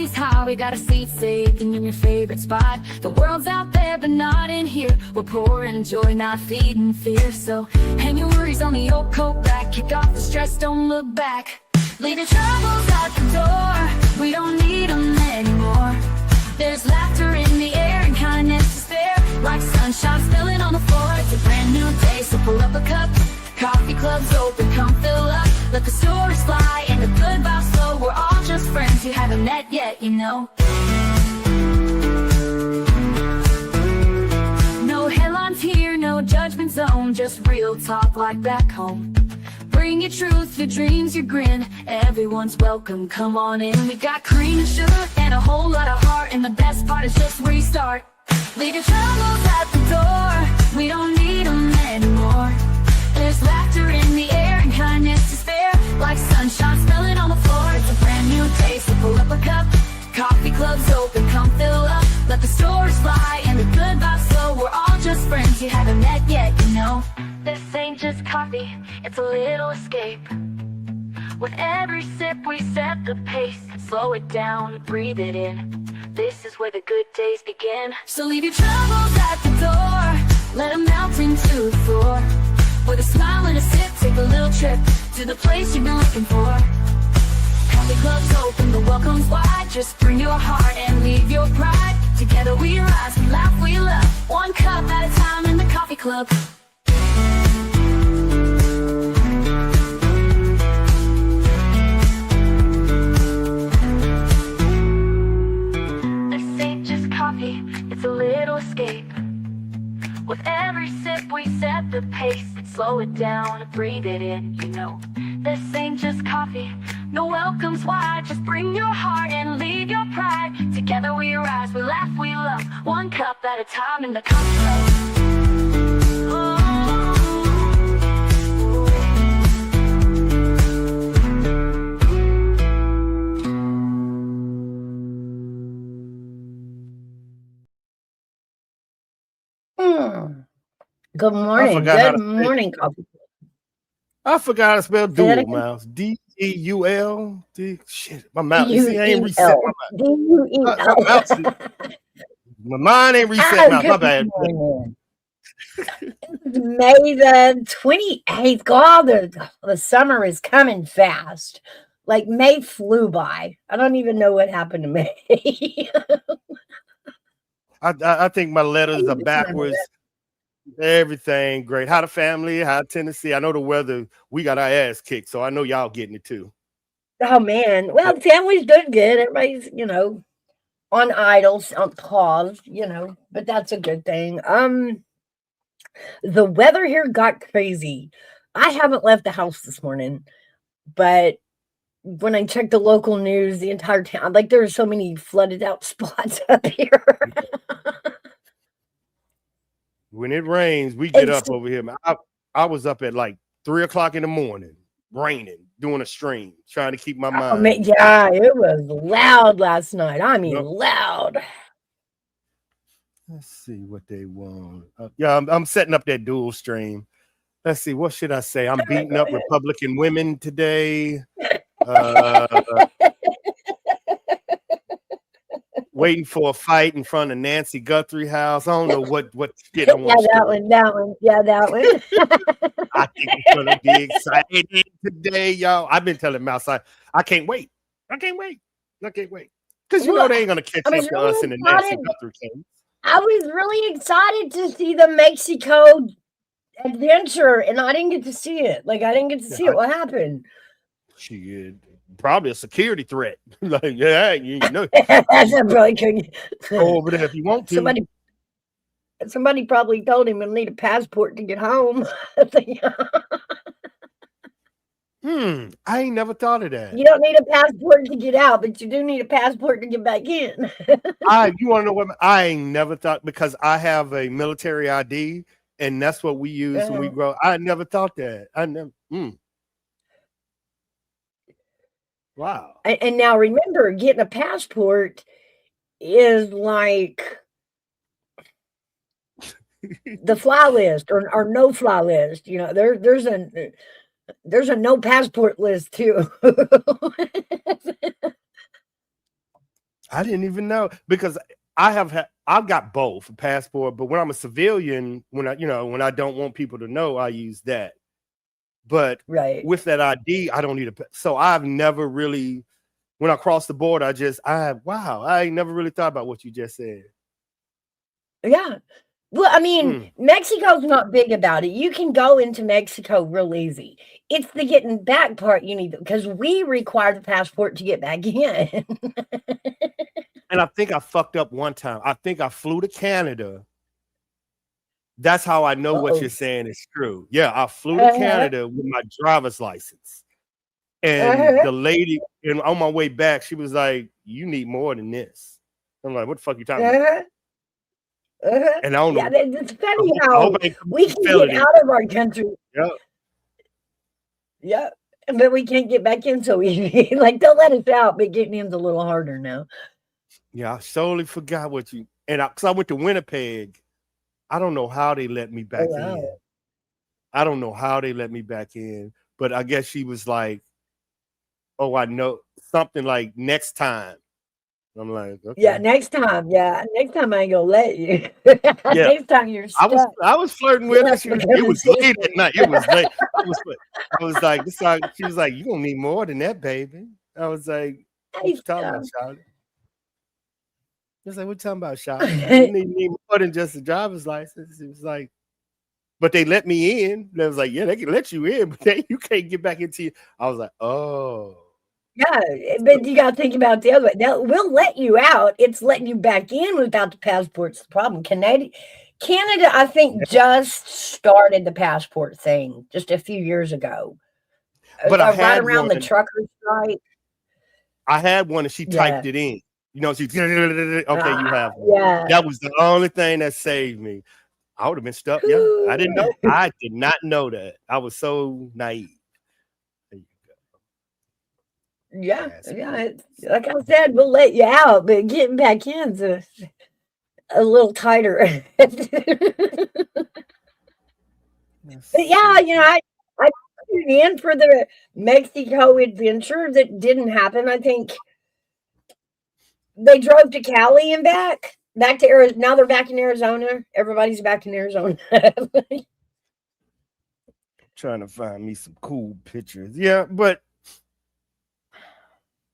coffee's hot, we got a seat saved in your favorite spot. The world's out there, but not in here. We're pouring joy, not feeding fear. So hang your worries on the old coat rack. Kick off the stress, don't look back. Leave your troubles at the door. We don't need them anymore. There's laughter in the air and kindness to spare. Like sunshine spilling on the floor. It's a brand new day, so pull up a cup. Coffee Club's open, come fill up. Let the stories fly and the good vibes flow. We're all just friends you haven't met yet, you know. No headlines here, no judgment zone. Just real talk like back home. Bring your truth, your dreams, your grin. Everyone's welcome, come on in. We got cream and sugar and a whole lot of heart. And the best part is just restart. Leave your troubles at the door. We don't need them anymore. There's laughter in the air and kindness to spare. Like sunshine spilling on the floor. It's a brand new day, so pull up a cup. Coffee Club's open, come fill up. Let the stories fly and the good vibes flow. We're all just friends you haven't met yet, you know. This ain't just coffee, it's a little escape. With every sip we set the pace. Slow it down, breathe it in. This is where the good days begin. So leave your troubles at the door. Let them melt into the floor. With a smile and a sip, take a little trip to the place you've been looking for. Coffee Club's open, the welcome's wide. Just bring your heart and leave your pride. Together we rise, we laugh, we love. One cup at a time in the Coffee Club. This ain't just coffee, it's a little escape. With every sip we set the pace. Slow it down, breathe it in, you know. This ain't just coffee, no welcome's wide. Just bring your heart and leave your pride. Together we rise, we laugh, we love. One cup at a time in the Coffee Club. Good morning. Good morning, Coffee. I forgot how to spell dual, Miles. D-E-U-L. Shit, my mouth. You see, I ain't reset my mind. My mind ain't reset my mouth. My bad. May the 28th. God, the summer is coming fast. Like May flew by. I don't even know what happened to May. I think my letters are backwards. Everything great. How the family? How Tennessee? I know the weather. We got our ass kicked, so I know y'all getting it too. Oh man. Well, the family's doing good. Everybody's, on idles, on pause, but that's a good thing. The weather here got crazy. I haven't left the house this morning, but when I checked the local news, the entire town, like there are so many flooded out spots up here. When it rains, we get up over here. I was up at like 3 o'clock in the morning, raining, doing a stream, trying to keep my mind. Yeah, it was loud last night. I mean, loud. Let's see what they want. Yeah, I'm setting up that dual stream. Let's see. What should I say? I'm beating up Republican women today. Waiting for a fight in front of Nancy Guthrie house. I don't know what shit I want. That one. Yeah, that one. I think it's gonna be exciting today, y'all. I've been telling Mouse I can't wait. Because they ain't gonna catch up to us in the Nancy Guthrie case. I was really excited to see the Mexico adventure, and I didn't get to see it. Like I didn't get to see it. What happened? She probably a security threat. Like, yeah, That's really good. Go over there if you want to. Somebody probably told him he'll need a passport to get home. I ain't never thought of that. You don't need a passport to get out, but you do need a passport to get back in. You want to know what? I ain't never thought, because I have a military ID, and that's what we use when we grow. I never thought that. I never. Wow. And now remember, getting a passport is like the fly list or no fly list. There's a no passport list too. I didn't even know because I've got both a passport, but when I'm a civilian, when I don't want people to know, I use that. But Right. with that ID, I don't need a. So I've never really, when I cross the border, I ain't never really thought about what you just said. Yeah. Well, I mean, Mexico's not big about it. You can go into Mexico real easy. It's the getting back part you need, because we require the passport to get back in. And I think I fucked up one time. I think I flew to Canada. That's how I know what you're saying is true. Yeah, I flew to Canada with my driver's license. And the lady, and on my way back, she was like, "You need more than this." I'm like, "What the fuck you talking about?" And I don't know. It's funny how we can get out of our country. Yeah, but we can't get back in so easy. Like, they'll let us out, but getting in's a little harder now. Yeah, I solely forgot what you, and because I went to Winnipeg, I don't know how they let me back in. I don't know how they let me back in, but I guess she was like, "Oh, I know," something like next time. I'm like, okay. Yeah, next time. Yeah, next time I ain't gonna let you. Next time you're stuck. I was flirting with her. It was late at night. It was late. I was like, she was like, "You gonna need more than that, baby." I was like, "What you talking about, Charlotte?" He was like, "What you talking about, Charlotte? You need more than just a driver's license." It was like, but they let me in. They was like, "Yeah, they can let you in, but you can't get back into you." I was like, "Oh." Yeah, but you got to think about the other way. Now, we'll let you out. It's letting you back in without the passport's the problem. Canada, I think, just started the passport thing just a few years ago. But I had right around one, the trucker strike. I had one, and she typed it in. She okay, you have one. Yeah. That was the only thing that saved me. I would have been stuck. Yeah, I didn't know. I did not know that. I was so naive. Yeah. Like I said, we'll let you out, but getting back in's a little tighter. But yeah, I tuned in for the Mexico adventure that didn't happen. I think they drove to Cali and back to Arizona. Now they're back in Arizona. Everybody's back in Arizona. Trying to find me some cool pictures. Yeah, but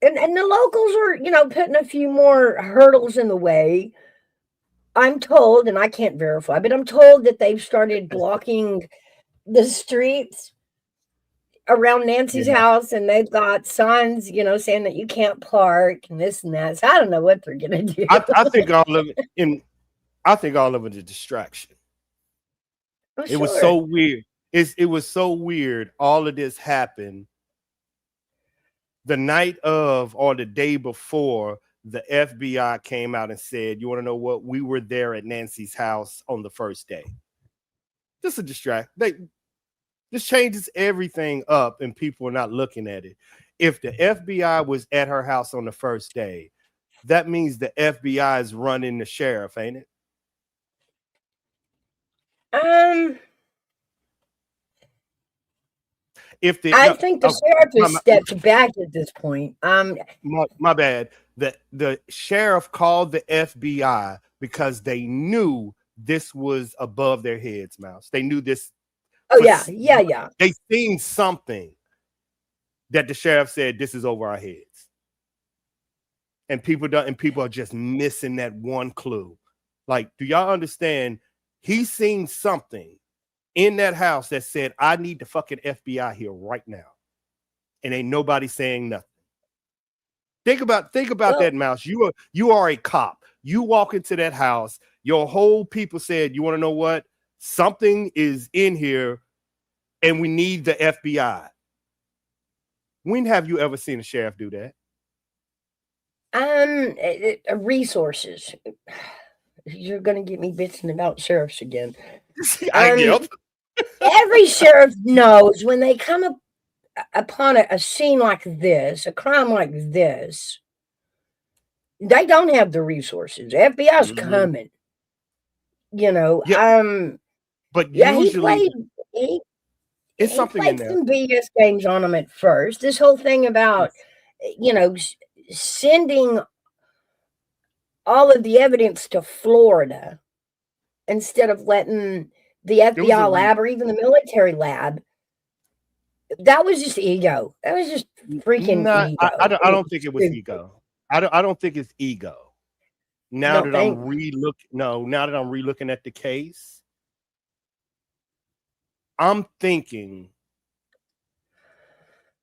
and the locals are, putting a few more hurdles in the way. I'm told, and I can't verify, but I'm told that they've started blocking the streets around Nancy's house, and they've got signs, saying that you can't park and this and that. So I don't know what they're gonna do. I think all of it is a distraction. It was so weird. It was so weird. All of this happened the night of or the day before. The FBI came out and said, "You want to know what? We were there at Nancy's house on the first day." Just a distract. This changes everything up, and people are not looking at it. If the FBI was at her house on the first day, that means the FBI is running the sheriff, ain't it? I think the sheriff has stepped back at this point. My bad. The sheriff called the FBI because they knew this was above their heads, Mouse. They knew this. Oh, yeah. They seen something that the sheriff said, "This is over our heads." And people are just missing that one clue. Like, do y'all understand? He's seen something in that house that said, "I need the fucking FBI here right now." And ain't nobody saying nothing. Think about that, Mouse. You are a cop. You walk into that house, your whole people said, "You want to know what? Something is in here and we need the FBI." When have you ever seen a sheriff do that? Resources. You're gonna get me bitching about sheriffs again. Every sheriff knows when they come upon a scene like this, a crime like this, they don't have the resources. The FBI's coming. But usually he played some BS games on them at first. This whole thing about, sending all of the evidence to Florida instead of letting the FBI lab or even the military lab. That was just ego. That was just freaking ego. I don't think it was ego. I don't think it's ego. Now that I'm relooking at the case, I'm thinking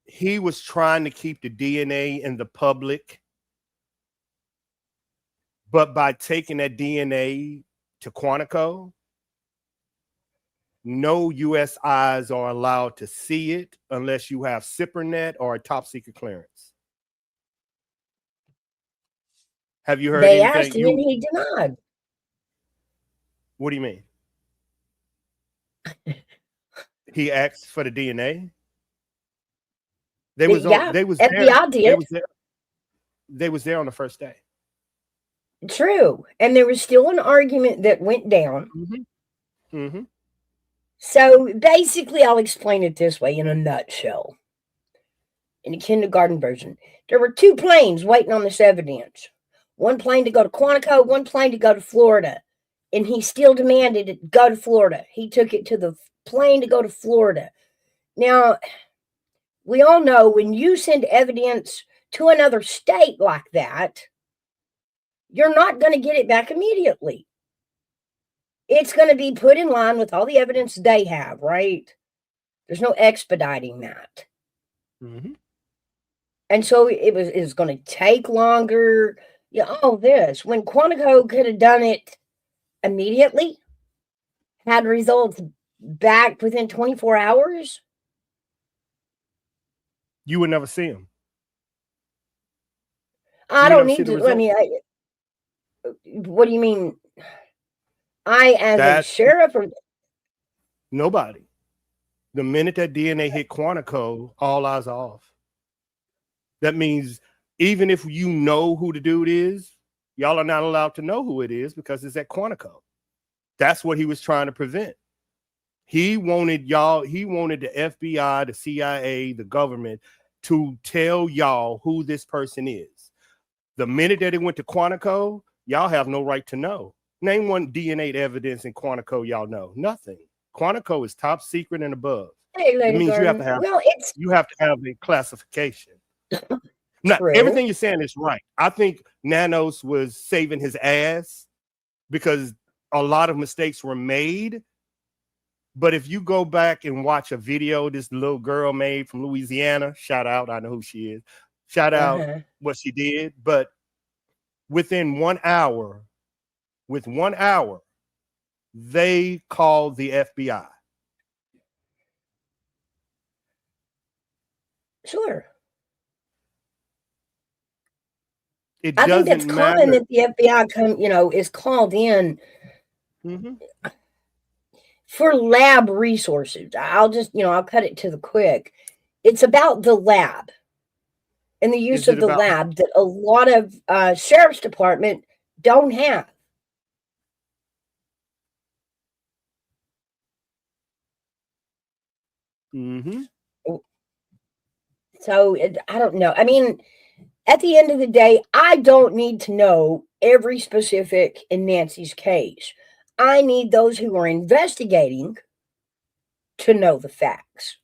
he was trying to keep the DNA in the public, but by taking that DNA to Quantico, no U.S. eyes are allowed to see it unless you have SIPRNet or a top secret clearance. Have you heard they anything? Asked him and he denied. What do you mean? He asked for the DNA. They was FBI there. did. They was there on the first day. True, and there was still an argument that went down. Mm-hmm. Mm-hmm. So basically, I'll explain it this way in a nutshell. In a kindergarten version, there were 2 planes waiting on this evidence. One plane to go to Quantico, one plane to go to Florida. And he still demanded it go to Florida. He took it to the plane to go to Florida. Now, we all know when you send evidence to another state like that, you're not going to get it back immediately. It's going to be put in line with all the evidence they have, right? There's no expediting that. Mm-hmm. And so it was going to take longer. All this. When Quantico could have done it immediately, had results back within 24 hours, you would never see them. I don't need to. I mean, what do you mean? As a sheriff or nobody? The minute that DNA hit Quantico, all eyes are off. That means even if you know who the dude is, y'all are not allowed to know who it is because it's at Quantico. That's what he was trying to prevent. He wanted the FBI, the CIA, the government to tell y'all who this person is. The minute that it went to Quantico, y'all have no right to know. Name one DNA evidence in Quantico y'all know. Nothing. Quantico is top secret and above. Hey, it means you have to have a classification. Now, everything you're saying is right. I think Nanos was saving his ass because a lot of mistakes were made. But if you go back and watch a video this little girl made from Louisiana, shout out, I know who she is. Shout out what she did. But within 1 hour, they called the FBI. Sure. I think that's common that the FBI is called in for lab resources. I'll just, I'll cut it to the quick. It's about the lab and the use of the lab that a lot of sheriff's department don't have. Mm-hmm. So I don't know. I mean, at the end of the day, I don't need to know every specific in Nancy's case. I need those who are investigating to know the facts.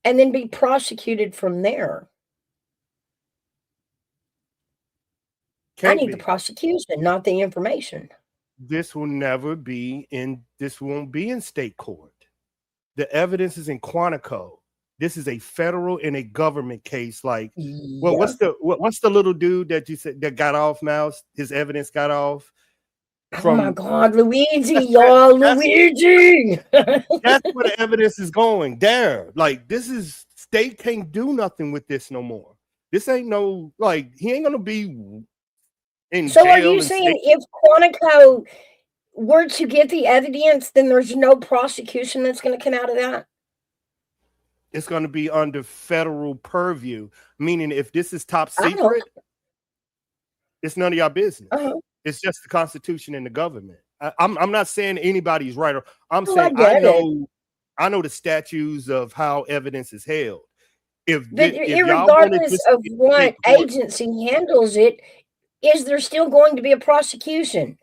And then be prosecuted from there. I need the prosecution, not the information. This won't be in state court. The evidence is in Quantico. This is a federal and a government case. Like, well, what's the little dude that you said that got off, Mouse? His evidence got off. Oh my God, Luigi, y'all, Luigi. That's where the evidence is going. There, like, state can't do nothing with this no more. This ain't he ain't gonna be in so jail. Are you saying if Quantico were to get the evidence, then there's no prosecution that's going to come out of that? It's going to be under federal purview, meaning if this is top secret, it's none of your business. It's just the Constitution and the government. I'm not saying anybody's right. I'm saying I know the statutes of how evidence is held. Regardless of what agency handles it, is there still going to be a prosecution?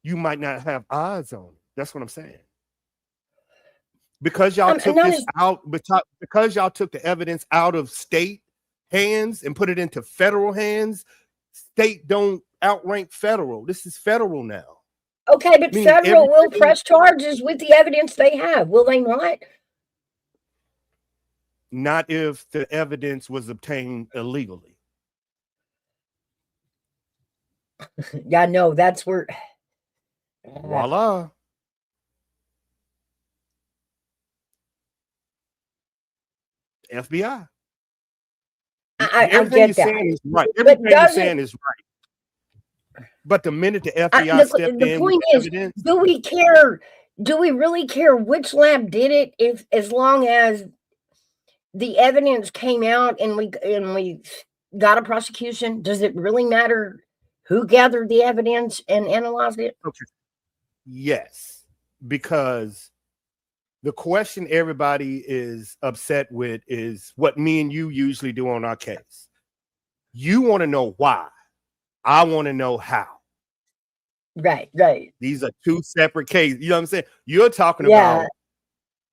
You might not have eyes on it. That's what I'm saying. Because y'all took this out, because y'all took the evidence out of state hands and put it into federal hands, state don't outrank federal. This is federal now. Okay, but federal will press charges with the evidence they have, will they not? Not if the evidence was obtained illegally. Yeah, no, that's where. Voila. FBI. I Everything get that. Saying is right. Everything you're saying is right. But the minute the FBI stepped in, point is, evidence, do we care? Do we really care which lab did it? If as long as the evidence came out and we got a prosecution, does it really matter who gathered the evidence and analyzed it? Okay. Yes, because the question everybody is upset with is what me and you usually do on our case. You want to know why. I want to know how. Right. These are two separate cases. You know what I'm saying? You're talking about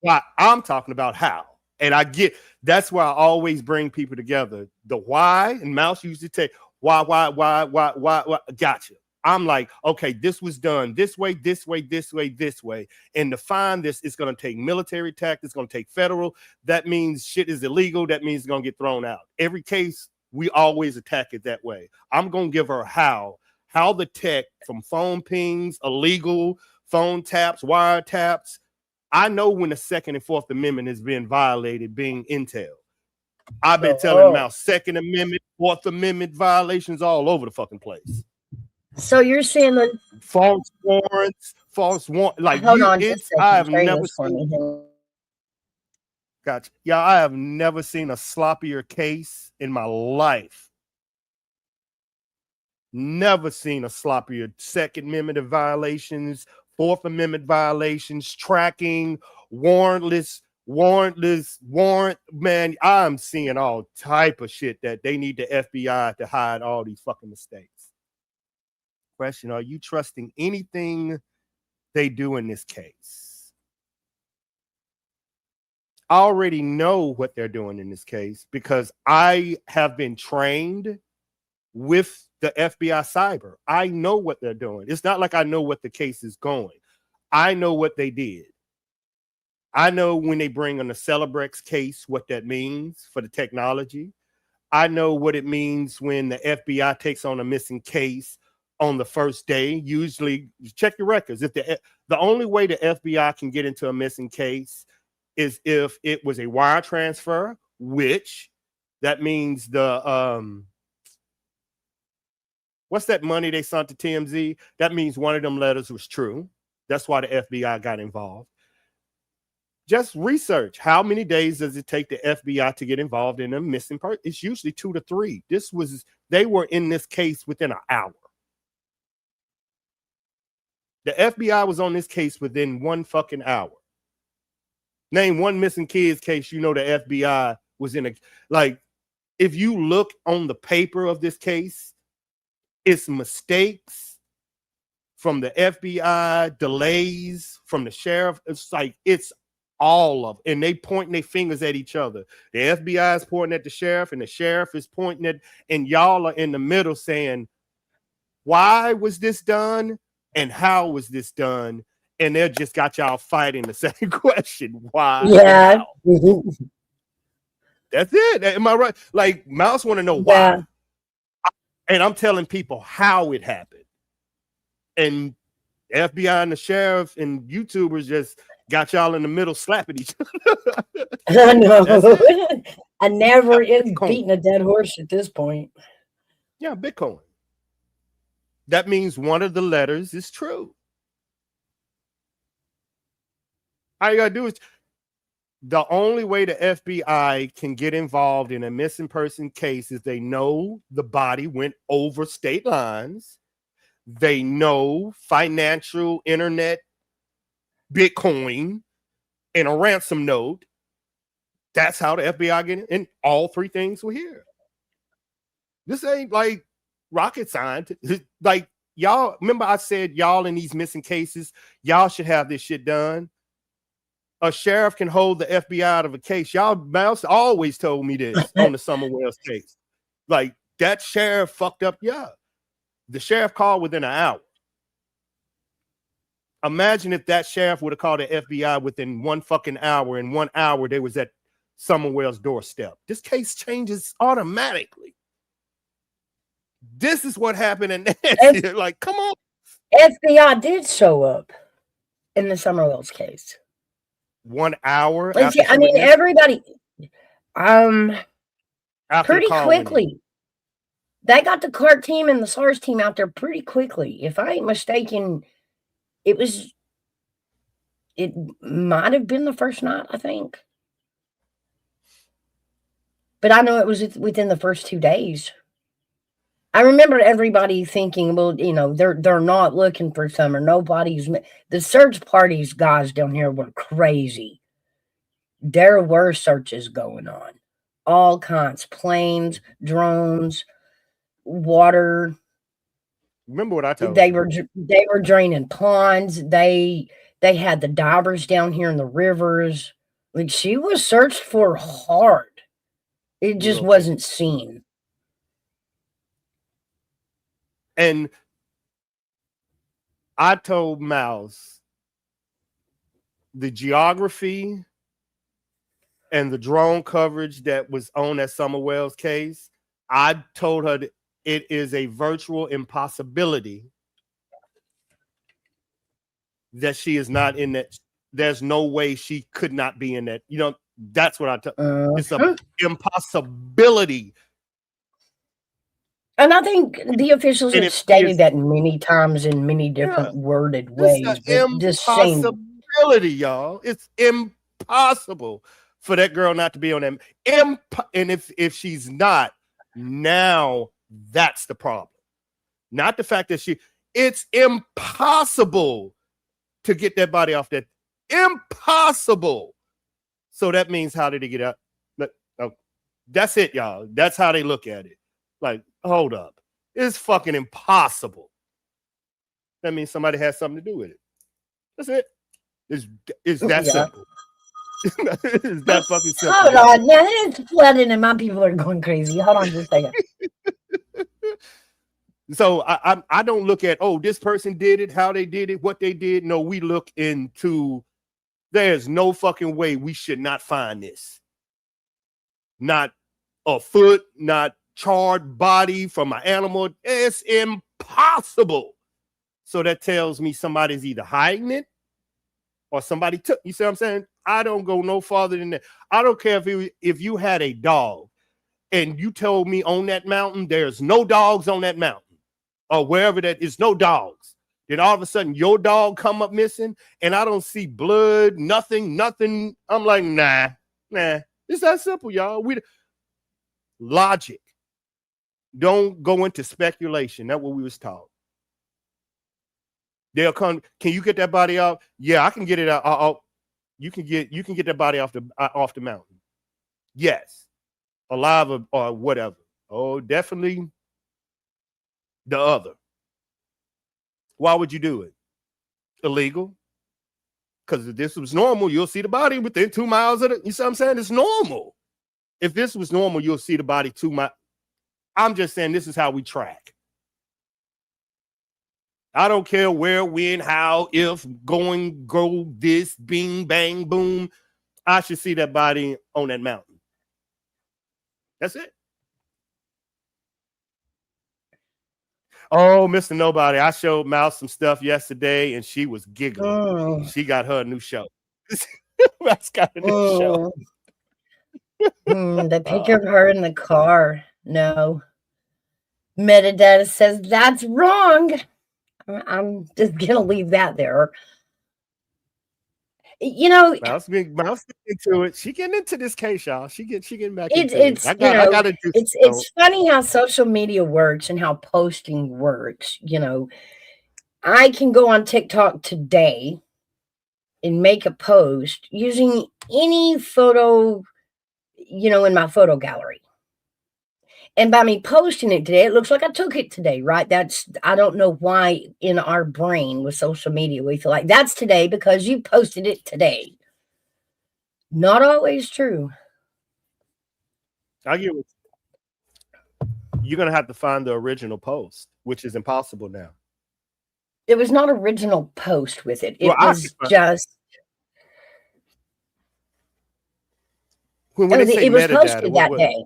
why. I'm talking about how. And I get, that's why I always bring people together. The why, and Mouse used to say, why, gotcha. I'm like, okay, this was done this way. And to find this, it's going to take military tactics. It's going to take federal. That means shit is illegal. That means it's going to get thrown out. Every case, we always attack it that way. I'm going to give her how the tech from phone pings, illegal phone taps, wiretaps. I know when the Second and Fourth Amendment is being violated, being intel. I've been telling them about Second Amendment, Fourth Amendment violations all over the fucking place. So you're saying that false warrants, like hold on, I have never seen. Gotcha. Yeah, I have never seen a sloppier case in my life. Never seen a sloppier Second Amendment violations, Fourth Amendment violations, tracking, warrantless. Man, I'm seeing all type of shit that they need the FBI to hide all these fucking mistakes. Question, are you trusting anything they do in this case? I already know what they're doing in this case because I have been trained with the FBI cyber. I know what they're doing. It's not like I know what the case is going. I know what they did. I know when they bring on the Celebrex case, what that means for the technology. I know what it means when the FBI takes on a missing case on the first day. Usually, check your records. If the only way the FBI can get into a missing case is if it was a wire transfer, which that means the what's that money they sent to TMZ? That means one of them letters was true. That's why the FBI got involved. Just research how many days does it take the FBI to get involved in a missing person? It's usually 2 to 3. They were in this case within an hour. The FBI was on this case within 1 fucking hour. Name one missing kids case, you know the FBI was in a, like, if you look on the paper of this case, it's mistakes from the FBI, delays from the sheriff. It's like, it's all of, and they pointing their fingers at each other. The FBI is pointing at the sheriff, and the sheriff is pointing at, and y'all are in the middle saying, why was this done? And how was this done? And they just got y'all fighting the same question. Why? Yeah. That's it. Am I right? Like, Mouse want to know why. Yeah. And I'm telling people how it happened. And FBI and the sheriff and YouTubers just got y'all in the middle slapping each other. I know. I never is beating a dead horse at this point. Yeah, Bitcoin. That means one of the letters is true. All you gotta do is, the only way the FBI can get involved in a missing person case is they know the body went over state lines. They know financial, internet, Bitcoin, and a ransom note. That's how the FBI get in, and all three things were here. This ain't like rocket science. Like, y'all remember I said y'all in these missing cases, y'all should have this shit done. A sheriff can hold the FBI out of a case. Y'all Mouse always told me this on the Summer Wells case. Like, that sheriff fucked up. Yeah. The sheriff called within an hour. Imagine if that sheriff would have called the FBI within 1 fucking hour. In 1 hour, they was at Summer Wells' doorstep. This case changes automatically. This is what happened in Nancy. Like, come on. FBI did show up in the Summer Wells case. 1 hour. I mean, everybody, pretty quickly. They got the CART team and the SARS team out there pretty quickly. If I ain't mistaken, it might have been the first night, I think. But I know it was within the first 2 days. I remember everybody thinking, well, you know, they're not looking for Summer. Nobody's. The search parties guys down here were crazy. There were searches going on, all kinds, planes, drones, water. Remember what I told you? They were draining ponds. They had the divers down here in the rivers. Like, she was searched for hard. It just wasn't seen. And I told Mouse the geography and the drone coverage that was on that Summer Wells case. I told her that it is a virtual impossibility that she is not in that. There's no way she could not be in that. You know, that's what I told. It's an impossibility. And I think the officials have stated that many times in many different worded ways. It's impossibility, y'all. It's impossible for that girl not to be on them. And if she's not, now that's the problem. Not the fact that it's impossible to get that body off that. Impossible. So that means, how did he get out? That's it, y'all. That's how they look at it. Like, hold up. It's fucking impossible. That means somebody has something to do with it. That's it. It's that simple. It's that fucking simple. Hold on. Now it's flooding and my people are going crazy. Hold on just a second. So I don't look at, oh, this person did it, how they did it, what they did. No, we look into, there's no fucking way we should not find this. Not a foot, not charred body from an animal. It's impossible. So that tells me somebody's either hiding it or somebody took. You see what I'm saying? I don't go no farther than that. I don't care if you had a dog and you told me on that mountain there's no dogs on that mountain or wherever that is, no dogs. Then all of a sudden your dog come up missing and I don't see blood, nothing. I'm like, nah. It's that simple, y'all. Logic. Don't go into speculation. That's what we was taught. They'll come. Can you get that body out? Yeah, I can get it out. You can get that body off the mountain. Yes, alive or whatever. Oh, definitely the other. Why would you do it? Illegal. Because if this was normal, you'll see the body within 2 miles of it. You see what I'm saying? It's normal. If this was normal, you'll see the body 2 miles. I'm just saying this is how we track. I don't care where, when, how, if, going, go, this, bing, bang, boom. I should see that body on that mountain. That's it. Oh, Mr. Nobody, I showed Mouse some stuff yesterday and she was giggling. Oh. She got her a new show. Mouse got a new show. The picture of her in the car. No. Metadata says that's wrong. I'm just gonna leave that there. You know, Mouse into it. She getting into this case, y'all. She getting back into it. It's funny how social media works and how posting works. You know, I can go on TikTok today and make a post using any photo in my photo gallery. And by me posting it today, it looks like I took it today, right? I don't know why in our brain with social media, we feel like that's today because you posted it today. Not always true. I get what you're going to have to find the original post, which is impossible now. It was not original post with it. It was just. When they say it was metadata, posted that day.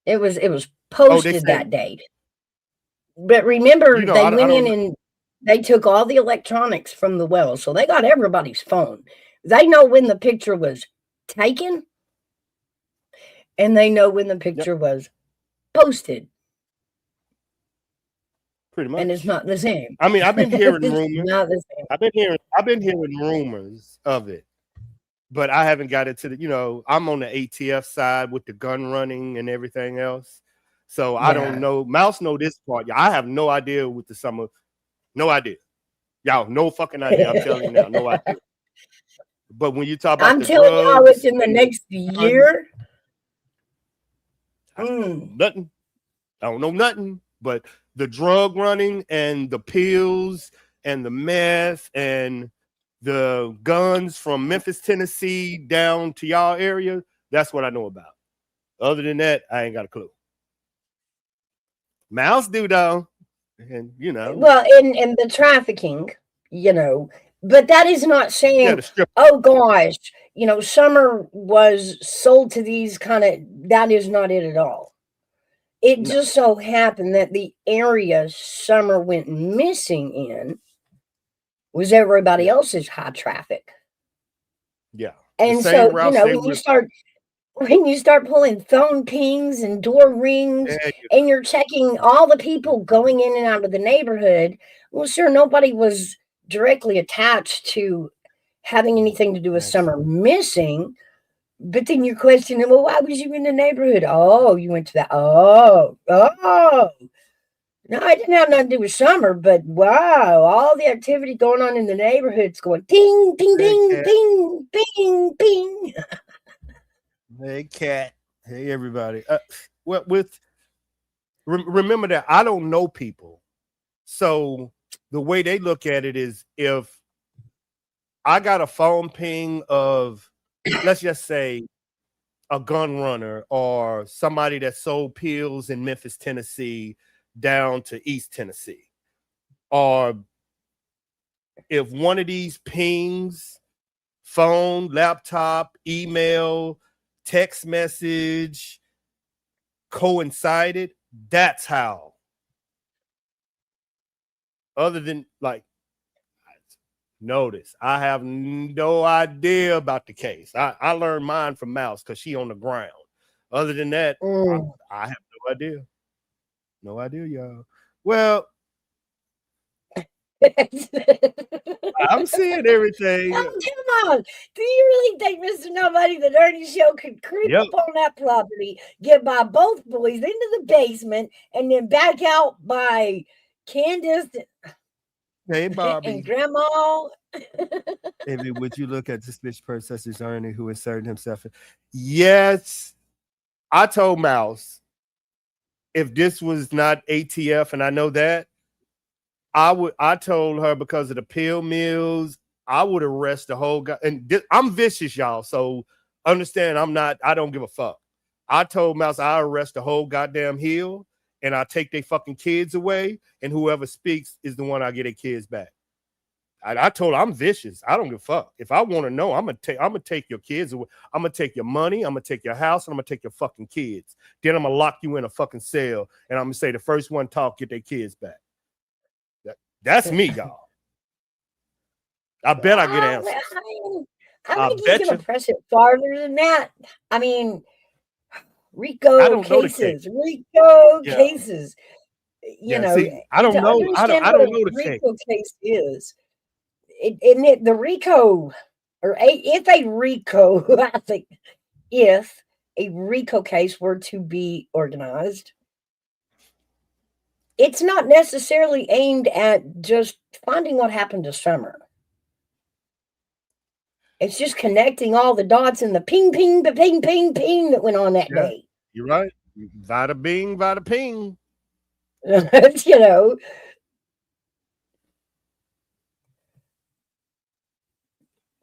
It was posted that day. But remember, they went in and they took all the electronics from the well, so they got everybody's phone. They know when the picture was taken, and they know when the picture was posted. Pretty much. And it's not the same. I mean, I've been hearing rumors. Not the same. I've been hearing rumors of it, but I haven't got it to the, I'm on the ATF side with the gun running and everything else. So I don't know. Mouse know this part. I have no idea with the summer. No idea. Y'all, no fucking idea. I'm telling you now, no idea. But when you talk about I'm telling y'all within the next year. Nothing. I don't know nothing. But the drug running and the pills and the meth and the guns from Memphis, Tennessee down to y'all area, that's what I know about. Other than that, I ain't got a clue. Mouse do though. And well, and the trafficking, but that is not saying, oh gosh, Summer was sold to these that is not it at all. It just so happened that the area Summer went missing in was everybody else's high traffic. Yeah. And so, when you start pulling phone pings and door rings and you're checking all the people going in and out of the neighborhood, well, sure, nobody was directly attached to having anything to do with Summer missing. But then you're questioning, well, why was you in the neighborhood? Oh, you went to that. Oh. No, I didn't have nothing to do with Summer, but wow, all the activity going on in the neighborhood's going ding, ding, ding, ding, ding, ding. Hey, Cat. Hey, everybody. Remember that I don't know people. So the way they look at it is if I got a phone ping of, let's just say, a gun runner or somebody that sold pills in Memphis, Tennessee down to East Tennessee, or if one of these pings, phone, laptop, email, text message coincided, that's how. Other than notice, I have no idea about the case. I learned mine from Mouse because she on the ground. Other than that, I have no idea. No idea, y'all. Well, I'm seeing everything. Oh, come on. Do you really think Mr. Nobody, the Dirty Show, could creep up on that property, get by both boys into the basement, and then back out by Candace hey, Bobby. and Grandma? Maybe would you look at this bitch person such as Ernie who inserted himself in? Yes. I told Mouse, if this was not ATF, and I know that, I told her because of the pill mills, I would arrest the whole guy. And I'm vicious, y'all. So understand, I don't give a fuck. I told Mouse I arrest the whole goddamn hill and I take their fucking kids away, and whoever speaks is the one I get their kids back. I told her I'm vicious. I don't give a fuck. If I want to know, I'm gonna take your kids away. I'm gonna take your money, I'm gonna take your house, and I'm gonna take your fucking kids. Then I'm gonna lock you in a fucking cell, and I'm gonna say the first one talk, get their kids back. That's me, y'all. I bet I get answers. I think he's gonna press it farther than that. I mean, RICO cases. You know, see, I don't know. I don't know the RICO case is. The RICO, or if a RICO, I think, if a RICO case were to be organized, it's not necessarily aimed at just finding what happened to Summer. It's just connecting all the dots and the ping, ping, the ping, ping, ping that went on that day. You're right. Vada bing, vada ping. You know.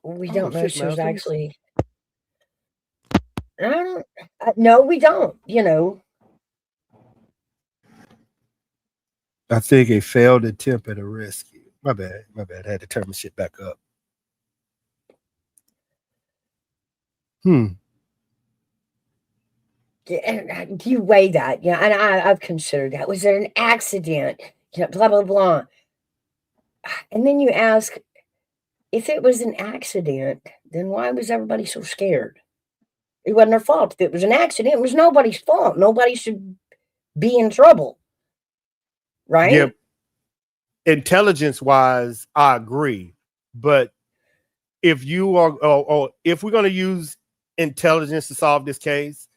We don't know if there's actually. I don't. No, we don't. You know. I think a failed attempt at a rescue. My bad. I had to turn my shit back up. Do you weigh that? Yeah, and I've considered that. Was there an accident? You know, blah blah blah. And then you ask, if it was an accident, then why was everybody so scared? It wasn't their fault. If it was an accident, it was nobody's fault. Nobody should be in trouble. Right? Yeah. Intelligence-wise, I agree. But if you are, or if we're going to use intelligence to solve this case,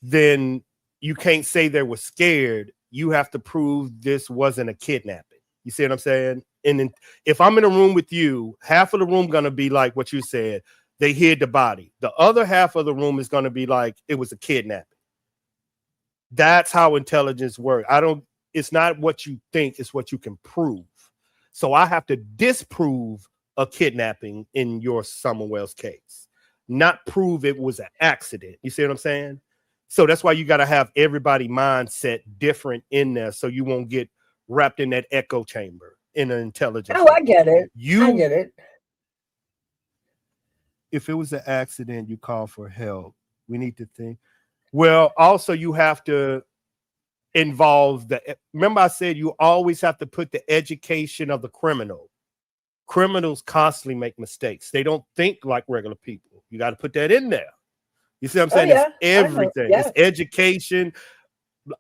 then you can't say they were scared. You have to prove this wasn't a kidnapping. You see what I'm saying? And then if I'm in a room with you, half of the room going to be like what you said. They hid the body. The other half of the room is going to be like it was a kidnapping. That's how intelligence works. It's not what you think, it's what you can prove. So I have to disprove a kidnapping in your Summerwell's case, not prove it was an accident. You see what I'm saying? So that's why you got to have everybody mindset different in there, so you won't get wrapped in that echo chamber in an intelligence. Oh, I get it. I get it. If it was an accident, you call for help. We need to think. Well, also you have to involve remember I said you always have to put the education of the criminal. Criminals constantly make mistakes. They don't think like regular people. You got to put that in there. You see what I'm saying? It's everything. It's education.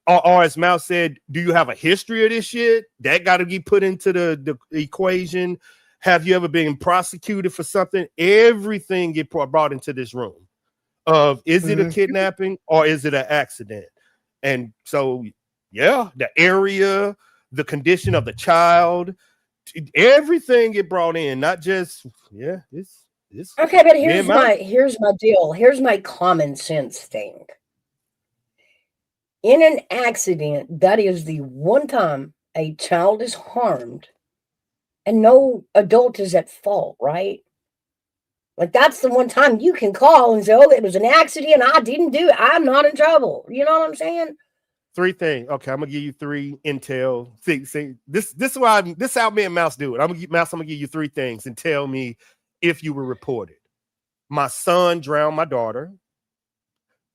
Or as Mal said, do you have a history of this shit? That got to be put into the equation. Have you ever been prosecuted for something? Everything get brought into this room. Is it a kidnapping or is it an accident? And so, yeah, the area, the condition of the child, everything get brought in, not just, it's okay, but here's my deal. Here's my common sense thing. In an accident, that is the one time a child is harmed and no adult is at fault, right? Like, that's the one time you can call and say, oh, it was an accident. I didn't do it. I'm not in trouble. You know what I'm saying? 3 things. Okay, I'm gonna give you 3 intel. See, this is how me and Mouse do it. I'm gonna give you 3 things and tell me if you were reported. My son drowned my daughter.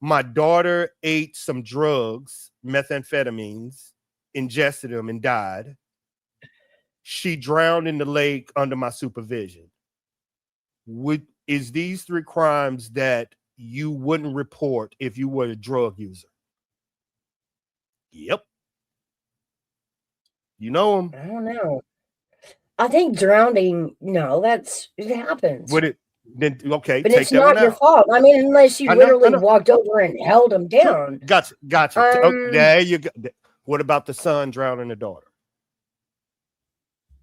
My daughter ate some drugs, methamphetamines, ingested them and died. She drowned in the lake under my supervision. Is these 3 crimes that you wouldn't report if you were a drug user? Yep. You know them. I don't know. I think drowning, no, it happens. Would it then? Okay, but it's not your fault. I mean, unless you literally walked over and held him down. Gotcha. There you go. What about the son drowning the daughter?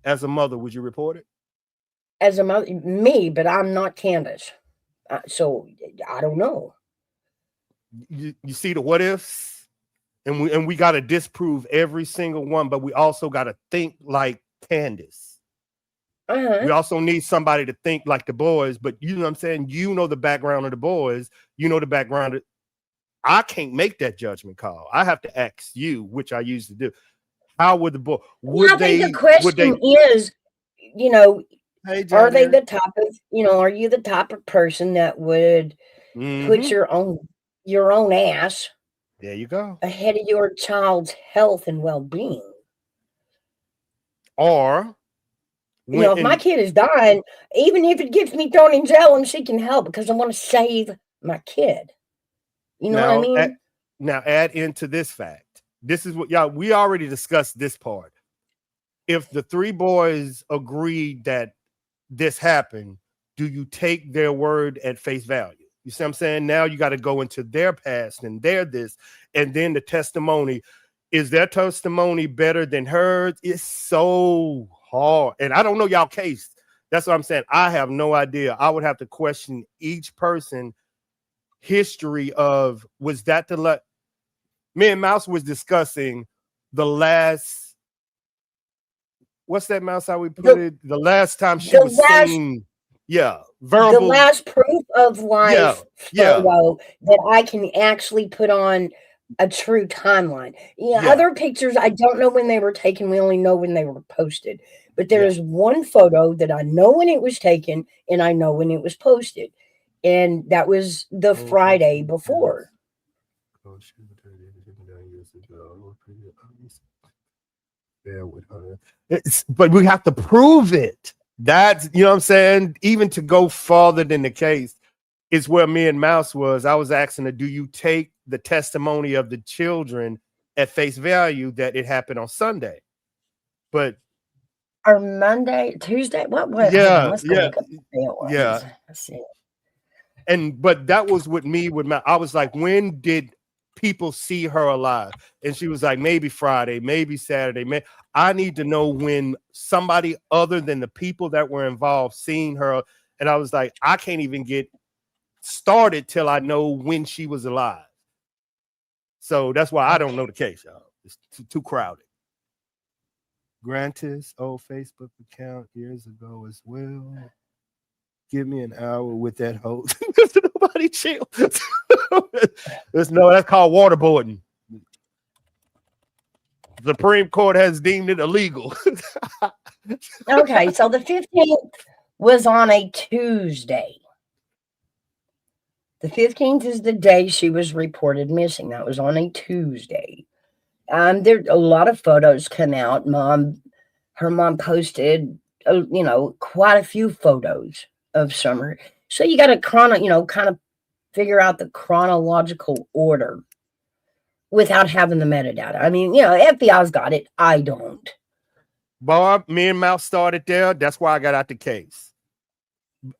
As a mother, would you report it? As a mother, me, but I'm not Candace, so I don't know. You see the what ifs, and we got to disprove every single one, but we also got to think like Candace. We also need somebody to think like the boys, but you know what I'm saying? You know the background of the boys. You know the background. I can't make that judgment call. I have to ask you, which I used to do. How would the boy? I think the question is, you know, are they the type of, are you the type of person that would put your own ass? There you go. Ahead of your child's health and well-being. Or, if my kid is dying, even if it gets me thrown in jail and she can help because I want to save my kid. You know what I mean? Now add into this fact. This is what we already discussed this part. If the 3 boys agreed that this happened, do you take their word at face value? You see what I'm saying? Now you got to go into their past and their this, and then the testimony. Is their testimony better than hers? It's so hard. And I don't know y'all case. That's what I'm saying. I have no idea. I would have to question each person history of, was that the me and Mouse was discussing the last, what's that, Mouse, how we put it? The last time she was seen. Yeah, verbal. The last proof of life photo that I can actually put on a true timeline. Other pictures, I don't know when they were taken. We only know when they were posted. But there is one photo that I know when it was taken, and I know when it was posted. And that was the Friday before. But we have to prove it. That's, you know what I'm saying? Even to go farther than the case is where me and Mouse was. I was asking her, do you take the testimony of the children at face value that it happened on Sunday? But or Monday, Tuesday, what? Let's go look up the day it was. Let's see. But that was with me with Mouse. I was like, when did people see her alive? And she was like, maybe Friday, maybe Saturday. I need to know when somebody other than the people that were involved seen her. And I was like, I can't even get started till I know when she was alive. So that's why I don't know the case, y'all. It's too crowded. Grantis old Facebook account years ago as well. Give me an hour with that hoe. Nobody chill. That's called waterboarding. The Supreme Court has deemed it illegal. Okay, so the 15th was on a Tuesday. The 15th is the day she was reported missing. That was on a Tuesday. There a lot of photos come out. Her mom posted, quite a few photos of Summer. So you got to kind of figure out the chronological order without having the metadata. I mean, FBI's got it. I don't. Barb, me and Mouse started there. That's why I got out the case.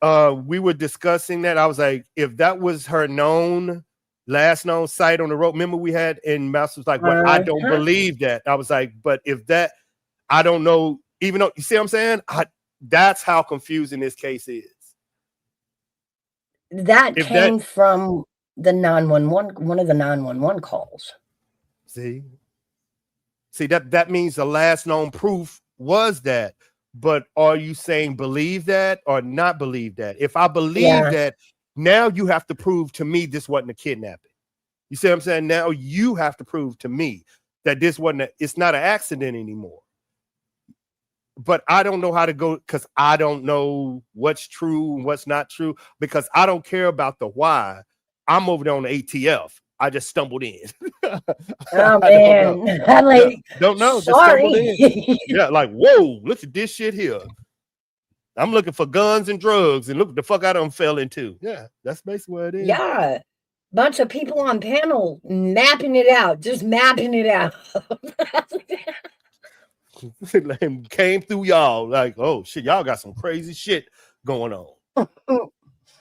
We were discussing that. I was like, if that was her last known site on the road, remember we had, and Mouse was like, well, I don't believe that. I was like, but if that, I don't know, even though, you see what I'm saying? That's how confusing this case is. That came from the 911, one of the 911 calls. See, that means the last known proof was that. But are you saying believe that or not believe that? If I believe that, now you have to prove to me this wasn't a kidnapping. You see what I'm saying? Now you have to prove to me that this wasn't it's not an accident anymore. But I don't know how to go, because I don't know what's true and what's not true, because I don't care about the why. I'm over there on the ATF. I just stumbled in. Oh man, don't know. Sorry. Just stumbled in. Yeah, like, whoa, look at this shit here. I'm looking for guns and drugs, and look what the fuck I done fell into. Yeah, that's basically what it is. Yeah, bunch of people on panel mapping it out, just mapping it out. Came through y'all like, oh shit, y'all got some crazy shit going on.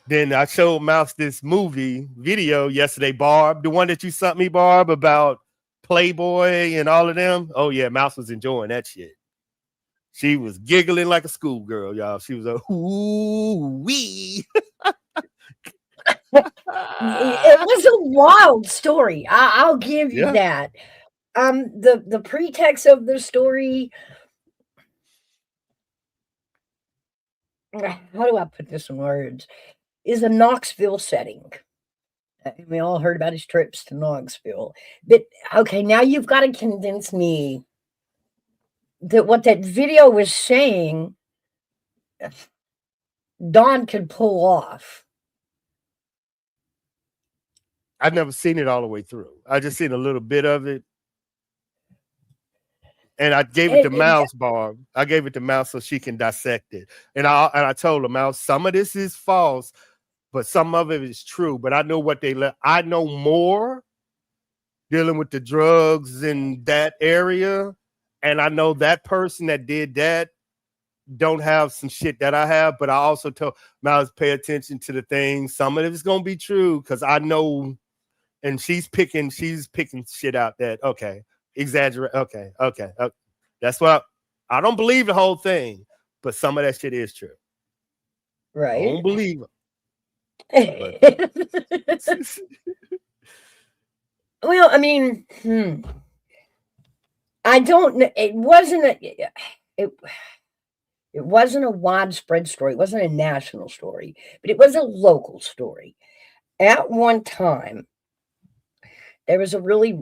Then I showed Mouse this movie video yesterday, Barb, the one that you sent me, Barb, about Playboy and all of them. Oh yeah, Mouse was enjoying that shit. She was giggling like a schoolgirl, y'all. She was a ooh wee. It was a wild story. I'll give you that. The pretext of the story, how do I put this in words, is a Knoxville setting. We all heard about his trips to Knoxville. But okay, now you've got to convince me that what that video was saying, Don could pull off. I've never seen it all the way through. I just seen a little bit of it. And I gave it to Mouse, Barb. I gave it to Mouse so she can dissect it. And I told her, Mouse, some of this is false, but some of it is true. But I know what they left. I know more dealing with the drugs in that area. And I know that person that did that don't have some shit that I have. But I also told Mouse, pay attention to the things. Some of it is going to be true because I know. And she's picking shit out that, okay. Exaggerate. Okay. That's what I don't believe the whole thing, but some of that shit is true. I Right. don't believe it. Well, I mean, I don't know. It wasn't it wasn't a widespread story. It wasn't a national story, but it was a local story. At one time, there was a really,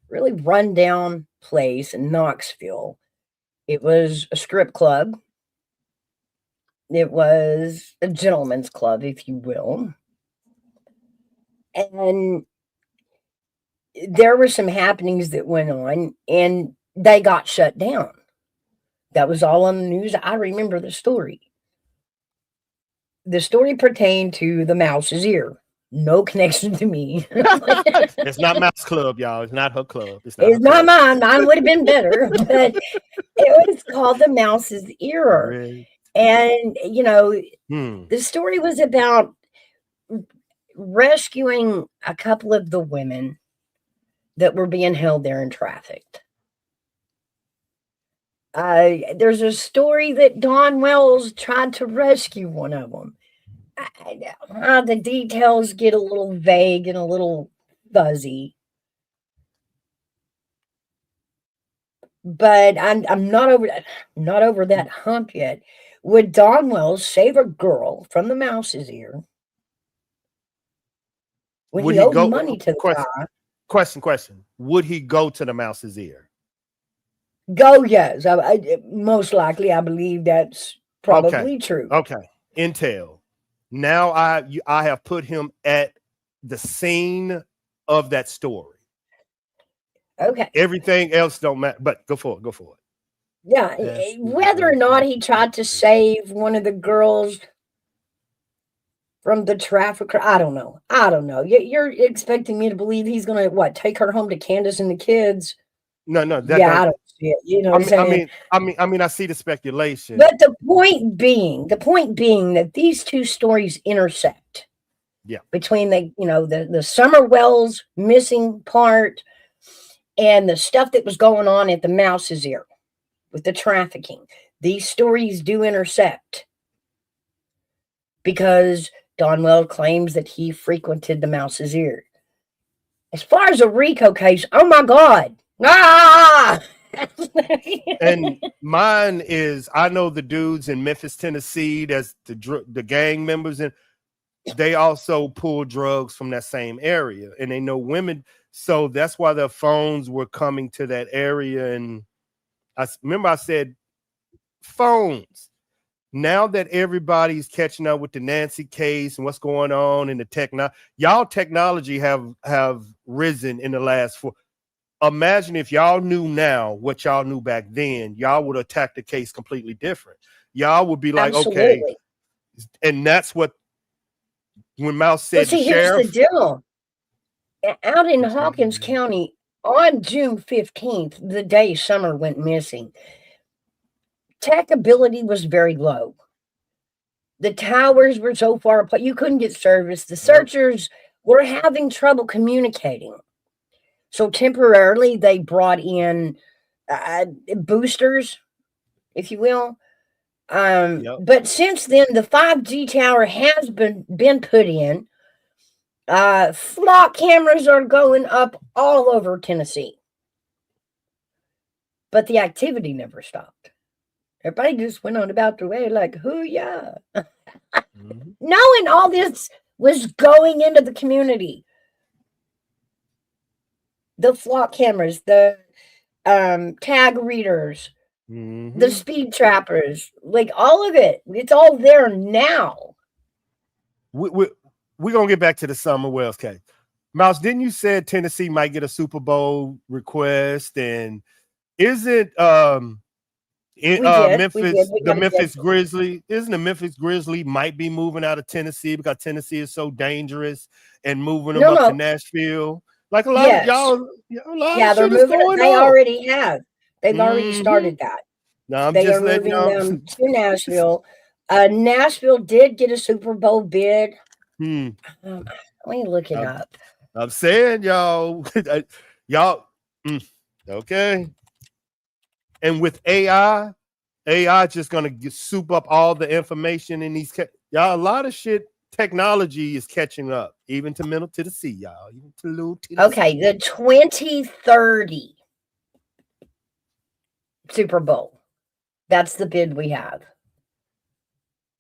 really rundown place in Knoxville. It was a strip club. It was a gentleman's club, if you will. And there were some happenings that went on, and they got shut down. That was all on the news. I remember the story. The story pertained to the Mouse's Ear. No connection to me. It's not Mouse Club, y'all. It's not her club. It's not mine. Mine would have been better, but it was called the Mouse's Ear. Really? And, the story was about rescuing a couple of the women that were being held there and trafficked. There's a story that Don Wells tried to rescue one of them. The details get a little vague and a little fuzzy, but I'm not over that hump yet. Would Don Wells save a girl from the Mouse's Ear? Would he owe money to the guy? Question. Would he go to the Mouse's Ear? Go, yes. Most likely, I believe that's probably true. Okay. Intel. Now I have put him at the scene of that story. Okay. Everything else don't matter, but go for it. Yeah. Whether or not he tried to save one of the girls from the trafficker, I don't know. You're expecting me to believe he's going to, take her home to Candace and the kids? No. I don't see it. You know what I'm saying? I mean, I see the speculation. But the point being that these two stories intersect. Yeah. Between the Summer Wells missing part and the stuff that was going on at the Mouse's Ear with the trafficking. These stories do intersect because Don Wells claims that he frequented the Mouse's Ear. As far as a RICO case, oh my God. And mine is, I know the dudes in Memphis, Tennessee, that's the gang members, and they also pull drugs from that same area, and they know women, so that's why their phones were coming to that area. And I remember I said phones. Now that everybody's catching up with the Nancy case and what's going on in the technology have risen in the last 4. Imagine if y'all knew now what y'all knew back then, y'all would attack the case completely different. Y'all would be like, absolutely. Okay. And that's what, when Mouse said, well, see, here's the deal. Out in Hawkins County on June 15th, the day Summer went missing, tech ability was very low. The towers were so far apart, you couldn't get service. The searchers were having trouble communicating. So temporarily, they brought in boosters, if you will. But since then, the 5G tower has been put in. Flock cameras are going up all over Tennessee. But the activity never stopped. Everybody just went on about their way like, hoo-yah. Knowing all this was going into the community. The flock cameras, the tag readers, the speed trappers, like all of it. It's all there now. We're going to get back to the Summer Wells case. Mouse, didn't you say Tennessee might get a Super Bowl request? And isn't Memphis Grizzlies, isn't the Memphis Grizzlies might be moving out of Tennessee because Tennessee is so dangerous and moving them up to Nashville? Like a lot of y'all, they're moving. They already have. They've already started that. No, they are moving them to Nashville. Nashville did get a Super Bowl bid. Let me look it up. I'm saying, y'all, okay. And with AI, AI just gonna soup up all the information in these. Y'all, a lot of shit. Technology is catching up, even to Middle Tennessee, y'all. Even to Little Tennessee. Okay, the 2030 Super Bowl. That's the bid we have.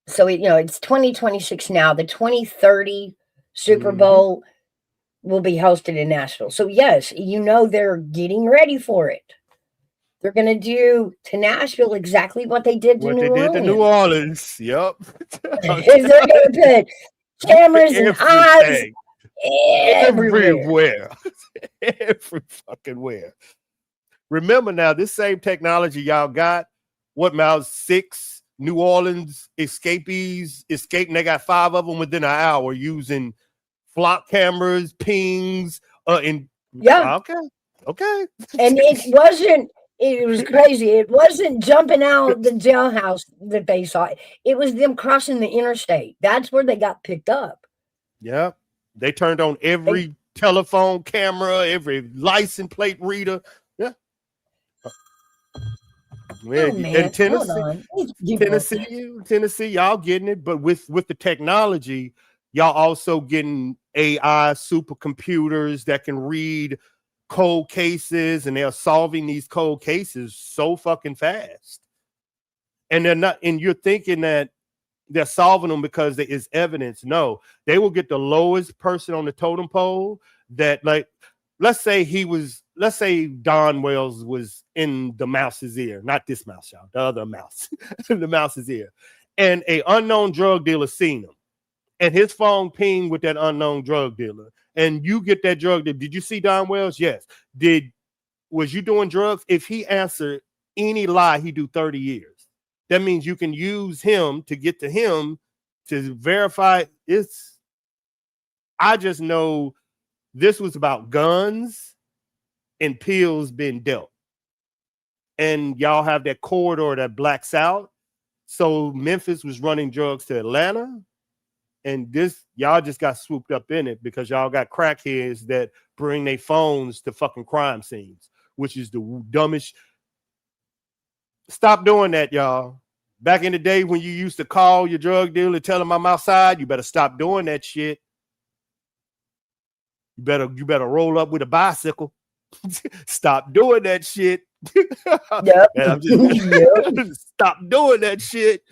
So it's 2026 now. The 2030 Super Bowl will be hosted in Nashville. So yes, they're getting ready for it. They're going to do to Nashville exactly what they did to New Orleans. Yep. They're going to put cameras and eyes everywhere. Every fucking where. Remember now, this same technology y'all got, what, Miles, 6 New Orleans escapees escaped, and they got 5 of them within an hour using flock cameras, pings, okay. And it was crazy. It wasn't jumping out the jailhouse that they saw. It was them crossing the interstate. That's where they got picked up. Yeah. They turned on every telephone camera, every license plate reader. Yeah. Man, and Tennessee, y'all getting it, but with the technology, y'all also getting AI supercomputers that can read cold cases, and they're solving these cold cases so fucking fast. And they're not, and you're thinking that they're solving them because there is evidence. No, they will get the lowest person on the totem pole that, like, let's say Don Wells was in the mouse's ear, not this mouse, y'all, the other mouse, the mouse's ear, and a unknown drug dealer seen him, and his phone pinged with that unknown drug dealer, and you get that drug dealer. Did you see Don Wells? Yes. Was you doing drugs? If he answered any lie, he do 30 years. That means you can use him to get to him to verify it's. I just know this was about guns and pills being dealt. And y'all have that corridor that blacks out. So Memphis was running drugs to Atlanta. And y'all just got swooped up in it because y'all got crackheads that bring their phones to fucking crime scenes, which is the dumbest. Stop doing that, y'all. Back in the day when you used to call your drug dealer, tell him I'm outside, you better stop doing that shit. You better roll up with a bicycle. Stop doing that shit. Yep. Stop doing that shit.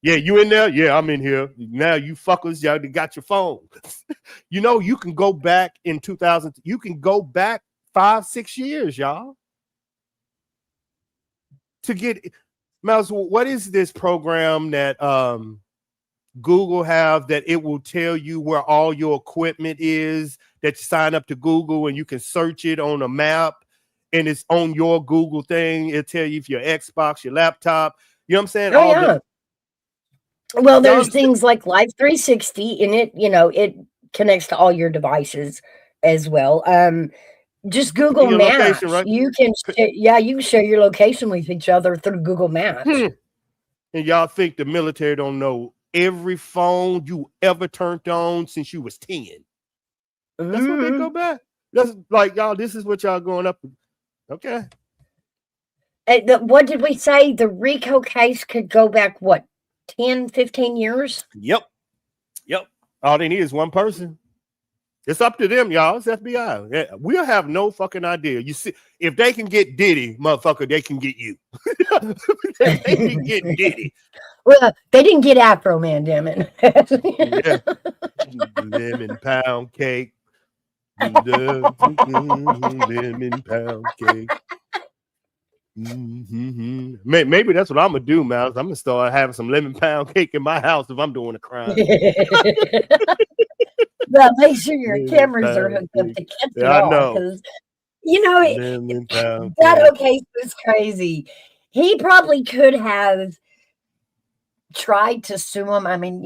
Yeah, you in there? Yeah, I'm in here. Now you fuckers, y'all got your phone. You can go back in 2000. You can go back 5-6 years, y'all. To get Miles, what is this program that Google have that it will tell you where all your equipment is, that you sign up to Google and you can search it on a map and it's on your Google thing. It'll tell you if your Xbox, your laptop, you know what I'm saying? Well, there's things like Live 360 and it connects to all your devices as well. Just Google Maps. Location, right? You can share your location with each other through Google Maps. And y'all think the military don't know every phone you ever turned on since you was 10. That's what they go back. That's like, y'all, this is what y'all going up. Okay. What did we say? The RICO case could go back, 10, 15 years? Yep. All they need is one person. It's up to them, y'all. It's FBI. We'll have no fucking idea. You see, if they can get Diddy, motherfucker, they can get you. They can get Diddy. Well, they didn't get Afro Man, damn it. Yeah. Lemon pound cake. Lemon pound cake. Maybe that's what I'm gonna do, Miles. I'm gonna start having some lemon pound cake in my house if I'm doing a crime. Well, make sure your cameras are hooked up to catch it all. I know. Because that case was crazy. He probably could have tried to sue him. I mean,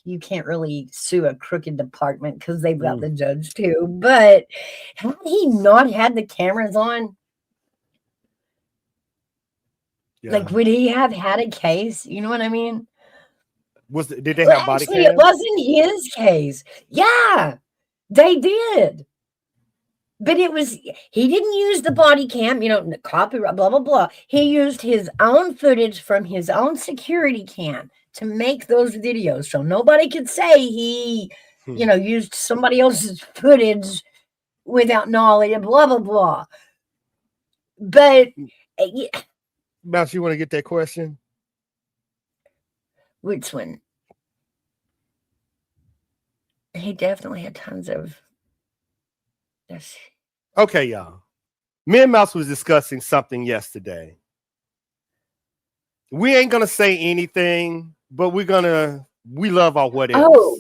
you can't really sue a crooked department because they've got the judge too. But had he not had the cameras on, would he have had a case? You know what I mean? Did they have body cams? It wasn't his case. Yeah, they did. But he didn't use the body cam, copyright, blah, blah, blah. He used his own footage from his own security cam to make those videos. So nobody could say he, used somebody else's footage without knowledge, blah, blah, blah. But, Mouse, you want to get that question? Which one? He definitely had tons of. Yes. Okay, y'all. Me and Mouse was discussing something yesterday. We ain't gonna say anything, but we love our what ifs. Oh.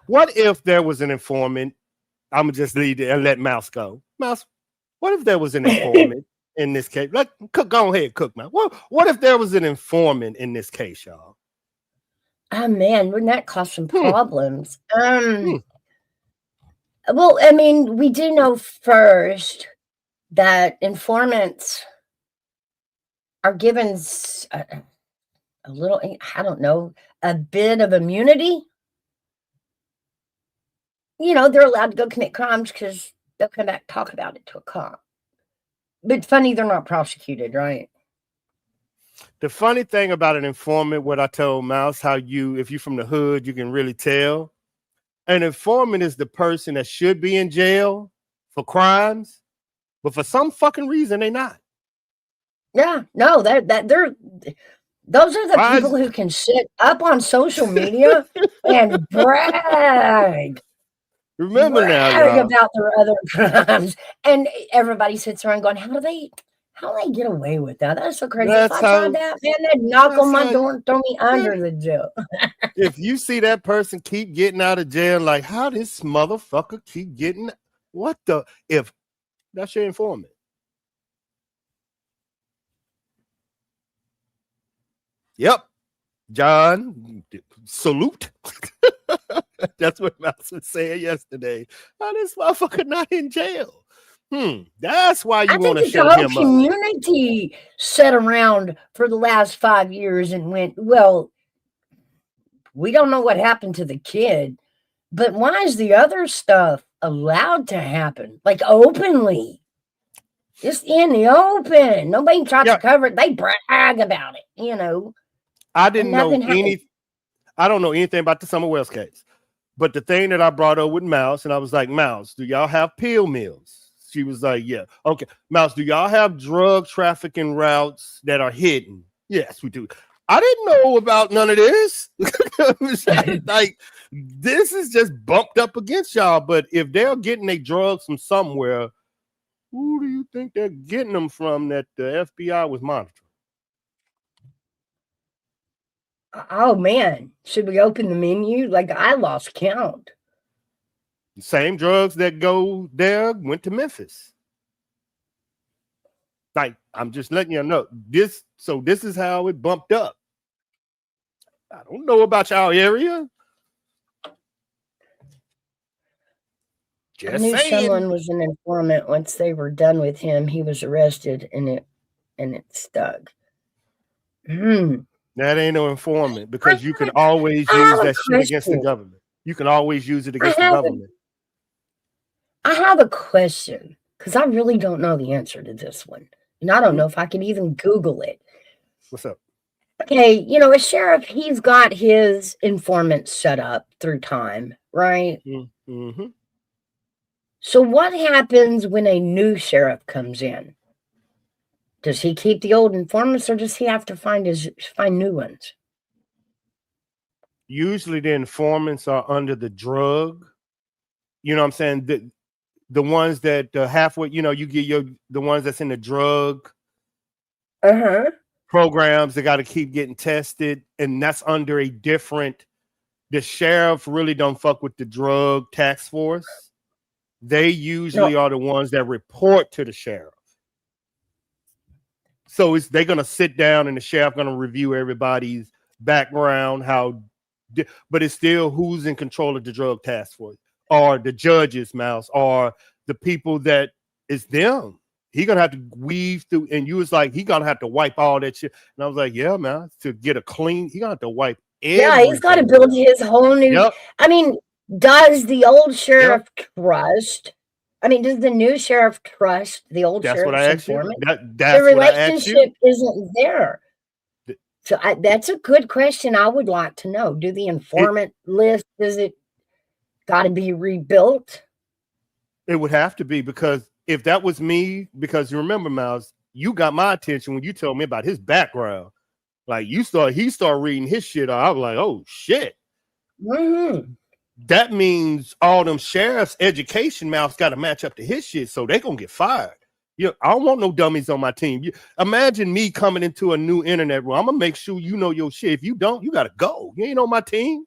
What if there was an informant? I'm gonna just leave it and let Mouse go. Mouse, what if there was an informant in this case? Go ahead, Cook, man. What if there was an informant in this case, y'all? Oh man, wouldn't that cause some problems? Well, I mean, we do know first that informants are given a little, I don't know, a bit of immunity. They're allowed to go commit crimes because they'll come back and talk about it to a cop. But funny, they're not prosecuted, right? The funny thing about an informant, what I told Mouse, if you're from the hood, you can really tell. An informant is the person that should be in jail for crimes, but for some fucking reason they're not. Yeah, no, those are the people who can sit up on social media and brag. Remember now, about their other crimes, and everybody sits around going, "How do they get away with that? That's so crazy." If I tried that, man, they'd knock on my door and throw me under the jail. If you see that person keep getting out of jail, like, how this motherfucker keep getting, if that's your informant? Yep. John, salute. That's what Mouse was saying yesterday. How this motherfucker not in jail? That's why you want to show him up. The community sat around for the last 5 years and went, well, we don't know what happened to the kid, but why is the other stuff allowed to happen? Like openly. Just in the open. Nobody tried to cover it. They brag about it, I didn't know anything. I don't know anything about the Summer Wells case. But the thing that I brought up with Mouse, and I was like, Mouse, do y'all have pill mills? She was like, yeah. Okay. Mouse, do y'all have drug trafficking routes that are hidden? Yes, we do. I didn't know about none of this. Like, this is just bumped up against y'all. But if they're getting their drugs from somewhere, who do you think they're getting them from that the FBI was monitoring? Oh, man. Should we open the menu? Like, I lost count. The same drugs that go there went to Memphis. Like, I'm just letting you know. This is how it bumped up. I don't know about y'all area. I knew someone was an informant. Once they were done with him, he was arrested and it stuck. That ain't no informant, because you can always use that shit against the government. You can always use it against the government. I have a question, because I really don't know the answer to this one. And I don't know if I can even Google it. What's up? Okay, a sheriff, he's got his informants set up through time, right? Mm-hmm. So what happens when a new sheriff comes in? Does he keep the old informants, or does he have to find new ones? Usually the informants are under the drug. You know what I'm saying? The ones that halfway, you get the ones that's in the drug programs, they got to keep getting tested, and that's under a different. The sheriff really don't fuck with the drug task force. They usually are the ones that report to the sheriff. So they're going to sit down and the sheriff going to review everybody's background, but it's still who's in control of the drug task force, or the judges, Mouse, or the people that it's them. He going to have to weave through, and you was like, he going to have to wipe all that shit. And I was like, yeah, man, to get a clean, he going to have to wipe everything. Yeah, he's got to build his whole new, I mean, does the old sheriff trust I mean, does the new sheriff trust the old That's what I sheriff's asked you. informant? That's The what I asked you. relationship isn't there. So that's a good question. I would like to know. Do the informant list, does it got to be rebuilt? It would have to be, because if that was me, because you remember, Miles, you got my attention when you told me about his background. Like he started reading his shit. I was like, oh shit. Mm-hmm. That means all them sheriff's education mouths got to match up to his shit, so they're gonna get fired. I don't want no dummies on my team. Imagine me coming into a new internet room. I'm gonna make sure you know your shit. If you don't, you gotta go. You ain't on my team.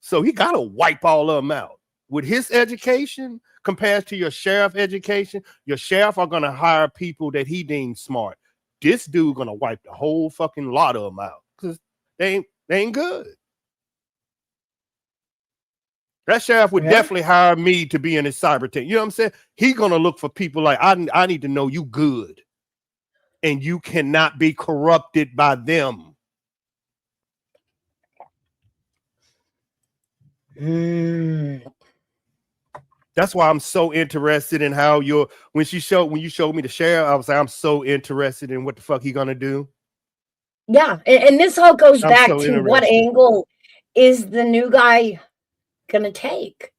So he gotta wipe all of them out. With his education compared to your sheriff education, your sheriff are gonna hire people that he deems smart. This dude gonna wipe the whole fucking lot of them out because they ain't good. That sheriff would definitely hire me to be in his cyber team. You know what I'm saying? He's gonna look for people like I need to know you good, and you cannot be corrupted by them. That's why I'm so interested in how when you showed me the sheriff, I was like, I'm so interested in what the fuck he gonna do. Yeah, and this all goes back to what angle is the new guy gonna take?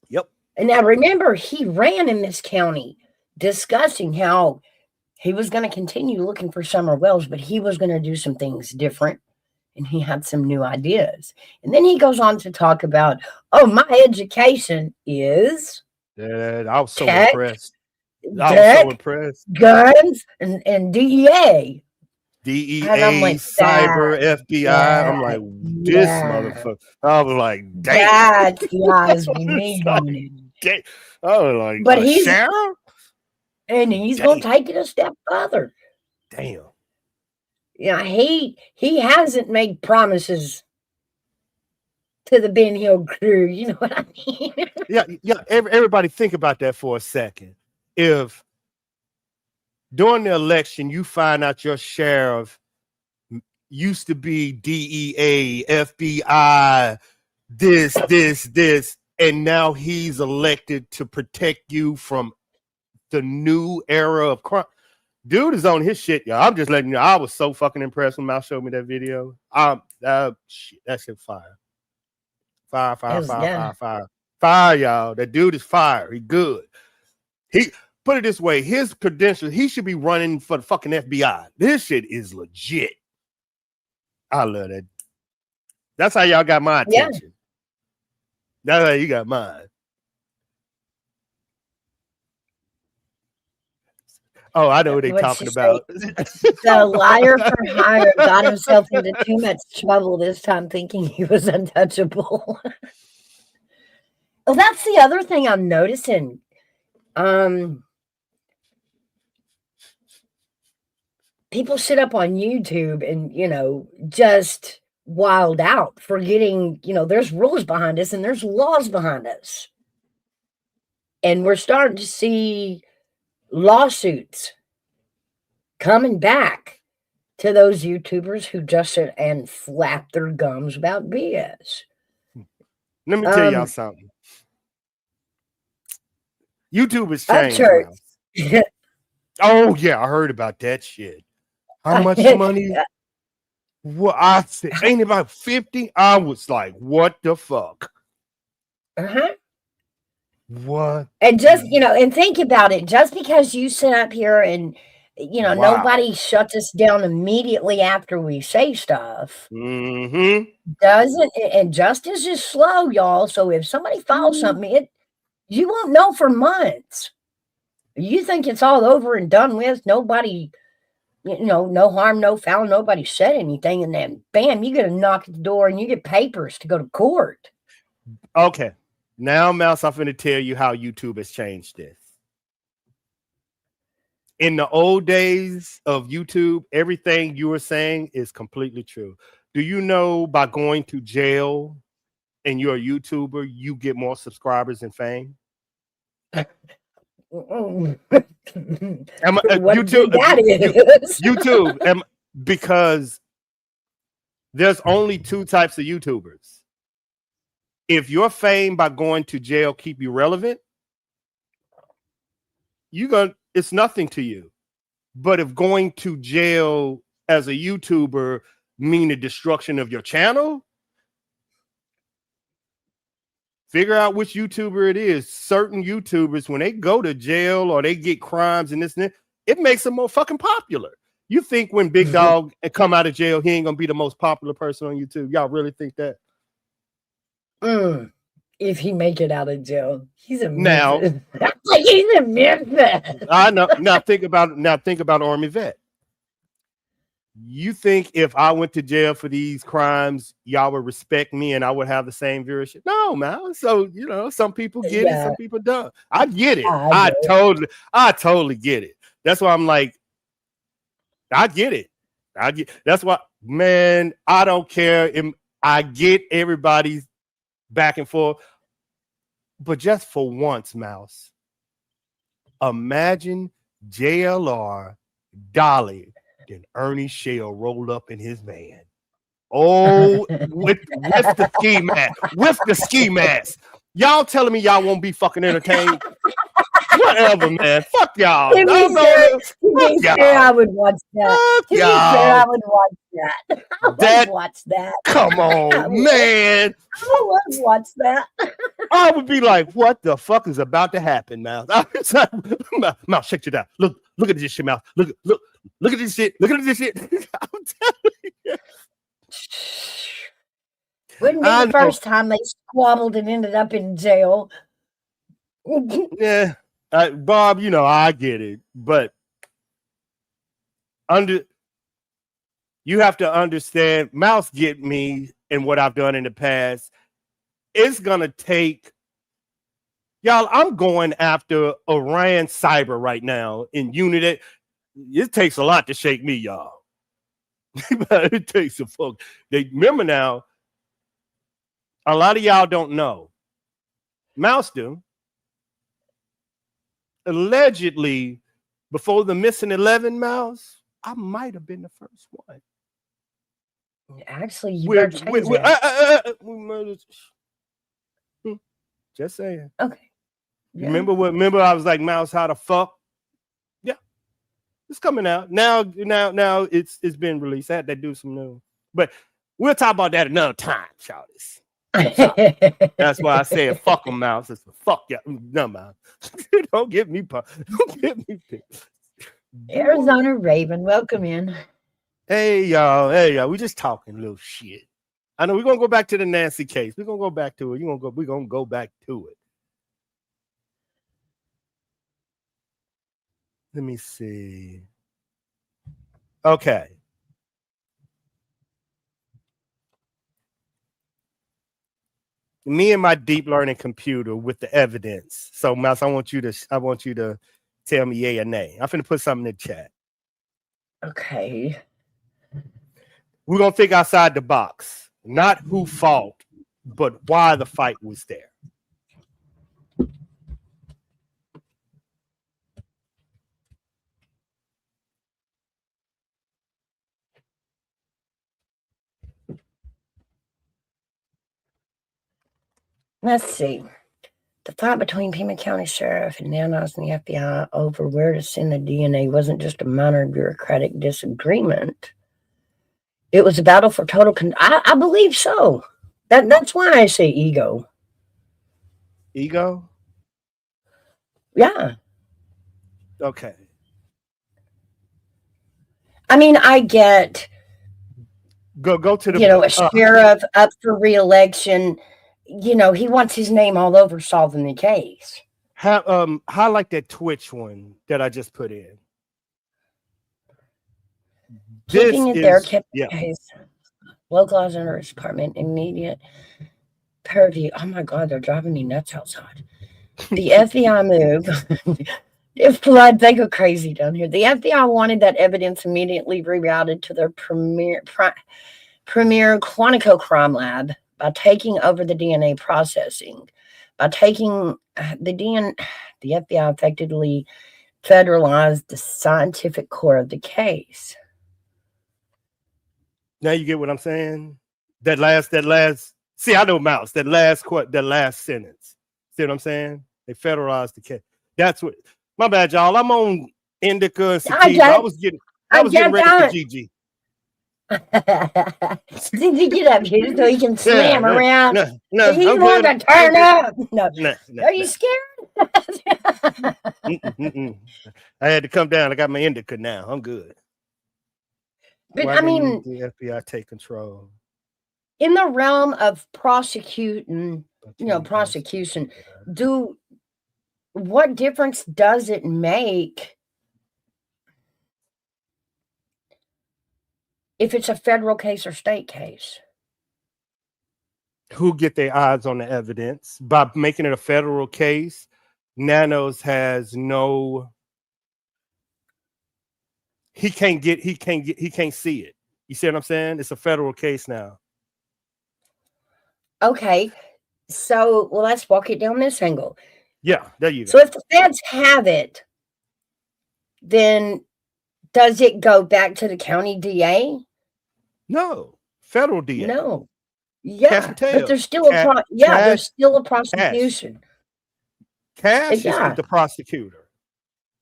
Yep. And now remember, he ran in this county discussing how he was going to continue looking for Summer Wells, but he was going to do some things different, and he had some new ideas. And then he goes on to talk about, oh, my education is I was so tech, impressed. I was so impressed. Guns and DEA. Like, cyber, FBI. Yeah, I'm like, this motherfucker. I was like, damn. That's the eyes we need on it. I was like, but he's sheriff? And he's going to take it a step further. Damn. Yeah, he hasn't made promises to the Ben Hill crew. You know what I mean? Yeah. Everybody think about that for a second. If during the election, you find out your sheriff used to be DEA, FBI, this, and now he's elected to protect you from the new era of crime. Dude is on his shit, y'all. I'm just letting you know. I was so fucking impressed when Mal showed me that video. Shit, that shit fire. Fire, y'all. That dude is fire. He good. He put it this way, his credentials, he should be running for the fucking FBI. This shit is legit. I love that. That's how y'all got my attention. Yeah. That's how you got mine. Oh, I know what they're talking about. The liar for hire got himself into too much trouble this time thinking he was untouchable. Well, that's the other thing I'm noticing. People sit up on YouTube and, just wild out, forgetting, there's rules behind us and there's laws behind us. And we're starting to see lawsuits coming back to those YouTubers who just sit and flap their gums about BS. Let me tell y'all something. YouTube has changed. Oh, yeah, I heard about that shit. How much money? Well, I said, ain't it about 50? I was like, what the fuck? What? And just, and think about it. Just because you sit up here and, nobody shuts us down immediately after we say stuff. Doesn't, and justice is slow, y'all. So if somebody files something, you won't know for months. You think it's all over and done with. Nobody, no harm, no foul. Nobody said anything. And then, bam, you get a knock at the door and you get papers to go to court. Okay. Now, Mouse, I'm going to tell you how YouTube has changed this. In the old days of YouTube, everything you were saying is completely true. Do you know by going to jail and you're a YouTuber, you get more subscribers and fame? YouTube, because there's only two types of YouTubers. If your fame by going to jail keep you relevant, it's nothing to you. But if going to jail as a YouTuber mean the destruction of your channel, figure out which YouTuber it is. Certain YouTubers, when they go to jail or they get crimes and this and that, it makes them more fucking popular. You think when Big Dog come out of jail, he ain't gonna be the most popular person on YouTube? Y'all really think that? If he make it out of jail, he's a now. He's a Memphis. I know. Now think about Army Vet. You think if I went to jail for these crimes, y'all would respect me and I would have the same viewership? No, man. So some people get it, some people don't. I get it. I totally get it. That's why I'm like, I get it. That's why, man, I don't care. I get everybody's back and forth. But just for once, Mouse, imagine JLR, Dolly, and Ernie Shell rolled up in his van. Oh, with the ski mask. With the ski mask. Y'all telling me y'all won't be fucking entertained? Whatever, man. Fuck y'all. To be fair, I would watch that. To be fair, I would watch that. I would watch that. Come on, man. I would watch that. I would be like, what the fuck is about to happen, Mouse? Mouse, check it out. Look at this shit, Mouse. Look at this shit. Look at this shit. I'm telling you. Wouldn't be the first time they squabbled and ended up in jail. Yeah. Bob, I get it, but you have to understand, Mouse get me and what I've done in the past. It's gonna take y'all. I'm going after Iran cyber right now in Unity. It takes a lot to shake me, y'all. It takes a fuck. Remember now, a lot of y'all don't know. Mouse do. Allegedly, before the missing 11 Mouse, I might have been the first one. Actually, you better change it. Just saying. Okay. Yeah. Remember I was like, Mouse, how the fuck? Yeah. It's coming out. Now it's been released. I had to do some new. But we'll talk about that another time, shawties. That's why I said fuck them, Mouse. It's fuck yeah. No, man. Don't get me Arizona Raven, welcome in. Hey y'all. We just talking a little shit. I know we're gonna go back to the Nancy case. We're gonna go back to it. We're gonna go back to it. Let me see. Okay. Me and my deep learning computer with the evidence. So, Mouse, I want you to tell me yay or nay. I'm finna put something in the chat. Okay. We're gonna think outside the box. Not who fought, but why the fight was there. Let's see. The fight between Pima County Sheriff and Nanos and the FBI over where to send the DNA wasn't just a minor bureaucratic disagreement. It was a battle for total I believe so. That's why I say ego. Ego? Yeah. Okay. I mean, I get go to the a sheriff up for re-election. He wants his name all over solving the case. Highlight that Twitch one that I just put in. Keeping it there kept the case localized under its department immediate purview. Oh my God, they're driving me nuts outside. The FBI move. If blood, they go crazy down here. The FBI wanted that evidence immediately rerouted to their premier Quantico crime lab by taking over the DNA processing. By taking the DNA, the FBI effectively federalized the scientific core of the case. Now you get what I'm saying? That last. See, I know Mouse. That last sentence. See what I'm saying? They federalized the case. That's what. My bad, y'all. I'm on indica and I sativa. get, I was getting I ready for get Gigi. that. Did you get up here so he can Yeah, slam around? no, He's I'm wanting good. to turn up. No. No. Are you scared? I had to come down. I got my indica now. I'm good. But Why I didn't mean, the FBI take control? in the realm of prosecution, prosecution, what difference does it make if it's a federal case or state case? Who get their eyes on the evidence by making it a federal case? Nanos has no. He can't see it. You see what I'm saying? It's a federal case now. Okay, so let's walk it down this angle. Yeah, there you go. So if the feds have it, then does it go back to the county DA? No, federal DA. No. Yeah, but there's still there's still a prosecution. Cash is the prosecutor.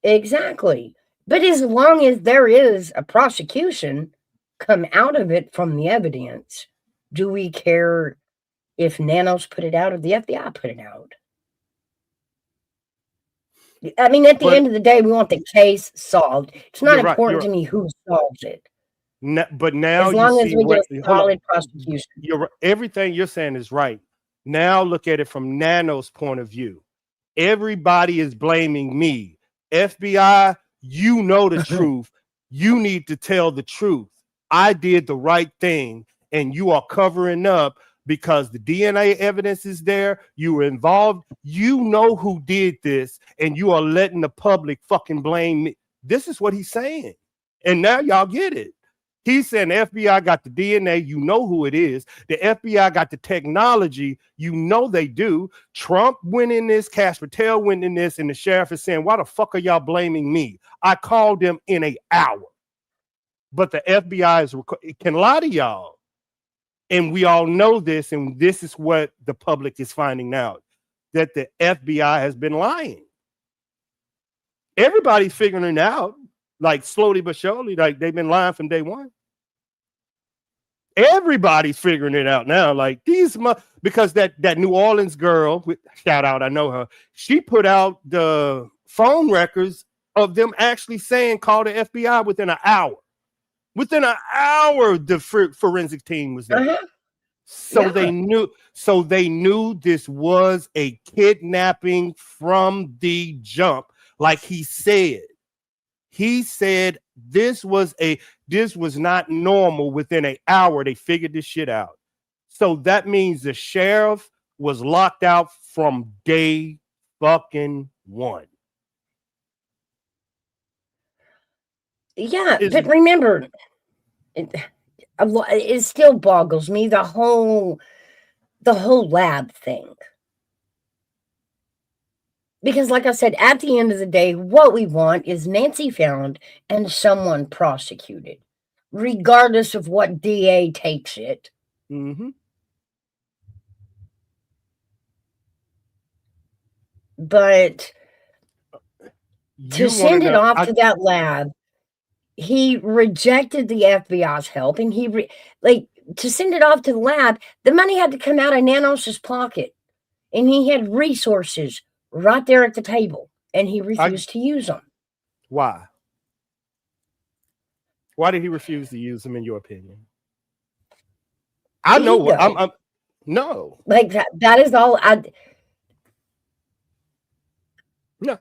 Exactly. But as long as there is a prosecution come out of it from the evidence, do we care if Nanos put it out or the FBI put it out? I mean, at the end of the day, we want the case solved. It's not important to me who solves it. But now, as long as we get a solid prosecution, everything you're saying is right. Now look at it from Nano's point of view. Everybody is blaming me. FBI, you know the truth. You need to tell the truth. I did the right thing, and you are covering up because the DNA evidence is there. You were involved. You know who did this, and you are letting the public fucking blame me. This is what he's saying. And now y'all get it. He's saying the FBI got the DNA. You know who it is. The FBI got the technology. You know they do. Trump went in this. Cash Patel went in this. And the sheriff is saying, why the fuck are y'all blaming me? I called them in an hour. But the FBI can lie to y'all. And we all know this. And this is what the public is finding out. That the FBI has been lying. Everybody's figuring it out. Like slowly but surely, like they've been lying from day one. Everybody's figuring it out now. Like because that New Orleans girl, shout out, I know her. She put out the phone records of them actually saying call the FBI within an hour. Within an hour, the forensic team was there. So they knew this was a kidnapping from the jump, like he said. He said this was not normal. Within an hour, they figured this shit out. So that means the sheriff was locked out from day fucking one. Yeah, but remember, it still boggles me, the whole lab thing. Because like I said, at the end of the day, what we want is Nancy found and someone prosecuted, regardless of what DA takes it. Mm-hmm. But to send it off to that lab, he rejected the FBI's help, and to send it off to the lab, the money had to come out of Nanos's pocket, and he had resources right there at the table, and he refused to use them. Why? Why did he refuse to use them, in your opinion? I know what I'm no. Like that is all No.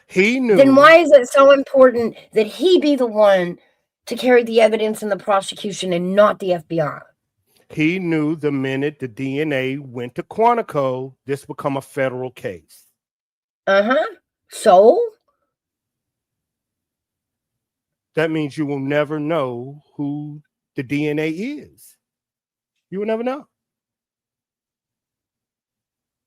He knew. Then why is it so important that he be the one to carry the evidence in the prosecution and not the FBI? He knew the minute the DNA went to Quantico, this become a federal case. So? That means you will never know who the DNA is. You will never know.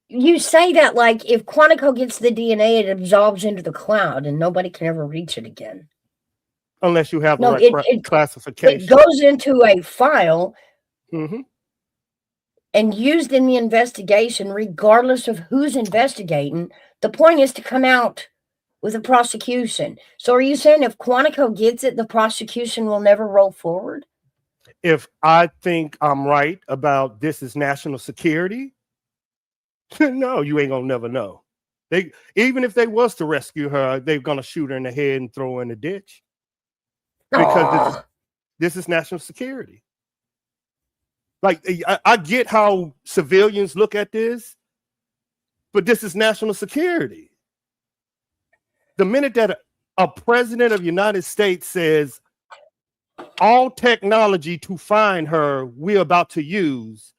You say that like if Quantico gets the DNA, it absorbs into the cloud and nobody can ever reach it again. Unless you have the right classification. It goes into a file. Mm-hmm. and used in the investigation, regardless of who's investigating. The point is to come out with a prosecution. So are you saying if Quantico gets it, the prosecution will never roll forward? If I think I'm right about this is national security, no, you ain't gonna never know. They even if they was to rescue her, they're gonna shoot her in the head and throw her in the ditch. Because this is national security. Like I get how civilians look at this, but this is national security. The minute that a president of the United States says all technology to find her we're about to use,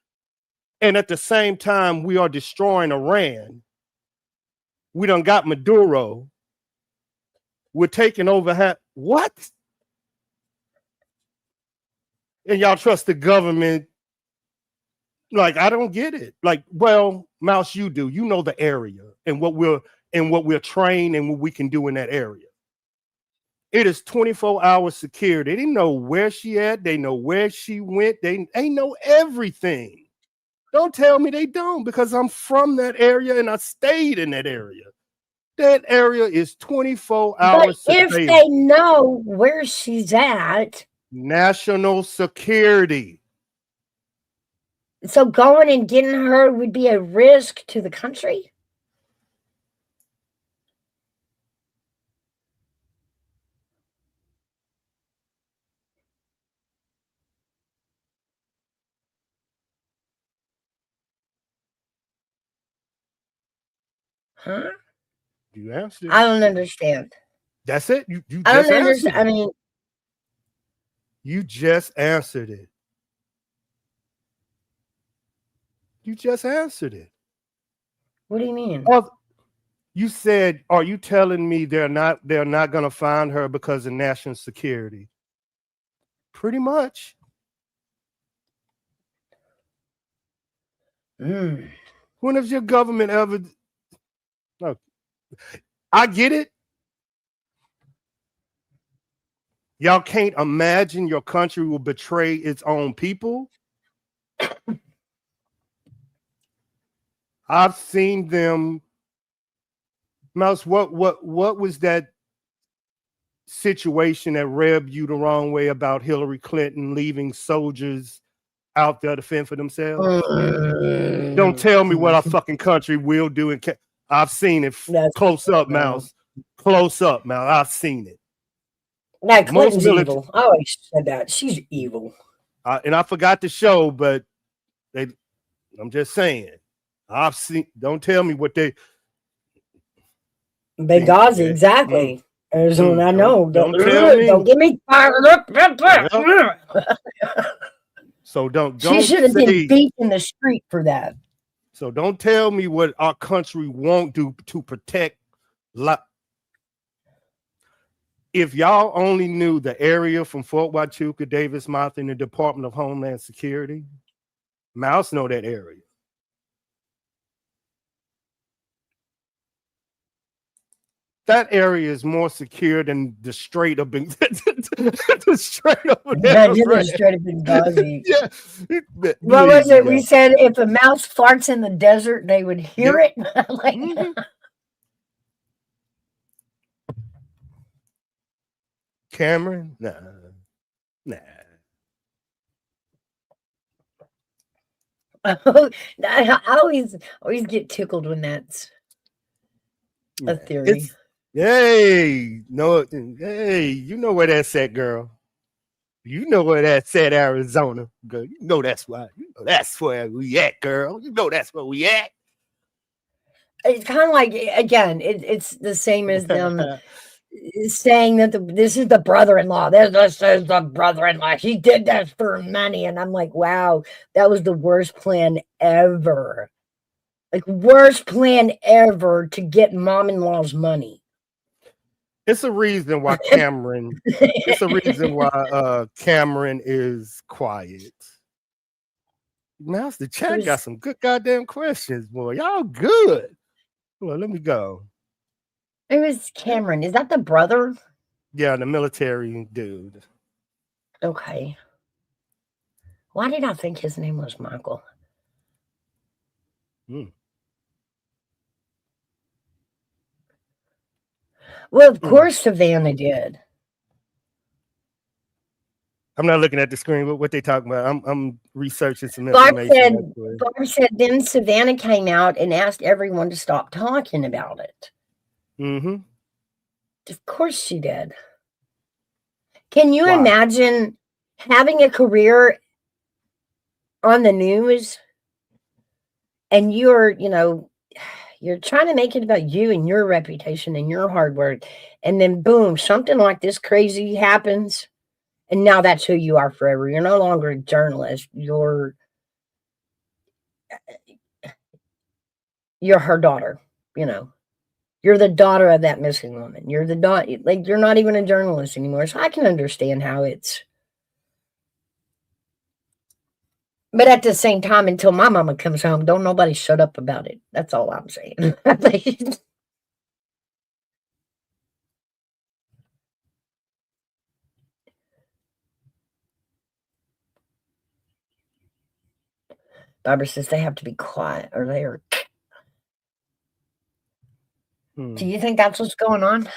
and at the same time we are destroying Iran, we done got Maduro, we're taking over what? And y'all trust the government? Like, I don't get it. Like, well, Mouse, you do. You know the area and what we're trained and what we can do in that area. It is 24-hour security. They know where she at. They know where she went. They know everything. Don't tell me they don't, because I'm from that area and I stayed in that area. That area is 24 hours. But if they know where she's at, national security. So going and getting her would be a risk to the country? Huh? You answered it. I don't understand. That's it. You I just don't understand. I mean, you just answered it. You just answered it. What do you mean? Well, you said, are you telling me they're not going to find her because of national security? Pretty much. When has your government ever? No, I get it. Y'all can't imagine your country will betray its own people. I've seen them. Mouse, what was that situation that rubbed you the wrong way about Hillary Clinton leaving soldiers out there to fend for themselves? Don't tell me what our fucking country will do. I've seen it close up, Mouse. Close up, Mouse. I've seen it. Now, Clinton's evil. I always said that. She's evil. And I forgot to show, but I'm just saying. I've seen. Don't tell me what they. Benghazi, exactly. There's one I know. Don't tell me. Don't get me fired up. So don't. She should have been beat in the street for that. So don't tell me what our country won't do to protect. If y'all only knew the area from Fort Huachuca, Davis Mountain, and the Department of Homeland Security, Mouse know that area. That area is more secure than the Strait of the Strait of Benghazi. Yeah. What was it? We said if a mouse farts in the desert, they would hear it. Cameron? Nah. I always get tickled when that's a theory. Hey, you know where that's at, girl. You know where that's at, Arizona. Girl, you know that's why. You know that's where we at, girl. You know that's where we at. It's kind of like, again, it's the same as them saying that this is the brother-in-law. This is the brother-in-law. He did that for money. And I'm like, wow, that was the worst plan ever. Like, worst plan ever to get mom-in-law's money. It's a reason why Cameron. It's a reason why Cameron is quiet. Mouse, the chat got some good goddamn questions, boy. Y'all good. Well, let me go. It was Cameron. Is that the brother? Yeah, the military dude. Okay. Why did I think his name was Michael? Well, of course Savannah did. I'm not looking at the screen. What they talking about? I'm researching some information. Barb said then Savannah came out and asked everyone to stop talking about it. Of course she did. Can you imagine having a career on the news and you're trying to make it about you and your reputation and your hard work, and then boom, something like this crazy happens, and now that's who you are forever. You're no longer a journalist. You're her daughter, You're the daughter of that missing woman. You're the daughter, like, you're not even a journalist anymore. So I can understand how it's. But at the same time, until my mama comes home, don't nobody shut up about it. That's all I'm saying. Barbara says they have to be quiet or they are. Do you think that's what's going on?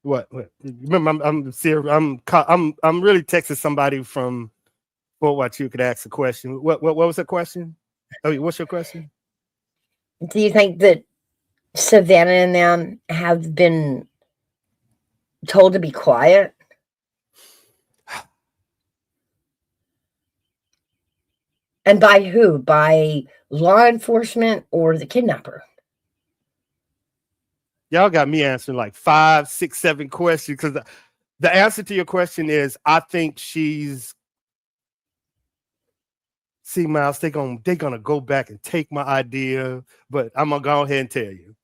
What? Remember, I'm really texting somebody from Fort Watch. You could ask a question. What was the question? Oh, what's your question? Do you think that Savannah and them have been told to be quiet? And by who? By law enforcement or the kidnapper? Y'all got me answering like 5, 6, 7 questions, because the answer to your question is I think she's. See, Miles, they're gonna go back and take my idea, but I'm gonna go ahead and tell you.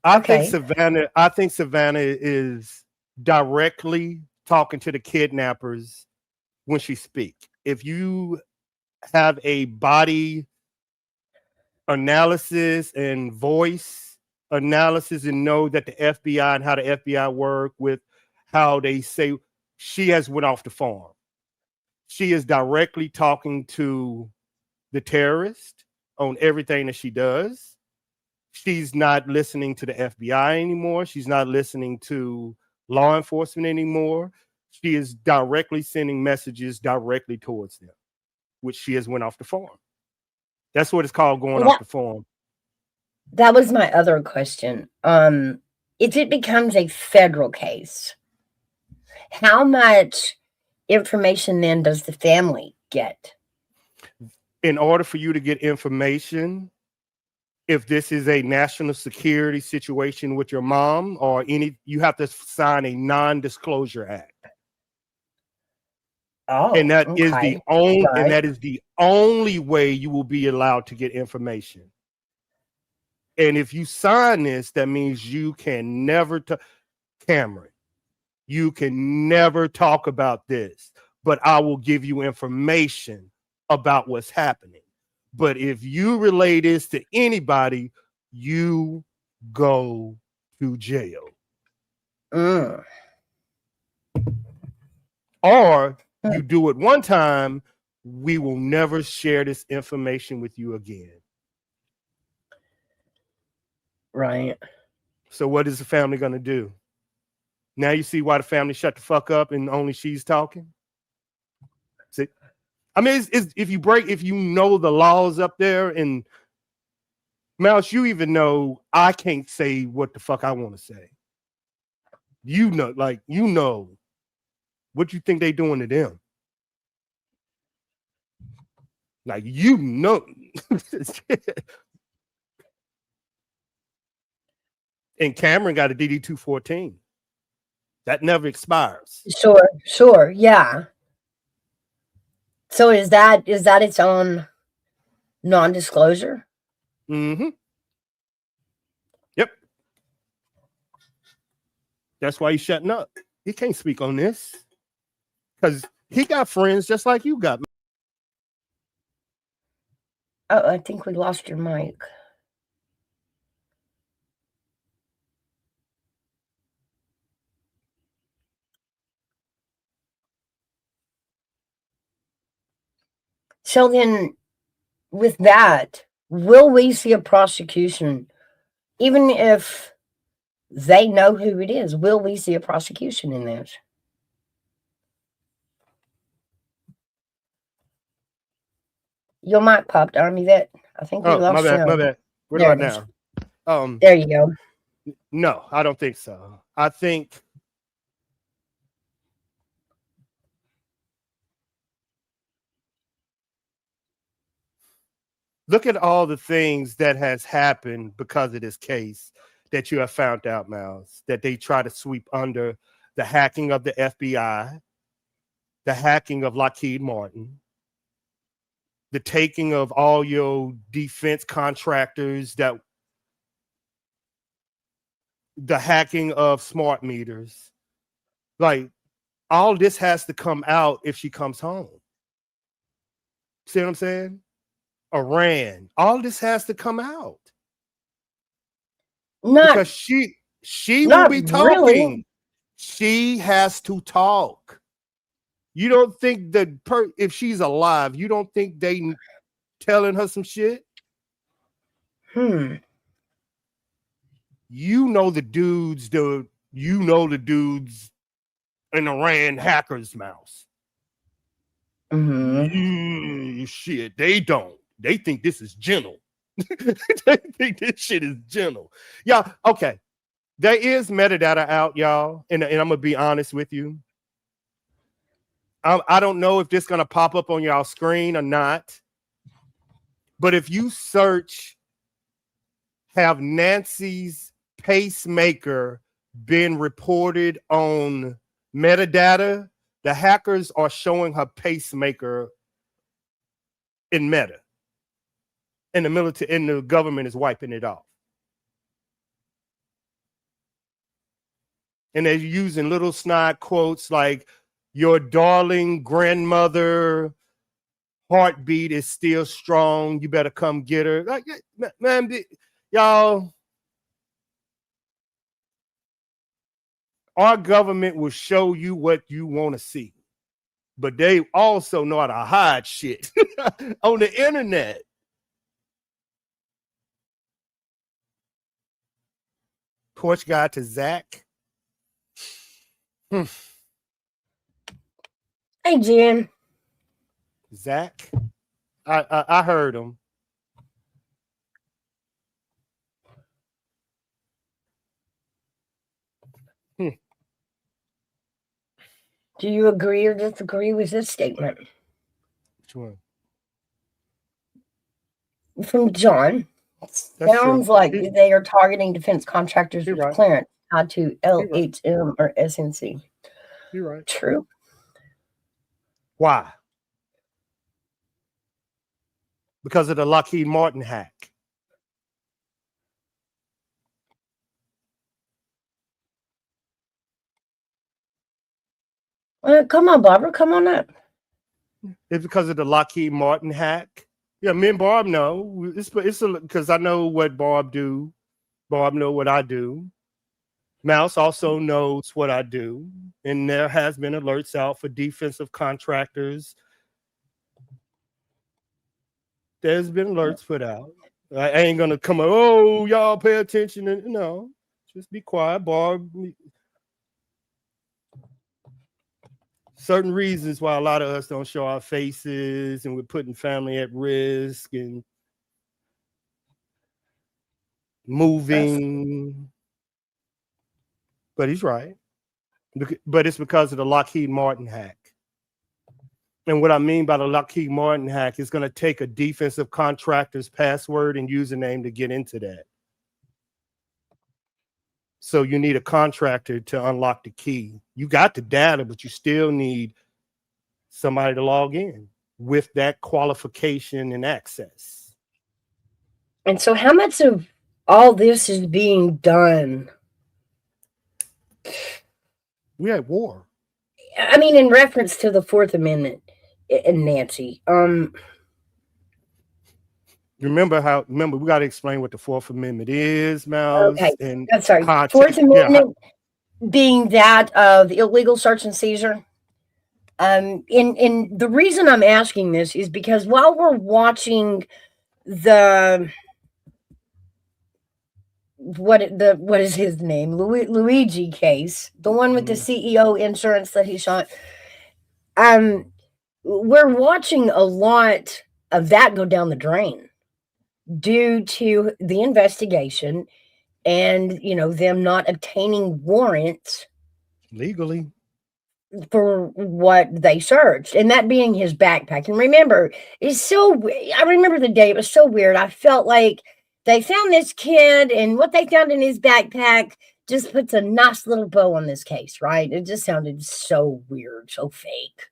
I think Savannah is directly talking to the kidnappers when she speaks. If you have a body analysis and voice analysis and know that the FBI and how the FBI work with how they say she has went off the farm. She is directly talking to the terrorist on everything that she does. She's not listening to the FBI anymore. She's not listening to law enforcement anymore. She is directly sending messages directly towards them, which she has went off the farm. That's what it's called, going off the farm. That was my other question. If it becomes a federal case, how much information then does the family get? In order for you to get information, if this is a national security situation with your mom or you have to sign a non-disclosure act. Oh, and that is the only way you will be allowed to get information. And if you sign this, that means you can never Cameron, you can never talk about this, but I will give you information about what's happening. But if you relay this to anybody, you go to jail. Or you do it one time, we will never share this information with you again. Right. So what is the family going to do? Now you see why the family shut the fuck up and only she's talking? See? I mean, it's, if you know the laws up there, and Mouse, you even know I can't say what the fuck I want to say. You know, what you think they doing to them? Like, you know. And Cameron got a DD-214. That never expires. Sure, yeah. So is that its own non-disclosure? Mm-hmm. Yep. That's why he's shutting up. He can't speak on this because he got friends just like you got. Oh, I think we lost your mic. So then, with that, will we see a prosecution? Even if they know who it is, will we see a prosecution in this? Your mic popped, Army Vet. I think we Oh, my lost bad, my sound. bad. What There about it is. now? There you go. No, I don't think so. I think look at all the things that has happened because of this case that you have found out, Miles, that they try to sweep under: the hacking of the FBI, the hacking of Lockheed Martin, the taking of all your defense contractors, the hacking of smart meters. Like, all this has to come out if she comes home. See what I'm saying? Iran, all this has to come out. Because she will be talking. Really. She has to talk. You don't think that if she's alive, you don't think they telling her some shit? You know the dudes, in Iran hackers, Mouse. Shit, they don't. They think this is gentle. They think this shit is gentle. Yeah, okay. There is metadata out, y'all, and I'm gonna be honest with you. I don't know if this is gonna pop up on y'all screen or not, but if you search, have Nancy's pacemaker been reported on metadata, the hackers are showing her pacemaker in Meta, and the military and the government is wiping it off. And they're using little snide quotes like, "Your darling grandmother heartbeat is still strong. You better come get her." Like, man, y'all, our government will show you what you want to see, but they also know how to hide shit on the internet. Porch guy to Zach. Hey, Jen. Zach, I heard him. Do you agree or disagree with this statement? Which one? From John. Sounds like they are targeting defense contractors with clearance tied to LHM or SNC. You're right. True. Why? Because of the Lockheed Martin hack. Come on, Barbara. Come on up. It's because of the Lockheed Martin hack. Yeah, me and Barb know. It's because I know what Barb do. Barb know what I do. Mouse also knows what I do. And there has been alerts out for defensive contractors. There's been alerts put out. I ain't gonna come up, "Oh, y'all pay attention." And no, just be quiet, Barb. Certain reasons why a lot of us don't show our faces, and we're putting family at risk and moving. But he's right. But it's because of the Lockheed Martin hack. And what I mean by the Lockheed Martin hack is going to take a defensive contractor's password and username to get into that. So you need a contractor to unlock the key. You got the data, but you still need somebody to log in with that qualification and access. And so how much of all this is being done? We're at war. I mean, in reference to the Fourth Amendment and Nancy. Remember, we got to explain what the Fourth Amendment is, Mouse. Okay, and I'm sorry. Fourth Amendment being that of the illegal search and seizure. And the reason I'm asking this is because while we're watching the what is his name? Luigi case, the one with the CEO insurance that he shot. We're watching a lot of that go down the drain due to the investigation and, them not obtaining warrants legally for what they searched, and that being his backpack. And remember, I remember the day, it was so weird. I felt like they found this kid, and what they found in his backpack just puts a nice little bow on this case, right? It just sounded so weird, so fake.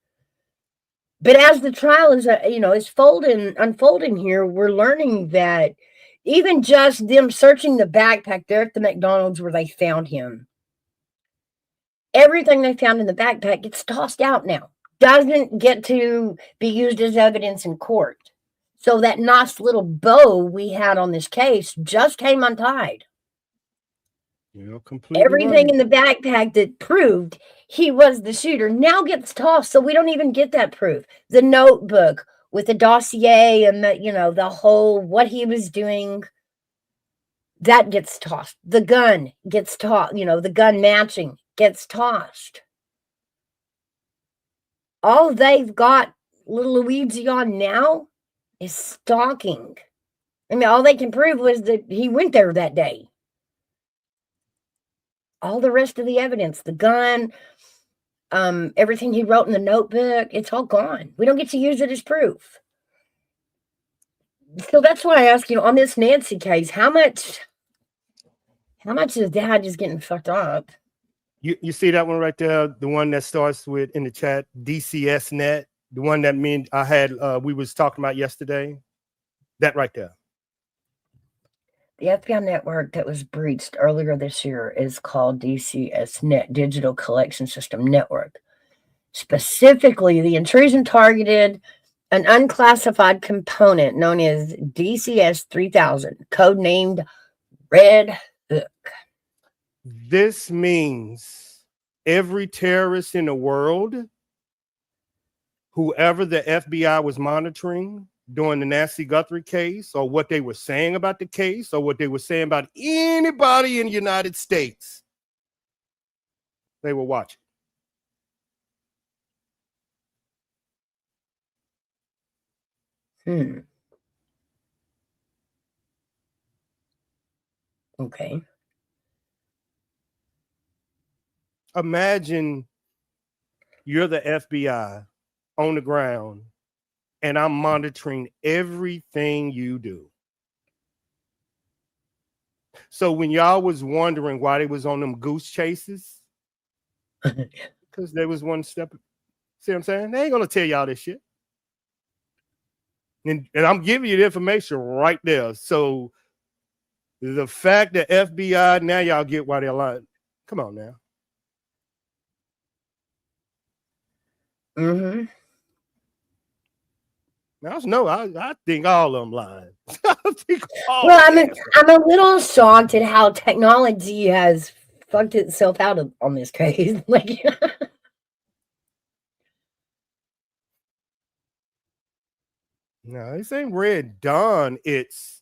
But as the trial is, unfolding here, we're learning that even just them searching the backpack there at the McDonald's where they found him, everything they found in the backpack gets tossed out now. Doesn't get to be used as evidence in court. So that nice little bow we had on this case just came untied. Completely everything right. in the backpack that proved he was the shooter now gets tossed, so we don't even get that proof. The notebook with the dossier and the whole what he was doing, that gets tossed. The gun gets tossed. The gun matching gets tossed. All they've got little Luigi on now is stalking. I mean, all they can prove was that he went there that day. All the rest of the evidence, the gun, everything he wrote in the notebook, it's all gone. We don't get to use it as proof. So that's why I ask, on this Nancy case, how much is Dad just getting fucked up? You see that one right there, the one that starts with in the chat, DCS net, the one that we was talking about yesterday, that right there. The FBI network that was breached earlier this year is called DCSNet, Digital Collection System Network. Specifically, the intrusion targeted an unclassified component known as DCS 3000, codenamed Red Hook. This means every terrorist in the world, whoever the FBI was monitoring during the Nancy Guthrie case, or what they were saying about the case, or what they were saying about anybody in the United States, they were watching. Okay. Imagine you're the FBI on the ground, and I'm monitoring everything you do. So when y'all was wondering why they was on them goose chases, because there was one step. See what I'm saying? They ain't gonna tell y'all this shit. And I'm giving you the information right there. So the fact that FBI, now y'all get why they're lying. Come on now. Mm-hmm. I think all of them lying. I'm a little shocked at how technology has fucked itself out on this case. No, this ain't Red Dawn. It's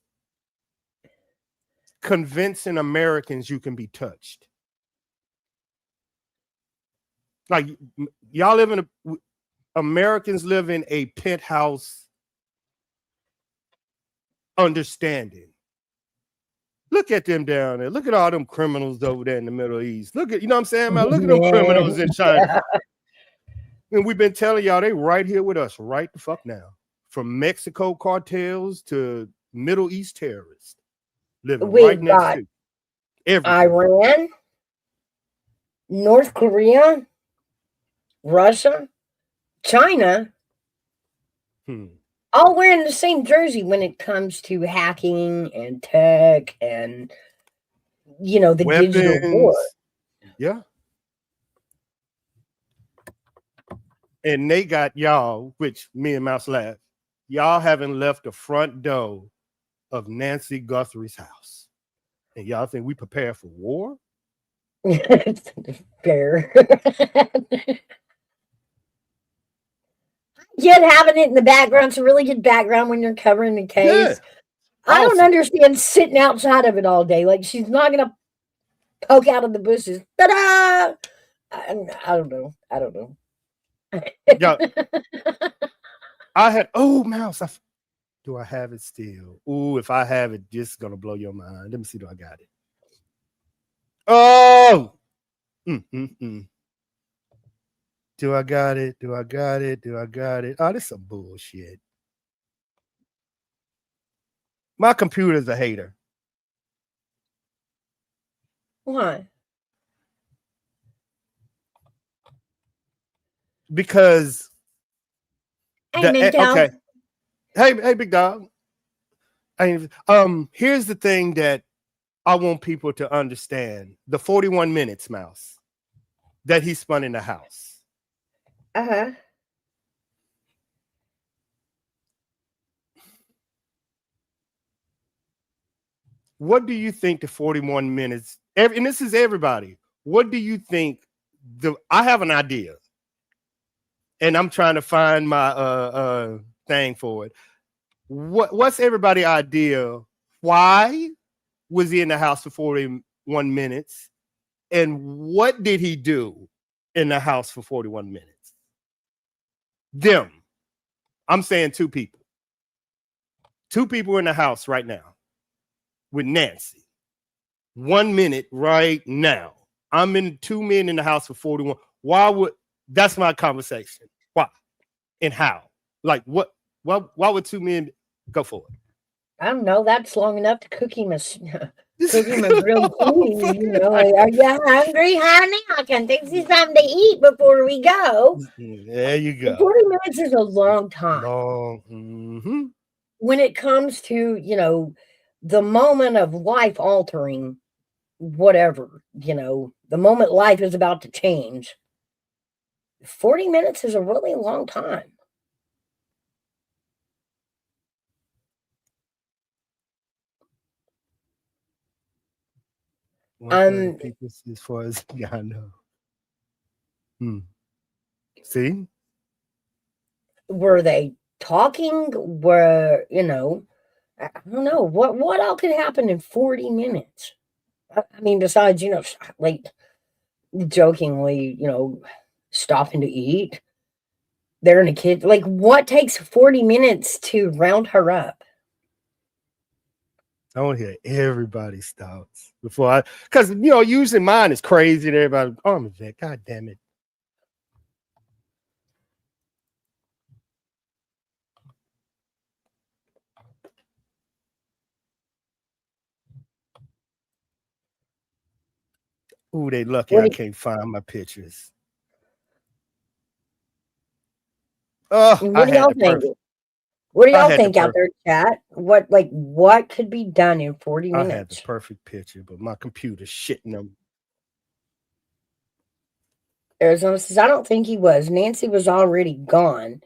convincing Americans you can be touched. Like y'all Americans live in a penthouse understanding. Look at them down there. Look at all them criminals over there in the Middle East. Look at, you know what I'm saying, man? Look at them criminals in China. Yeah. And we've been telling y'all they right here with us right the fuck now. From Mexico cartels to Middle East terrorists living right next to everything. Iran, North Korea, Russia, China, all wearing the same jersey when it comes to hacking and tech and, the weapons, digital war. Yeah. And they got y'all, which me and Mouse laugh, y'all haven't left the front door of Nancy Guthrie's house. And y'all think we prepare for war? Fair. Yet having it in the background's a really good background when you're covering the case. I don't Awesome. understand sitting outside of it all day. Like, she's not gonna poke out of the bushes. Ta-da! I don't know. I don't know. Yeah, I had. Oh, mouse. Do I have it still? Ooh, if I have it, this is gonna blow your mind. Let me see. Do I got it? Oh. Mm. Do I got it? Do I got it? Do I got it? Oh, this is some bullshit. My computer's a hater. Why? Because Hey, Mintel. okay. Hey, big dog. Here's the thing that I want people to understand: the 41 minutes, mouse, that he spun in the house. Uh-huh. What do you think the 41 minutes? And this is everybody. What do you think? I have an idea, and I'm trying to find my thing for it. What's everybody's idea? Why was he in the house for 41 minutes? And what did he do in the house for 41 minutes? Them. I'm saying two people. Two people in the house right now with Nancy. 1 minute right now. I'm in 2 men in the house for 41. Why would that's my conversation? Why and how? Like what? Why would 2 men go for it? I don't know. That's long enough to cook him a grilled cheese. You know, like, are you hungry, honey? I can fix you something to eat before we go. There you go. 40 minutes is a long time. Long. When it comes to, you know, the moment of life altering, whatever, you know, the moment life is about to change, 40 minutes is a really long time. People as far as I know. See? Were they talking? Were, you know, I don't know. What all could happen in 40 minutes? I mean, besides, you know, like jokingly, you know, stopping to eat. They're in a kid. Like, what takes 40 minutes to round her up? I want to hear everybody's thoughts before because you know, usually mine is crazy and everybody, oh, Jack, God damn it. Ooh, they lucky I can't find my pictures. Oh, what do y'all think? What do y'all think out there, chat? What could be done in 40 minutes? I had the perfect picture, but my computer's shitting them. Arizona says, I don't think he was. Nancy was already gone.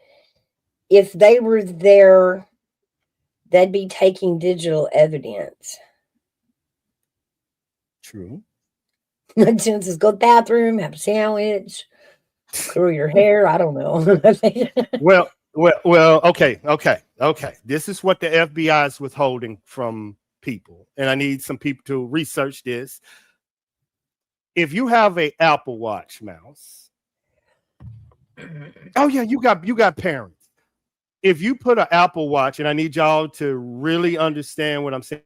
If they were there, they'd be taking digital evidence. True. Jen says, go to the bathroom, have a sandwich, curl your hair. I don't know. Well, okay. This is what the FBI is withholding from people, and I need some people to research this. If you have an Apple Watch, mouse. Oh yeah, you got parents. If you put an Apple Watch, and I need y'all to really understand what I'm saying.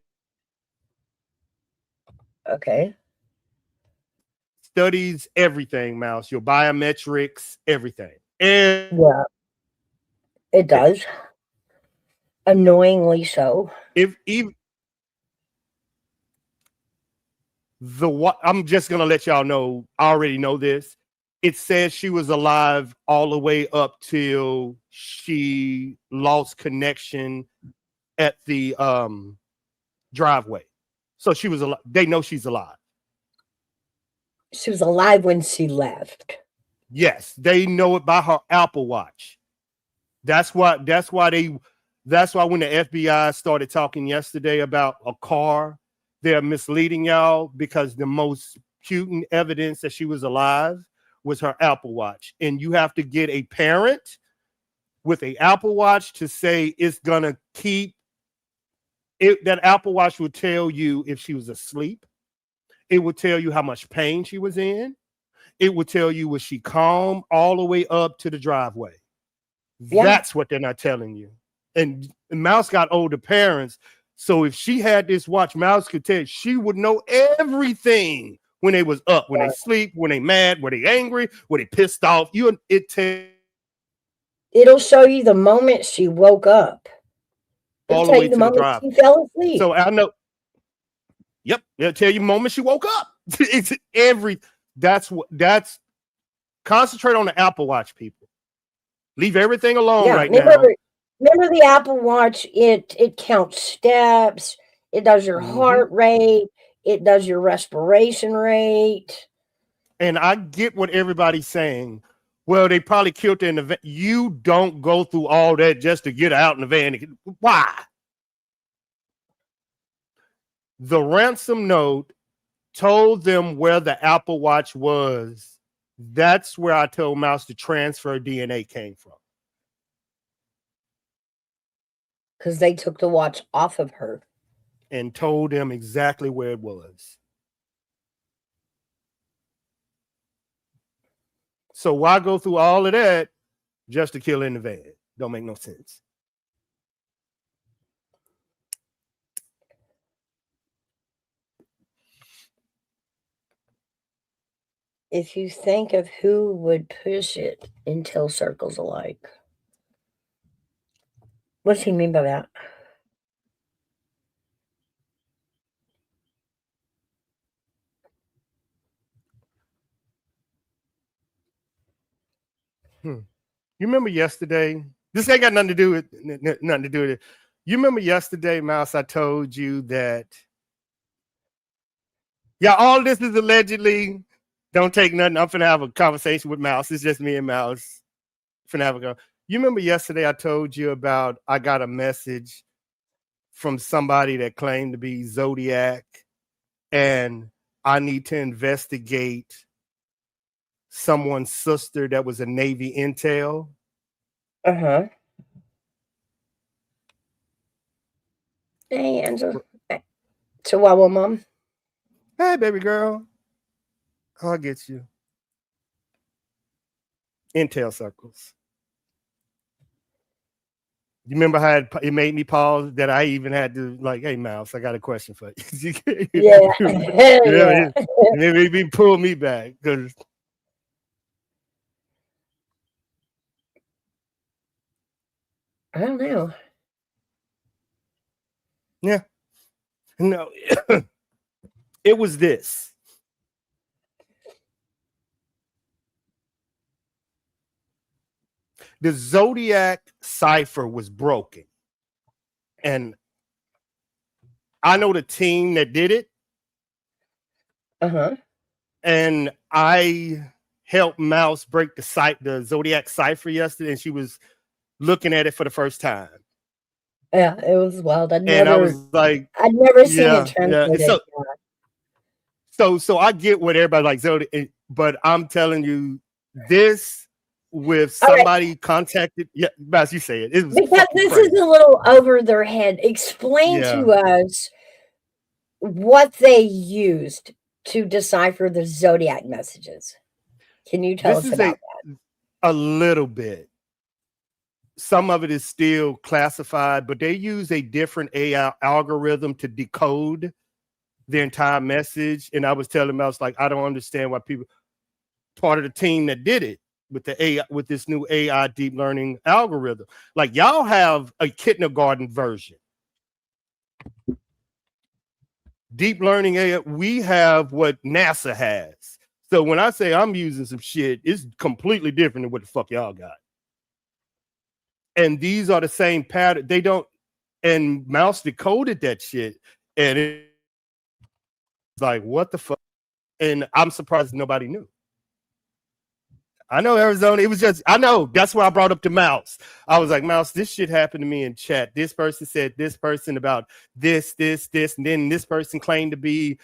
Okay. Studies everything, mouse. Your biometrics, everything. Yeah, it does. Annoyingly so. If even I'm just gonna let y'all know. I already know this. It says she was alive all the way up till she lost connection at the driveway. So she was alive. They know she's alive. She was alive when she left. Yes, they know it by her Apple Watch. That's why when the FBI started talking yesterday about a car, they're misleading y'all because the most potent evidence that she was alive was her Apple Watch. And you have to get a parent with an Apple Watch to say it's gonna keep that Apple Watch would tell you if she was asleep. It would tell you how much pain she was in. It would tell you was she calm all the way up to the driveway. Yeah. That's what they're not telling you. And Mouse got older parents. So if she had this watch, Mouse could tell, she would know everything when they was up, when they sleep, when they mad, when they angry, when they pissed off. It'll show you the moment she woke up. All the way to the drive. She fell asleep. So I know. Yep, it'll tell you the moment she woke up. It's that's concentrate on the Apple Watch, people. Leave everything alone now. Remember the Apple Watch, it counts steps, it does your heart rate, it does your respiration rate. And I get what everybody's saying. Well, they probably killed her in the van. You don't go through all that just to get out in the van. Why? The ransom note told them where the Apple Watch was. That's where I told Mouse the transfer DNA came from. Because they took the watch off of her. And told them exactly where it was. So why go through all of that just to kill in the van? Don't make no sense. If you think of who would push it until circles alike. What does he mean by that? You remember yesterday? This ain't got nothing to do with it. You remember yesterday, Mouse? I told you that. Yeah, all this is allegedly. Don't take nothing. I'm finna have a conversation with Mouse. It's just me and Mouse. Finna have a go. You remember yesterday I told you about I got a message from somebody that claimed to be Zodiac, and I need to investigate someone's sister that was a Navy intel. Uh-huh. Hey, Angela. Chihuahua mom. Hey, baby girl. I'll get you. Intel circles. You remember how it made me pause that I even had to like, hey, Mouse, I got a question for you. Yeah. Maybe pull me back because I don't know. Yeah. No, it was this. The Zodiac cipher was broken. And I know the team that did it. Uh-huh. And I helped Mouse break the Zodiac cipher yesterday, and she was looking at it for the first time. Yeah, it was wild. I was like, I'd never seen it translated. So I get what everybody like Zodiac, but I'm telling you, this with somebody contacted. Yeah, Mouse, you say it. Because this is a little over their head. Explain to us what they used to decipher the Zodiac messages. Can you tell us about that? A little bit. Some of it is still classified, but they use a different AI algorithm to decode the entire message. And I was telling them, I was like, I don't understand why people, part of the team that did it with the AI, with this new AI deep learning algorithm, like y'all have a kindergarten version. Deep learning AI, we have what NASA has. So when I say I'm using some shit, it's completely different than what the fuck y'all got. And these are the same pattern. They don't, and Mouse decoded that shit. And it's like, what the fuck? And I'm surprised nobody knew. I know Arizona, it was just, I know, that's why I brought up the Mouse. I was like, Mouse, this shit happened to me in chat. This person said this person about this, and then this person claimed to be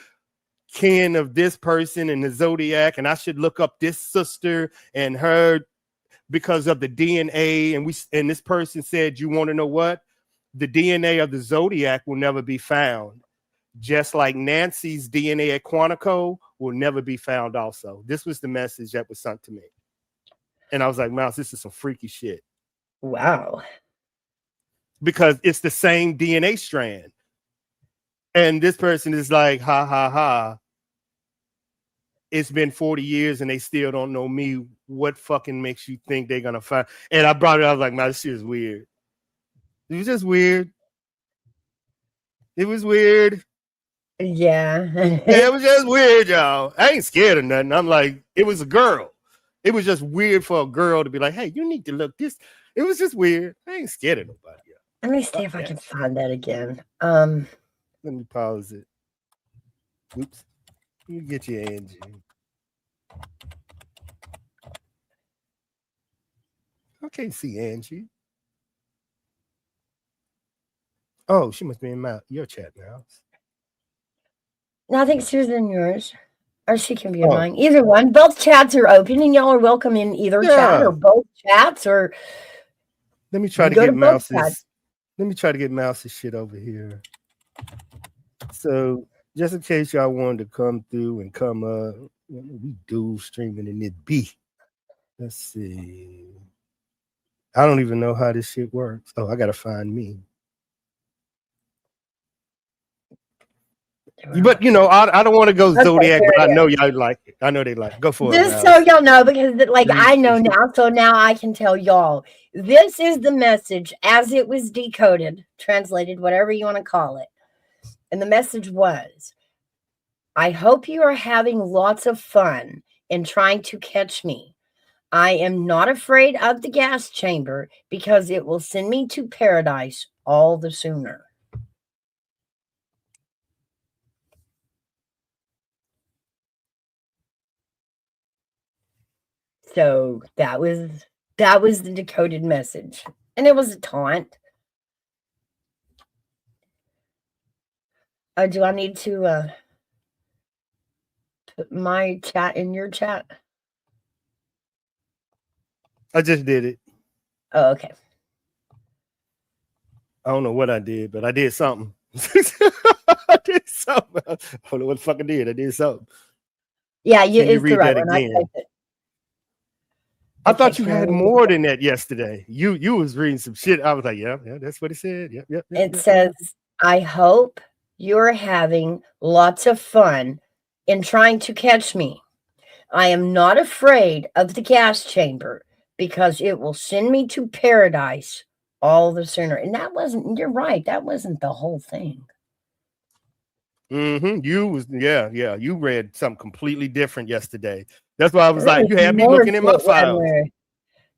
kin of this person and the Zodiac, and I should look up this sister and her because of the DNA. And this person said, you want to know what? the DNA of the Zodiac will never be found. Just like Nancy's DNA at Quantico will never be found also. This was the message that was sent to me. And I was like, Mouse, this is some freaky shit. Wow. Because it's the same DNA strand. And this person is like, ha, ha, ha. It's been 40 years and they still don't know me. What fucking makes you think they're going to find? And I brought it up, I was like, man, this shit is weird. It was just weird. It was weird. Yeah. It was just weird, y'all. I ain't scared of nothing. I'm like, it was a girl. It was just weird for a girl to be like, hey, you need to look this. It was just weird. I ain't scared of nobody. Let me see if I can find that again. Let me pause it. Oops. You get your Angie. I can't see Angie. Oh, she must be in your chat now. No, I think she was in yours. Or she can be in mine. Either one. Both chats are open and y'all are welcome in either chat or both chats, or let me try to get Mouse's. Let me try to get Mouse's shit over here. So just in case y'all wanted to come through and come we do streaming in it B. Let's see. I don't even know how this shit works. Oh, I gotta find me. But you know, I don't want to go Zodiac, but I know y'all like it. I know they like it. Go for it. Just so y'all know, because like I know now, so now I can tell y'all. This is the message as it was decoded, translated, whatever you want to call it. And the message was, I hope you are having lots of fun in trying to catch me. I am not afraid of the gas chamber because it will send me to paradise all the sooner. So that was the decoded message. And it was a taunt. Do I need to put my chat in your chat? I just did it. Oh, okay. I don't know what I did, but I did something. I did something. I don't know what the fuck I did. I did something. Yeah, you read that again. I thought you had more than that yesterday. You was reading some shit. I was like, yeah, that's what it said. Yep. It says, I hope you're having lots of fun in trying to catch me. I am not afraid of the gas chamber because it will send me to paradise all the sooner. And that wasn't, you're right, that wasn't the whole thing. You read something completely different yesterday. That's why I was like, you had me looking in my files.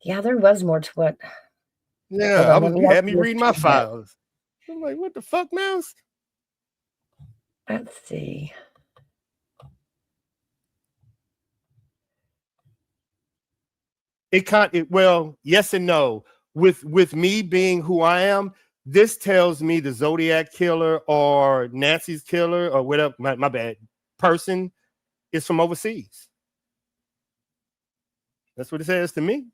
Yeah, there was more to it. Yeah, you had me reading my files. I'm like, what the fuck, Mouse? Let's see. Well, yes and no. With me being who I am, this tells me the Zodiac killer or Nancy's killer or whatever, my bad, person is from overseas. That's what it says to me.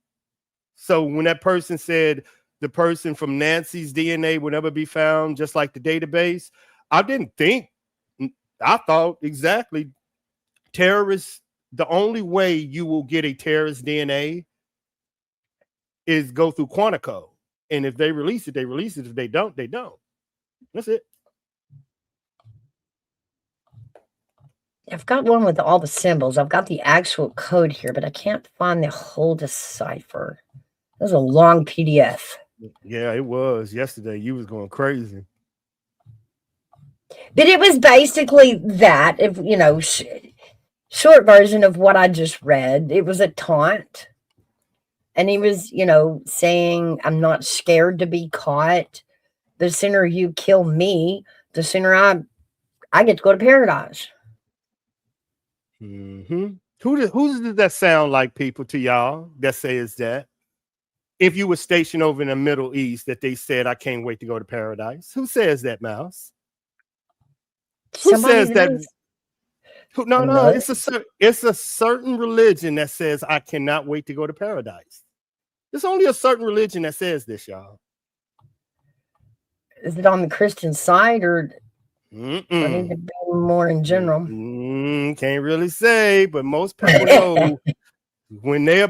So when that person said the person from Nancy's DNA will never be found, just like the database, I thought exactly terrorists, the only way you will get a terrorist DNA is go through Quantico. And if they release it, they release it. If they don't, they don't. That's it. I've got one with all the symbols. I've got the actual code here, but I can't find the whole decipher. It was a long PDF. Yeah, it was. Yesterday, you was going crazy. But it was basically that, if you know, short version of what I just read. It was a taunt. And he was, saying, I'm not scared to be caught. The sooner you kill me, the sooner I get to go to paradise. Mm-hmm. Who does that sound like, people, to y'all that says that? If you were stationed over in the Middle East, that they said, I can't wait to go to paradise. Who says that, Mouse? Who says that? No, it's a certain religion that says, I cannot wait to go to paradise. There's only a certain religion that says this, y'all. Is it on the Christian side or I need to be more in general? Can't really say, but most people know when they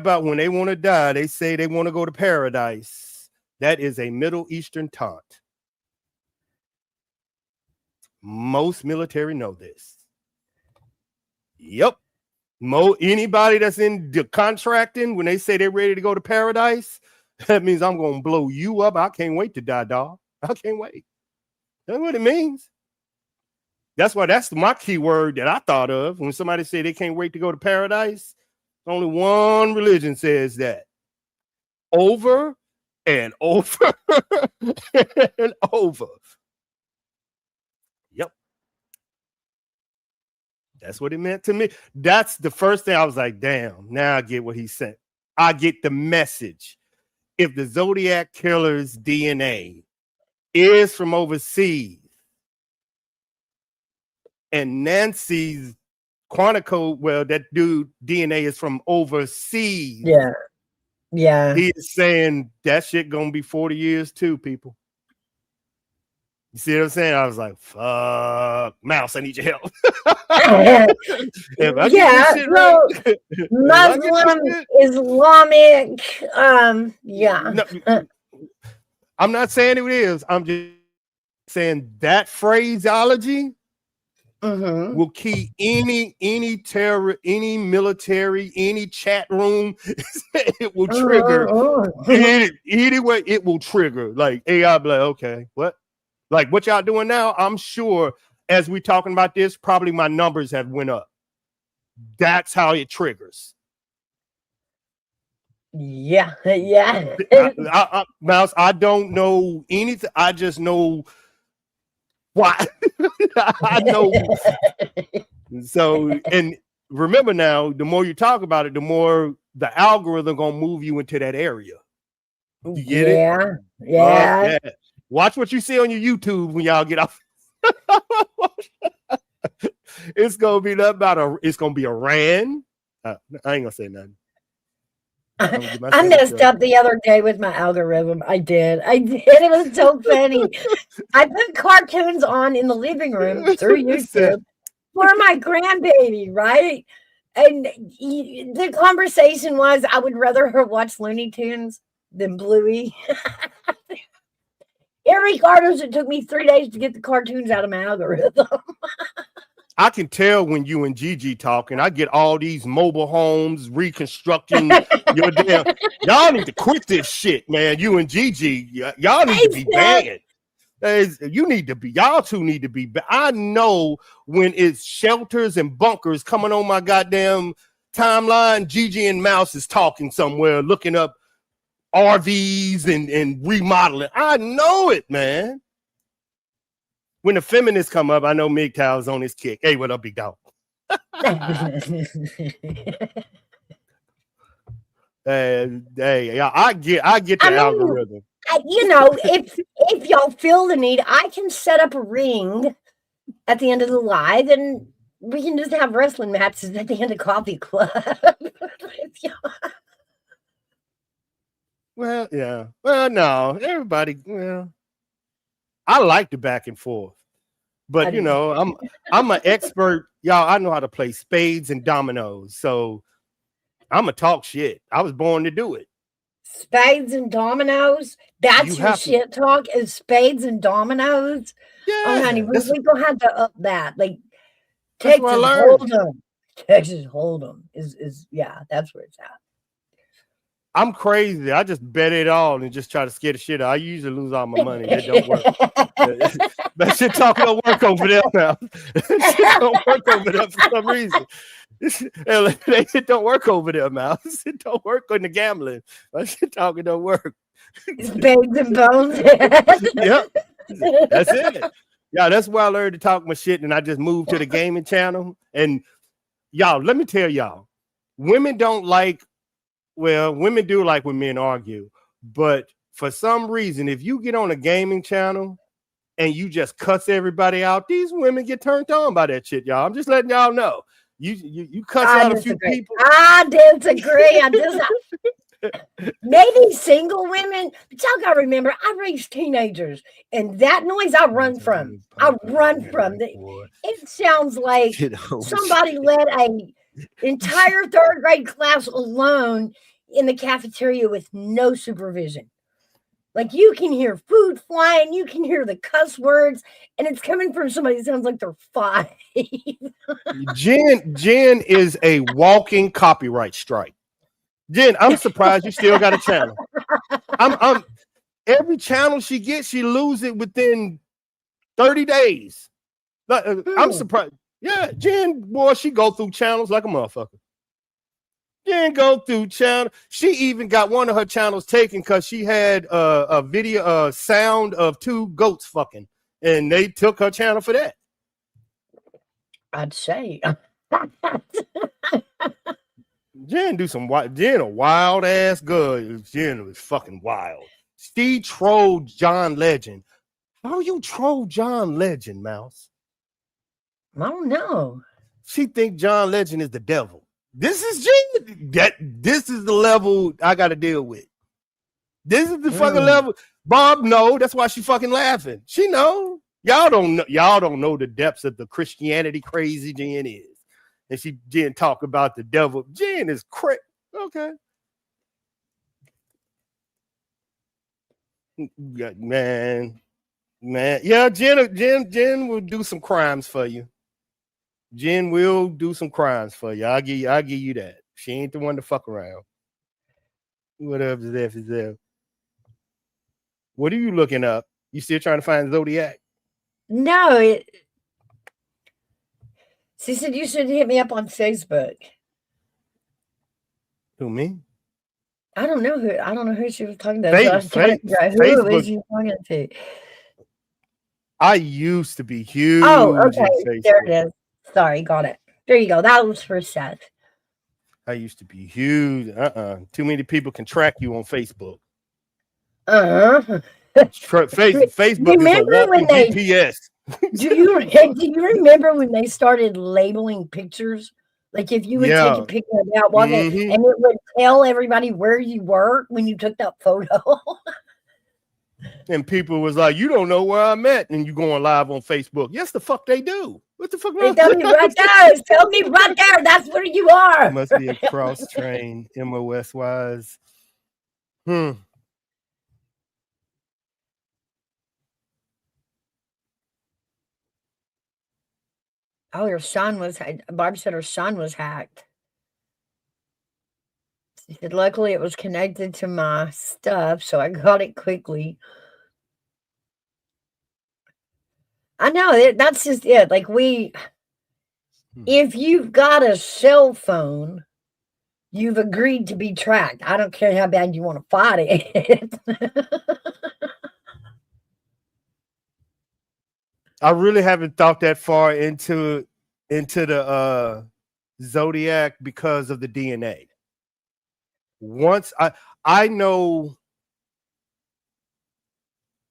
want to die, they say they want to go to paradise. That is a Middle Eastern taunt. Most military know this. Yep. Anybody that's in the contracting, when they say they're ready to go to paradise, that means I'm going to blow you up. I can't wait to die, dog. I can't wait. That's what it means. That's my key word that I thought of when somebody say they can't wait to go to paradise. Only one religion says that. Over and over and over. Yep. That's what it meant to me. That's the first thing I was like, damn, now I get what he said. I get the message. If the Zodiac killer's DNA is from overseas and Nancy's Quantico, well, that dude DNA is from overseas. Yeah. Yeah. He is saying that shit gonna be 40 years too, people. You see what I'm saying? I was like, fuck, Mouse, I need your help. Muslim, Islamic, yeah. No, I'm not saying it is. I'm just saying that phraseology will key any terror, any military, any chat room. It will trigger. Anyway, it will trigger. Like AI, like, okay, what? Like what y'all doing now? I'm sure as we talking about this, probably my numbers have went up. That's how it triggers. Yeah. Mouse, I don't know anything. I just know why. I know. So, and remember now, the more you talk about it, the more the algorithm gonna move you into that area. You get it? Yeah. Watch what you see on your YouTube when y'all get off. It's gonna be it's gonna be Iran. I ain't gonna say nothing. I messed up the other day with my algorithm. I did. It was so funny. I put cartoons on in the living room through YouTube for my grandbaby, right? And the conversation was, I would rather her watch Looney Tunes than Bluey. Irregardless, it took me 3 days to get the cartoons out of my algorithm. I can tell when you and Gigi talking. I get all these mobile homes reconstructing your damn. Y'all need to quit this shit, man. You and Gigi, y'all need to be banned. Y'all two need to be banned. I know when it's shelters and bunkers coming on my goddamn timeline, Gigi and Mouse is talking somewhere, looking up RVs and remodeling. I know it, man. When the feminists come up, I know MGTOW's on his kick. Hey, what up, big dog? Hey, I get the algorithm. If y'all feel the need, I can set up a ring at the end of the live, and we can just have wrestling matches at the end of Coffee Club. Well, yeah. Well, no, everybody. Well, I like the back and forth, but I'm an expert. Y'all, I know how to play spades and dominoes, so I'm a talk shit. I was born to do it. Spades and dominoes. That's your shit talk is spades and dominoes. Yeah, oh, honey, we're gonna have to up that. Like Texas Hold'em. Texas Hold'em is that's where it's at. I'm crazy. I just bet it all and just try to scare the shit out. I usually lose all my money. It don't work. That shit talk don't work over there now. That shit don't work over there for some reason. It don't work over there, Mouse. It don't work on the gambling. That shit talking don't work. Spades and bones. Yep. That's it. Yeah, that's where I learned to talk my shit, and I just moved to the gaming channel. And y'all, let me tell y'all, women do like when men argue, but for some reason, if you get on a gaming channel and you just cuss everybody out, these women get turned on by that shit, y'all. I'm just letting y'all know. You cuss out a few people. I disagree. Maybe single women, but y'all gotta remember, I raised teenagers, and that noise I run from. I run from. It sounds like somebody let a entire third grade class alone in the cafeteria with no supervision. Like you can hear food flying, you can hear the cuss words, and it's coming from somebody that sounds like they're 5. Jen is a walking copyright strike. Jen, I'm surprised you still got a channel. I'm every channel she gets, she loses it within 30 days. I'm surprised. Yeah, Jen, boy, she go through channels like a motherfucker. Jen go through channel. She even got one of her channels taken because she had a video, sound of 2 goats fucking, and they took her channel for that. I'd say. Jen do some wild. Jen a wild ass girl. Jen was fucking wild. Steve trolled John Legend. How you troll John Legend, Mouse? I don't know. She think John Legend is the devil. This is Jen. This is the level I got to deal with. This is the fucking level. Bob know. That's why she fucking laughing. She know. Y'all don't know. Y'all don't know the depths of the Christianity crazy Jen is. And Jen talk about the devil. Jen is crazy. Okay. Yeah, man. Yeah, Jen will do some crimes for you. Jen will do some crimes for you. I'll give you that. She ain't the one to fuck around. Whatever is there. What are you looking up? You still trying to find Zodiac? No, she said you should hit me up on Facebook. Who, me? I don't know who she was talking to. Who it was you talking to? I used to be huge. Oh, okay. There it is. Sorry, got it. There you go. That was for Seth. I used to be huge. Too many people can track you on Facebook. Facebook is a walking GPS. Do you remember when they started labeling pictures? Like if you would take a picture about walking, and it would tell everybody where you were when you took that photo. And people was like, "You don't know where I'm at," and you going live on Facebook. Yes, the fuck they do. What the fuck? They tell me right there. Tell me right there. That's where you are. Must be a cross train, MOS wise. Oh, her son was. Barb said her son was hacked. She said, luckily it was connected to my stuff, so I got it quickly. I know that's just it. Like if you've got a cell phone, you've agreed to be tracked. I don't care how bad you want to fight it. I really haven't thought that far into the Zodiac because of the DNA. Once I know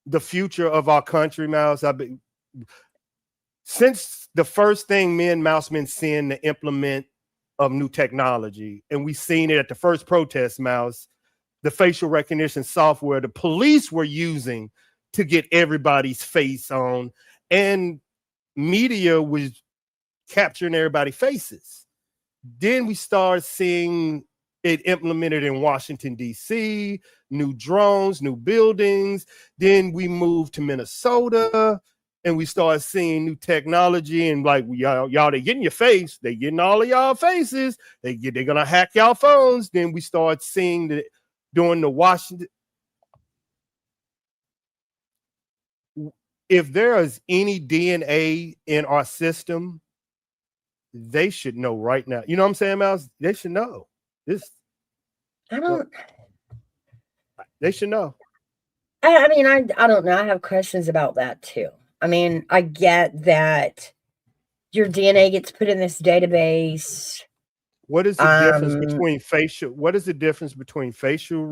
the future of our country, Mouse. Since the first thing me and Mouseman seen to implement of new technology, and we seen it at the first protest, Mouse, the facial recognition software the police were using to get everybody's face on, and media was capturing everybody's faces. Then we started seeing it implemented in Washington, D.C., new drones, new buildings. Then we moved to Minnesota, and we started seeing new technology. And like, y'all, they getting your face. They getting all of y'all faces. They're going to hack y'all phones. Then we start seeing that during the Washington. If there is any DNA in our system, they should know right now. You know what I'm saying, Mouse? They should know. They should know. I mean, I don't know. I have questions about that too. I mean, I get that your DNA gets put in this database. What is the difference between facial? What is the difference between facial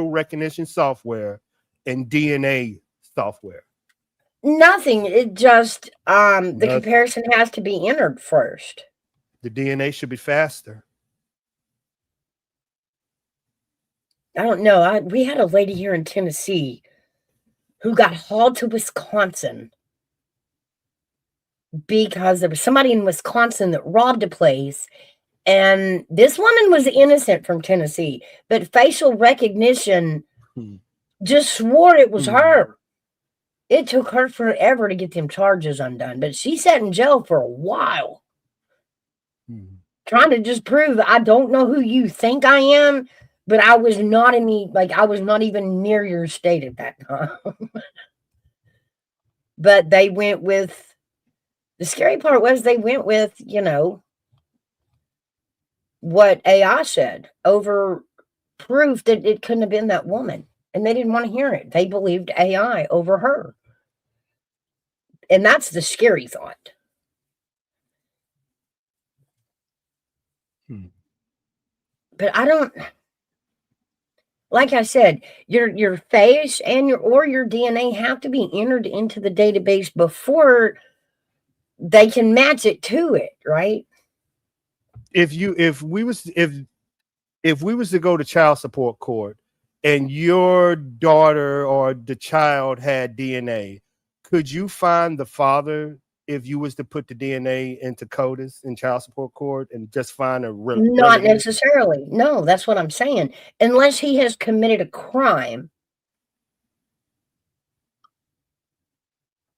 recognition software and DNA software? Nothing. It just the comparison has to be entered first. The DNA should be faster. I don't know. We had a lady here in Tennessee who got hauled to Wisconsin because there was somebody in Wisconsin that robbed a place. And this woman was innocent from Tennessee, but facial recognition just swore it was her. It took her forever to get them charges undone, but she sat in jail for a while. Trying to just prove I don't know who you think I am, but I was not I was not even near your state at that time. But they went with, the scary part was they went with, what AI said over proof that it couldn't have been that woman. And they didn't want to hear it. They believed AI over her. And that's the scary thought. But I don't, like I said, your face and your DNA have to be entered into the database before they can match it to it, right? If we was to go to child support court and your daughter or the child had DNA, could you find the father if you was to put the DNA into CODIS in child support court and just find a not necessarily. No, that's what I'm saying. Unless he has committed a crime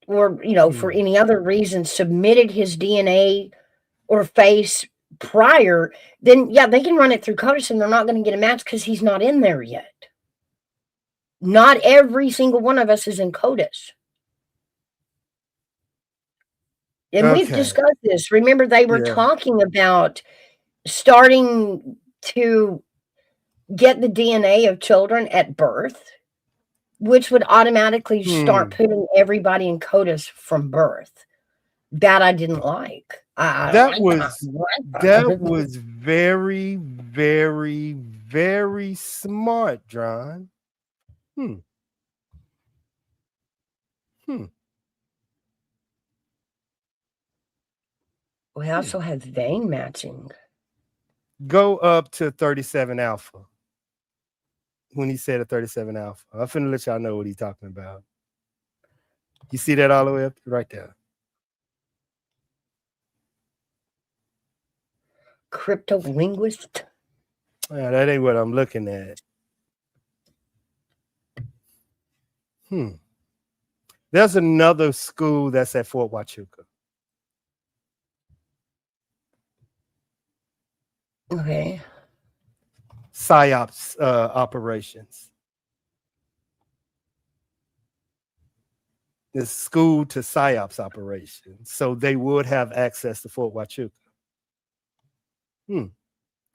or, for any other reason, submitted his DNA or face prior, then yeah, they can run it through CODIS and they're not going to get a match because he's not in there yet. Not every single one of us is in CODIS. And we've discussed this. Remember, they were talking about starting to get the DNA of children at birth, which would automatically start putting everybody in CODIS from birth. That I didn't like. That was very, very, very smart, John. We also have vein matching. Go up to 37 alpha. When he said a 37 alpha, I'm finna let y'all know what he's talking about. You see that all the way up right there? Cryptolinguist? Yeah, that ain't what I'm looking at. There's another school that's at Fort Huachuca. Okay. PSYOPs operations. The school to PSYOPs operations. So they would have access to Fort Huachuca.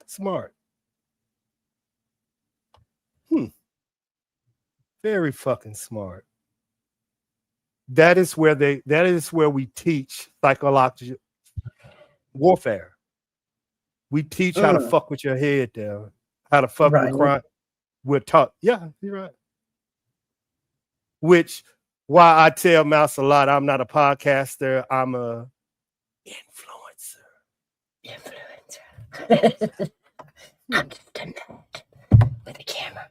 Smart. Very fucking smart. That is where we teach psychological warfare. We teach how to fuck with your head down, how to fuck with crime. We're taught. Yeah, you're right. Which, why I tell Mouse a lot, I'm not a podcaster. I'm a influencer. I'm just a nerd with a camera.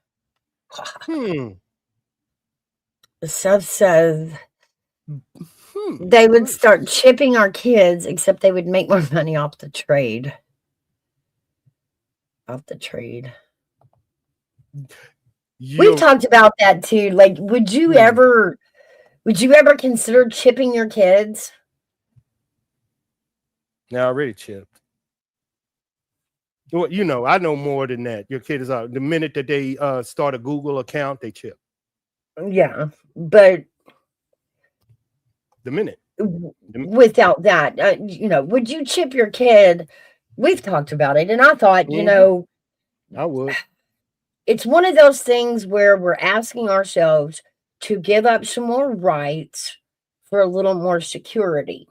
The sub says they would start chipping our kids, except they would make more money off the trade. We've talked about that too. Like, would you ever consider chipping your kids? Now I already chipped. Well, I know more than that. Your kids are, the minute that they start a Google account, they chip. Yeah, but the minute. Without that, would you chip your kid? We've talked about it, and I thought, I would. It's one of those things where we're asking ourselves to give up some more rights for a little more security.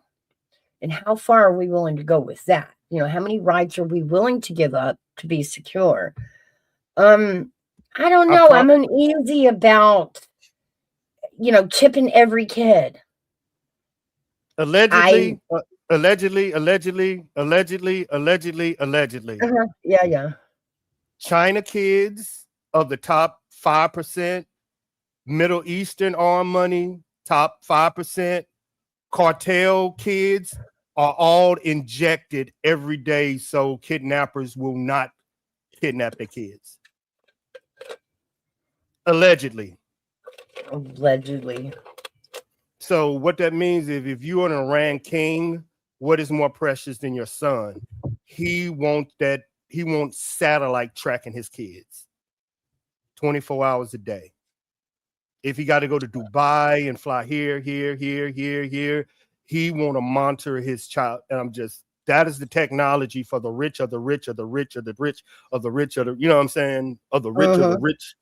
And how far are we willing to go with that? How many rights are we willing to give up to be secure? I don't know. I'm uneasy about, chipping every kid. Allegedly. Yeah. China kids of the top 5%, Middle Eastern armed money, top 5%, cartel kids are all injected every day so kidnappers will not kidnap their kids. Allegedly. So what that means is if you're an Iran king, what is more precious than your son? He wants satellite tracking his kids 24 hours a day. If he got to go to Dubai and fly here, he want to monitor his child. And that is the technology for the rich of the rich of the rich of the rich of the rich of the, you know what I'm saying? Of the rich of the rich.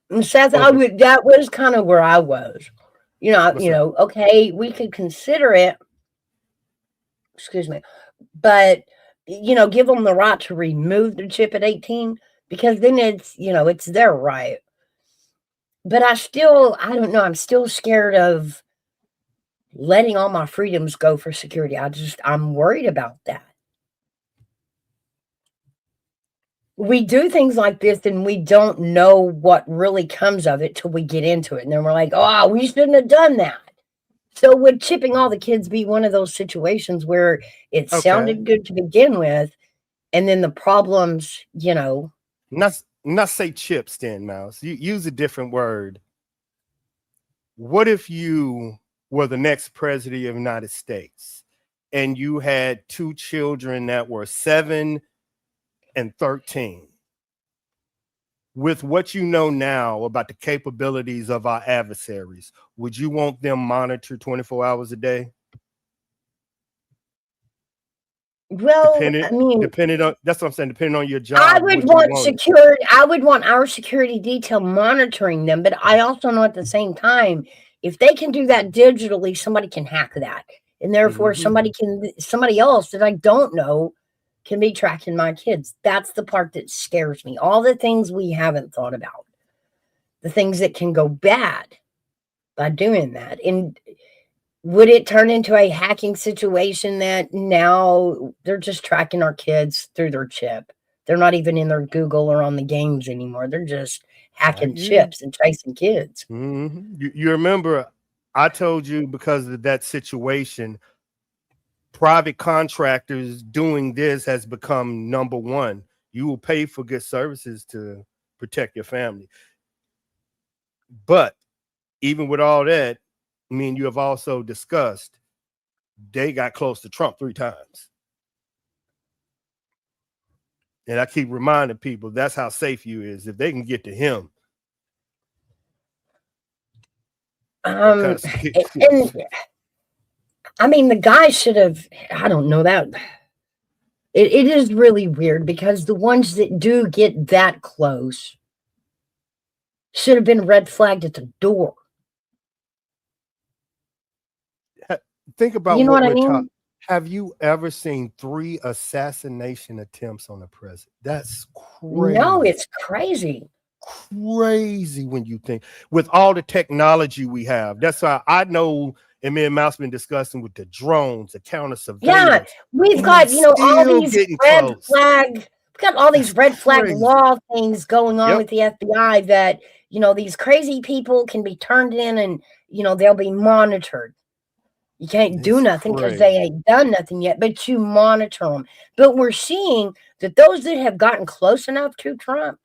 And Seth, that was kind of where I was. Okay, we could consider it, excuse me, but give them the right to remove the chip at 18, because then it's their right. But I don't know, I'm still scared of letting all my freedoms go for security. I'm worried about that. We do things like this and we don't know what really comes of it till we get into it. And then we're like, oh, we shouldn't have done that. So would chipping all the kids be one of those situations where it sounded good to begin with, and then the problems, not say chips then, Mouse. You use a different word. What if you were the next president of the United States and you had two children that were 7 and 13? With what you know now about the capabilities of our adversaries, would you want them monitored 24 hours a day? Well, depending on, that's what I'm saying, depending on your job. I would want our security detail monitoring them, but I also know at the same time, if they can do that digitally, somebody can hack that. And therefore somebody else that I don't know can be tracking my kids. That's the part that scares me. All the things we haven't thought about, the things that can go bad by doing that. And would it turn into a hacking situation that now they're just tracking our kids through their chip? They're not even in their Google or on the games anymore. They're just hacking chips and chasing kids. You remember I told you, because of that situation, private contractors doing this has become number one. You will pay for good services to protect your family. But even with all that, I mean, you have also discussed they got close to Trump 3 times. And I keep reminding people that's how safe you is. If they can get to him. I mean, the guy should have, I don't know that. It is really weird because the ones that do get that close should have been red flagged at the door. Think about what I mean? Have you ever seen 3 assassination attempts on the president? That's crazy. No, it's crazy. Crazy when you think with all the technology we have. That's why I know, and me and Mouse been discussing with the drones, the counter surveillance. Yeah, we've got all these red flag. We've got all these red flag law things going on with the FBI that these crazy people can be turned in and they'll be monitored. You can't do nothing because they ain't done nothing yet, but you monitor them. But we're seeing that those that have gotten close enough to Trump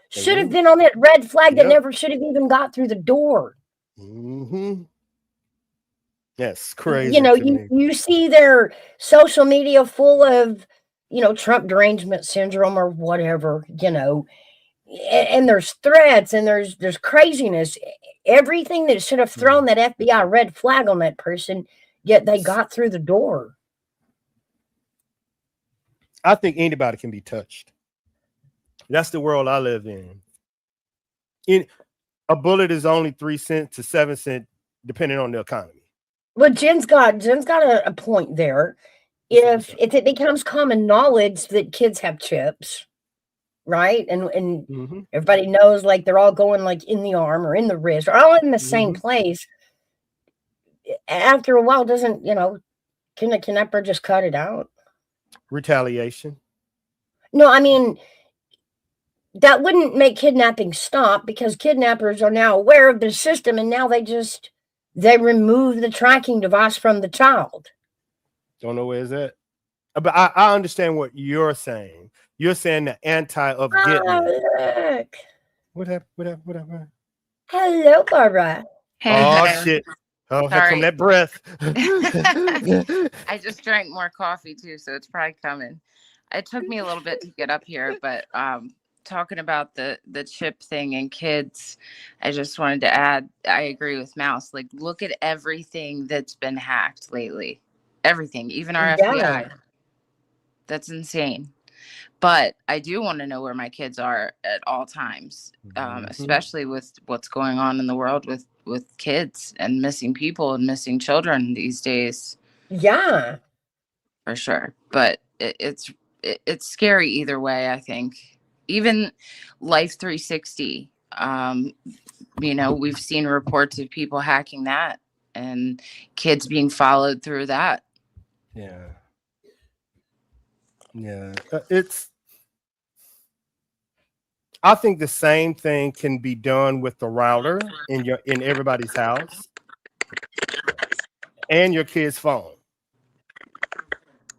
should have been on that red flag that never should have even got through the door. That's crazy. You see their social media full of, Trump derangement syndrome or whatever, and there's threats and there's craziness. Everything that should have thrown that FBI red flag on that person, yet they got through the door. I think anybody can be touched. That's the world I live in. A bullet is only 3 cents to 7 cents, depending on the economy. Well, Jen's got a point there. If it becomes common knowledge that kids have chips, right? And everybody knows, like, they're all going like in the arm or in the wrist or all in the same place. After a while, can the kidnapper just cut it out? Retaliation. No, I mean, that wouldn't make kidnapping stop because kidnappers are now aware of the system and now they remove the tracking device from the child. Don't know where it's at. But I understand what you're saying. You're saying the anti of getting it. Look. What happened? Hello, Barbara. Hey, Oh guys. shit. Oh, here Sorry. come that breath. I just drank more coffee too, so it's probably coming. It took me a little bit to get up here, but talking about the chip thing and kids, I just wanted to add, I agree with Mouse. Like, look at everything that's been hacked lately. Everything, even our FBI. That's insane. But I do want to know where my kids are at all times, especially with what's going on in the world with kids and missing people and missing children these days. Yeah, for sure. But it's scary either way. I think even Life 360. We've seen reports of people hacking that and kids being followed through that. Yeah. I think the same thing can be done with the router in everybody's house and your kid's phone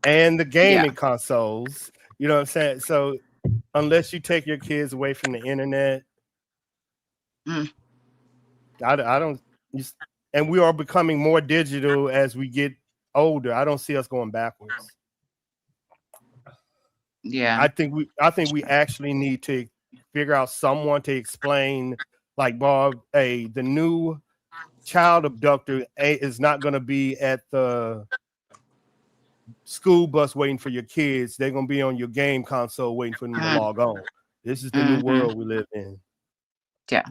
and the gaming consoles. You know what I'm saying? So unless you take your kids away from the internet, I don't. And we are becoming more digital as we get older. I don't see us going backwards. Yeah, I think we actually need to figure out someone to explain, like, Bob, the new child abductor is not going to be at the school bus waiting for your kids. They're going to be on your game console waiting for them to log on. This is the new world we live in. Yeah.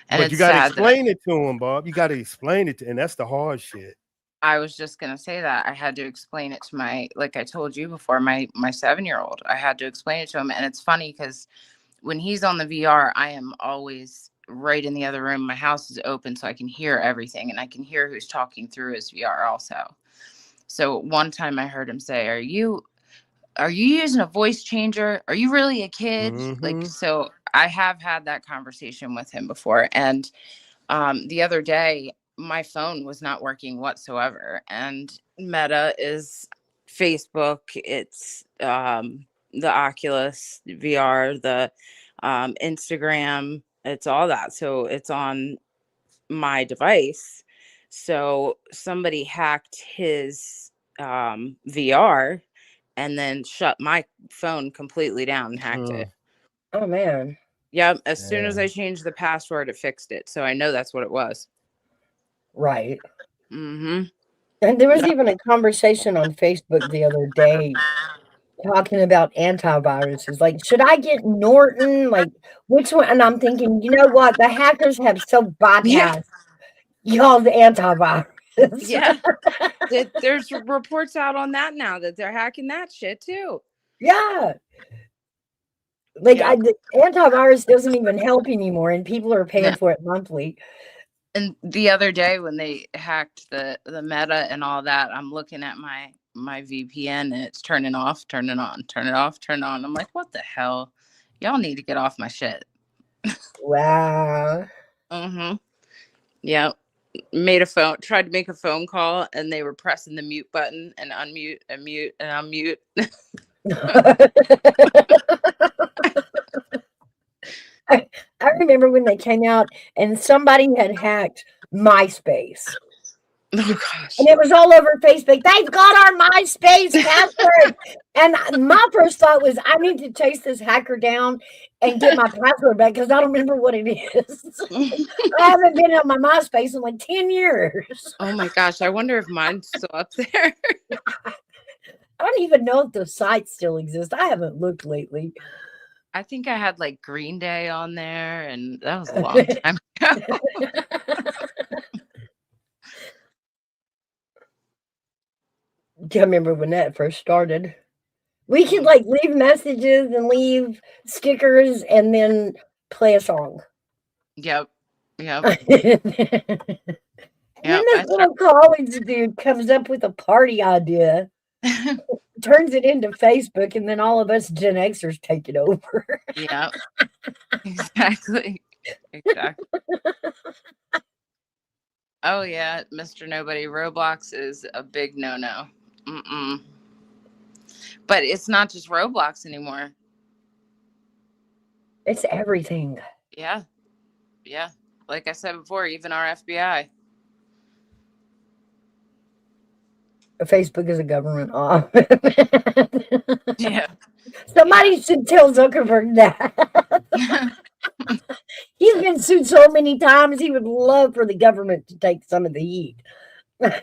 But you got to explain it to them, Bob. You got to explain it and that's the hard shit. I was just going to say that I had to explain it to like I told you before, my 7-year-old. I had to explain it to him. And it's funny because when he's on the VR, I am always right in the other room. My house is open so I can hear everything and I can hear who's talking through his VR also. So one time I heard him say, are you using a voice changer? Are you really a kid? Like, so I have had that conversation with him before. And the other day, my phone was not working whatsoever. And Meta is Facebook. It's the Oculus VR, the Instagram. It's all that. So it's on my device. So somebody hacked his VR and then shut my phone completely down and hacked it. Oh, man. Yeah. As soon as I changed the password, it fixed it. So I know that's what it was. Right. Mm-hmm. And there was even a conversation on Facebook the other day talking about antiviruses. Like, should I get Norton? Like, which one? And I'm thinking, you know what? The hackers have so bypassed y'all's antivirus. Yeah. There's reports out on that now that they're hacking that shit too. Yeah. Like, the antivirus doesn't even help anymore, and people are paying for it monthly. And the other day when they hacked the Meta and all that, I'm looking at my VPN and it's turning off, turning on, turn it off, turn on. I'm like, what the hell? Y'all need to get off my shit. Wow. Mm-hmm. Yeah. Tried to make a phone call and they were pressing the mute button and unmute and mute and unmute. I remember when they came out and somebody had hacked MySpace. Oh gosh. And it was all over Facebook. They've got our MySpace password. And my first thought was, I need to chase this hacker down and get my password back because I don't remember what it is. I haven't been on my MySpace in like 10 years. Oh my gosh. I wonder if mine's still up there. I don't even know if the site still exists. I haven't looked lately. I think I had like Green Day on there, and that was a long time ago. Do you remember when that first started? We could like leave messages and leave stickers and then play a song. Yep. And then this little college dude comes up with a party idea. turns it into Facebook, and then all of us Gen Xers take it over. Yeah, exactly. Exactly. Oh yeah, Mr. Nobody, Roblox is a big no-no. Mm-mm. But it's not just Roblox anymore. It's everything. Yeah. Yeah. Like I said before, even our FBI. Facebook is a government off. Yeah. Somebody should tell Zuckerberg that. He's been sued so many times. He would love for the government to take some of the heat. Right.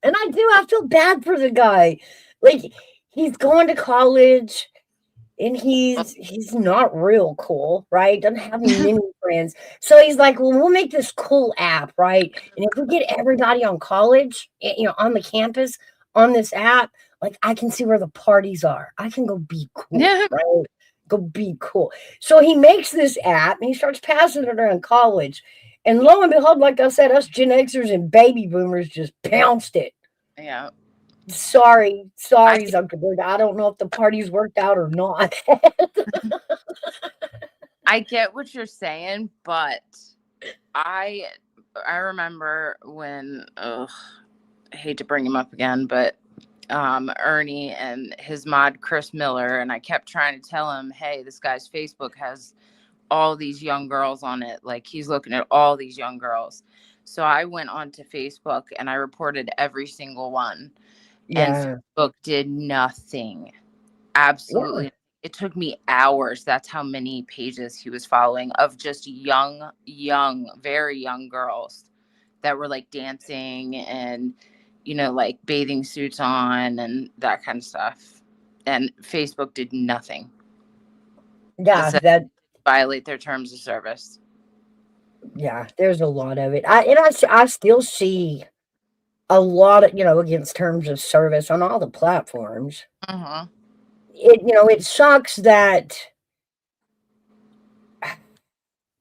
And I do. I feel bad for the guy. Like, he's going to college and he's not real cool, right? Doesn't have many friends. So he's like, well, we'll make this cool app, right? And if we get everybody on college, on the campus on this app, like, I can see where the parties are. I can go be cool, Yeah. right? Go be cool. So he makes this app and he starts passing it around college. And lo and behold, like I said, us Gen Xers and baby boomers just pounced it. Yeah. Sorry, Zuckerberg. I don't know if the party's worked out or not. I get what you're saying, but I remember when I hate to bring him up again, but Ernie and his mod Chris Miller, and I kept trying to tell him, hey, this guy's Facebook has all these young girls on it. Like, he's looking at all these young girls. So I went onto Facebook and I reported every single one. Yeah. And Facebook did nothing. Absolutely. Yeah. It took me hours. That's how many pages he was following of just young, very young girls that were like dancing and, like bathing suits on and that kind of stuff. And Facebook did nothing. Yeah, that violate their terms of service. Yeah, there's a lot of it. I still see a lot of, against terms of service on all the platforms. Uh-huh. It sucks that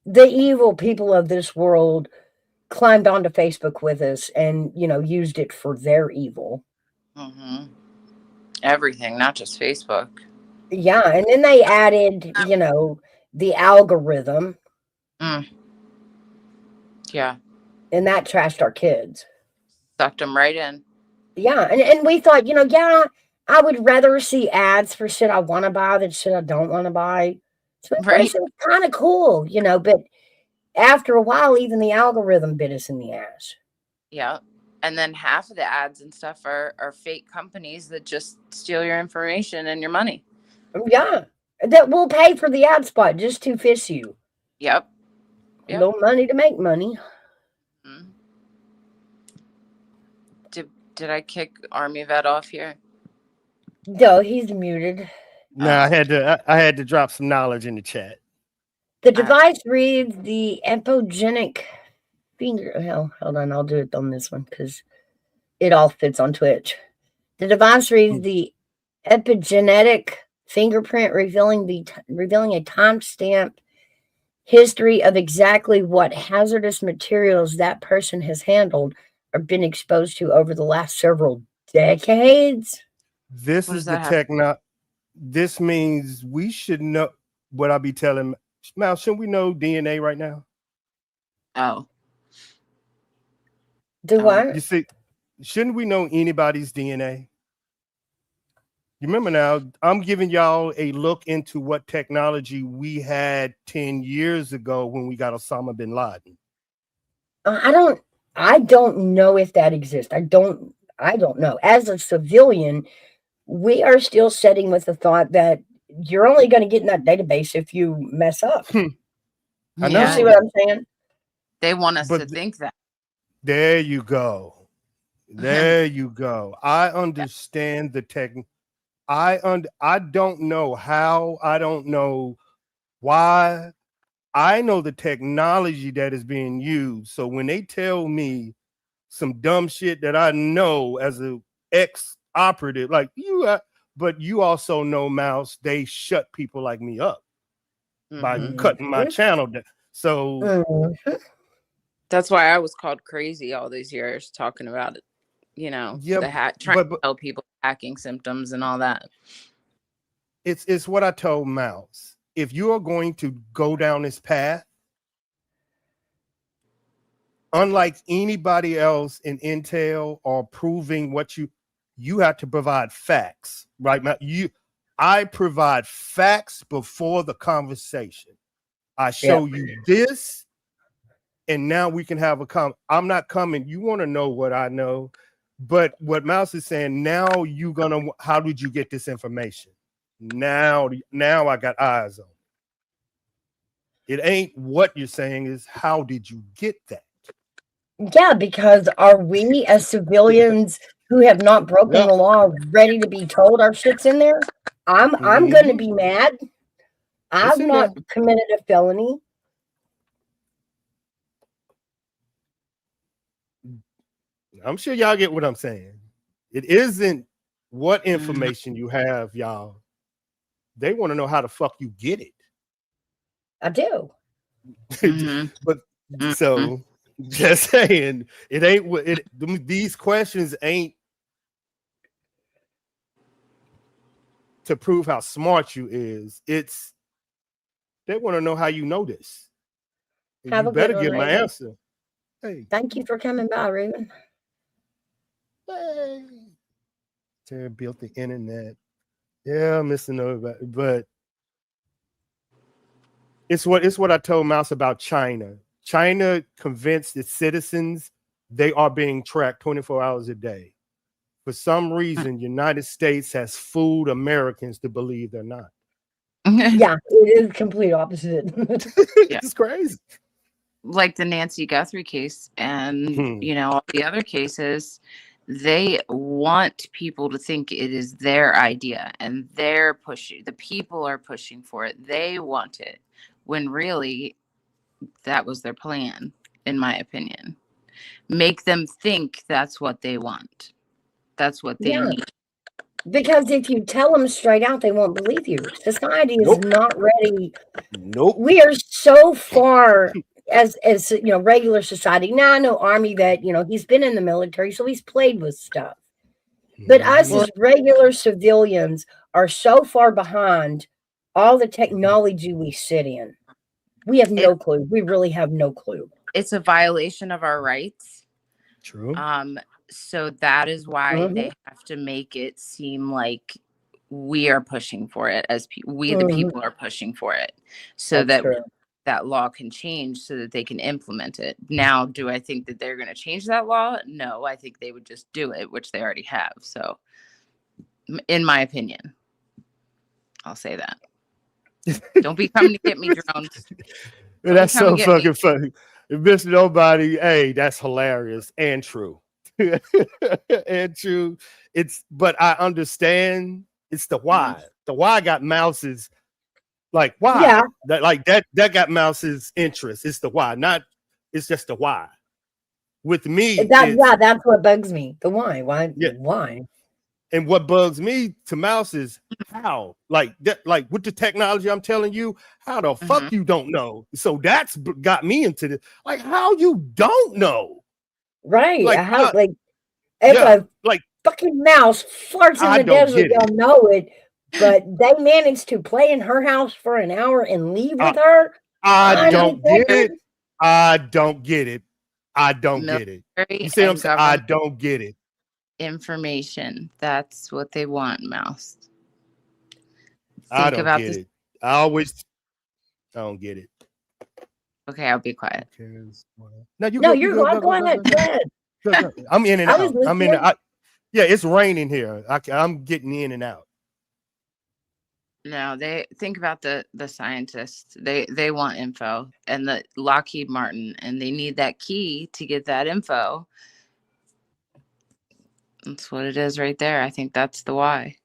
the evil people of this world climbed onto Facebook with us and, used it for their evil. Mm-hmm. Everything, not just Facebook. Yeah, and then they added, the algorithm. Yeah. And that trashed our kids. Sucked them right in. Yeah, and we thought, I would rather see ads for shit I want to buy than shit I don't want to buy. So it's kind of cool, but after a while, even the algorithm bit us in the ass. Yeah. And then half of the ads and stuff are fake companies that just steal your information and your money. Yeah. That will pay for the ad spot just to fish you. Yep. No money to make money. Mm-hmm. Did I kick Army Vet off here? No, he's muted. No, I had to drop some knowledge in the chat. The device reads the epigenic finger. Hell, hold on, I'll do it on this one because it all fits on Twitch. The device reads the epigenetic fingerprint, revealing a timestamp history of exactly what hazardous materials that person has handled or been exposed to over the last several decades. This is the techno. This means we should know what I'll be telling. Mal, shouldn't we know DNA right now? Oh. Do what? You see, shouldn't we know anybody's DNA? You remember now, I'm giving y'all a look into what technology we had 10 years ago when we got Osama bin Laden. I don't know if that exists. I don't know. As a civilian, we are still sitting with the thought that you're only going to get in that database if you mess up. I know. You see what I'm saying? They want us to think that. There you go. There you go. I understand the tech. I don't know how. I don't know why. I know the technology that is being used. So when they tell me some dumb shit that I know as an ex-operative, like you, but you also know, Mouse, they shut people like me up by cutting my channel down. So that's why I was called crazy all these years talking about it. you know, Yeah, trying but to tell people hacking symptoms and all that. it's what I told Mouse. If you are going to go down this path, unlike anybody else in Intel or proving what you have to provide facts, right? Now, I provide facts before the conversation. I show you this, and now we can have a I'm not coming. You want to know what I know, but what Mouse is saying now, how did you get this information? Now I got eyes on it. It ain't what you're saying, is how did you get that? Yeah, because are we as civilians who have not broken the law ready to be told our shit's in there? I'm going to be mad. I've not committed a felony. I'm sure y'all get what I'm saying. It isn't what information you have, y'all. They want to know how the fuck you get it. I do. But so just saying, it ain't what these questions ain't to prove how smart you is. It's they want to know how you know this. Have you a better good get one, my Amy. answer. Hey. Thank you for coming by, Ruben. Hey. Terry built the internet. Yeah, I'm missing over, but it's what I told Mouse about China. China convinced its citizens they are being tracked 24 hours a day. For some reason, United States has fooled Americans to believe they're not. Yeah, it is complete opposite. It's crazy. Like the Nancy Guthrie case and, you know, all the other cases, they want people to think it is their idea and they're pushing, the people are pushing for it. They want it, when really that was their plan, in my opinion. Make them think that's what they want. That's what they need. Because if you tell them straight out, they won't believe you. Society is not ready. Nope. We are so far as you know, regular society. Now I know Army vet, you know, he's been in the military, so he's played with stuff. But us as regular civilians are so far behind all the technology we sit in. We have no clue. We really have no clue. It's a violation of our rights. True. So that is why they have to make it seem like we are pushing for it, as we the people are pushing for it, so that law can change, so that they can implement it. Now, do I think that they're going to change that law? No, I think they would just do it, which they already have. So, in my opinion, I'll say that. Don't be coming to get me, drones. That's so fucking funny. If Mr. Nobody, hey, that's hilarious and true. And true. But I understand it's the why. The why got Mouse's, like, why? Yeah. That got Mouse's interest. It's the why, it's just the why. With me, that's what bugs me. The why. Why? And what bugs me to Mouse is how, like with the technology I'm telling you, how the fuck you don't know? So that's got me into this. Like, how you don't know? Right. If a fucking mouse farts in the desert, you'll know it. But they managed to play in her house for an hour and leave with her. I don't get it. I don't get it. I don't get it. You see what I'm saying? I don't get it. Information. That's what they want, Mouse. I don't get it. I don't get it. Okay, I'll be quiet. No, you're go ahead. Go ahead. I'm in and out. I'm in. Yeah, it's raining here. I'm getting in and out. No, they think about the scientists. They want info, and the Lockheed Martin, and they need that key to get that info. That's what it is right there. I think that's the why.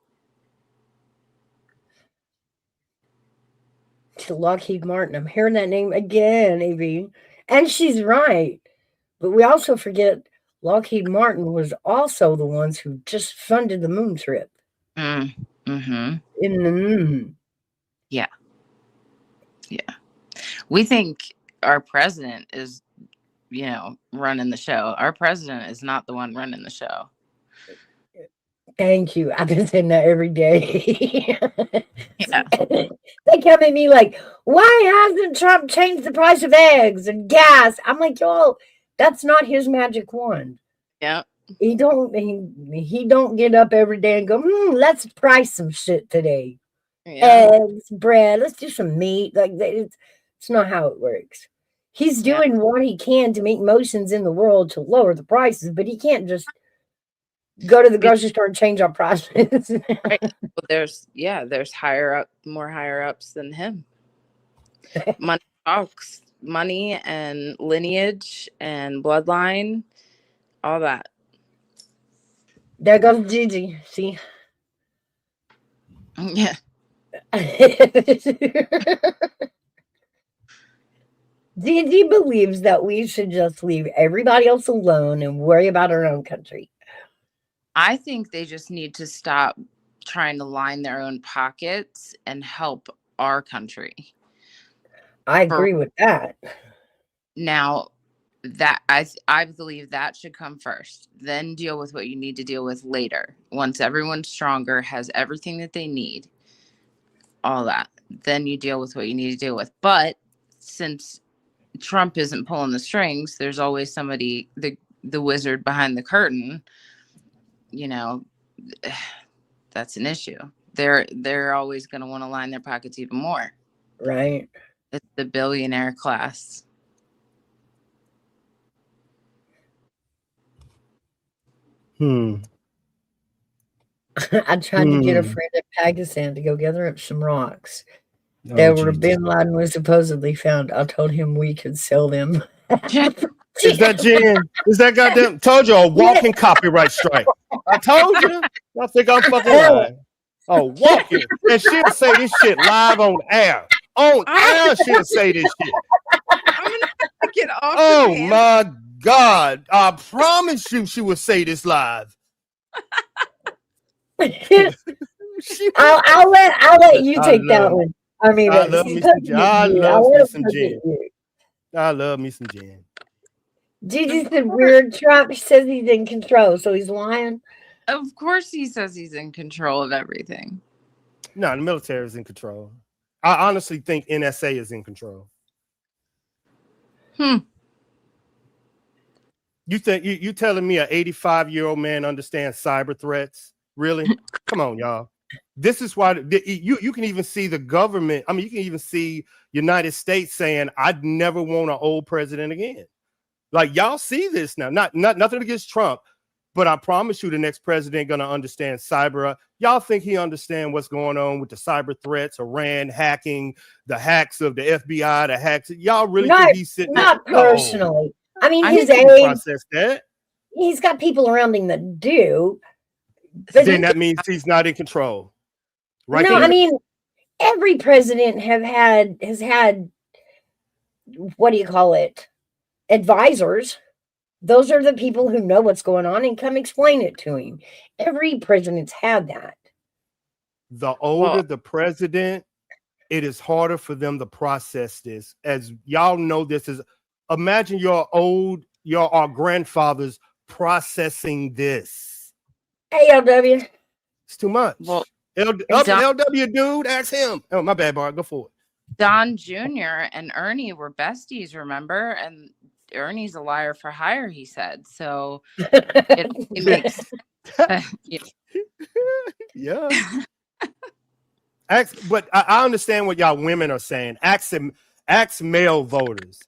To Lockheed Martin. I'm hearing that name again, Evie. And she's right. But we also forget Lockheed Martin was also the ones who just funded the moon trip. Yeah. We think our president is, running the show. Our president is not the one running the show. Thank you. I've been saying that every day. Yeah. They come at me like, why hasn't Trump changed the price of eggs and gas? I'm like, y'all, that's not his magic wand. Yeah. He don't get up every day and go, let's price some shit today. Yeah. Eggs, bread, let's do some meat. Like it's not how it works. He's Yeah. doing what he can to make motions in the world to lower the prices, but he can't just go to the grocery store and change our prices. Right. Well, there's more higher ups than him. Money talks, money and lineage and bloodline, all that. There goes Gigi. See? Yeah. Gigi believes that we should just leave everybody else alone and worry about our own country. I think they just need to stop trying to line their own pockets and help our country. I agree with that. Now, that I believe that should come first. Then deal with what you need to deal with later. Once everyone's stronger, has everything that they need, all that, then you deal with what you need to deal with. But since Trump isn't pulling the strings, there's always somebody, the wizard behind the curtain, you know, that's an issue. They're always going to want to line their pockets even more. Right. It's the billionaire class. I tried to get a friend in Pakistan to go gather up some rocks. There were Bin Laden was supposedly found. I told him we could sell them. Is that Jen? Is that goddamn? Told you a walking copyright strike. I told you. I think I'm fucking lying. Oh, walking. And she'll say this shit live on air. On air, she'll say this shit. I'm gonna have to get off. Oh my God. I promise you she will say this live. I'll let you take that one. I mean, I love me some Jen. I love me some Jen. I love me some Jen. Gigi said weird. Trump says he's in control, so he's lying. Of course he says he's in control of everything. No, the military is in control. I honestly think NSA is in control. You think you telling me an 85-year-old man understands cyber threats? Really? Come on, y'all. This is why you can even see the government. I mean, you can even see United States saying, "I'd never want an old president again." Like y'all see this now. Not nothing against Trump, but I promise you, the next president gonna understand cyber. Y'all think he understand what's going on with the cyber threats, Iran hacking, the hacks of the FBI, the hacks? Y'all really think he's sitting there? Not personally. No. I mean, I his age. Process that. He's got people around him that do. But then that means he's not in control. Right? No, I mean, every president has had what do you call it? Advisors. Those are the people who know what's going on and come explain it to him. Every president's had that. The older the president, it is harder for them to process this. As y'all know, this is, imagine our grandfathers processing this. ALW. It's too much. Well, LW dude, ask him. Oh, my bad, Bart. Go for it. Don Jr. and Ernie were besties, remember? And Ernie's a liar for hire, he said. So it makes yeah. But I understand what y'all women are saying. Ask male voters.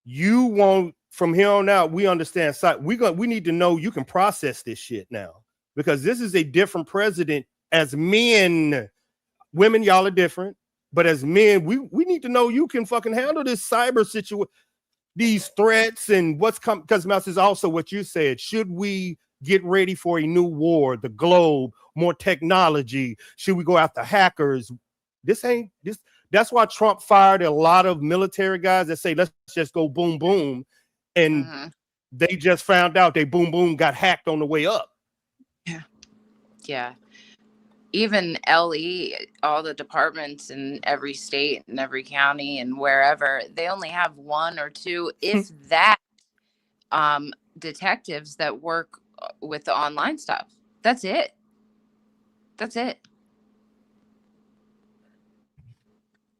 You won't, from here on out, we understand. We need to know you can process this shit now, because this is a different president. As men, women, y'all are different. But as men, we need to know you can fucking handle this cyber situation, these threats and what's coming. Because Mouse is also what you said. Should we get ready for a new war, the globe, more technology? Should we go after hackers? That's why Trump fired a lot of military guys that say, let's just go boom, boom. And they just found out they boom, boom got hacked on the way up. Yeah. Even LE, all the departments in every state and every county and wherever, they only have one or two, if that, detectives that work with the online stuff. That's it. That's it.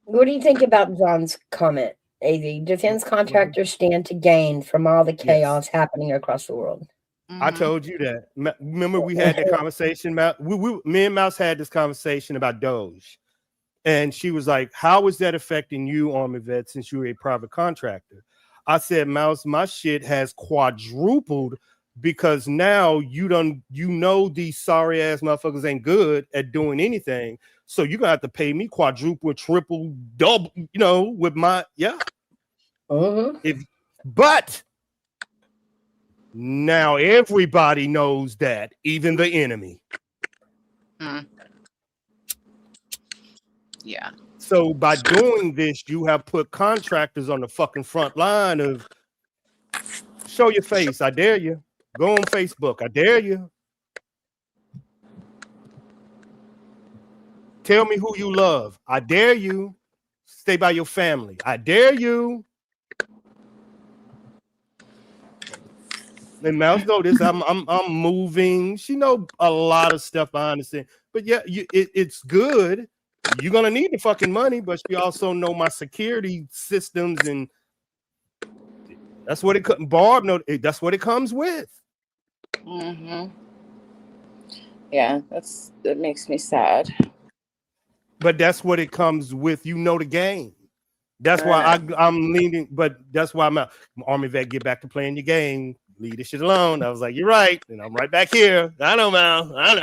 What do you think about John's comment? AV, defense contractors stand to gain from all the chaos happening across the world. I told you that. Remember, we had that conversation about me and Mouse had this conversation about Doge, and she was like, "How is that affecting you, Army vet, since you're a private contractor?" I said, "Mouse, my shit has quadrupled because now you know these sorry ass motherfuckers ain't good at doing anything, so you're gonna have to pay me quadruple, triple, double, with my But now everybody knows that, even the enemy. Yeah. So by doing this, you have put contractors on the fucking front line of show your face. I dare you. Go on Facebook. I dare you. Tell me who you love. I dare you. Stay by your family. I dare you. And Mouse know this. I'm moving. She know a lot of stuff behind the scene. But yeah, it's good. You're gonna need the fucking money, but you also know my security systems, and that's what it could. Barb know that's what it comes with. Yeah, that makes me sad. But that's what it comes with. You know the game. That's why I'm leaning. But that's why I'm out. Army vet, get back to playing your game. Leave this shit alone. I was like, you're right, and I'm right back here. I know, Mal. I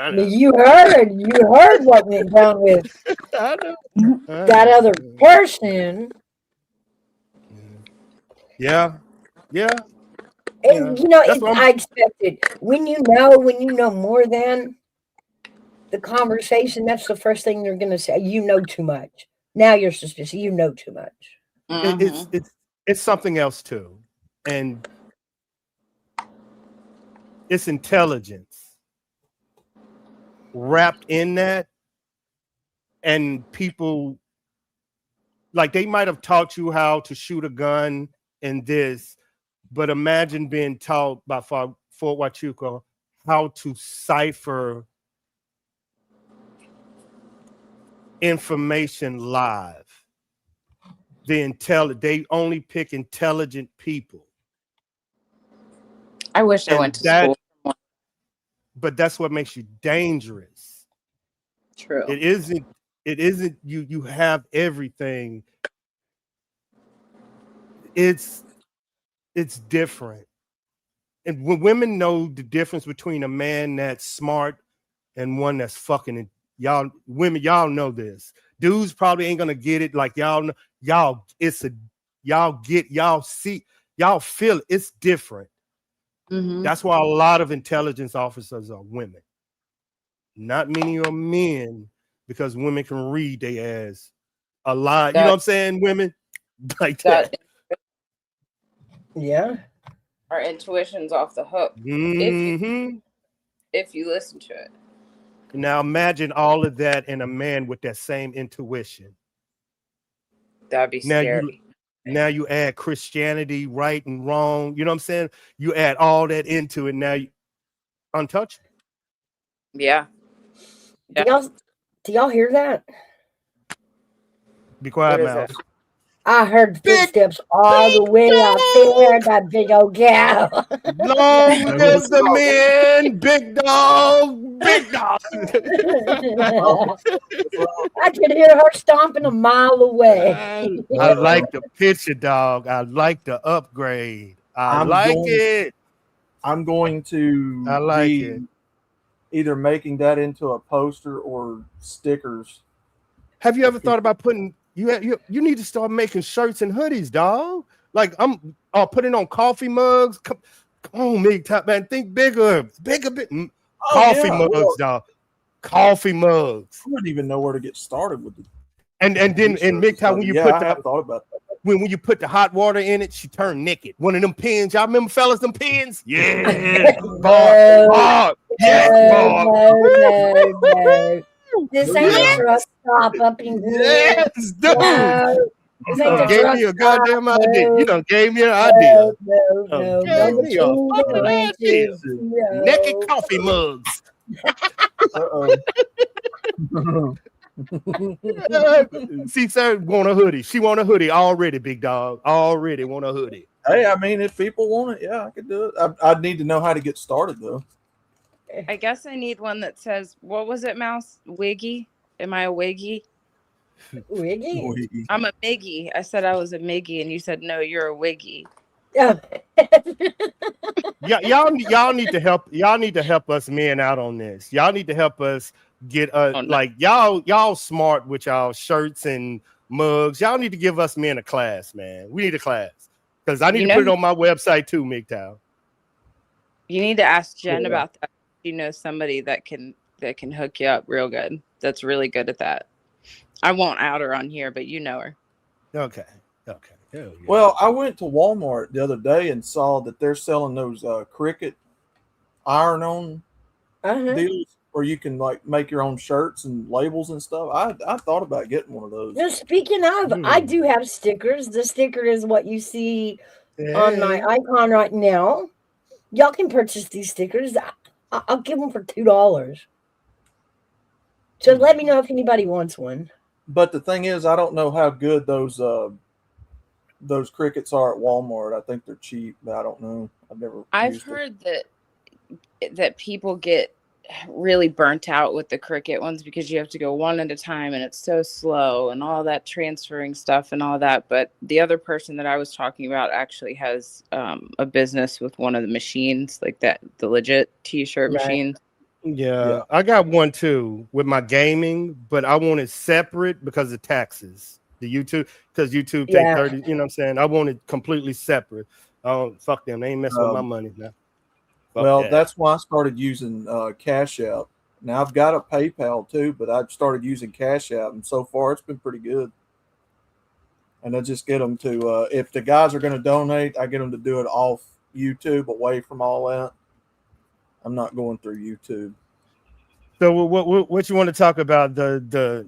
know. You heard what went down with that other person. Yeah. And I expected when you know more than the conversation, that's the first thing you're gonna say. You know too much. Now you're suspicious. You know too much. It's something else too, and it's intelligence wrapped in that, and people like they might have taught you how to shoot a gun and this, but imagine being taught by Fort Huachuca how to cipher information live. They only pick intelligent people. I wish I went to school. But that's what makes you dangerous. True. It isn't you have everything. It's different. And when women know the difference between a man that's smart and one that's fucking, y'all women, y'all know this. Dudes probably ain't gonna get it like y'all know. Y'all feel it. It's different. That's why a lot of intelligence officers are women. Not many are men, because women can read their ass a lot. You know what I'm saying? Women like that. Yeah. Our intuition's off the hook. If you listen to it. Now imagine all of that in a man with that same intuition. That'd be scary. Now you add Christianity, right and wrong. You know what I'm saying? You add all that into it. Now you untouchable. Yeah. Do y'all hear that? Be quiet, Mouse. I heard footsteps all the way out there. That big old gal. Long live the men, big dog, big dog. I could hear her stomping a mile away. I like the picture, dog. I like the upgrade. I like it. I'm going to it. Either making that into a poster or stickers. Have you ever thought about putting? You need to start making shirts and hoodies, dog. Like I'm putting on coffee mugs. Come on, Big Top Man. Think bigger. Coffee mugs, dog. Coffee mugs. I wouldn't even know where to get started with it. And then in Big Top, when you I have thought about that. When you put the hot water in it, she turned naked. One of them pins. Y'all remember, fellas, them pins? Yeah. Bob. Yes, Bob. This ain't a truck stop up in here. Yes, dude. You gave me a goddamn idea. You done gave me an idea. No. Naked coffee mugs. See, sir, want a hoodie. She want a hoodie already, big dog. Already want a hoodie. Hey, I mean, if people want it, yeah, I could do it. I'd need to know how to get started, though. I guess I need one that says, what was it, Mouse? Wiggy? Am I a wiggy? Wiggy? I'm a Miggy. I said I was a Miggy, and you said, no, you're a wiggy. Oh. Yeah, y'all need to help. Y'all need to help us men out on this. Y'all need to help us get like y'all smart with y'all shirts and mugs. Y'all need to give us men a class, man. We need a class because I need to put it on my website too, MGTOW. You need to ask Jen about that. You know somebody that can hook you up real good. That's really good at that. I won't out her on here, but you know her. Okay. Well, I went to Walmart the other day and saw that they're selling those Cricut iron-on deals where you can like make your own shirts and labels and stuff. I thought about getting one of those. Now, speaking of, I do have stickers. The sticker is what you see on my icon right now. Y'all can purchase these stickers. I'll give them for $2. So let me know if anybody wants one. But the thing is, I don't know how good those Cricuts are at Walmart. I think they're cheap, but I don't know. I've heard that people get really burnt out with the Cricut ones because you have to go one at a time and it's so slow and all that transferring stuff and all that. But the other person that I was talking about actually has a business with one of the machines, like the legit t-shirt machine. Yeah, I got one too with my gaming, but I want it separate because of taxes. The YouTube, because YouTube take 30, you know what I'm saying? I want it completely separate. Fuck them. They ain't messing with my money now. That's why I started using Cash App. Now I've got a PayPal too, but I've started using Cash App, and so far it's been pretty good. And I just get them to, if the guys are going to donate, I get them to do it off YouTube, away from all that. I'm not going through YouTube. So what you want to talk about? The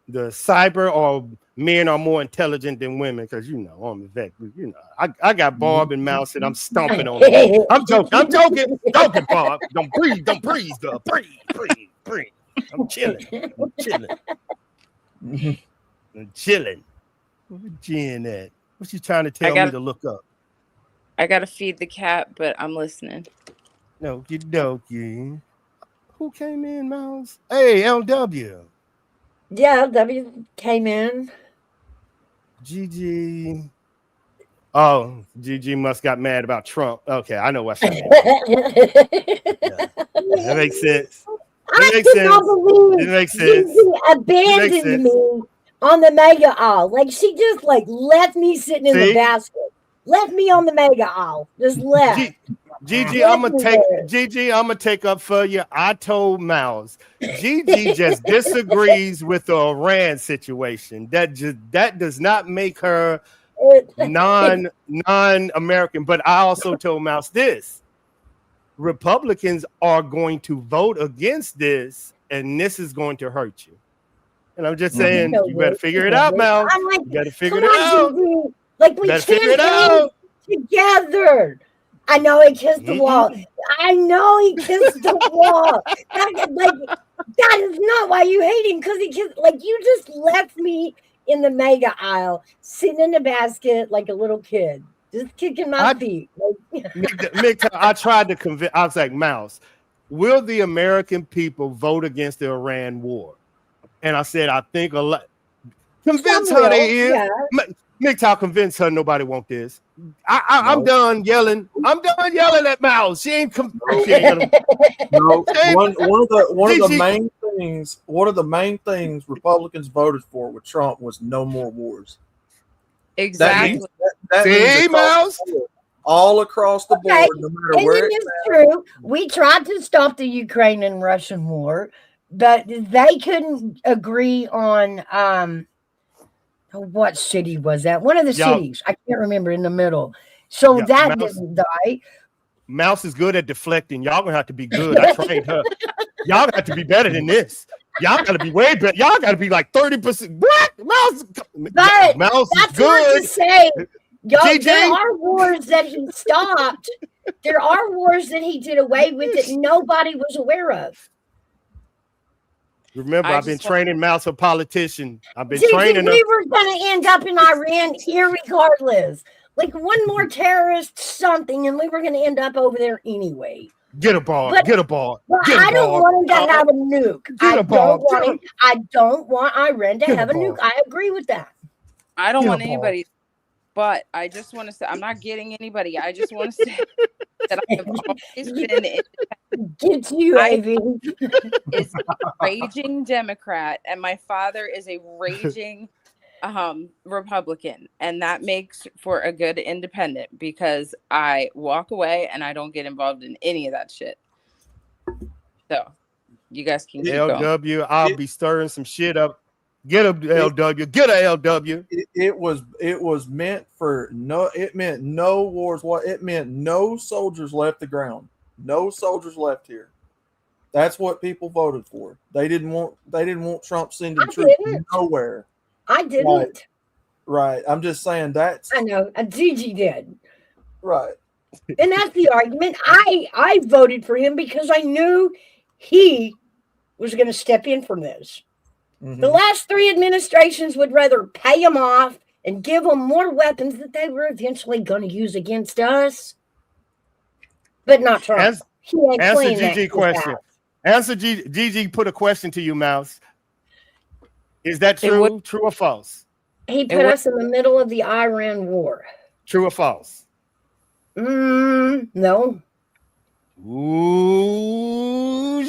cyber, or men are more intelligent than women? Because I'm a vet. I got Barb and Mouse and I'm stomping on them. I'm joking, Barb. Don't breathe, girl. Breathe. I'm chilling. What Jen at? What you trying to tell me to look up? I gotta feed the cat, but I'm listening. Okie dokie. Who came in, Mouse? Hey, LW. Yeah, LW came in. Gigi. Oh, Gigi must got mad about Trump. Okay, I know what's happening. That makes sense. It makes sense. Gigi abandoned me on the mega aisle. Like she just left me sitting in the basket. Left me on the mega aisle. Just left. Gigi, I'm gonna take up for you. I told Mouse, Gigi just disagrees with the Iran situation. That does not make her non-American. But I also told Mouse this: Republicans are going to vote against this, and this is going to hurt you. And I'm just saying, you better figure it out, Mouse. You better figure it out. Like we can't figure it out together. I know he kissed the wall. I know he kissed the wall. That is not why you hate him, because he kissed. Like, you just left me in the mega aisle, sitting in the basket like a little kid, just kicking my feet. I tried to convince. I was like, Mouse, will the American people vote against the Iran war? And I said, I think a lot. Convince her they is. Yeah. MGTOW, convince her nobody want this. I'm done yelling. I'm done yelling at Mouse. She ain't gonna. No. One of the main things Republicans voted for with Trump was no more wars. Exactly. See, Mouse? All across the board, no matter where it's true. We tried to stop the Ukraine and Russian war, but they couldn't agree on what city was that? One of the cities. I can't remember, in the middle. So that didn't die. Mouse is good at deflecting. Y'all gonna have to be good. I trained her. Y'all got to be better than this. Y'all gotta be way better. Y'all gotta be like 30%. What? Mouse that's is good. To say, there are wars that he stopped There are wars that he did away with that nobody was aware of. Remember, I've been training Mouse a politician. I've been training we were going to end up in Iran irregardless. Like one more terrorist something, and we were going to end up over there anyway. Get a ball. Get a ball. But I don't want him to have a nuke. I don't want Iran to have a nuke. I agree with that. I don't want anybody, but I just want to say I'm not getting anybody. I just want to say that I have always been Get you, Ivy. Is a raging Democrat, and my father is a raging Republican, and that makes for a good independent because I walk away and I don't get involved in any of that shit. So you guys can keep LW, going. I'll be stirring some shit up. Get a LW. Get a LW. It was meant for no. It meant no wars. What it meant? No soldiers left the ground. No soldiers left here. That's what people voted for. They didn't want Trump sending troops nowhere. I didn't. Right. I'm just saying that's. I know. Gigi did. Right. And that's the argument. I voted for him because I knew he was going to step in from this. Mm-hmm. The last 3 administrations would rather pay him off and give them more weapons that they were eventually going to use against us. But not Trump. Answer Gigi question. Answer Gigi put a question to you, Mouse. Is that true? True or false? He put us in the middle of the Iran war. True or false? No. Ooh.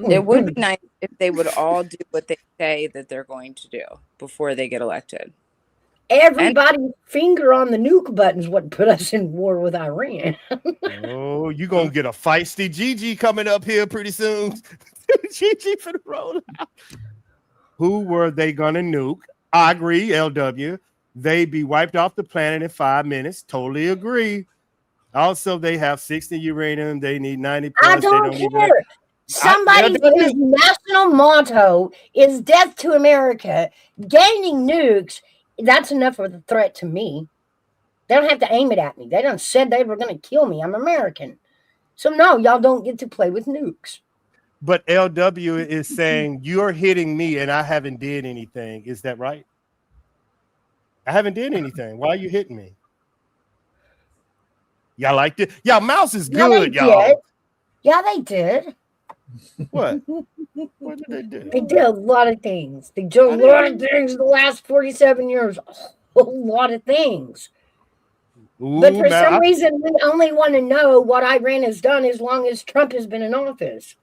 It would be nice if they would all do what they say that they're going to do before they get elected. Everybody's finger on the nuke button is what put us in war with Iran. Oh, you're going to get a feisty Gigi coming up here pretty soon. Gigi for the roll out. Who were they going to nuke? I agree, LW. They'd be wiped off the planet in 5 minutes. Totally agree. Also, they have 60 uranium. They need 90 plus. I don't care. Somebody whose national motto is death to America, gaining nukes, that's enough of a threat to me. They don't have to aim it at me. They done said they were going to kill me. I'm American. So no, y'all don't get to play with nukes. But LW is saying you're hitting me and I haven't did anything. Is that right? I haven't did anything. Why are you hitting me? Y'all liked it? Y'all, Mouse is good, y'all. Yeah, they did. What? What did they do? They did a lot of things. They did a lot of things in the last 47 years. A whole lot of things. Ooh, but for some reason, we only want to know what Iran has done as long as Trump has been in office.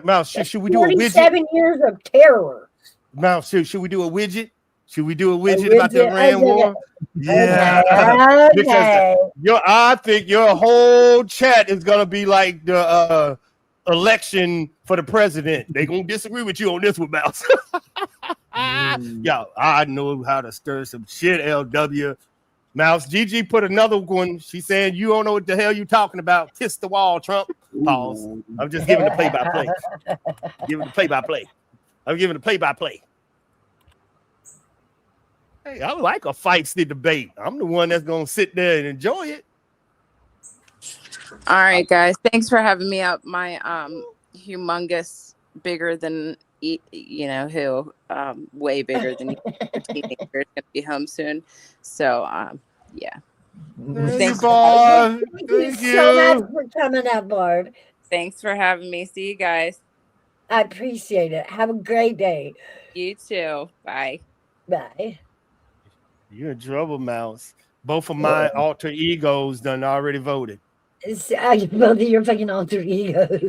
Mouse, should we do a widget? 47 years of terror. Mouse, should we do a widget? Should we do a widget about the Iran war? Yeah. Okay. Because I think your whole chat is going to be like the election for the president. They're going to disagree with you on this one, Mouse. Yo, I know how to stir some shit, LW. Mouse, Gigi put another one. She's saying, you don't know what the hell you talking about. Kiss the wall, Trump. Pause. I'm just giving the play-by-play. Giving the play-by-play. I'm giving the play-by-play. Hey, I like a feisty debate. I'm the one that's going to sit there and enjoy it. All right, guys. Thanks for having me up. My humongous, bigger than, who, way bigger than teenager is going to be home soon. So, yeah. Thanks, Barb. Thank you so much for coming up, Barb. Thanks for having me. See you guys. I appreciate it. Have a great day. You too. Bye. Bye. You're in trouble, Mouse. Both of my alter egos done already voted. Both of your fucking alter egos.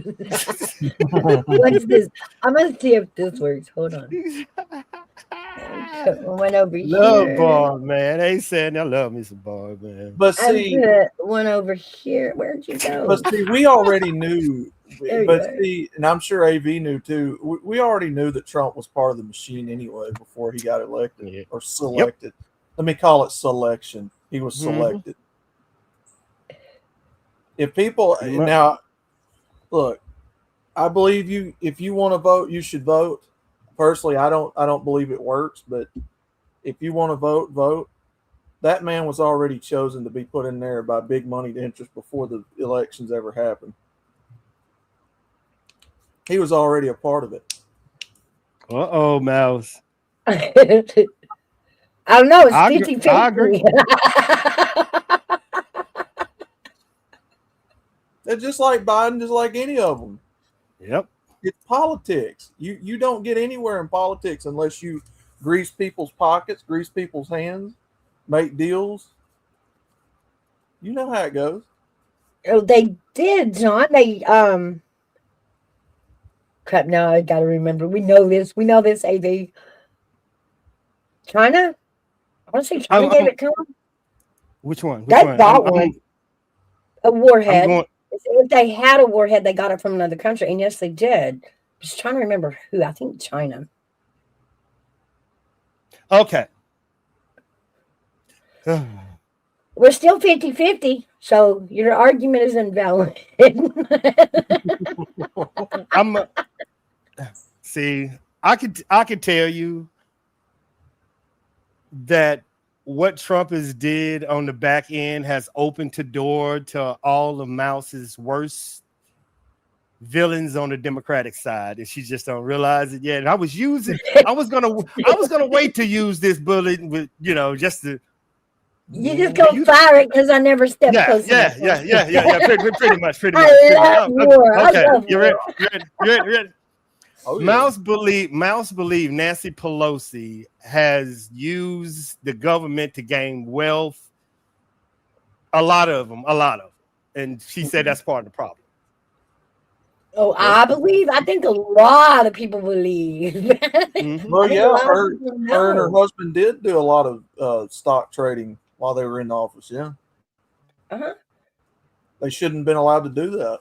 What's this? I'm gonna see if this works. Hold on. One over here. Love Barb, man. They saying I love me some Barb, man. But see, one over here. Where'd you go? But see, we already knew. See, and I'm sure AV knew too. We already knew that Trump was part of the machine anyway before he got elected or selected. Yep. Let me call it selection. He was selected. If people now look, I believe you. If you want to vote, you should vote. Personally, I don't believe it works, but if you want to vote, vote. that man was already chosen to be put in there by big moneyed interests before the elections ever happened. He was already a part of it. Uh-oh, Mouse. I don't know. It's I 50-50. agree. They're just like Biden, just like any of them. Yep. It's politics. You don't get anywhere in politics unless you grease people's pockets, grease people's hands, make deals. You know how it goes. Oh, they did, John. They crap. Now I got to remember. We know this. We know this. AV. China. I want to say China gave it to them. Which one? They got one. A warhead. If they had a warhead, they got it from another country, and yes, they did. Just trying to remember who. I think China. Okay. We're still 50-50, so your argument is invalid. See, I could tell you that what Trump has did on the back end has opened the door to all of Mouse's worst villains on the Democratic side, and she just don't realize it yet. And I was gonna wait to use this bullet with, just to. You just go fire it because I never stepped close enough. Pretty much. I love war. Okay, you war. ready? Oh, yeah. Mouse believe Nancy Pelosi has used the government to gain wealth. A lot of them, and she said that's part of the problem. Oh, I think a lot of people believe. Mm-hmm. Well, yeah, her and her husband did do a lot of stock trading while they were in office. Yeah. Uh-huh. They shouldn't have been allowed to do that.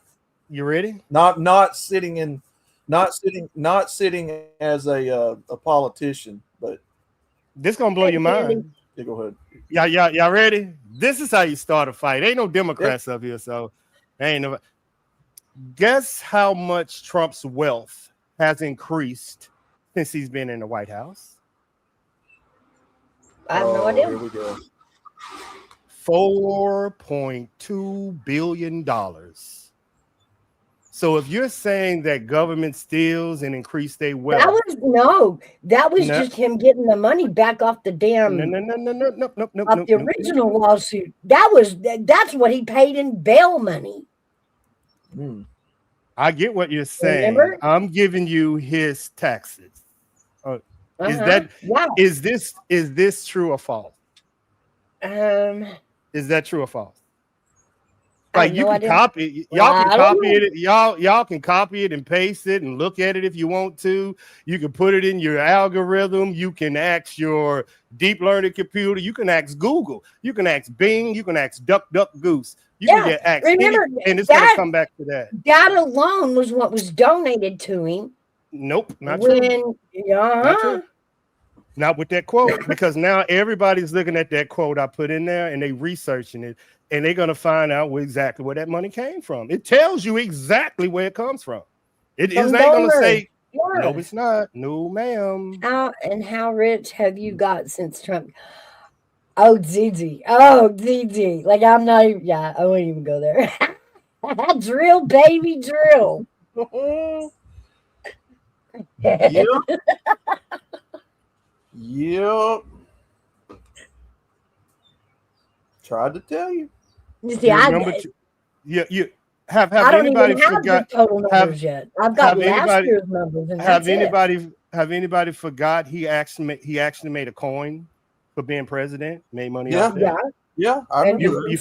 You ready? Not sitting as a politician, but this gonna blow your mind. Yeah, go ahead. Y'all ready? This is how you start a fight. Ain't no Democrats up here, so ain't no. Guess how much Trump's wealth has increased since he's been in the White House? I have no idea. Here we go. $4.2 billion. So if you're saying that government steals and increase their wealth, that was just him getting the money back off the damn off the original lawsuit. That's what he paid in bail money. I get what you're saying. Remember? I'm giving you his taxes. Is this true or false? Is that true or false? Like you can copy, y'all can copy it. Y'all can copy it and paste it and look at it if you want to. You can put it in your algorithm. You can ask your deep learning computer. You can ask Google. You can ask Bing. You can ask DuckDuckGoose. You can get asked, and it's going to come back to that. That alone was what was donated to him. Nope, not true. Not true. Not with that quote, because now everybody's looking at that quote I put in there and they researching it, and they're going to find out exactly where that money came from. It tells you exactly where it comes from. It is not going to say, no, it's not. No, ma'am. How rich have you got since Trump? Oh, Gigi. Like, I'm not even, I won't even go there. Drill, baby, drill. Yep. Tried to tell you. You see, you have anybody forgot the total numbers yet? I've got last year's numbers. And have anybody forgot he actually made a coin for being president? Made money off that. Yeah. I remember. You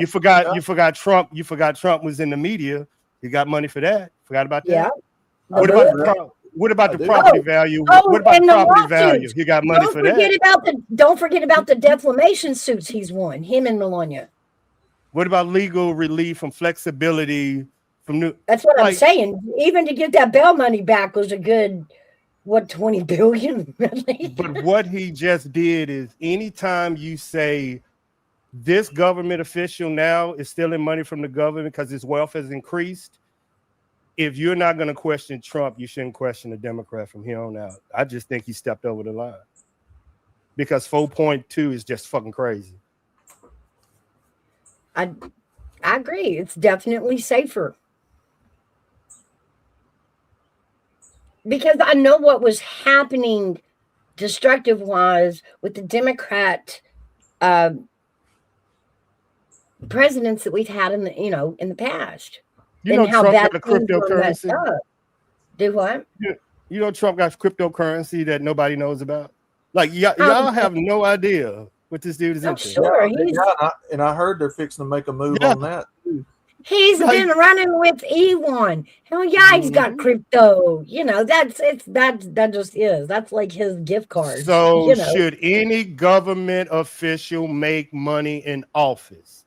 forgot Trump. You forgot Trump was in the media. You got money for that. Forgot about that. Yeah. What about the property value? What about the property value? You got money for that. Don't forget about the defamation suits he's won. Him and Melania. What about legal relief and flexibility from new? That's what I'm saying. Even to get that bail money back was a good, $20 billion? Really? But what he just did is, anytime you say this government official now is stealing money from the government because his wealth has increased, if you're not going to question Trump, you shouldn't question the Democrat from here on out. I just think he stepped over the line, because 4.2 is just fucking crazy. I agree. It's definitely safer. Because I know what was happening destructive wise with the Democrat presidents that we've had in the past. You know, and how Trump bad got a things were messed cryptocurrency. up. Do what? You know, Trump got cryptocurrency that nobody knows about. Like y'all have no idea what this dude is into. Sure. And I heard they're fixing to make a move on that. He's been running with Elon. Hell yeah, he's got crypto. That just is. That's like his gift card. So should any government official make money in office?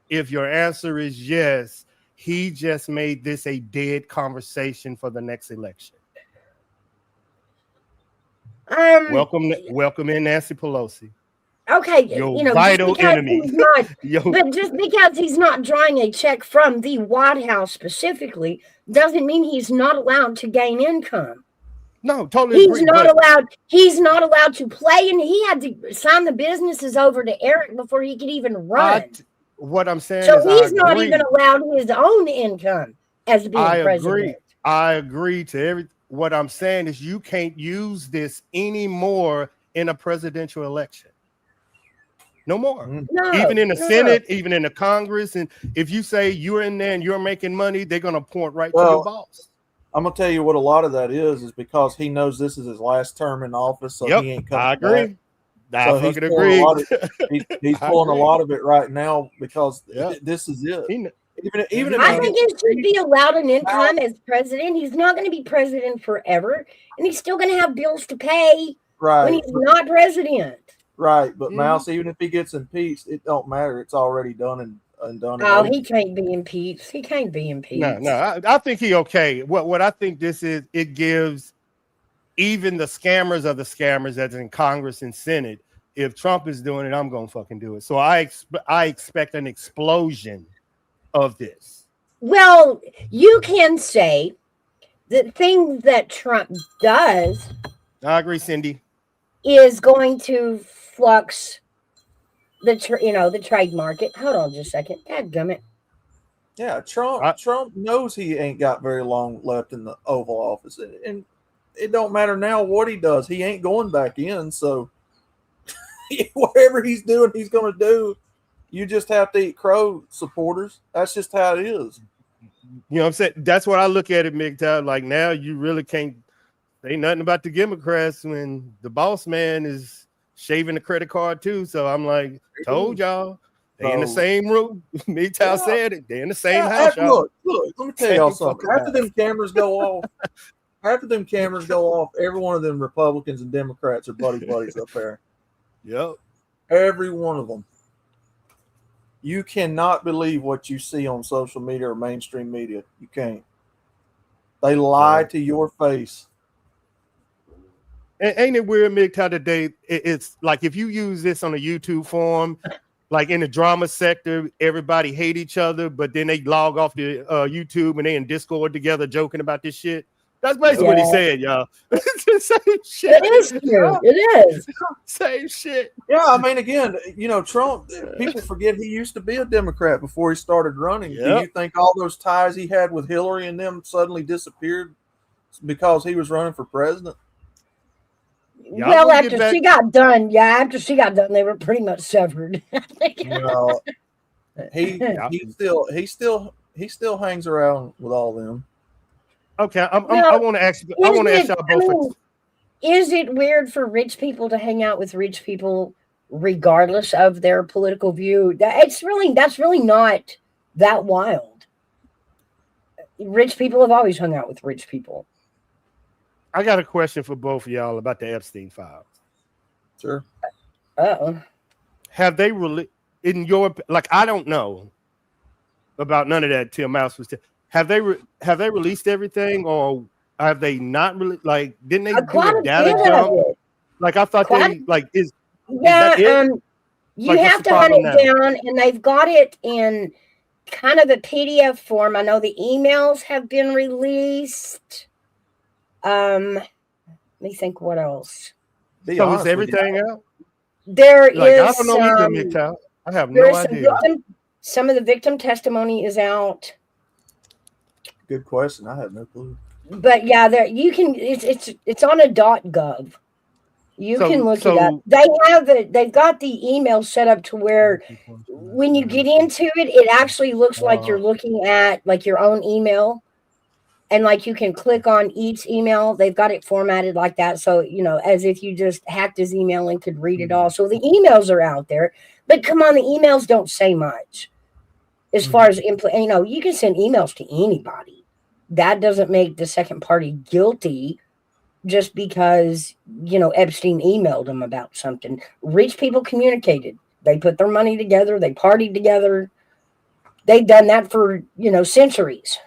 If your answer is yes, he just made this a dead conversation for the next election. Welcome in Nancy Pelosi. Okay, your vital enemy. But just because he's not drawing a check from the White House specifically doesn't mean he's not allowed to gain income. No, totally agree. He's not allowed to play, and he had to sign the businesses over to Eric before he could even run. What I'm saying so is he's not even allowed his own income as being president. I agree to what I'm saying is you can't use this anymore in a presidential election. No more. No, even in the Senate, even in the Congress. And if you say you're in there and you're making money, they're going to point right to your boss. I'm going to tell you what a lot of that is because he knows this is his last term in office. So he ain't coming I agree. back. I fucking agree. He's pulling a lot of it right now because this is it. Even if I think he should be allowed an income as president. He's not going to be president forever, and he's still going to have bills to pay when he's not president. Right, but Mouse, even if he gets impeached, it don't matter. It's already done and done. Oh, he can't be impeached. He can't be impeached. No, I think he okay. What I think this is, it gives even the scammers of the scammers that's in Congress and Senate. If Trump is doing it, I'm gonna fucking do it. So I expect an explosion of this. Well, you can say that things that Trump does, I agree, Cindy, is going to flux the trade market. Hold on just a second. Dadgummit. Yeah, Trump knows he ain't got very long left in the Oval Office, and it don't matter now what he does. He ain't going back in, so whatever he's doing, he's going to do. You just have to eat crow, supporters. That's just how it is. You know what I'm saying? That's what I look at it, MGTOW. Like now, you really can't say nothing about the Democrats when the boss man is shaving the credit card too. So I'm like, told y'all, they in the same room. MGTOW said it. They're in the same house. Look, let me tell y'all something. After them cameras go off, every one of them Republicans and Democrats are buddies up there. Yep. Every one of them. You cannot believe what you see on social media or mainstream media. You can't. They lie to your face. Ain't it weird, MGTOW, today? It's like if you use this on a YouTube forum, like in the drama sector, everybody hate each other, but then they log off to YouTube and they in Discord together joking about this shit. That's basically what he said, y'all. It's the same shit. It is true. It is. Same shit. Yeah, I mean, again, Trump, people forget he used to be a Democrat before he started running. Yep. Do you think all those ties he had with Hillary and them suddenly disappeared because he was running for president? Well, after she got done, they were pretty much severed. He still hangs around with all them. Okay, I want to ask y'all both. Is it weird for rich people to hang out with rich people regardless of their political view? That's really not that wild. Rich people have always hung out with rich people. I got a question for both of y'all about the Epstein files. Sure. Have they in your I don't know about none of that till Mouse was have they released everything or have they not really didn't they do a data dump? I thought is that it? You have to hunt it down, and they've got it in kind of a PDF form. I know the emails have been released. Let me think what else. So is everything out? There is I don't know either, MGTOW. I have no idea. Some of the victim testimony is out. Good question. I have no clue. But yeah, there you can. It's on a .gov. You can look it up. They've got the email set up to where when you get into it, it actually looks like you're looking at like your own email, and like you can click on each email. They've got it formatted like that, so as if you just hacked his email and could read it all. So the emails are out there, but come on, the emails don't say much as far as you can send emails to anybody. That doesn't make the second party guilty just because, Epstein emailed them about something. Rich people communicated. They put their money together. They partied together. They've done that for, centuries.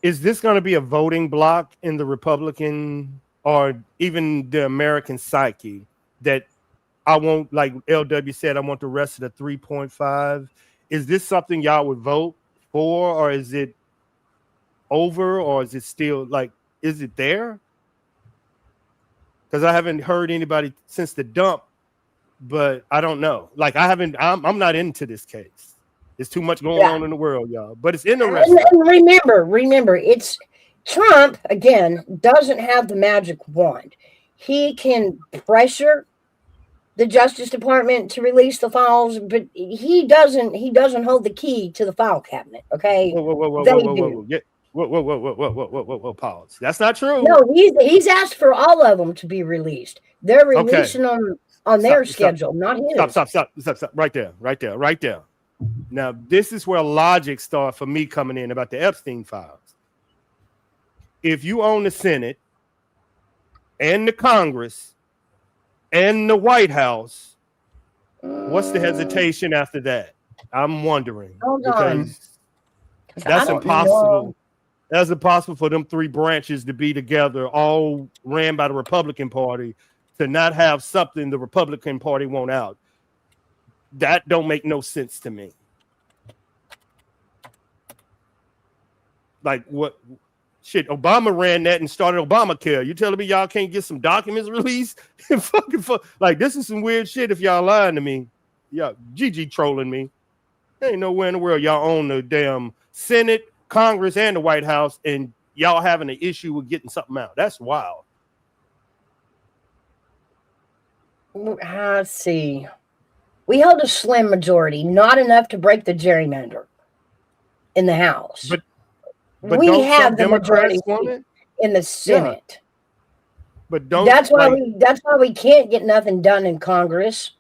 Is this going to be a voting block in the Republican or even the American psyche that I won't, like LW said, I want the rest of the 3.5? Is this something y'all would vote for, or is it over, or is it still is it there? Because I haven't heard anybody since the dump, but I don't know. I'm not into this case. There's too much going on in the world, y'all. But it's interesting. And remember, it's Trump again doesn't have the magic wand. He can pressure the Justice Department to release the files, but he doesn't hold the key to the file cabinet. Okay. Whoa, pause. That's not true. No, he's asked for all of them to be released. They're releasing them on their schedule, not his. Stop. Right there. Now, this is where logic starts for me coming in about the Epstein files. If you own the Senate and the Congress and the White House, what's the hesitation after that? I'm wondering. Hold on. That's impossible. That's impossible for them three branches to be together, all ran by the Republican Party, to not have something the Republican Party want out. That don't make no sense to me. Like what? Shit, Obama ran that and started Obamacare. You telling me y'all can't get some documents released? Like, this is some weird shit if y'all lying to me. Yeah, Gigi trolling me. There ain't nowhere in the world y'all own the damn Senate, Congress, and the White House, and y'all having an issue with getting something out. That's wild. Let's see. We held a slim majority, not enough to break the gerrymander in the House. But we have the majority in the Senate. Yeah. But don't. That's why we can't get nothing done in Congress.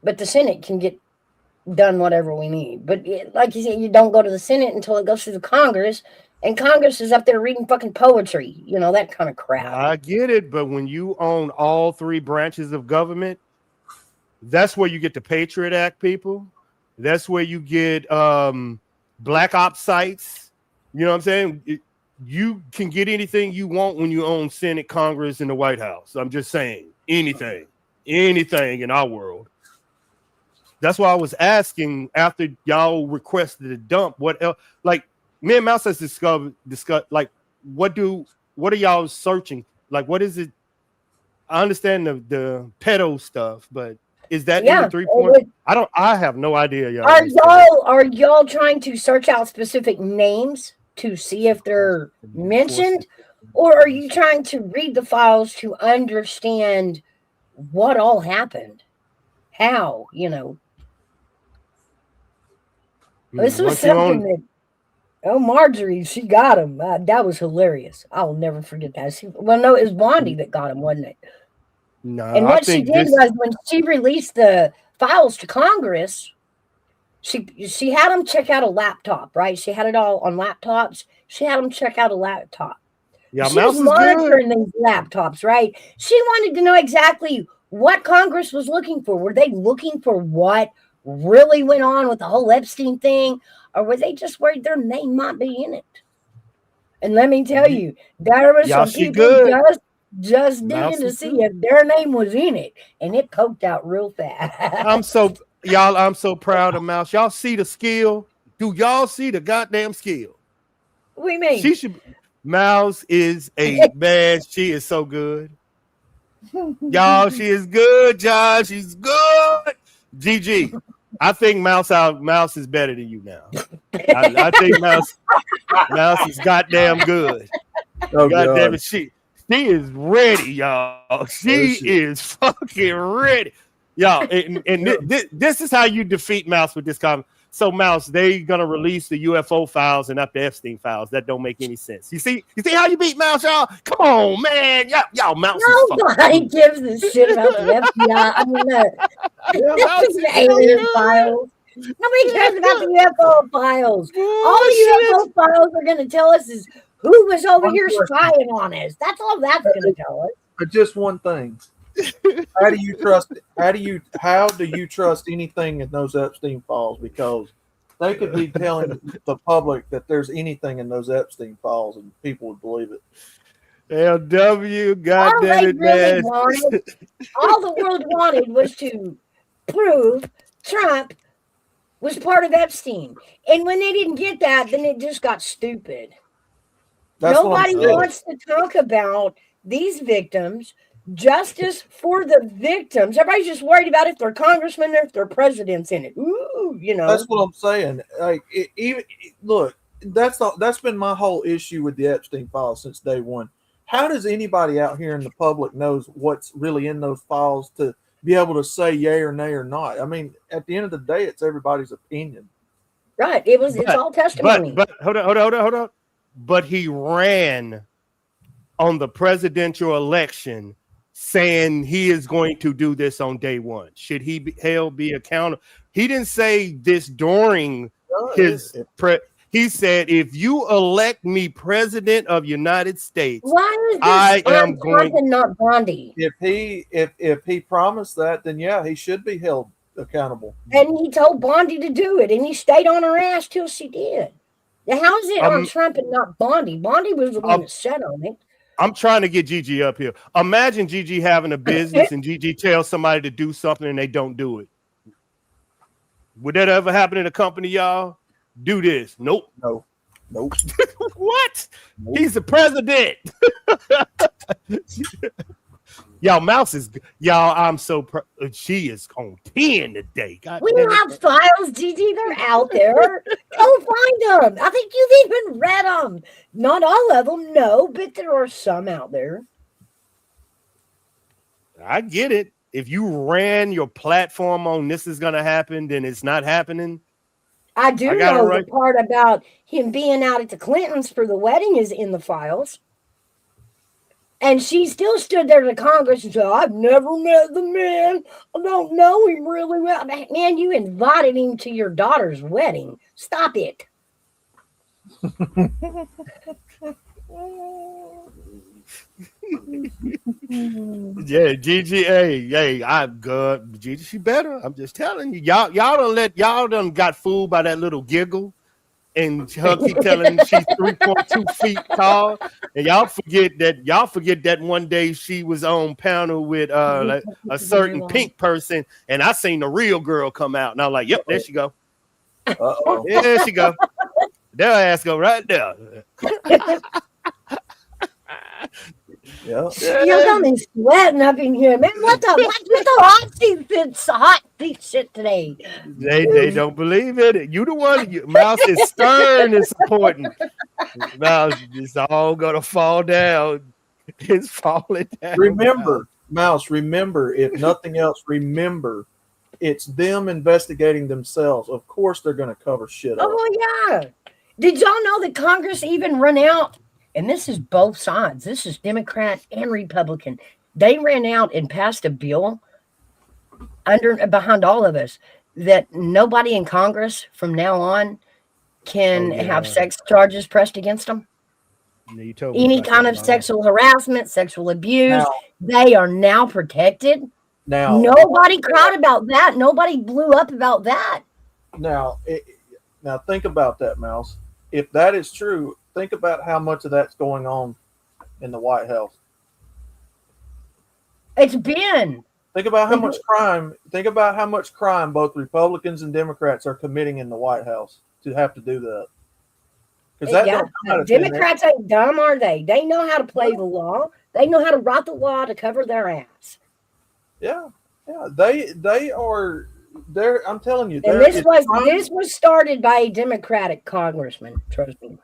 But the Senate can get done whatever we need. But like you said, you don't go to the Senate until it goes through the Congress, and Congress is up there reading fucking poetry, that kind of crap. I get it, but when you own all three branches of government, that's where you get the Patriot Act, people. That's where you get black ops sites. You know what I'm saying? You can get anything you want when you own Senate, Congress, and the White House. I'm just saying, anything in our world. That's why I was asking after y'all requested a dump. What else? Like, me and Mouse has discussed. Like, what are y'all searching? Like, what is it? I understand the pedo stuff, but is that in the 3 point? I have no idea, y'all. Are y'all trying to search out specific names to see if they're mentioned, or are you trying to read the files to understand what all happened? How, This was something that, Marjorie, she got him. That was hilarious. I'll never forget that. No, it was Blondie that got him, wasn't it? No. And what she did was when she released the files to Congress, she had them check out a laptop, right? She had it all on laptops. She had them check out a laptop. Yeah, she was monitoring these laptops, right? She wanted to know exactly what Congress was looking for. Were they looking for what really went on with the whole Epstein thing, or were they just worried their name might be in it? And let me tell you, there was some people just digging to see if their name was in it, and it poked out real fast. I'm so proud of Mouse. Y'all see the skill? Do y'all see the goddamn skill? What do you mean? Mouse is a man. She is so good. Y'all, she is good, John. She's good. GG. I think Mouse is better than you now. I think Mouse is goddamn good. Oh, goddamn God. it, she is ready, y'all. She is fucking ready, y'all. And this is how you defeat Mouse with this comment. So Mouse, they gonna release the UFO files and not the Epstein files. That don't make any sense. You see how you beat Mouse, y'all? Come on, man, y'all Mouse. Nobody gives a shit about the FBI. I mean, the alien files. Nobody cares about the UFO files. All the UFO files are going to tell us is who was over here spying on us. That's all that's going to tell us. But just one thing. How do you trust anything in those Epstein files? Because they could be telling the public that there's anything in those Epstein files and people would believe it. LW, goddamn it, man. All the world wanted was to prove Trump was part of Epstein. And when they didn't get that, then it just got stupid. Nobody wants to talk about these victims, justice for the victims. Everybody's just worried about if they're congressmen or if they're presidents in it. Ooh, That's what I'm saying. Like, look, that's been my whole issue with the Epstein files since day one. How does anybody out here in the public knows what's really in those files to be able to say yay or nay or not? I mean, at the end of the day, it's everybody's opinion. Right. It's all testimony. But hold on. But he ran on the presidential election saying he is going to do this on day one. Should he be accountable? He didn't say this during his he said, if you elect me president of United States, why is this I am going and not Bondi? If he promised that, then yeah, he should be held accountable. And he told Bondi to do it, and he stayed on her ass till she did. Now, how is it on Trump and not Bondi? Bondi was the one that said on it. I'm trying to get Gigi up here. Imagine Gigi having a business and Gigi tells somebody to do something and they don't do it. Would that ever happen in a company, y'all? Do this. Nope. Nope. What? Nope. He's the president. Y'all, Mouse is I'm so she is on 10 today. God we have files, Gigi. They're out there. Go find them. I think you've even read them. Not all of them, no, but there are some out there. I get it. If you ran your platform on this is gonna happen, then it's not happening. I know the part about him being out at the Clintons for the wedding is in the files. And she still stood there to Congress and said, I've never met the man. I don't know him really well. Man, you invited him to your daughter's wedding. Stop it. Yeah, Gigi, hey, I'm good. Gigi, she better. I'm just telling you, y'all done got fooled by that little giggle, and her keep telling she's 3.2 feet tall, and y'all forget that one day she was on panel with a certain pink person, and I seen the real girl come out, and I'm like, yep, there she go. Uh-oh. Yeah, there she go. There her ass go right there. Yeah. You're gonna be sweating up in here, man. What the hot seat shit today? They don't believe it. You the one. Mouse is stern and supporting. Mouse, it's all gonna fall down. It's falling down. Remember, Mouse. Remember, if nothing else, remember, it's them investigating themselves. Of course, they're gonna cover shit up. Oh yeah. Did y'all know that Congress even ran out? And this is both sides. This is Democrat and Republican. They ran out and passed a bill behind all of us that nobody in Congress from now on can have sex charges pressed against them. Any kind of sexual harassment, sexual abuse, they are now protected. Now, nobody cried about that. Nobody blew up about that. Now think about that, Mouse. If that is true, think about how much of that's going on in the White House. It's been. Think about how much crime. Think about how much crime both Republicans and Democrats are committing in the White House to have to do that. Because Democrats ain't dumb, are they? They know how to play the law. They know how to write the law to cover their ass. Yeah. They are I'm telling you, And this was started by a Democratic congressman. Trust me.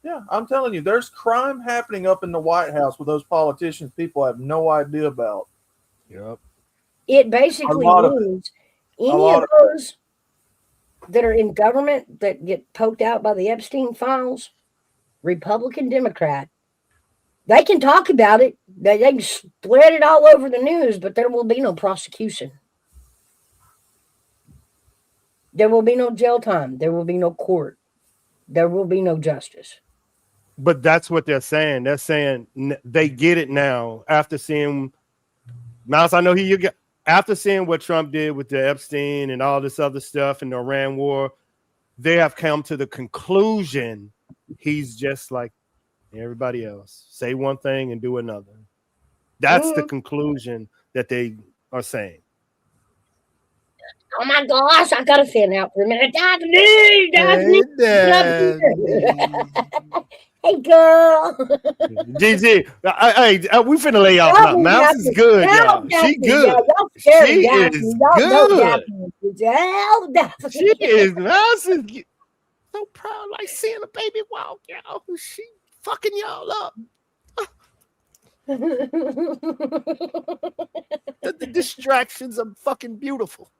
Yeah, I'm telling you, there's crime happening up in the White House with those politicians people have no idea about. Yep. It basically means any of those that are in government that get poked out by the Epstein files, Republican, Democrat, they can talk about it. They can spread it all over the news, but there will be no prosecution. There will be no jail time. There will be no court. There will be no justice. But that's what they're saying. They're saying they get it now after seeing Mouse. I know after seeing what Trump did with the Epstein and all this other stuff in the Iran war, they have come to the conclusion he's just like everybody else. Say one thing and do another. That's the conclusion that they are saying. Oh my gosh, I gotta fan out for a minute. Daphne. Hey, girl. GG. Hey, we finna lay off now. Mouse is good, y'all. She good. She is good. She is. Mouse is so proud, like seeing a baby walk, y'all. She fucking y'all up. The distractions are fucking beautiful.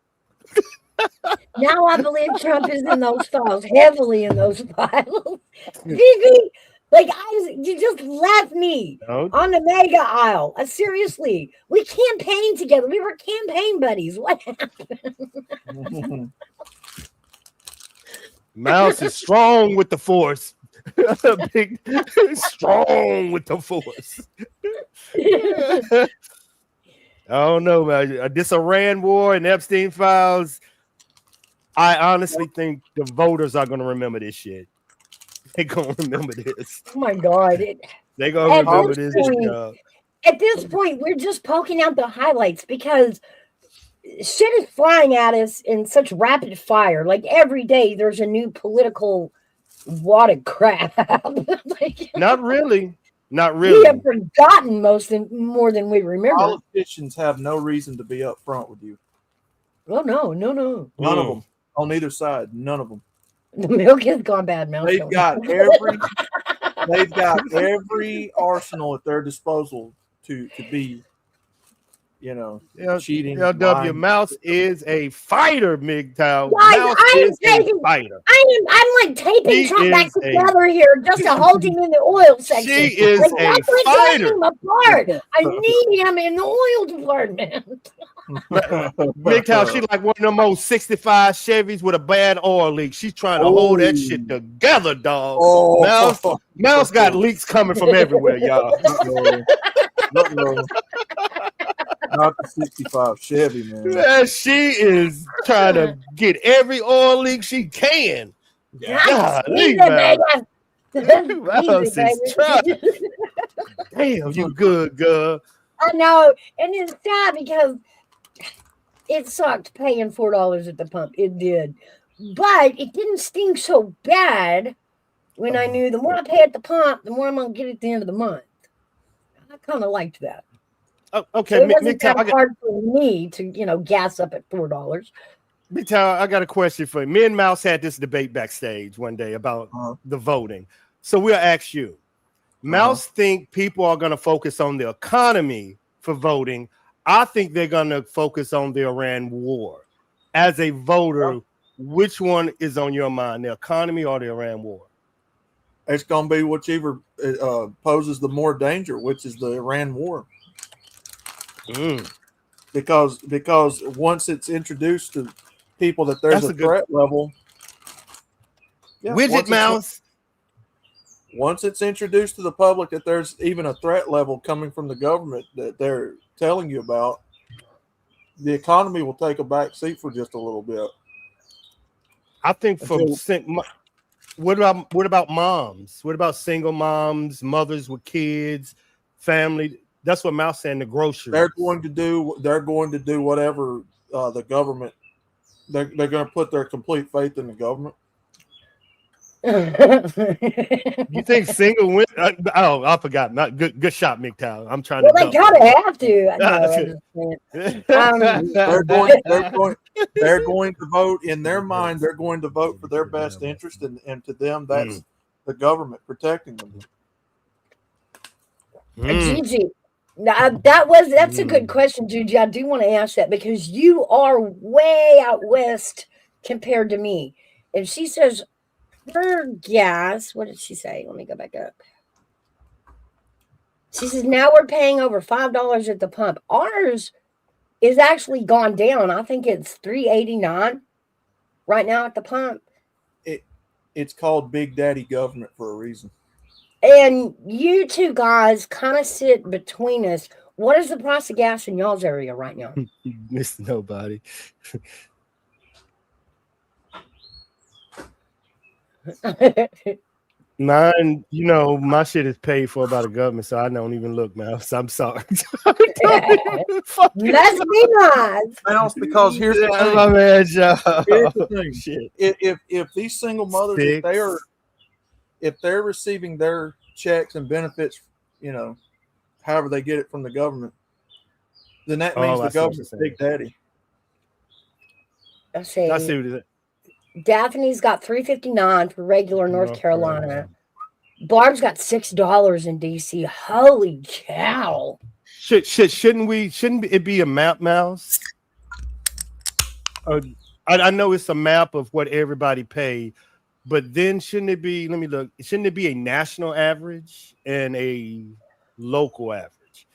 Now I believe Trump is in those files, heavily in those files. Vivi, you just left me on the mega aisle. Seriously, we campaigned together. We were campaign buddies. What happened? Mouse is strong with the force. Big, strong with the force. I don't know, man. This Iran war and Epstein files, I honestly think the voters are going to remember this shit. They're going to remember this. Oh, my God. They're going to remember this. At this point, we're just poking out the highlights because shit is flying at us in such rapid fire. Like, every day there's a new political wad of crap. Not really. Not really. We have forgotten more than we remember. Politicians have no reason to be up front with you. Oh, no. None of them. On either side, none of them. The milk has gone bad. Milk. They've got every arsenal at their disposal to be, cheating. LW Mouse is a fighter, MGTOW. Guys, I'm like taping Trump back together here just to hold him in the oil section. She is a fighter. Him apart. I need him in the oil department. MGTOW, she like one of them old 65 Chevys with a bad oil leak. She's trying to hold that shit together, dog. Mouse got leaks coming from everywhere, y'all. Not the 65 Chevy, man. Yeah, she is trying to get every oil leak she can. God, Mouse is trying. Damn, you good, girl. I know, and it's sad because it sucked paying $4 at the pump. It did, but it didn't sting so bad when I knew the more I pay at the pump, the more I'm gonna get at the end of the month. I kind of liked that. Okay, so it wasn't that hard for me to, gas up at $4. MGTOW, I got a question for you. Me and Mouse had this debate backstage one day about the voting. So we'll ask you. Mouse think people are going to focus on the economy for voting. I think they're going to focus on the Iran war. As a voter, which one is on your mind, the economy or the Iran war? It's going to be whichever poses the more danger, which is the Iran war. Because once it's introduced to people that there's a threat level. Widget Mouse. Once it's introduced to the public that there's even a threat level coming from the government that they're telling you about, the economy will take a back seat for just a little bit. I think what about moms? What about single moms, mothers with kids, family? That's what Mouse saying. The groceries. They're going to do whatever the government. They're going to put their complete faith in the government. You think single women? I forgot. Not good shot, MGTOW. I'm trying Well, to. they gotta have to. No, they're going to vote in their mind. They're going to vote for their best interest, and to them, that's the government protecting them. Gigi, that's a good question, Gigi. I do want to ask that because you are way out west compared to me. And she says her gas, what did she say? Let me go back up. She says now we're paying over $5 at the pump. Ours is actually gone down. I think it's $3.89 right now at the pump. It's called Big Daddy government for a reason. And you two guys kind of sit between us. What is the price of gas in y'all's area right now? Missed nobody. Mine, my shit is paid for by the government, so I don't even look, man. So I'm sorry. Let's be nice. Because here's the thing. My man, Joe. Here's the thing. Shit. If these single mothers, if they're receiving their checks and benefits, however they get it from the government, then that means the government's Big Daddy. I see. I see what it is. Daphne's got $3.59 for regular North Carolina. Barb's got $6 in DC. Holy cow! Shouldn't it be a map, Mouse? I know it's a map of what everybody paid, but then shouldn't it be? Let me look. Shouldn't it be a national average and a local average?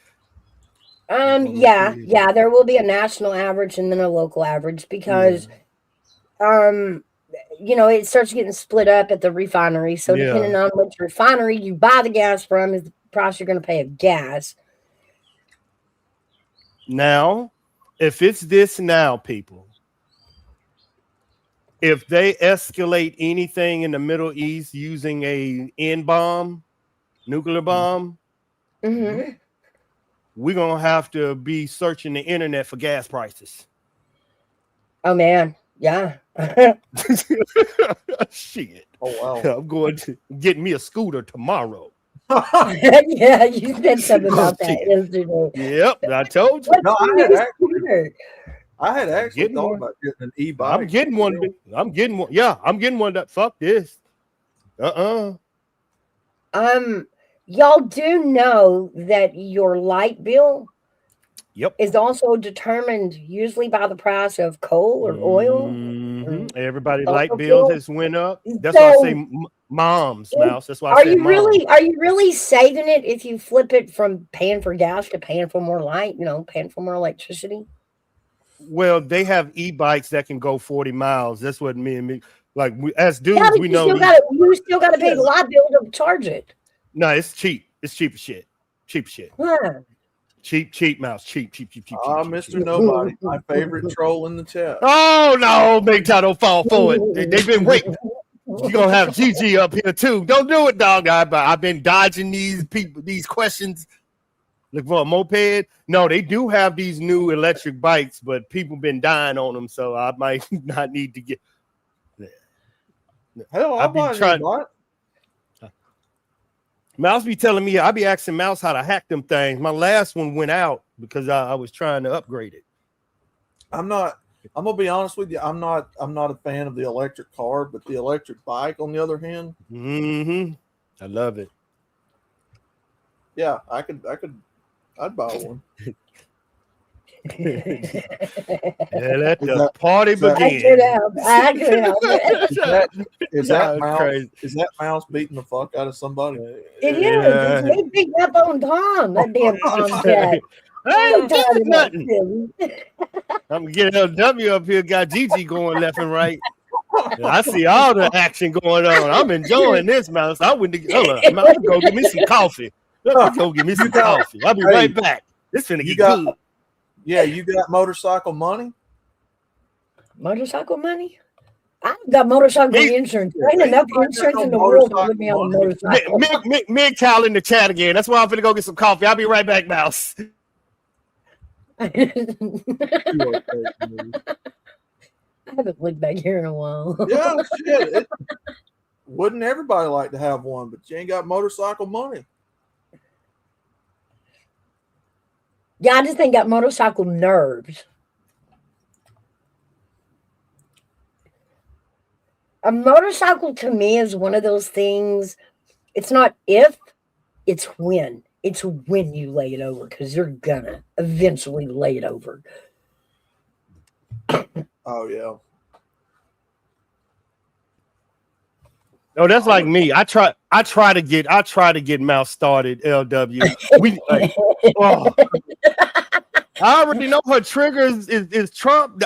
Yeah. There will be a national average and then a local average because, it starts getting split up at the refinery. So depending on which refinery you buy the gas from is the price you're going to pay of gas. Now, if it's this now, people, if they escalate anything in the Middle East using a nuclear bomb, we're going to have to be searching the internet for gas prices. Oh, man. Yeah. Shit. Oh, wow. I'm going to get me a scooter tomorrow. Yeah, you said something about that yesterday. Yep, I told you. No, I had actually thought about getting an e-bike. I'm getting one. Yeah, I'm getting one. That fuck this. Y'all do know that your light bill is also determined usually by the price of coal or oil. Everybody light bills has went up. That's why I say moms, Mouse. That's why I say are you really saving it if you flip it from paying for gas to paying for more light, paying for more electricity? Well, they have e-bikes that can go 40 miles. That's what me as dudes we know. You still got to pay the light bill to charge it. No, it's cheap. It's cheap as shit. Huh. Cheap, Mouse. Cheap. Mr. Nobody, my favorite troll in the chat. Oh no, big time, don't fall for it. They've been waiting. You're gonna have Gigi up here too. Don't do it, dog. I've been dodging these questions. Look for a moped. No, they do have these new electric bikes, but people been dying on them, so I might not need to get. Hell, I've been trying. Mouse be telling me, I be asking Mouse how to hack them things. My last one went out because I was trying to upgrade it. I'm gonna be honest with you. I'm not a fan of the electric car, but the electric bike, on the other hand, I love it. Yeah, I'd buy one. Let the party begin. I could help it. Is that mouse beating the fuck out of somebody? It is. It's me beating up on Tom. That damn Tom cat. I ain't doing nothing. I'm getting a W up here. Got Gigi going left and right. I see all the action going on. I'm enjoying this, Mouse. I went to go get me some coffee. Let's go get me some coffee. I'll be right back. This finna get good. Yeah, you got motorcycle money? Motorcycle money? I've got motorcycle insurance. There ain't enough insurance in the world to put me on a motorcycle. MGTOW in the chat again. That's why I'm finna go get some coffee. I'll be right back, Mouse. I haven't looked back here in a while. Yeah, shit. Wouldn't everybody like to have one? But you ain't got motorcycle money. Yeah, I just ain't got motorcycle nerves. A motorcycle to me is one of those things. It's not if, it's when. It's when you lay it over, because you're gonna eventually lay it over. Oh yeah. No, that's like me. I try to get Mouse started. LW. Oh. I already know her trigger is Trump.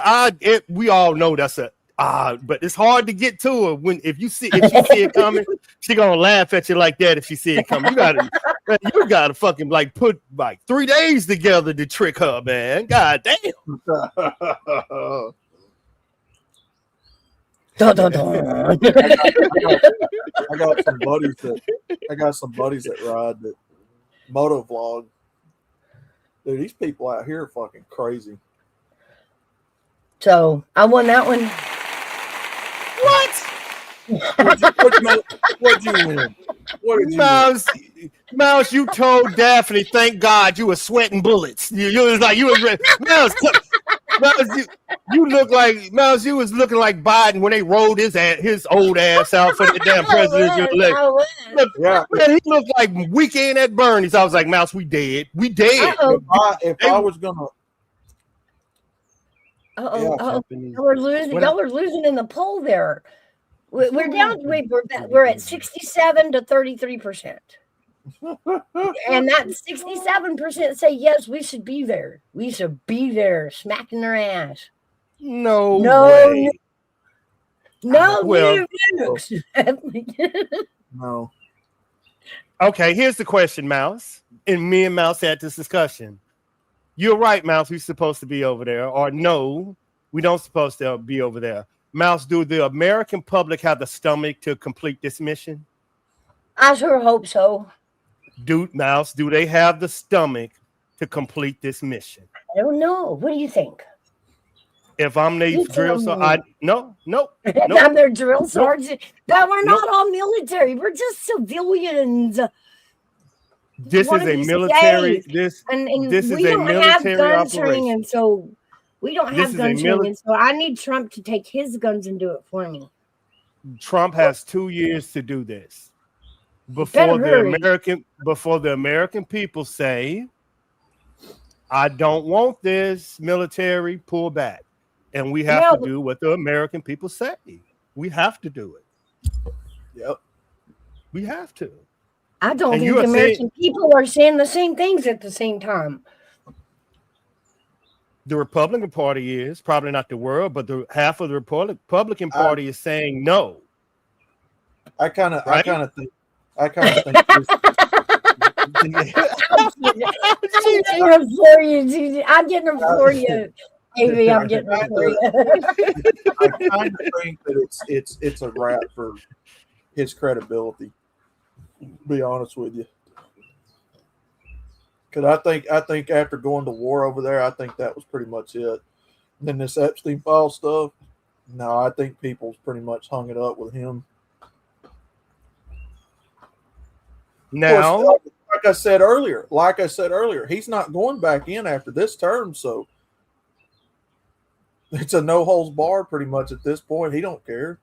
We all know that's but it's hard to get to her if she see it coming. She gonna laugh at you like that if she see it coming. You gotta fucking like put like 3 days together to trick her, man. God damn. Dun, dun, dun. I got some buddies that ride that moto vlog. Dude, these people out here are fucking crazy. So I won that one. What'd you win? What did you Mouse, you told Daphne, thank God you were sweating bullets. You was Mouse, you look like Mouse. You was looking like Biden when they rolled his old ass out for the damn presidential election. Yeah, man, he looked like Weekend at Bernie's. I was like, Mouse, we dead. if I was gonna. Y'all are losing in the poll there. We're down. We're at 67 to 33%, and that 67% say yes. We should be there. We should be there, smacking their ass. No way. No. No. Okay, here's the question, Mouse. And me and Mouse had this discussion. You're right, Mouse. We're supposed to be over there. Or no, we don't supposed to be over there. Mouse, do the American public have the stomach to complete this mission? I sure hope so. Mouse, do they have the stomach to complete this mission? I don't know. What do you think? If I'm the drill sergeant, no. I'm their drill sergeant. But we're not all military. We're just civilians. This is a military. This is a military operation. And so we don't have gun training. So I need Trump to take his guns and do it for me. Trump has 2 years to do this before the American people say, "I don't want this military. Pull back." And we have to do what the American people say. We have to do it. Yep. We have to. I don't think the American people are saying the same things at the same time. The Republican Party is probably not the world, but half of the Republican Party is saying no. I kind of think. I'm getting them for you. I'm getting them for you. Maybe I'm getting them for you. I kind of think that it's a wrap for his credibility. To be honest with you, because I think after going to war over there, I think that was pretty much it. And then this Epstein file stuff, no, I think people's pretty much hung it up with him. Now, course, like I said earlier, he's not going back in after this term, so it's a no holds barred pretty much at this point. He don't care.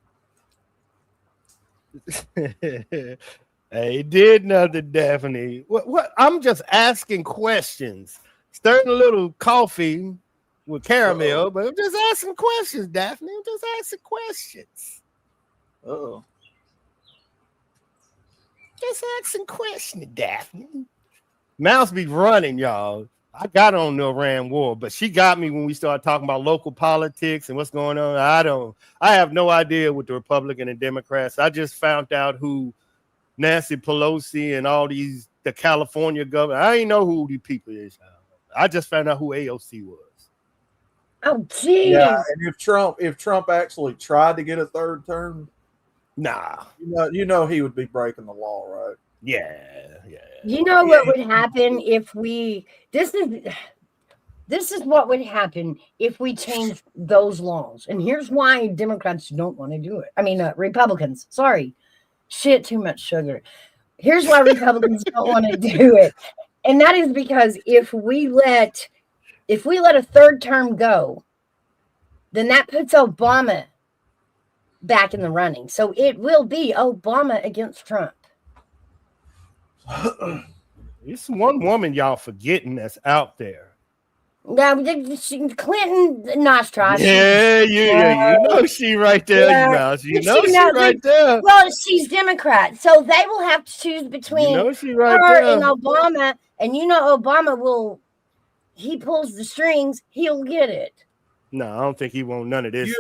Hey, did nothing, Daphne. What? I'm just asking questions, stirring a little coffee with caramel, but I'm just asking questions, Daphne. I'm just asking questions. Oh. Just asking questions, Daphne. Mouse be running, y'all. I got on the Iran war, but she got me when we started talking about local politics and what's going on. I have no idea what the Republican and Democrats. I just found out who Nancy Pelosi and all the California governor. I ain't know who these people is. I just found out who AOC was. Oh, geez. Yeah, and if Trump actually tried to get a third term, nah, you know he would be breaking the law, right? Yeah. You know what would happen if we? This is what would happen if we changed those laws. And here's why Democrats don't want to do it. I mean, Republicans. Sorry. Shit, too much sugar. Here's why Republicans don't want to do it. And that is because if we let a third term go, then that puts Obama back in the running. So it will be Obama against Trump. It's one woman y'all forgetting that's out there. Now, Clinton, nice try. Yeah, you know she right there, Mouse. You know she right there. Well, she's Democrat, so they will have to choose between she right her there. and Obama. And Obama he pulls the strings, he'll get it. No, I don't think he want none of this.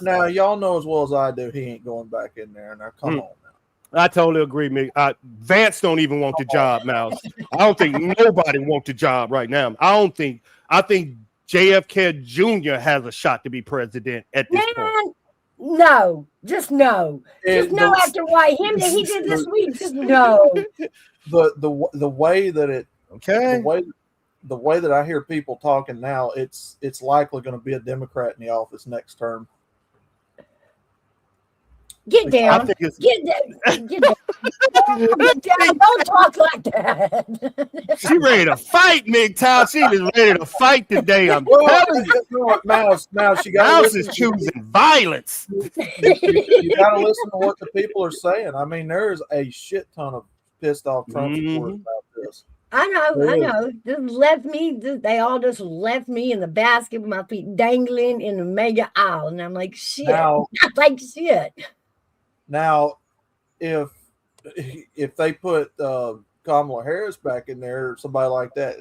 Now, y'all know as well as I do, he ain't going back in there. Now, come on now. I totally agree, Mick. Vance don't even want the job, Mouse. I don't think nobody wants the job right now. I think JFK Jr. has a shot to be president at this point. No, just no. Just no after why he did this week. Just no. The way that it the way that I hear people talking now, it's likely going to be a Democrat in the office next term. Get down. Get down. Get down. Don't talk like that. She ready to fight, MGTOW. She is ready to fight today. I'm telling you. Mouse is choosing violence. You got to listen to what the people are saying. I mean, there's a shit ton of pissed off Trump supporters about this. I know. They all just left me in the basket with my feet dangling in the mega aisle. And I'm like, shit. Shit. Now, if they put Kamala Harris back in there, or somebody like that,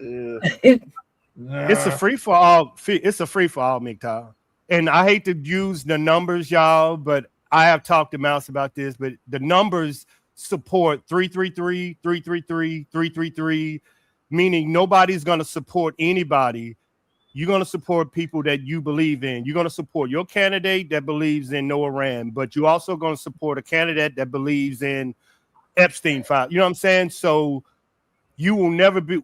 it's a free for all. It's a free for all, MGTOW. And I hate to use the numbers, y'all, but I have talked to Mouse about this. But the numbers support 333, 333, 333, meaning nobody's going to support anybody. You're going to support people that you believe in. You're going to support your candidate that believes in no Iran, but you're also going to support a candidate that believes in Epstein file. You know what I'm saying? So we will never be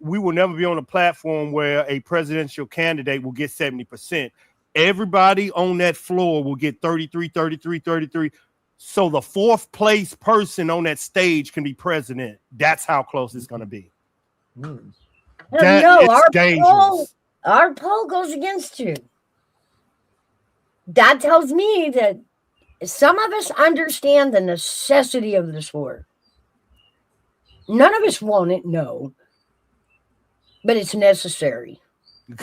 on a platform where a presidential candidate will get 70%. Everybody on that floor will get 33, 33, 33. So the fourth place person on that stage can be president. That's how close it's going to be. It's dangerous. Our poll goes against you. That tells me that some of us understand the necessity of this war. None of us want it, no. But it's necessary.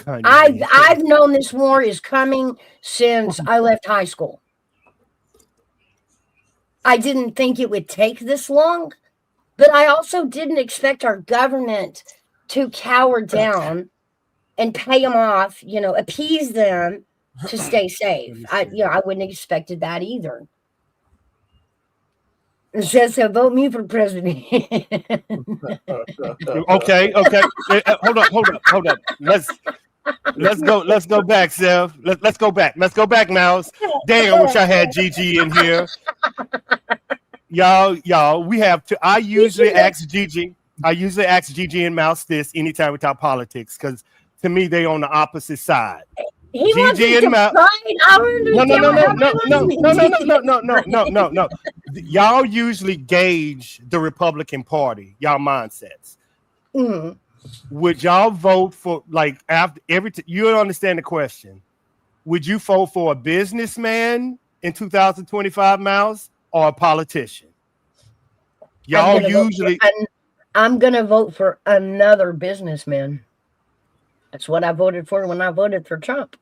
I've known this war is coming since I left high school. I didn't think it would take this long, but I also didn't expect our government to cower down and pay them off, appease them to stay safe. I wouldn't have expected that either. It says, so vote me for president. Okay. Hold up. Let's go back, Sev. Let's go back, Mouse. Dang, I wish I had Gigi in here. Y'all, we have to. I usually ask Gigi and Mouse this anytime we talk politics, because to me, they on the opposite side. Gigi and Mouse. No. Y'all usually gauge the Republican Party, y'all mindsets. Mm-hmm. Would y'all vote for, like, after you don't understand the question? Would you vote for a businessman in 2025, Mouse, or a politician? Y'all usually. I'm gonna vote for another businessman. That's what I voted for when I voted for Trump.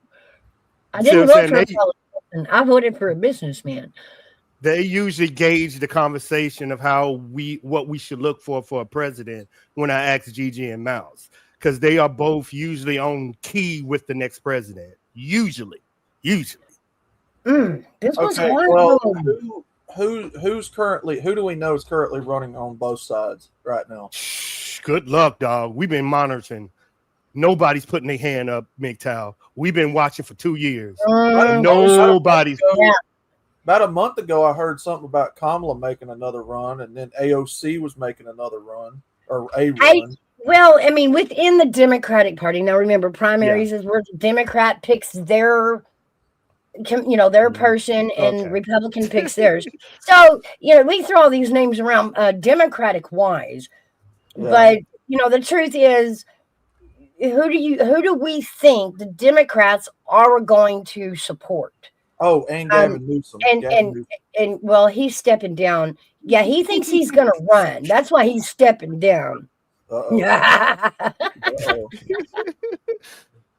I didn't vote for a politician. I voted for a businessman. They usually gauge the conversation of what we should look for a president when I ask Gigi and Mouse, because they are both usually on key with the next president. Usually. This was hard. Well, who do we know is currently running on both sides right now? Good luck, dog. We've been monitoring. Nobody's putting their hand up, MGTOW. We've been watching for 2 years. Nobody's. About a month ago, I heard something about Kamala making another run, and then AOC was making another run, or a run. Well, I mean, within the Democratic Party. Now, remember, primaries is where the Democrat picks their their person, and Okay. Republican picks theirs. So, we throw all these names around Democratic wise, but the truth is, who do we think the Democrats are going to support? Oh, and Gavin Newsom. And well, he's stepping down. Yeah, he thinks he's going to run. That's why he's stepping down.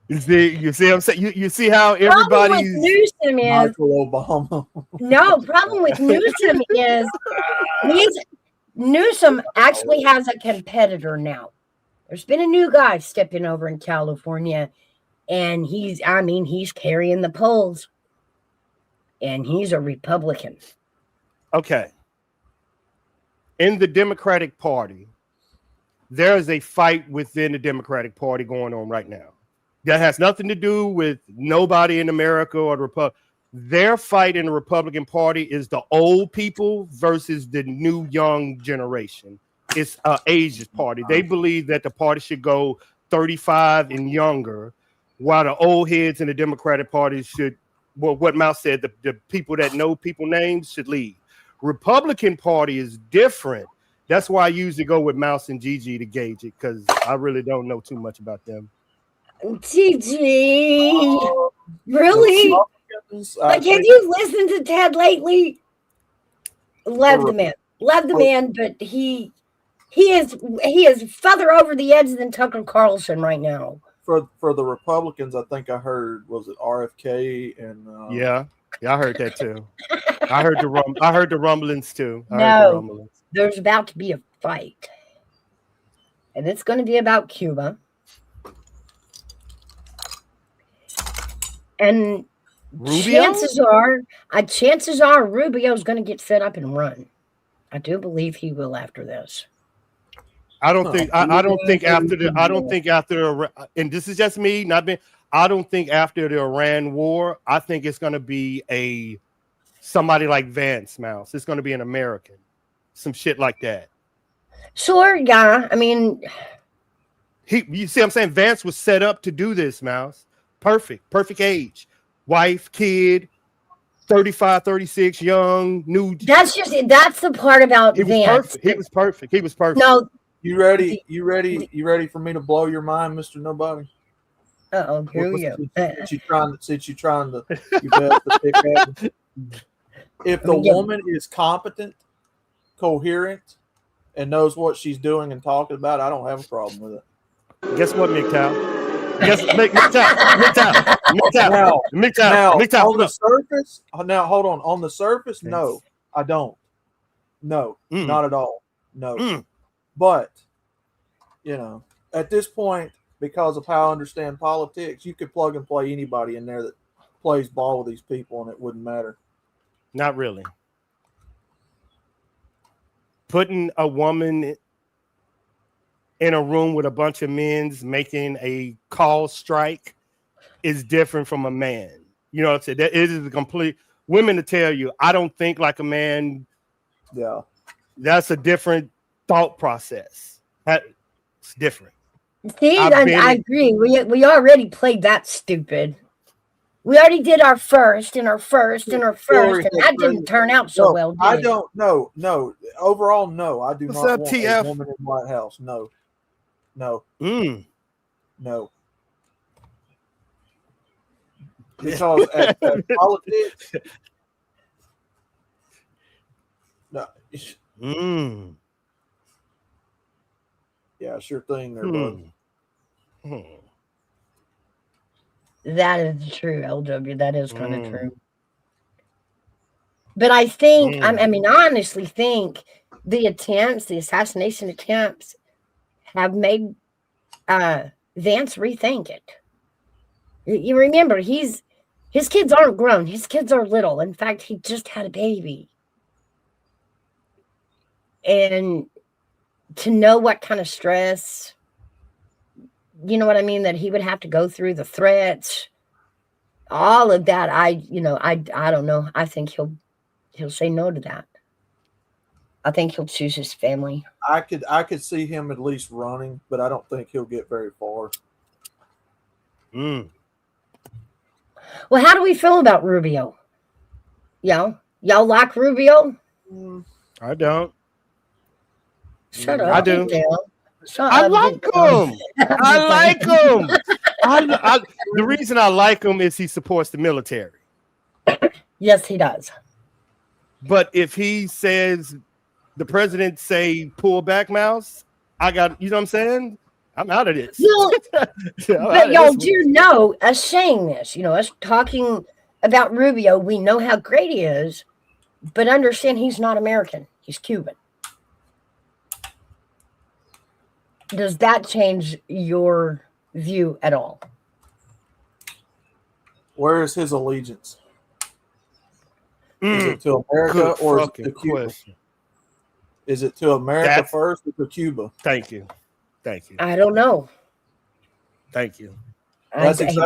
You see what I'm saying? You see how everybody's Newsom is Michael Obama. no problem with Newsom is Newsom actually has a competitor now. There's been a new guy stepping over in California, and he's carrying the polls, and he's a Republican. Okay. In the Democratic Party, there is a fight within the Democratic Party going on right now. That has nothing to do with nobody in America or the Republic. Their fight in the Republican Party is the old people versus the new young generation. It's an ageist party. They believe that the party should go 35 and younger, while the old heads in the Democratic Party should, well, what Mouse said, the people that know people names should lead. Republican Party is different. That's why I usually go with Mouse and Gigi to gauge it, because I really don't know too much about them. Gigi, really? Like, have you listened to Ted lately? Love the man, but he is further over the edge than Tucker Carlson right now. For the Republicans, I think I heard, was it RFK and yeah, I heard that too. I heard the rumblings too. There's about to be a fight, and it's going to be about Cuba. And Rubio? chances are Rubio's going to get fed up and run. I do believe he will after this. I don't think after and this is just me, I don't think after the Iran war, I think it's going to be somebody like Vance Mouse. It's going to be an American, some shit like that. Sure, yeah. I mean, you see what I'm saying? Vance was set up to do this, Mouse. Perfect age. Wife, kid, 35, 36, young, new. That's the part about Vance. He was perfect. No. You ready for me to blow your mind, Mr. Nobody? Uh-oh, here we go. Since you're trying to your best to pick at. If the woman is competent, coherent, and knows what she's doing and talking about, I don't have a problem with it. Guess what, MGTOW? Yes, Now, on the surface, hold on. On the surface, no, I don't. No, not at all. No. But, at this point, because of how I understand politics, you could plug and play anybody in there that plays ball with these people, and it wouldn't matter. Not really. Putting a woman in a room with a bunch of men making a call strike is different from a man. You know what I'm saying? That is a complete women to tell you, I don't think like a man. Yeah. That's a different thought process. It's different. See, I agree. We already played that stupid. We already did our first, and that didn't turn out so well. I don't know. No. Overall, no. I do not want a woman in White House. No. No. No. Because at politics. No. Yeah, sure thing there, bud. That is true, LW. That is kind of true. But I think, I honestly think the assassination attempts have made Vance rethink it. You remember, his kids aren't grown. His kids are little. In fact, he just had a baby. And to know what kind of stress, you know what I mean, that he would have to go through, the threats, all of that, I don't know. I think he'll say no to that. I think he'll choose his family. I could see him at least running, but I don't think he'll get very far. Well, how do we feel about Rubio? Y'all like Rubio? I don't. Shut up. I do. Shut I up, like him. I like him. The reason I like him is he supports the military. Yes, he does. But if he says the president say pull back, Mouse, I got, you know what I'm saying? I'm out of this. Well, but y'all do know us saying this, us talking about Rubio, we know how great he is, but understand he's not American. He's Cuban. Does that change your view at all? Where is his allegiance? Is it to America or is it to Cuba? Question. Is it to America first or to Cuba? Thank you. I don't know. Thank you. I think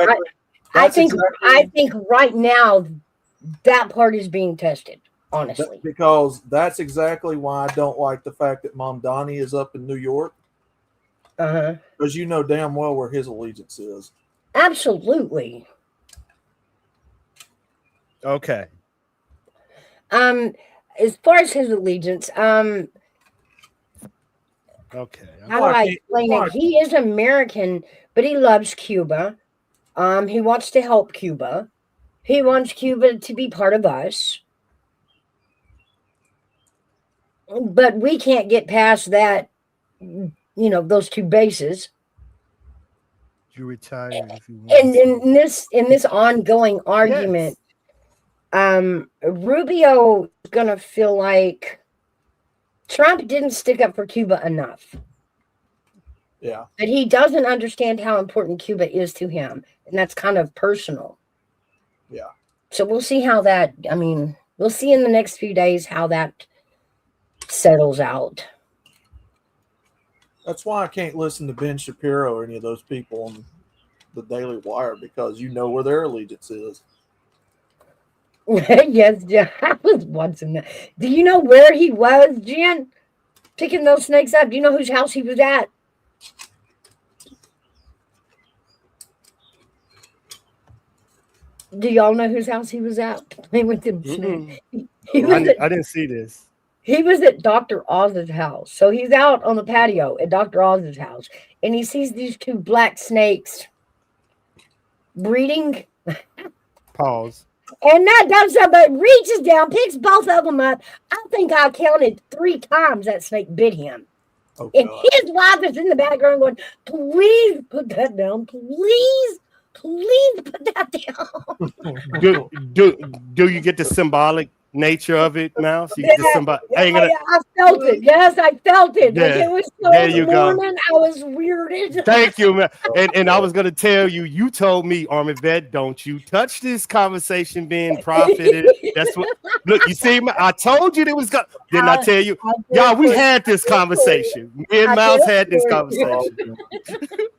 right now that part is being tested, honestly. Because that's exactly why I don't like the fact that Mom Donnie is up in New York. Because you know damn well where his allegiance is. Absolutely. Okay. As far as his allegiance, okay. How do I explain it? He is American, but he loves Cuba. He wants to help Cuba. He wants Cuba to be part of us. But we can't get past that, those two bases. You retire if you want. And in this ongoing argument, Rubio is gonna feel like Trump didn't stick up for Cuba enough. Yeah. But he doesn't understand how important Cuba is to him. And that's kind of personal. Yeah. So we'll see how we'll see in the next few days how that settles out. That's why I can't listen to Ben Shapiro or any of those people on the Daily Wire, because you know where their allegiance is. Yes, Jen. I was watching that. Do you know where he was, Jen? Picking those snakes up. Do you know whose house he was at? Do y'all know whose house he was at? He went to I didn't see this. He was at Dr. Oz's house. So he's out on the patio at Dr. Oz's house, and he sees these two black snakes breeding. Pause. And that does something, reaches down, picks both of them up. I think I counted 3 times that snake bit him. Oh, and his wife is in the background going, please put that down. Please put that down. Do you get the symbolic nature of it, Mouse? You get the I felt it. Yes, I felt it. Yeah. Like it was so There you morning, go. I was weirded. Thank you, man. And I was going to tell you, you told me, Army Vet, don't you touch this conversation being profited. That's what, look, you see, I told you it was going. Didn't I tell you? Y'all, we had this conversation. Me and Mouse had this conversation.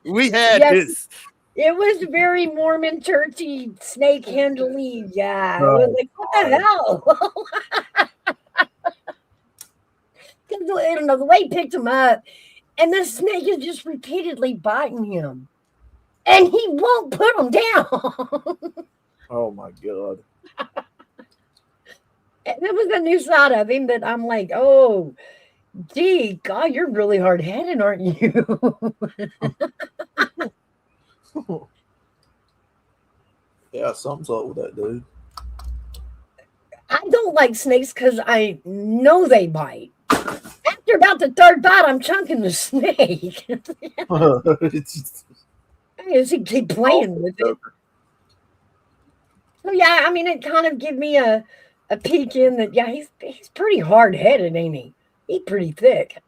We had this. It was very Mormon churchy snake handling. Yeah. I was like, what the hell? The way he picked him up, and the snake is just repeatedly biting him. And he won't put him down. Oh my God. That was a new side of him that I'm like, oh, gee, God, you're really hard-headed, aren't you? Yeah, something's up with that dude. I don't like snakes because I know they bite. After about the 3rd bite, I'm chunking the snake. I just keep playing with it. So yeah, I mean, it kind of give me a peek in that. Yeah, he's pretty hard headed, ain't he? He's pretty thick.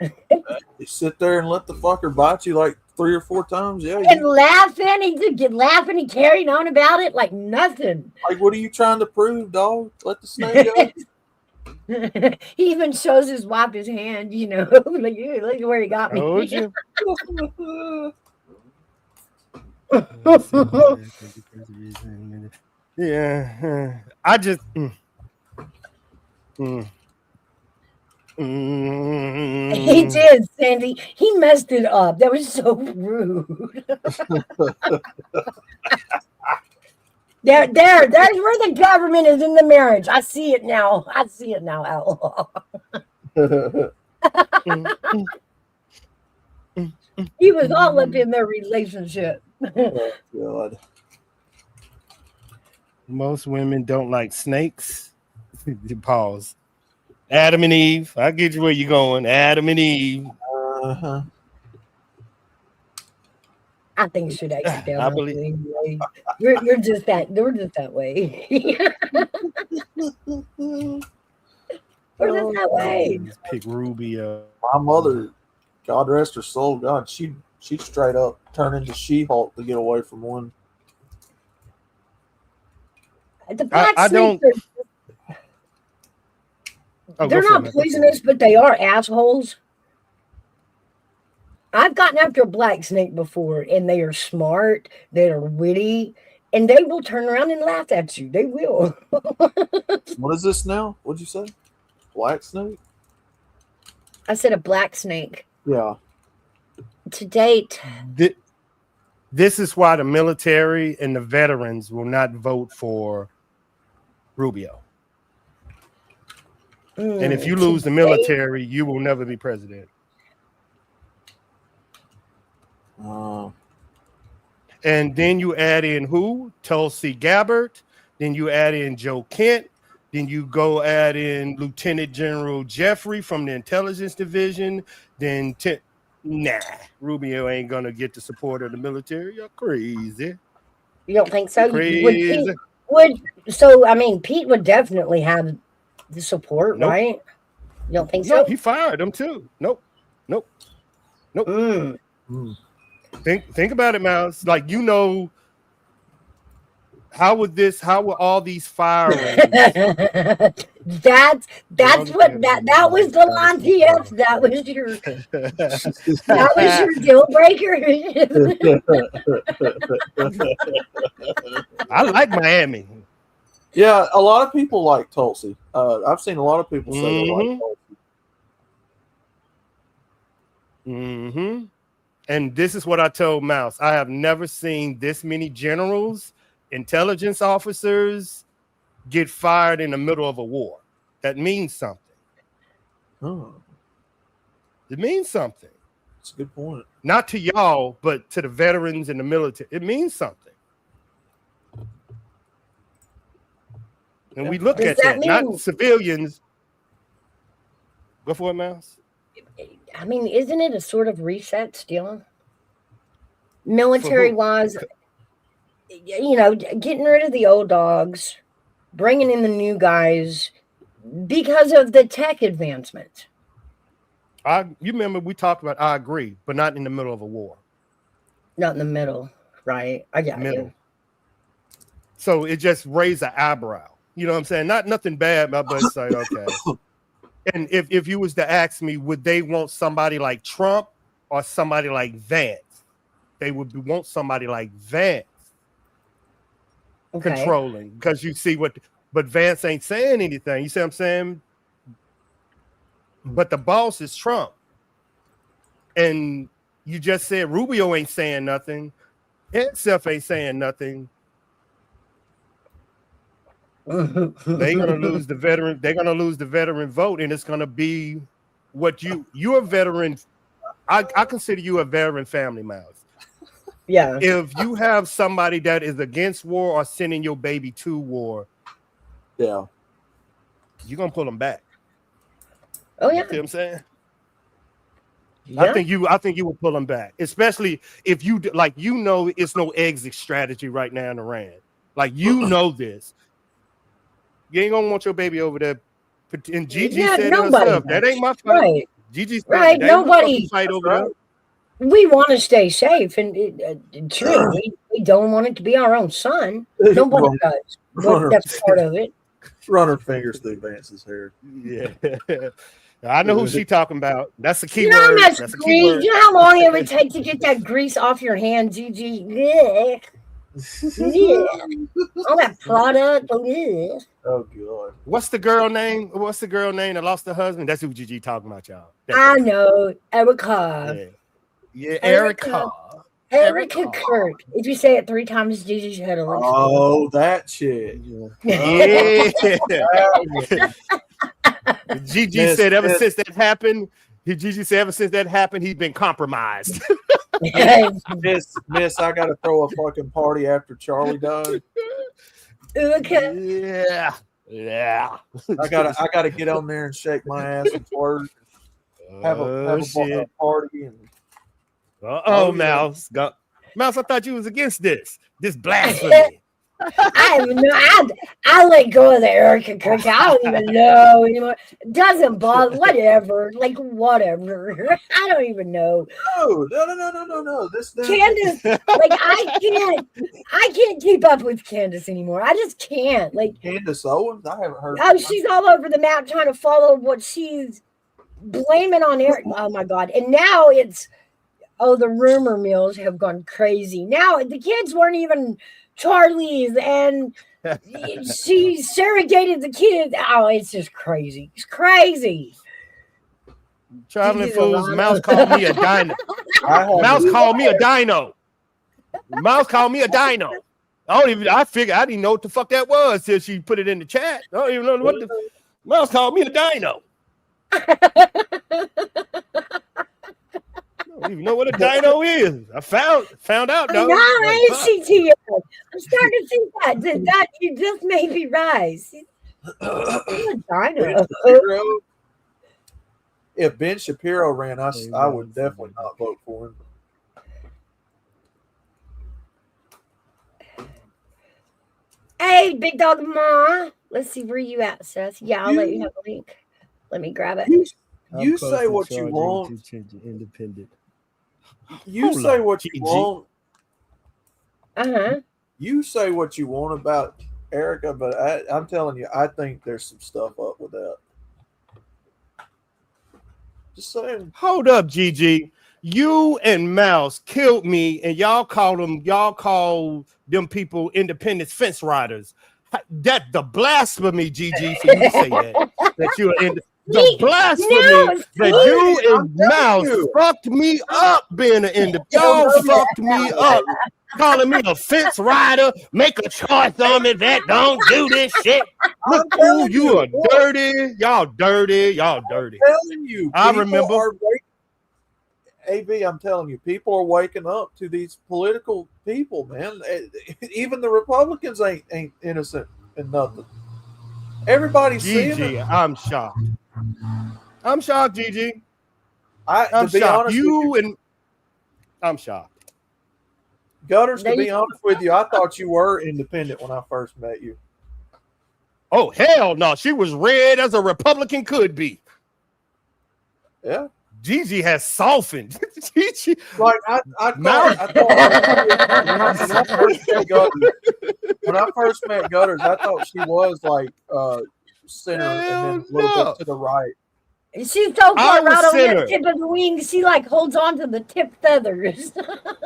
You sit there and let the fucker bite you like 3 or 4 times, yeah. And laughing, he carried on about it like nothing. Like, what are you trying to prove, dog? Let the snake go. He even shows his wife his hand, like, look where he got me. Told you. Yeah, I just. He did, Sandy. He messed it up. That was so rude. There's where the government is in the marriage. I see it now. Al. He was all up in their relationship. Oh, God. Most women don't like snakes. Pause. Adam and Eve. I get you where you're going. Adam and Eve. Uh-huh. I think you should exit down. I believe. Anyway. We're just that way. We're just that way. Pick Rubio. My mother, God rest her soul, God, she'd straight up turn into She-Hulk to get away from one. The black I don't. They're not poisonous, but they are assholes. I've gotten after a black snake before, and they are smart, they are witty, and they will turn around and laugh at you. They will. What is this now? What'd you say? Black snake? I said a black snake. Yeah. To date. This is why the military and the veterans will not vote for Rubio. And if you lose the military, you will never be president. And then you add in who? Tulsi Gabbard. Then you add in Joe Kent. Then you go add in Lieutenant General Jeffrey from the Intelligence Division. Then Rubio ain't gonna get the support of the military. You're crazy. You don't think so? Crazy. Pete would definitely have the support, right? You don't think so? No, he fired him too. Nope. Think about it, Mouse. Like, how would all these firings? That was the line, TF. That was your deal breaker. I like Miami. Yeah, a lot of people like Tulsi. I've seen a lot of people say they like Tulsi. And this is what I told Mouse. I have never seen this many generals, intelligence officers get fired in the middle of a war. That means something. Oh. It means something. That's a good point. Not to y'all, but to the veterans and the military. It means something. And we look at that, not civilians. Go for it, Mouse. I mean, isn't it a sort of reset still? Military-wise, getting rid of the old dogs, bringing in the new guys because of the tech advancement. You remember we talked about, I agree, but not in the middle of a war. Not in the middle, right? I got you. So it just raised an eyebrow. You know what I'm saying? Nothing bad, but it's like, okay. And if you was to ask me, would they want somebody like Trump or somebody like Vance? They would want somebody like Vance controlling, because you see but Vance ain't saying anything. You see what I'm saying? But the boss is Trump. And you just said Rubio ain't saying nothing. Himself ain't saying nothing. They're gonna lose the veteran. They're gonna lose the veteran vote, and it's gonna be what you're a veteran. I consider you a veteran family, Miles. Yeah. If you have somebody that is against war or sending your baby to war, yeah, you're gonna pull them back. Oh yeah. You see what I'm saying? Yeah. I think you will pull them back, especially if you it's no exit strategy right now in Iran. Like this. You ain't gonna want your baby over there. And Gigi said herself, that ain't my fight. Right. Gigi said, right. Nobody fight over there. We want to stay safe, and true. We don't want it to be our own son. Nobody does. But that's part of it. Run her fingers through Vance's hair. Yeah. I know who she talking about. That's the key word. That's a key word. You know how long it would take to get that grease off your hand, Gigi? Yeah. Yeah. All that product. Yeah. Oh god. What's the girl name that lost her husband? That's who Gigi talking about, y'all. I know. Erica. Yeah, Erica. Erica Kirk. If you say it 3 times, Gigi's head will explode. Oh, that shit. Yeah. Gigi said ever since that happened, Gigi said ever since that happened, he's been compromised. Miss, I gotta throw a fucking party after Charlie died. Okay. Yeah. I gotta get on there and shake my ass and flirt. Have a party and Mouse. Mouse, I thought you was against this blasphemy. I let go of the Erica Kirk. I don't even know anymore. Doesn't bother. Whatever. Like whatever. I don't even know. No. This Candace, like I can't keep up with Candace anymore. I just can't. Like Candace Owens, I haven't heard. Oh, she's all over the map trying to follow what she's blaming on Eric. Oh my God! And now it's the rumor mills have gone crazy. Now the kids weren't even Charlie's, and she surrogated the kids. Oh, it's just crazy. It's crazy. Traveling fools. Mouse called me a dino. Mouse called me a dino. Mouse called me a dino. I figured I didn't know what the fuck that was till she put it in the chat. I don't even know what the Mouse called me a dino. I don't even know what a dino is. I found out though. No, ACTO. I'm starting to think that you just made me rise. A dino. If Ben Shapiro ran, I would definitely not vote for him. Hey, Big Dog Ma. Let's see where you at, Seth. Yeah, I'll let you have a link. Let me grab it. You say what you want. Independent. You say what you want. Uh-huh. You say what you want about Erica, but I'm telling you, I think there's some stuff up with that. Just saying. Hold up, Gigi. You and Mouse killed me, and y'all call them people independent fence riders. That the blasphemy, Gigi, for you to say that you are in the blasphemy that you and Mouse fucked me up being an independent. Y'all fucked me up, calling me a fence rider. Make a choice on me that don't do this shit. Look, ooh, you are dirty. Y'all dirty. I'm telling you, I remember. I'm telling you, people are waking up to these political people, man. Even the Republicans ain't innocent in nothing. Everybody's Gigi, I'm shocked. I'm shocked, Gigi. I'm shocked. I'm shocked. Gutters, to be honest with you, I thought you were independent when I first met you. Oh, hell no. She was red as a Republican could be. Yeah. Gigi has softened. Gigi, like I thought when I first met Gutters, I thought she was like center and then a little bit to the right. She's so far right on the tip of the wing. She like holds on to the tip feathers.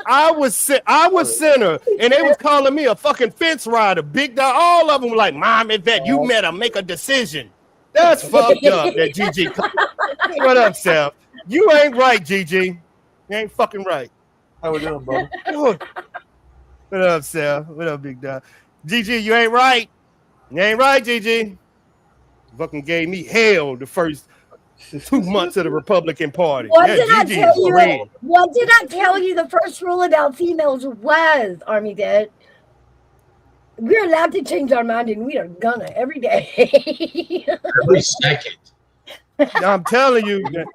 I was center, and they was calling me a fucking fence rider. Big dog. All of them were like, "Mom, Yvette, you met her. Make a decision." That's fucked up. That Gigi. What up, Seth? You ain't right, Gigi. You ain't fucking right. How we doing, bro? What up, Seth? What up, big dog? Gigi, you ain't right. You ain't right, Gigi. Fucking gave me hell the first 2 months of the Republican Party. What did I tell you? The first rule about females was, Army Dad. We're allowed to change our mind, and we are gonna every day. Every second. I'm telling you, dude,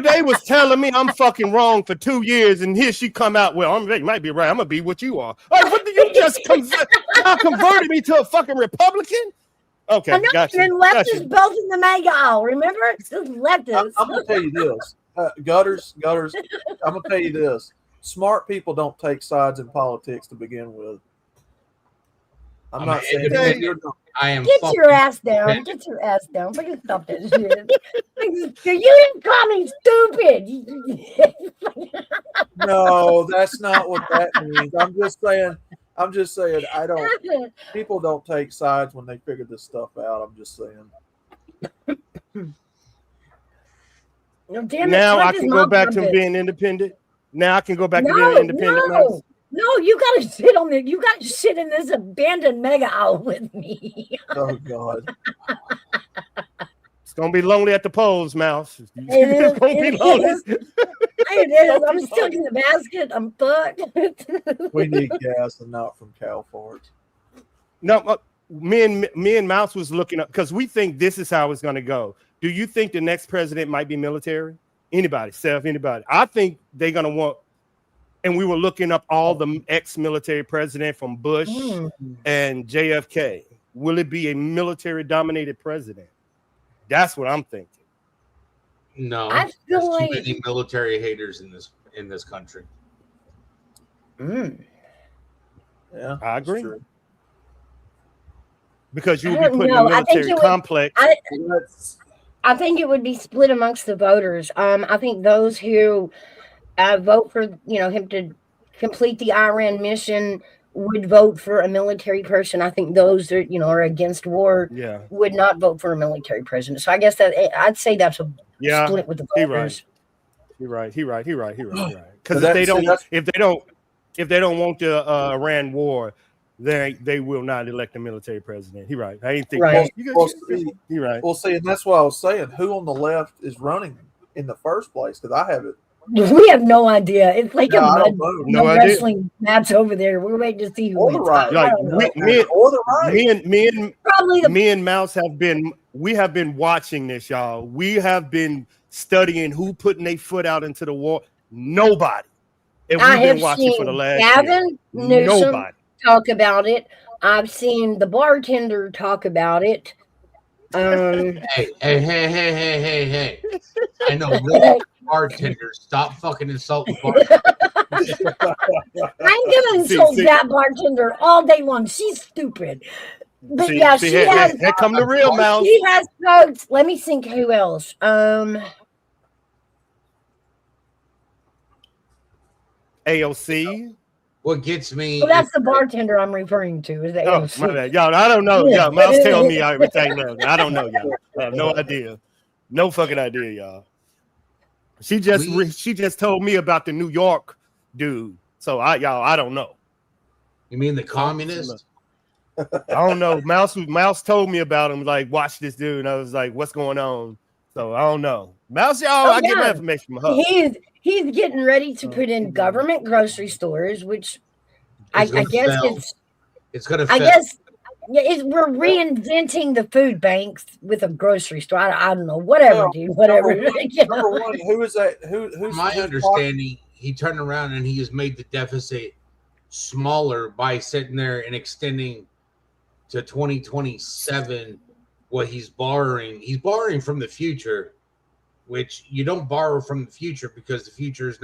they was telling me I'm fucking wrong for 2 years, and here she come out. Well, you might be right. I'm gonna be what you are. Like, what did you just converted me to a fucking Republican? Okay, gotcha. And leftists both in the mega aisle. Remember, it's just leftists. I'm gonna tell you this, Gutters. I'm gonna tell you this: smart people don't take sides in politics to begin with. I'm not saying I am. Get your ass down. Get your ass down. Fucking stop that shit. You didn't call me stupid. No, that's not what that means. I'm just saying. I don't. People don't take sides when they figure this stuff out. I'm just saying. Now I can go back to being independent. Now I can go back to being No, an independent mouse. no, you gotta sit in this abandoned mega owl with me. Oh God. It's gonna be lonely at the polls, mouse. It It's gonna be lonely. is. It is. I'm stuck in the basket. I'm fucked. We need gas and not from cow farts. No, me and Mouse was looking up because we think this is how it's gonna go. Do you think the next president might be military? Anybody, Seth, anybody? I think they're gonna want, and we were looking up all the ex-military president from Bush and JFK. Will it be a military-dominated president? That's what I'm thinking. No, I feel there's like too many military haters in this country. Yeah, I agree. true. Because you I would be don't putting know. a military complex. I think it would be split amongst the voters. I think those who vote for him to complete the Iran mission would vote for a military person. I think those that are against war would not vote for a military president. So I guess that I'd say that's a split with the voters. You're right. Because if they don't want the Iran war, they will not elect a military president. He's right. I ain't think right. You're right. Well, see, and that's why I was saying who on the left is running in the first place, because I have it. We have no idea. It's like a wrestling match over there. We're waiting to see who wins. Right. Like me and Mouse have been watching this, y'all. We have been studying who putting their foot out into the war. Nobody. And we've been watching for the last Gavin Newsom talk about it. I've seen the bartender talk about it. Hey. I know real bartenders. Stop fucking insulting bartenders. I'm gonna insult that bartender all day long. She's stupid. But she has come the real Mouse. She has folks. Let me think who else. AOC. What gets me? Well, that's the bartender I'm referring to. Is the AOC. My bad. Y'all, I don't know. Y'all, Mouse tell me everything else. I don't know, y'all. I have no idea. No fucking idea, y'all. She just told me about the New York dude. So I don't know. You mean the communist? I don't know. Mouse told me about him. Like, watch this dude. And I was like, what's going on? So I don't know. Mouse, y'all. I get my information from her. He's getting ready to put in government grocery stores, which I guess it's going to. I guess we're reinventing the food banks with a grocery store. I don't know. Whatever, dude. Whatever. Number one, who is that? Who's my understanding? He turned around and he has made the deficit smaller by sitting there and extending to 2027 what he's borrowing. He's borrowing from the future, which you don't borrow from the future because the future is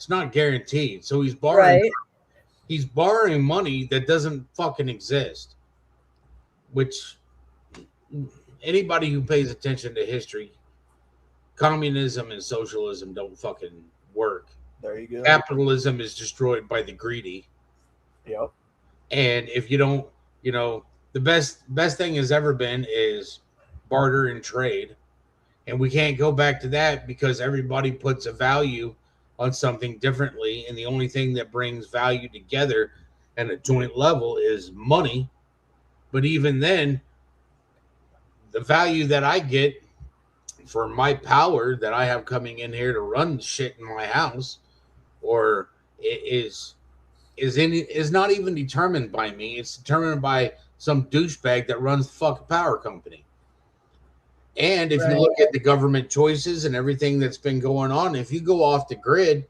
not guaranteed. So he's borrowing. Right. He's borrowing money that doesn't fucking exist, which anybody who pays attention to history, communism and socialism don't fucking work. There you go. Capitalism is destroyed by the greedy. Yep. And if you don't, the best thing has ever been is barter and trade. And we can't go back to that because everybody puts a value on something differently, and the only thing that brings value together at a joint level is money. But even then, the value that I get for my power that I have coming in here to run shit in my house, or is not even determined by me. It's determined by some douchebag that runs the fucking power company. And if you look at the government choices and everything that's been going on, if you go off the grid,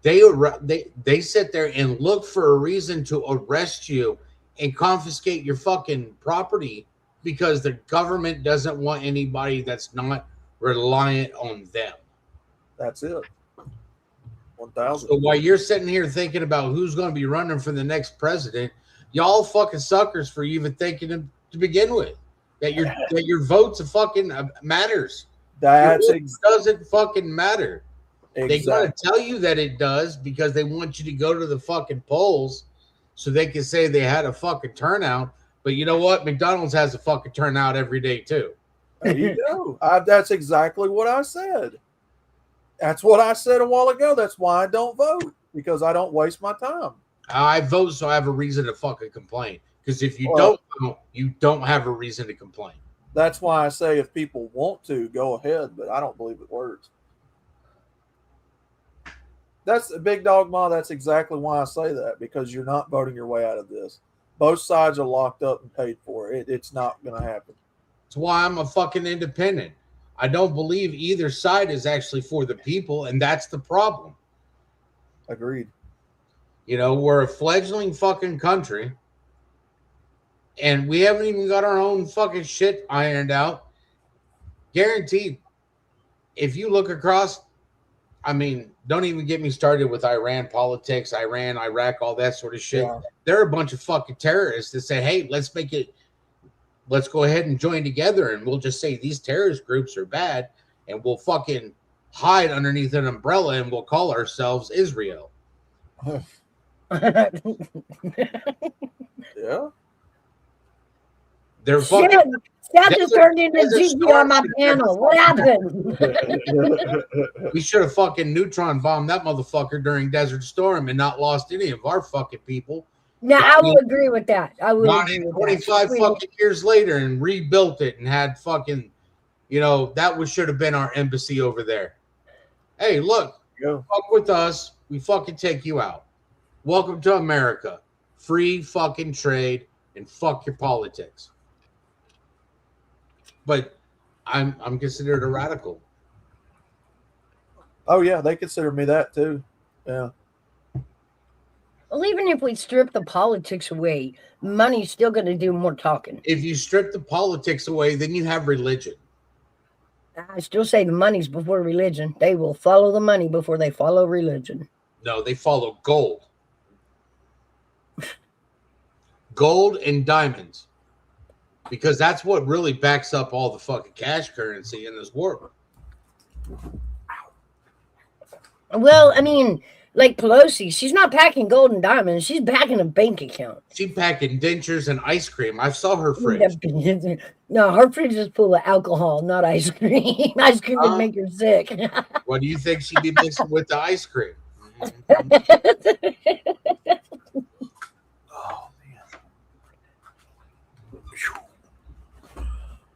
they sit there and look for a reason to arrest you and confiscate your fucking property because the government doesn't want anybody that's not reliant on them. That's it. 1,000. So while you're sitting here thinking about who's going to be running for the next president, y'all fucking suckers for even thinking to begin with. That your vote's fucking matters. Doesn't fucking matter. Exactly. They gotta tell you that it does because they want you to go to the fucking polls so they can say they had a fucking turnout. But you know what? McDonald's has a fucking turnout every day too. There you go. That's exactly what I said. That's what I said a while ago. That's why I don't vote, because I don't waste my time. I vote so I have a reason to fucking complain. Because if you don't vote, you don't have a reason to complain. That's why I say if people want to, go ahead, but I don't believe it works. That's a big dog, Ma. That's exactly why I say that, because you're not voting your way out of this. Both sides are locked up and paid for. It's not going to happen. That's why I'm a fucking independent. I don't believe either side is actually for the people, and that's the problem. Agreed. You know, we're a fledgling fucking country, and we haven't even got our own fucking shit ironed out. Guaranteed. If you look across, I mean, don't even get me started with Iran politics, Iran, Iraq, all that sort of shit. Yeah. They're a bunch of fucking terrorists that say, hey, let's go ahead and join together, and we'll just say these terrorist groups are bad, and we'll fucking hide underneath an umbrella, and we'll call ourselves Israel. Yeah. They're fucking. That just turned into GG on my panel. What happened? We should have fucking neutron bombed that motherfucker during Desert Storm and not lost any of our fucking people. No, I will agree with that. I will agree with 25 that. fucking years later and rebuilt it and had fucking, you know, that should have been our embassy over there. Hey, look, fuck with us. We fucking take you out. Welcome to America. Free fucking trade and fuck your politics. But I'm considered a radical. Oh yeah, they consider me that too. Yeah. Well, even if we strip the politics away, money's still going to do more talking. If you strip the politics away, then you have religion. I still say the money's before religion. They will follow the money before they follow religion. No, they follow gold. Gold and diamonds. Because that's what really backs up all the fucking cash currency in this world. Well, I mean, like Pelosi, she's not packing gold and diamonds. She's packing a bank account. She's packing dentures and ice cream. I saw her fridge. No, her fridge is full of alcohol, not ice cream. Ice cream would make her sick. What do you think she'd be mixing with the ice cream?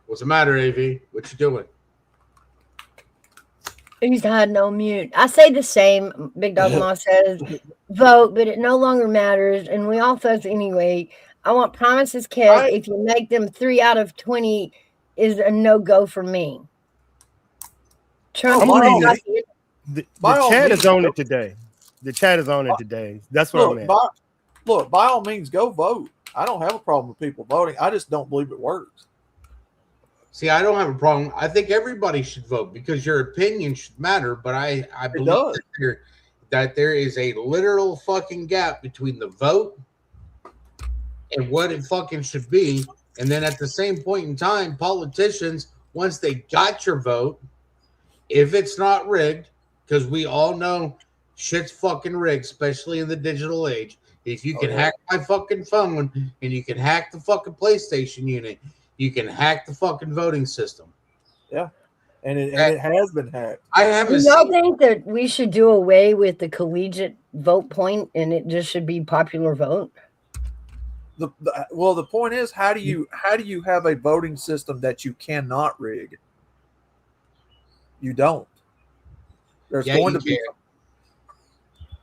What's the matter, AV? What you doing? He's hiding on mute. I say the same. Big Dog Moss says, vote, but it no longer matters, and we all vote anyway. I want promises kept. If you make them 3 out of 20, is a no-go for me. Trump, the chat is on it today. The chat is on it today. That's what I'm at. Look, by all means, go vote. I don't have a problem with people voting. I just don't believe it works. See, I don't have a problem. I think everybody should vote because your opinion should matter. But I believe that there is a literal fucking gap between the vote and what it fucking should be. And then at the same point in time, politicians, once they got your vote, if it's not rigged, because we all know shit's fucking rigged, especially in the digital age. If you can hack my fucking phone and you can hack the fucking PlayStation unit, you can hack the fucking voting system. Yeah. And it has been hacked. I haven't. Do y'all think that we should do away with the collegiate vote point and it just should be popular vote? The point is, how do you have a voting system that you cannot rig? You don't. There's going to be.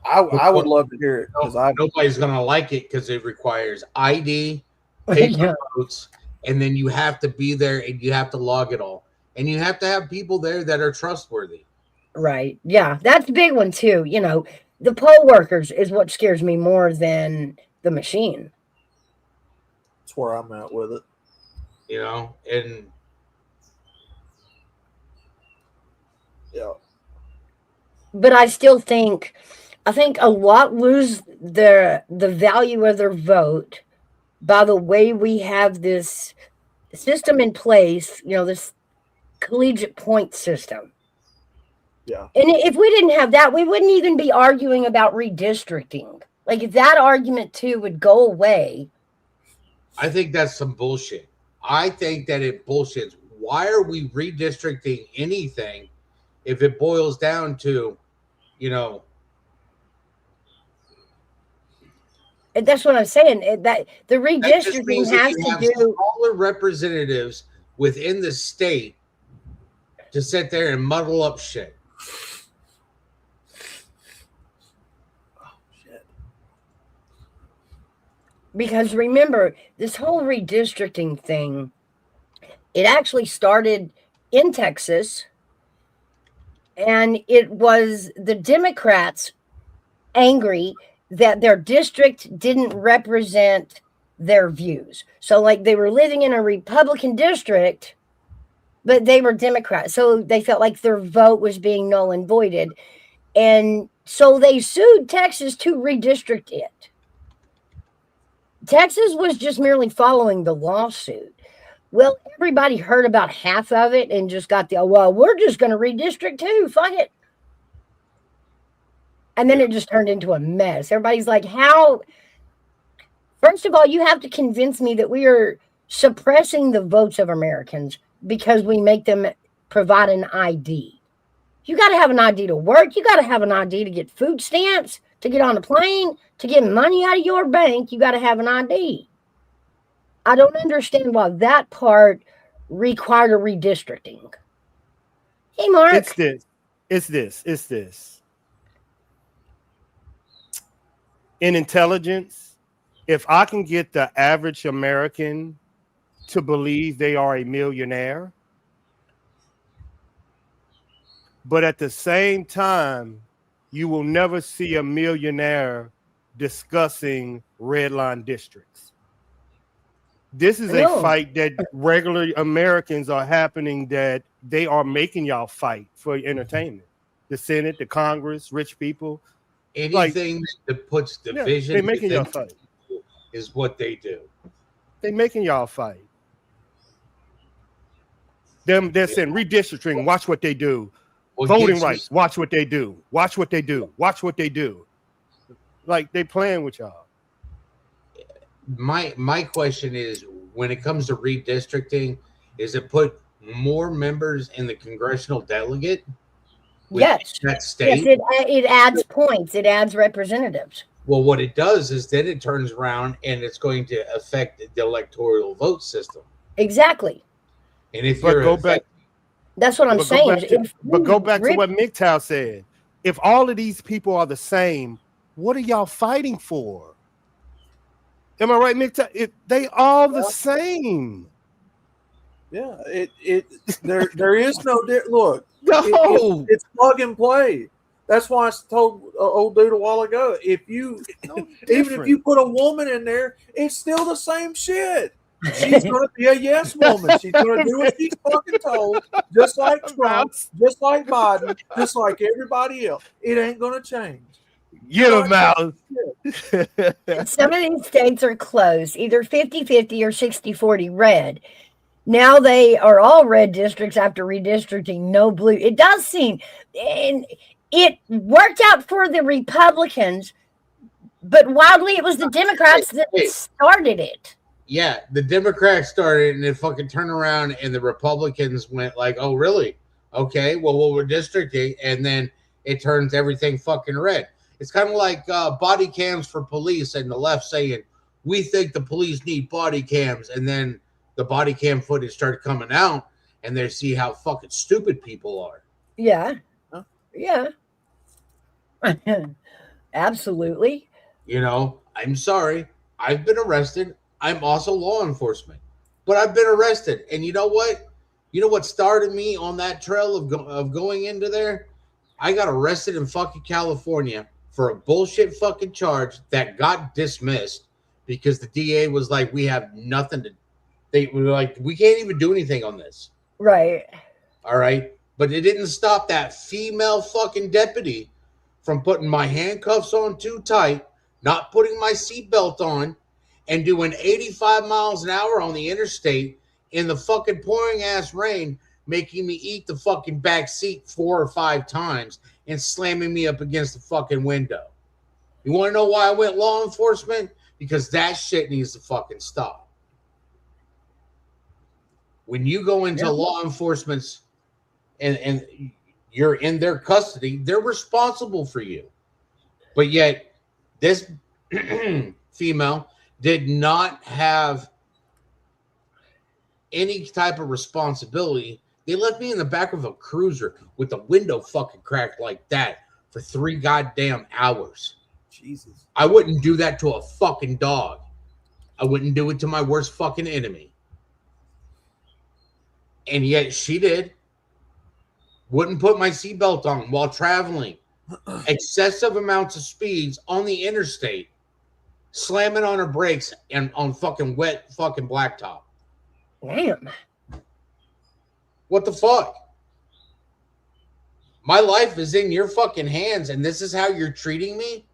I would love to hear it because nobody's going to like it because it requires ID, paper votes, and then you have to be there and you have to log it all, and you have to have people there that are trustworthy. Right? Yeah, that's a big one too. You know, the poll workers is what scares me more than the machine. That's where I'm at with it. You know, and yeah. But I still think a lot lose the value of their vote by the way we have this system in place, you know, this collegiate point system. Yeah. And if we didn't have that, we wouldn't even be arguing about redistricting. Like if that argument too would go away. I think that's some bullshit. I think that it bullshits. Why are we redistricting anything if it boils down to, And that's what I'm saying. That the that just redistricting means that has you to have do. smaller representatives within the state to sit there and muddle up shit. Because remember, this whole redistricting thing, it actually started in Texas, and it was the Democrats angry that their district didn't represent their views. So, like, they were living in a Republican district, but they were Democrats. So they felt like their vote was being null and voided. And so they sued Texas to redistrict it. Texas was just merely following the lawsuit. Well, everybody heard about half of it and just got well, we're just going to redistrict too. Fuck it. And then it just turned into a mess. Everybody's like, how? First of all, you have to convince me that we are suppressing the votes of Americans because we make them provide an ID. You got to have an ID to work. You got to have an ID to get food stamps, to get on a plane, to get money out of your bank. You got to have an ID. I don't understand why that part required a redistricting. Hey, Mark. It's this. In intelligence, if I can get the average American to believe they are a millionaire, but at the same time, you will never see a millionaire discussing red line districts. This is a fight that regular Americans are happening, that they are making y'all fight for entertainment. The Senate, the Congress, rich people. Anything that puts division, they're making y'all fight. Is what they do. They're making y'all fight. They're saying redistricting, watch what they do. Voting rights, watch what they do. Watch what they do. Watch what they do. Like, they playing with y'all. My question is, when it comes to redistricting, is it put more members in the congressional delegate? Yes. That state? Yes, it adds points. It adds representatives. Well, what it does is then it turns around and it's going to affect the electoral vote system. Exactly. And if you're that's what I'm saying. Go back to what MGTOW said. If all of these people are the same, what are y'all fighting for? Am I right, MGTOW? They all the same. Yeah, there is no look. No, it's plug and play. That's why I told old dude a while ago. Even if you put a woman in there, it's still the same shit. She's going to be a yes woman. She's going to do what she's fucking told, just like Trump, just like Biden, just like everybody else. It ain't going to change. Get him out. Some of these states are close, either 50-50 or 60-40 red. Now they are all red districts after redistricting, no blue. It does seem, and it worked out for the Republicans, but wildly it was the Democrats that started it. Yeah, the Democrats started, and then fucking turned around, and the Republicans went like, "Oh, really? Okay, well, we're districting," and then it turns everything fucking red. It's kind of like body cams for police, and the left saying, "We think the police need body cams," and then the body cam footage started coming out, and they see how fucking stupid people are. Yeah, yeah, absolutely. I'm sorry. I've been arrested. I'm also law enforcement, but I've been arrested. And you know what? You know what started me on that trail of going into there? I got arrested in fucking California for a bullshit fucking charge that got dismissed because the DA was like, we have nothing to, they were like, we can't even do anything on this. Right. All right. But it didn't stop that female fucking deputy from putting my handcuffs on too tight, not putting my seatbelt on, and doing 85 miles an hour on the interstate in the fucking pouring ass rain, making me eat the fucking back seat 4 or 5 times and slamming me up against the fucking window. You want to know why I went law enforcement? Because that shit needs to fucking stop. When you go into law enforcement's and you're in their custody, they're responsible for you. But yet, this female did not have any type of responsibility. They left me in the back of a cruiser with the window fucking cracked like that for 3 goddamn hours. Jesus. I wouldn't do that to a fucking dog. I wouldn't do it to my worst fucking enemy. And yet she did. Wouldn't put my seatbelt on while traveling. Excessive amounts of speeds on the interstate. Slamming on her brakes and on fucking wet fucking blacktop. Damn. What the fuck? My life is in your fucking hands, and this is how you're treating me?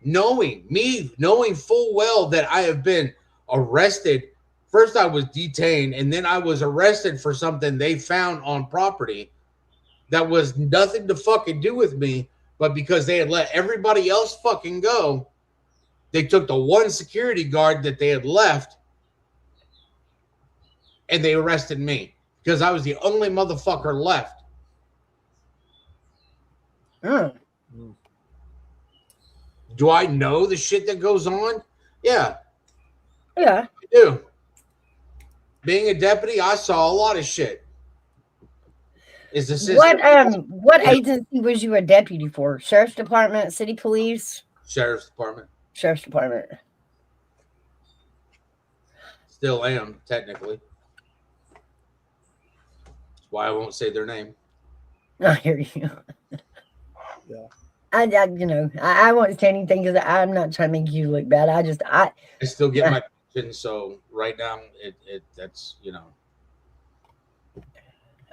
Knowing full well that I have been arrested. First I was detained, and then I was arrested for something they found on property that was nothing to fucking do with me, but because they had let everybody else fucking go, they took the one security guard that they had left, and they arrested me because I was the only motherfucker left. Mm. Do I know the shit that goes on? Yeah. Yeah. I do. Being a deputy, I saw a lot of shit. Is the system What agency was you a deputy for? Sheriff's Department, City Police? Sheriff's Department. Sheriff's Department. Still am, technically. That's why I won't say their name. I hear you. Yeah. I won't say anything because I'm not trying to make you look bad. I still get my pension, so right now that's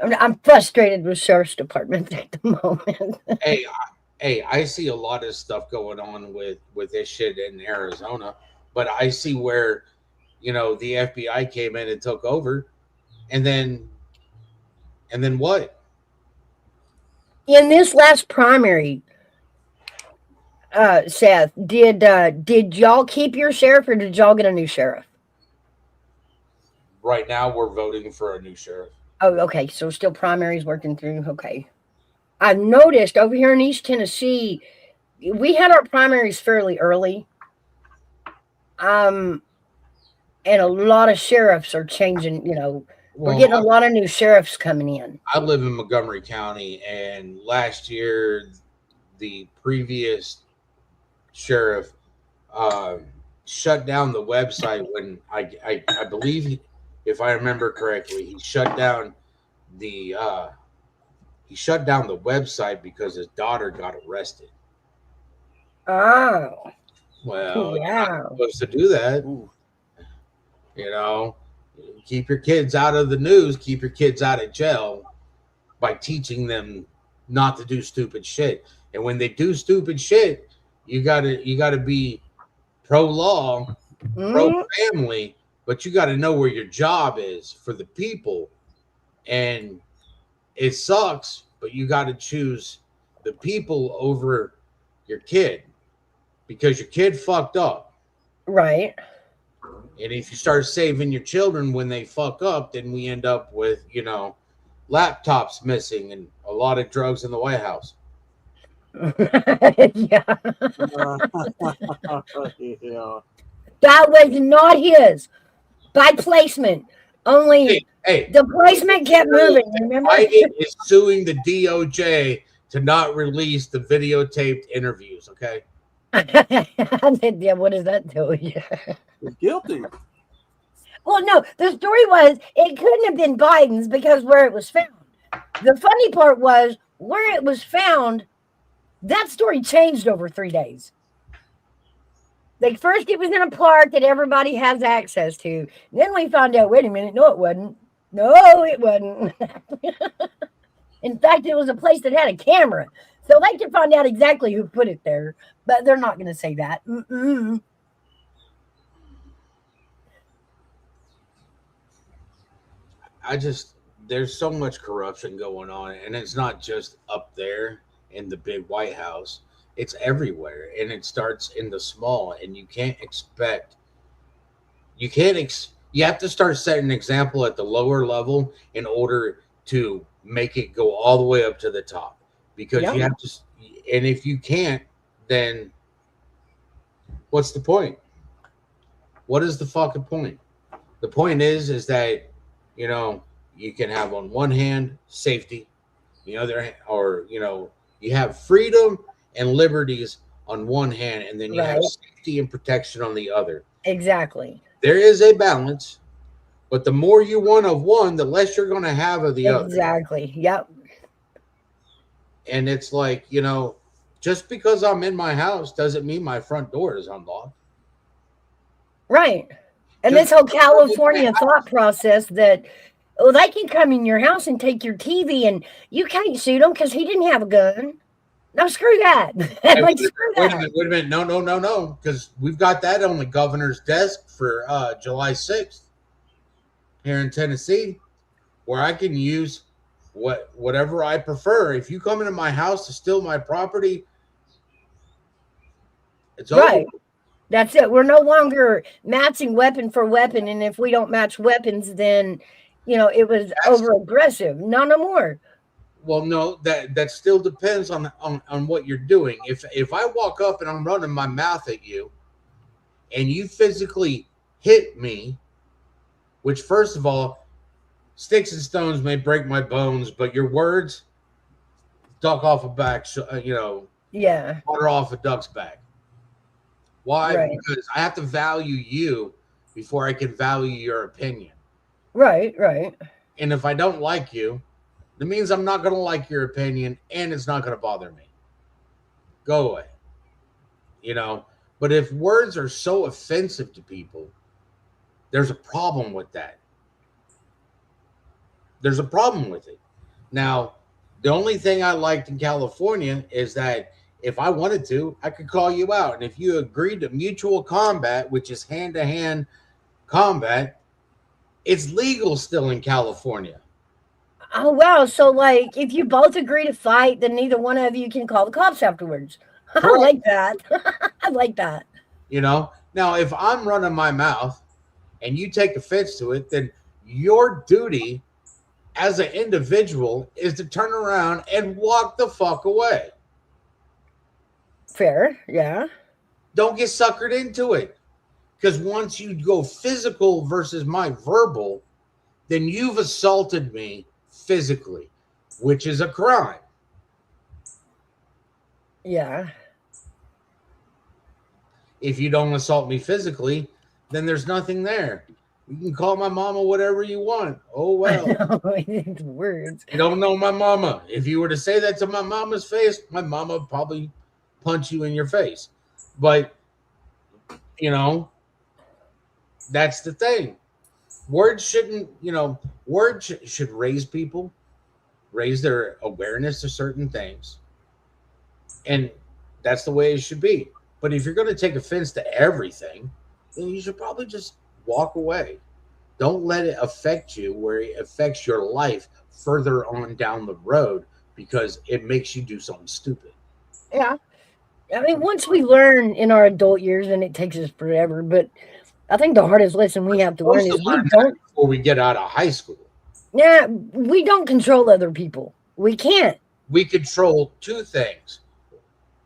I'm frustrated with Sheriff's Department at the moment. Hey, I see a lot of stuff going on with this shit in Arizona, but I see where the FBI came in and took over, and then what? In this last primary, Seth, did y'all keep your sheriff or did y'all get a new sheriff? Right now, we're voting for a new sheriff. Oh, okay. So still primaries working through. Okay. I've noticed over here in East Tennessee, we had our primaries fairly early. And a lot of sheriffs are changing, we're getting a lot of new sheriffs coming in. I live in Montgomery County, and last year, the previous sheriff shut down the website when I believe, if I remember correctly, he shut down the website because his daughter got arrested. Oh. Well, you're not supposed to do that. Ooh. Keep your kids out of the news, keep your kids out of jail by teaching them not to do stupid shit. And when they do stupid shit, you gotta be pro-law, pro-family, but you gotta know where your job is for the people. And it sucks, but you gotta choose the people over your kid because your kid fucked up. Right. And if you start saving your children when they fuck up, then we end up with, laptops missing and a lot of drugs in the White House. Yeah. Yeah. That was not his. By placement. Only Hey, the placement kept moving, remember? Biden is suing the DOJ to not release the videotaped interviews, okay? Yeah, what does that tell you? You're guilty. Well, no, the story was it couldn't have been Biden's because where it was found. The funny part was where it was found, that story changed over 3 days. Like first it was in a park that everybody has access to. Then we found out, wait a minute, no, it wasn't. No, it wasn't. In fact, it was a place that had a camera. So they could find out exactly who put it there, but they're not going to say that. Mm-mm. There's so much corruption going on, and it's not just up there in the big White House. It's everywhere, and it starts in the small, and you have to start setting an example at the lower level in order to make it go all the way up to the top. because Yep. you have to. And if you can't, then what's the point? What is the fucking point? The point is that, you know, you can have on one hand safety, the other, or, you know, you have freedom and liberties on one hand, and then you have Right. safety and protection on the other. Exactly. There is a balance, but the more you want of one, the less you're going to have of the other. Exactly. Yep. And it's like, you know, just because I'm in my house doesn't mean my front door is unlocked. Right. And Just this whole because I'm in my California house- thought process that, oh, they can come in your house and take your TV and you can't shoot him because he didn't have a gun. No, screw that. Hey, Like, wait screw a that. minute. No. Because we've got that on the governor's desk for July 6th here in Tennessee, where I can use whatever I prefer. If you come into my house to steal my property, it's Right. over. That's it. We're no longer matching weapon for weapon. And if we don't match weapons, then, you know, it was over aggressive. No more. Well, no, that still depends on what you're doing. If I walk up and I'm running my mouth at you, and you physically hit me, which, first of all, sticks and stones may break my bones, but your words duck off a back, you know, Yeah. water off a duck's back. Why? Right. Because I have to value you before I can value your opinion. Right. And if I don't like you, that means I'm not going to like your opinion, and it's not going to bother me. Go away. You know, but if words are so offensive to people, there's a problem with that. There's a problem with it. Now, the only thing I liked in California is that if I wanted to, I could call you out. And if you agreed to mutual combat, which is hand-to-hand combat, it's legal still in California. Oh, wow. So, like, if you both agree to fight, then neither one of you can call the cops afterwards. I Correct. like that. I like that. You know, now if I'm running my mouth and you take offense to it, then your duty as an individual is to turn around and walk the fuck away. Fair. Yeah. Don't get suckered into it. Because once you go physical versus my verbal, then you've assaulted me physically, which is a crime. Yeah. If you don't assault me physically, then there's nothing there. You can call my mama whatever you want. Oh, well. It's words. You don't know my mama. If you were to say that to my mama's face, my mama would probably punch you in your face. But, you know, that's the thing. Words shouldn't, you know, words should raise people, raise their awareness to certain things. And that's the way it should be. But if you're going to take offense to everything, then you should probably just walk away. Don't let it affect you where it affects your life further on down the road because it makes you do something stupid. Yeah. I mean, once we learn in our adult years, and it takes us forever, but I think the hardest lesson we have to learn is we don't. Before we get out of high school. Yeah, we don't control other people. We can't. We control two things.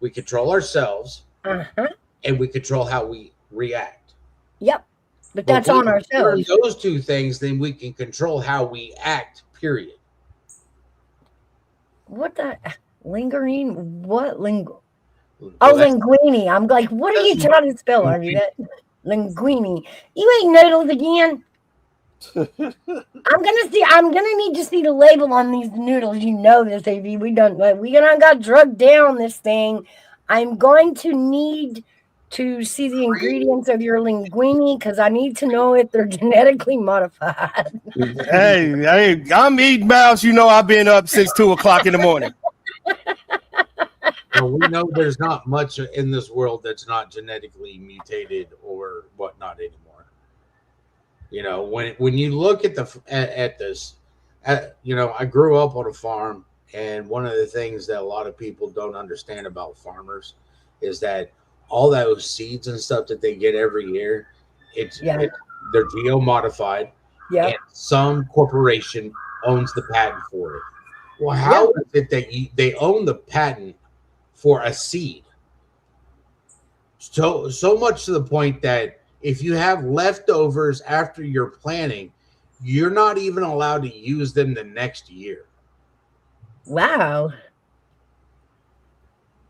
We control ourselves, and we control how we react. Yep. But that's on ourselves. Those two things, then we can control how we act, period. What the? Lingering? What? Oh, linguine. I'm like, what are you trying to spell? Are you that? Linguine. You ain't noodles again. I'm gonna need to see the label on these noodles. You know this, AB. We done got drugged down this thing. I'm going to need to see the ingredients of your linguine because I need to know if they're genetically modified. Hey, I'm eating mouse. You know I've been up since 2:00 in the morning. Well, we know there's not much in this world that's not genetically mutated or whatnot anymore. You know, when you look at this, you know, I grew up on a farm, and one of the things that a lot of people don't understand about farmers is that all those seeds and stuff that they get every year, they're geo modified. Yeah. And some corporation owns the patent for it. Well, how is it that they own the patent for a seed? So much to the point that if you have leftovers after your planting, you're not even allowed to use them the next year. Wow.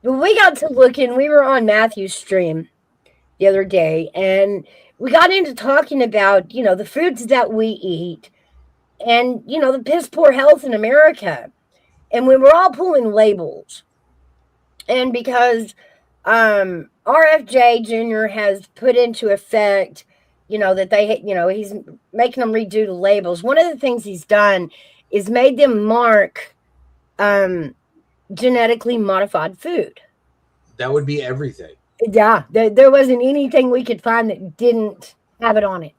Well, we got to looking, we were on Matthew's stream the other day, and we got into talking about, the foods that we eat and, the piss poor health in America. And we were all pulling labels. And because RFJ Jr. has put into effect, that he's making them redo the labels. One of the things he's done is made them mark genetically modified food. That would be everything. Yeah, there wasn't anything we could find that didn't have it on it.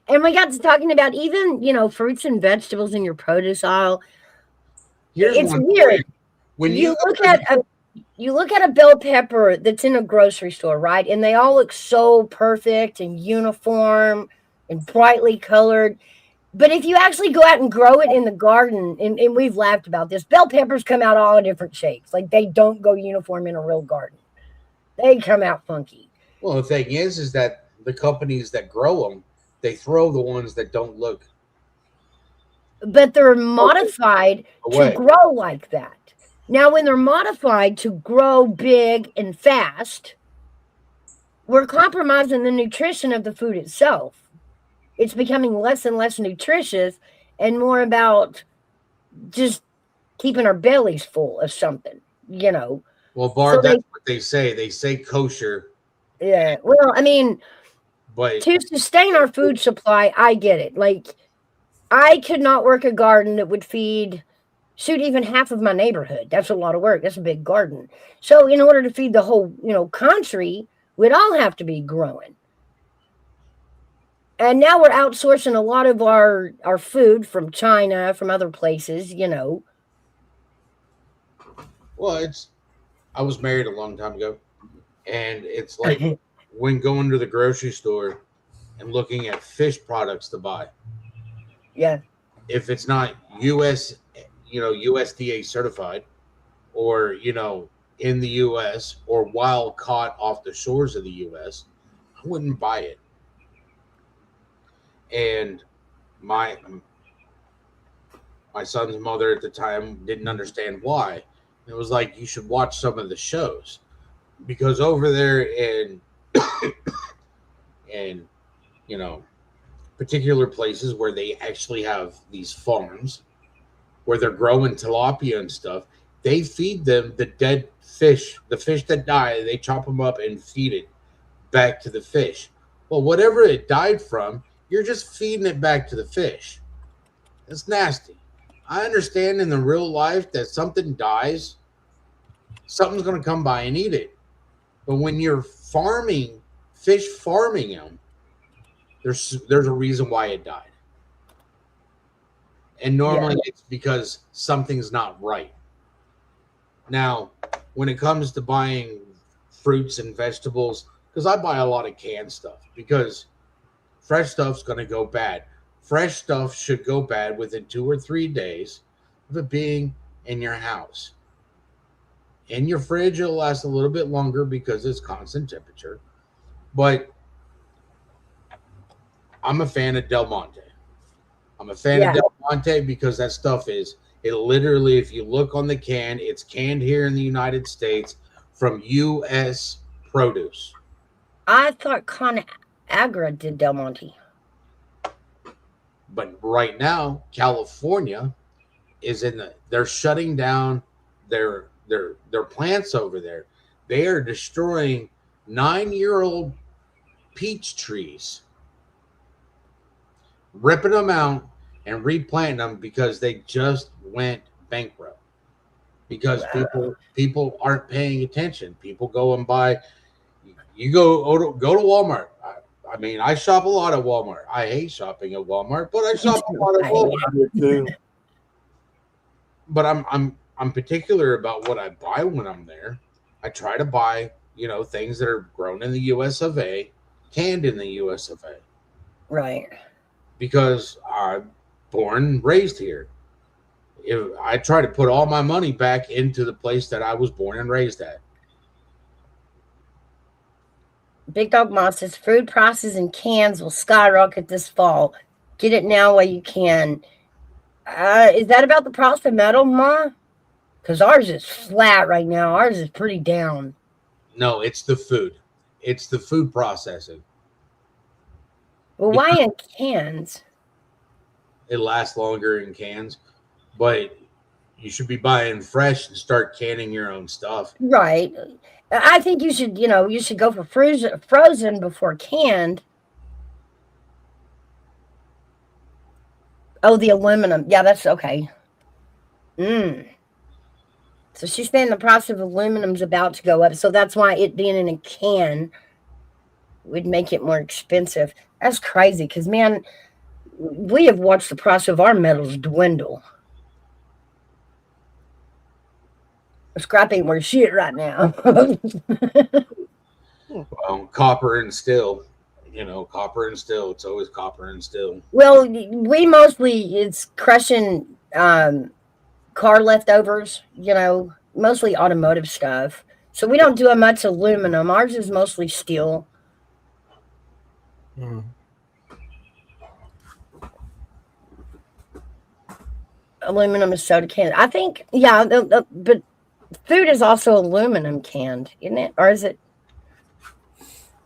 And we got to talking about even, fruits and vegetables in your produce aisle. It's weird. When you look at a bell pepper that's in a grocery store, right? And they all look so perfect and uniform and brightly colored. But if you actually go out and grow it in the garden, and we've laughed about this, bell peppers come out all different shapes. Like they don't go uniform in a real garden. They come out funky. Well, the thing is that the companies that grow them, they throw the ones that don't look. But they're modified to grow like that. Now, when they're modified to grow big and fast, we're compromising the nutrition of the food itself. It's becoming less and less nutritious and more about just keeping our bellies full of something, Well, Barb, that's what they say. They say kosher. Yeah. Well, I mean, but to sustain our food supply, I get it. Like, I could not work a garden that would feed even half of my neighborhood. That's a lot of work. That's a big garden. So in order to feed the whole, country, we'd all have to be growing. And now we're outsourcing a lot of our food from China, from other places, Well, I was married a long time ago, and it's like when going to the grocery store and looking at fish products to buy. Yeah. If it's not USDA certified or, in the US or wild caught off the shores of the US, I wouldn't buy it. And my son's mother at the time didn't understand why. It was like, you should watch some of the shows, because over there in particular places where they actually have these farms where they're growing tilapia and stuff, they feed them the dead fish, the fish that die, they chop them up and feed it back to the fish. Well, whatever it died from, you're just feeding it back to the fish. It's nasty. I understand in the real life that something dies, something's going to come by and eat it. But when you're fish farming them, there's a reason why it died. And normally it's because something's not right. Now, when it comes to buying fruits and vegetables, because I buy a lot of canned stuff, because fresh stuff's going to go bad. Fresh stuff should go bad within 2 or 3 days of it being in your house. In your fridge, it'll last a little bit longer because it's constant temperature. But I'm a fan of Del Monte. I'm a fan of Del Monte because that stuff it literally, if you look on the can, it's canned here in the United States from U.S. produce. I thought ConAgra did Del Monte. But right now, California is they're shutting down their plants over there. They are destroying 9-year-old peach trees, ripping them out and replanting them because they just went bankrupt. Because people aren't paying attention. People go and buy. You go to Walmart. I mean, I shop a lot at Walmart. I hate shopping at Walmart, but I shop a lot at Walmart too. But I'm particular about what I buy when I'm there. I try to buy, things that are grown in the US of A, canned in the US of A. Right. Because I'm born and raised here. if I try to put all my money back into the place that I was born and raised at. Big Dog Moss says food prices in cans will skyrocket this fall. Get it now while you can. Is that about the price of metal, Ma? Because ours is flat right now. Ours is pretty down. No, it's the food. It's the food processing. Well, why in cans? It lasts longer in cans, but you should be buying fresh and start canning your own stuff. Right. I think you should go for frozen before canned. Oh, the aluminum. Yeah, that's okay. So she's saying the price of aluminum's about to go up. So that's why it being in a can would make it more expensive. That's crazy because, man, we have watched the price of our metals dwindle. Scrap ain't worth shit right now. Well, copper and steel. Copper and steel. It's always copper and steel. Well, it's crushing car leftovers, mostly automotive stuff. So we don't do much aluminum. Ours is mostly steel. Aluminum is soda canned. I think, yeah, but food is also aluminum canned, isn't it? Or is it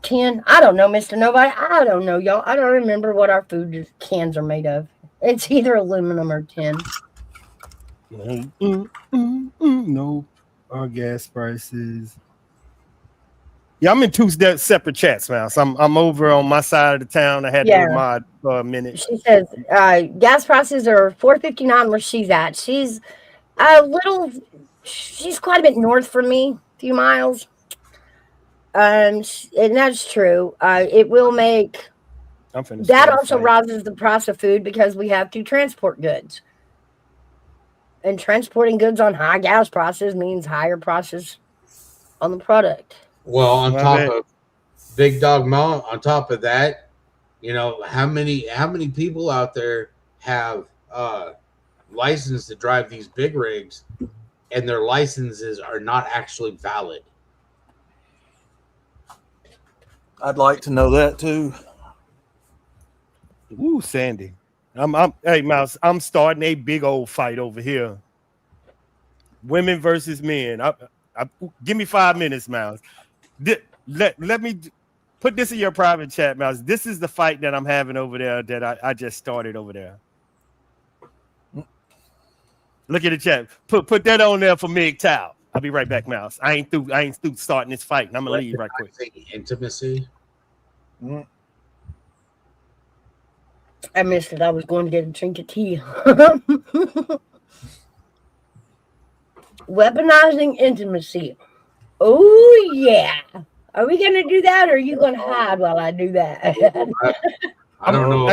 tin? I don't know, Mr. Nobody. I don't know, y'all. I don't remember what our food cans are made of. It's either aluminum or tin. No, our gas prices. Yeah, I'm in two separate chats now. So I'm over on my side of the town. I had to mod for a minute. She says gas prices are $4.59 where she's at. She's quite a bit north from me, a few miles. And that's true. It will make that also rises the price of food because we have to transport goods. And transporting goods on high gas prices means higher prices on the product. Well, on top of Big Dog Mo, on top of that, how many people out there have license to drive these big rigs and their licenses are not actually valid? I'd like to know that too. Ooh, Sandy. Hey, Mouse, I'm starting a big old fight over here. Women versus men. Give me 5 minutes, Mouse. Let me put this in your private chat, Mouse. This is the fight that I'm having over there that I just started over there. Look at the chat. Put that on there for Mig Tao. I'll be right back, Mouse. I ain't through starting this fight. I'm gonna leave right quick. Intimacy. I missed it. I was going to get a drink of tea. Weaponizing intimacy. Oh, yeah. Are we going to do that or are you going to hide while I do that? I don't know.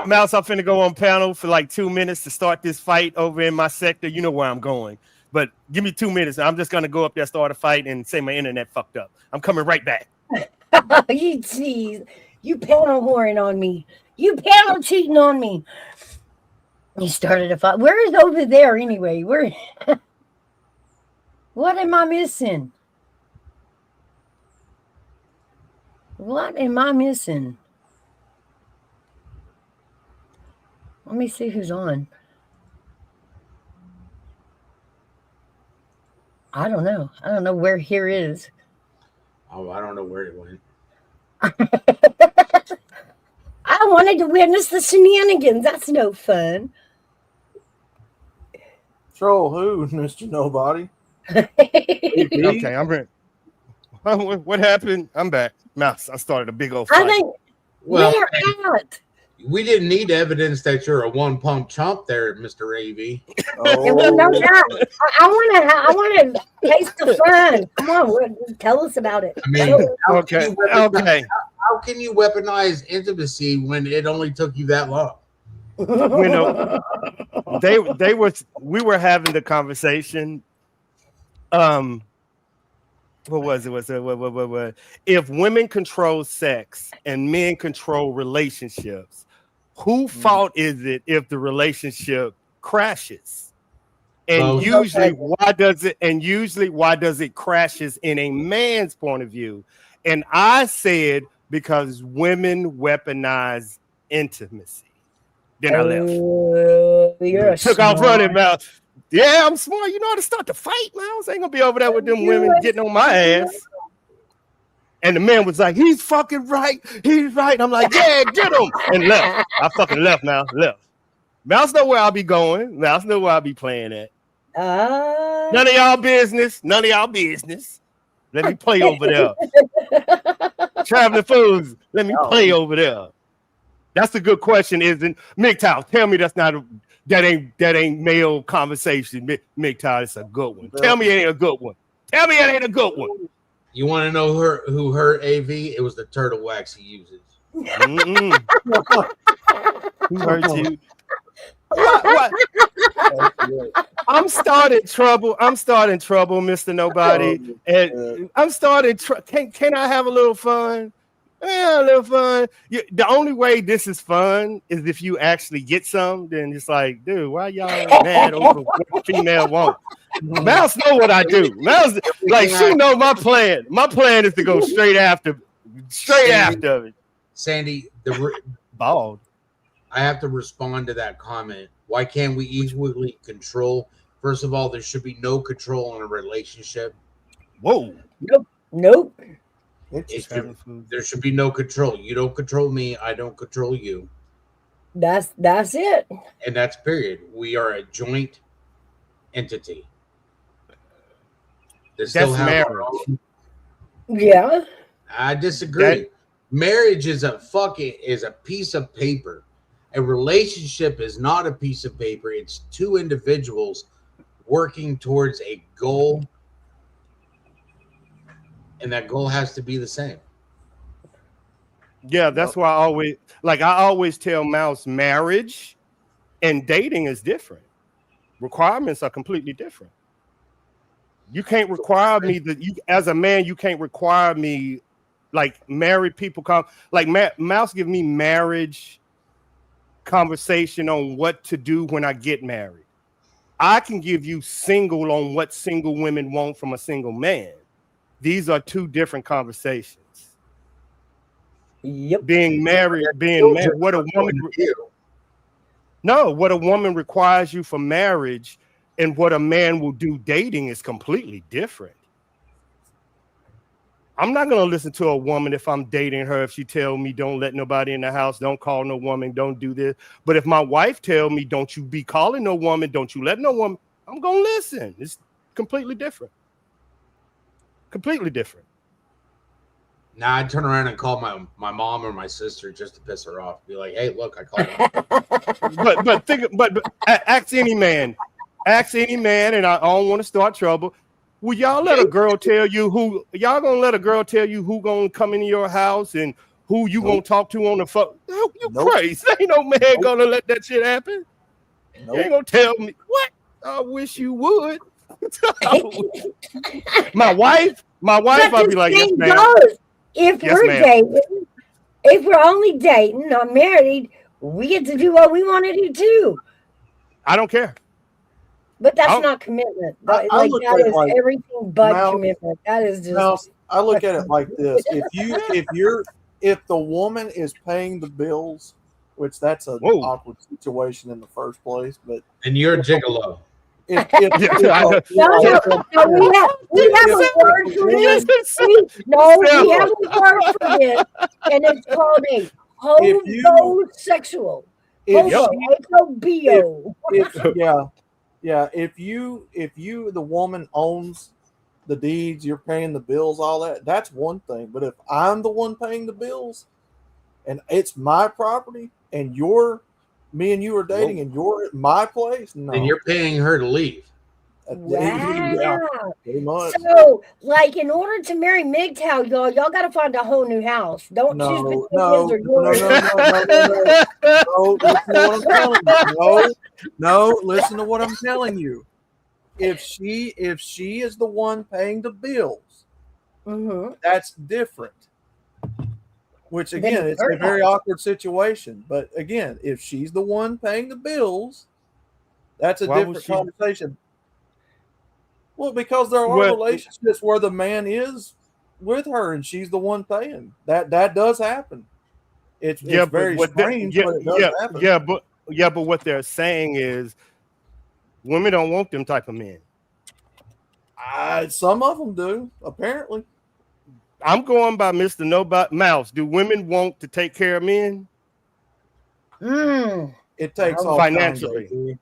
Mouse, I'm finna go on panel for like 2 minutes to start this fight over in my sector. You know where I'm going. But give me 2 minutes. I'm just going to go up there, start a fight, and say my internet fucked up. I'm coming right back. You jeez. You panel whoring on me. You panel cheating on me. You started a fight. Where is over there anyway? What am I missing? What am I missing? Let me see who's on. I don't know. I don't know where here is. Oh, I don't know where it went. I wanted to witness the shenanigans. That's no fun. Troll who, Mr. Nobody? Okay, I'm ready. What happened? I'm back. Mouse, I started a big old fight. I think where at? We didn't need evidence that you're a one-pump chump there, Mr. AV. I want to taste the fun. Come on, tell us about it. I mean, okay. How can you weaponize intimacy when it only took you that long? We were having the conversation. What was it? What? If women control sex and men control relationships, whose fault is it if the relationship crashes. And Both. usually why does it crashes in a man's point of view? And I said because women weaponize intimacy. Then I left. Took off running, Mouse. Yeah, I'm smart. You know how to start the fight, Mouse. Ain't gonna be over there with them women getting on my ass. And the man was like, he's fucking right. He's right. I'm like, yeah, get him. And left. I fucking left now. Left. Mouse know where I'll be going. Mouse know where I'll be playing at. None of y'all business. None of y'all business. Let me play over there. Traveling fools. Let me play over there. That's a good question, isn't MGTOW? Tell me that ain't male conversation. MGTOW, it's a good one. Tell me it ain't a good one. Tell me it ain't a good one. You want to know who her AV? It was the turtle wax he uses. Who hurt you? What? I'm starting trouble, Mr. Nobody. And I'm starting can I have a little fun? Yeah, a little fun. The only way this is fun is if you actually get some. Then it's like, dude, why y'all mad over what the female wants? Mouse know what I do. Mouse, like, she know my plan. My plan is to go straight after it. Sandy, Bald. I have to respond to that comment. Why can't we equally control? First of all, there should be no control in a relationship. Whoa. Nope. There should be no control. You don't control me. I don't control you. That's it. And that's period. We are a joint entity. That's marriage. Yeah. I disagree. Marriage is a piece of paper. A relationship is not a piece of paper. It's two individuals working towards a goal, and that goal has to be the same. Yeah, that's why I always tell Mouse, marriage and dating is different. Requirements are completely different. You can't require me as a man, you can't require me like married people come like Mouse give me marriage conversation on what to do when I get married. I can give you single on what single women want from a single man. These are two different conversations. Yep. Being married, what a woman requires you for marriage and what a man will do dating is completely different. I'm not going to listen to a woman if I'm dating her, if she tell me don't let nobody in the house, don't call no woman, don't do this. But if my wife tell me don't you be calling no woman, don't you let no woman, I'm going to listen. It's completely different. Completely different. Now I'd turn around and call my mom or my sister just to piss her off. Be like, hey, look, I called her. but ask any man, and I don't want to start trouble. Will y'all let a girl tell you who gonna come into your house and who you gonna talk to on the phone? You crazy. Ain't no man gonna let that shit happen. You ain't gonna tell me what? I wish you would. my wife, I'll be like, yes, ma'am. If we're only dating, not married, we get to do what we want to do too. I don't care. But that's not commitment. That is everything but commitment. That is just. I look at it like this: if the woman is paying the bills, which that's an awkward situation in the first place, but and you're a gigolo. We have a word for this. We have a word for this, and it's called a homosexual. Yeah, if you the woman owns the deeds, you're paying the bills, all that's one thing. But if I'm the one paying the bills and it's my property and me and you are dating and you're at my place, no. And you're paying her to leave. Wow. Yeah, pretty much. So, like, in order to marry MGTOW, y'all got to find a whole new house. Don't choose between his or yours. No, listen to what I'm telling you. If she is the one paying the bills, that's different. Which again, it's a very awkward situation. But again, if she's the one paying the bills, That's a different conversation. Well, because there are relationships where the man is with her and she's the one paying. That does happen. It's very strange, but it does happen. But what they're saying is women don't want them type of men. Some of them do, apparently. I'm going by Mr. Nobody Mouse. Do women want to take care of men? It takes all financially.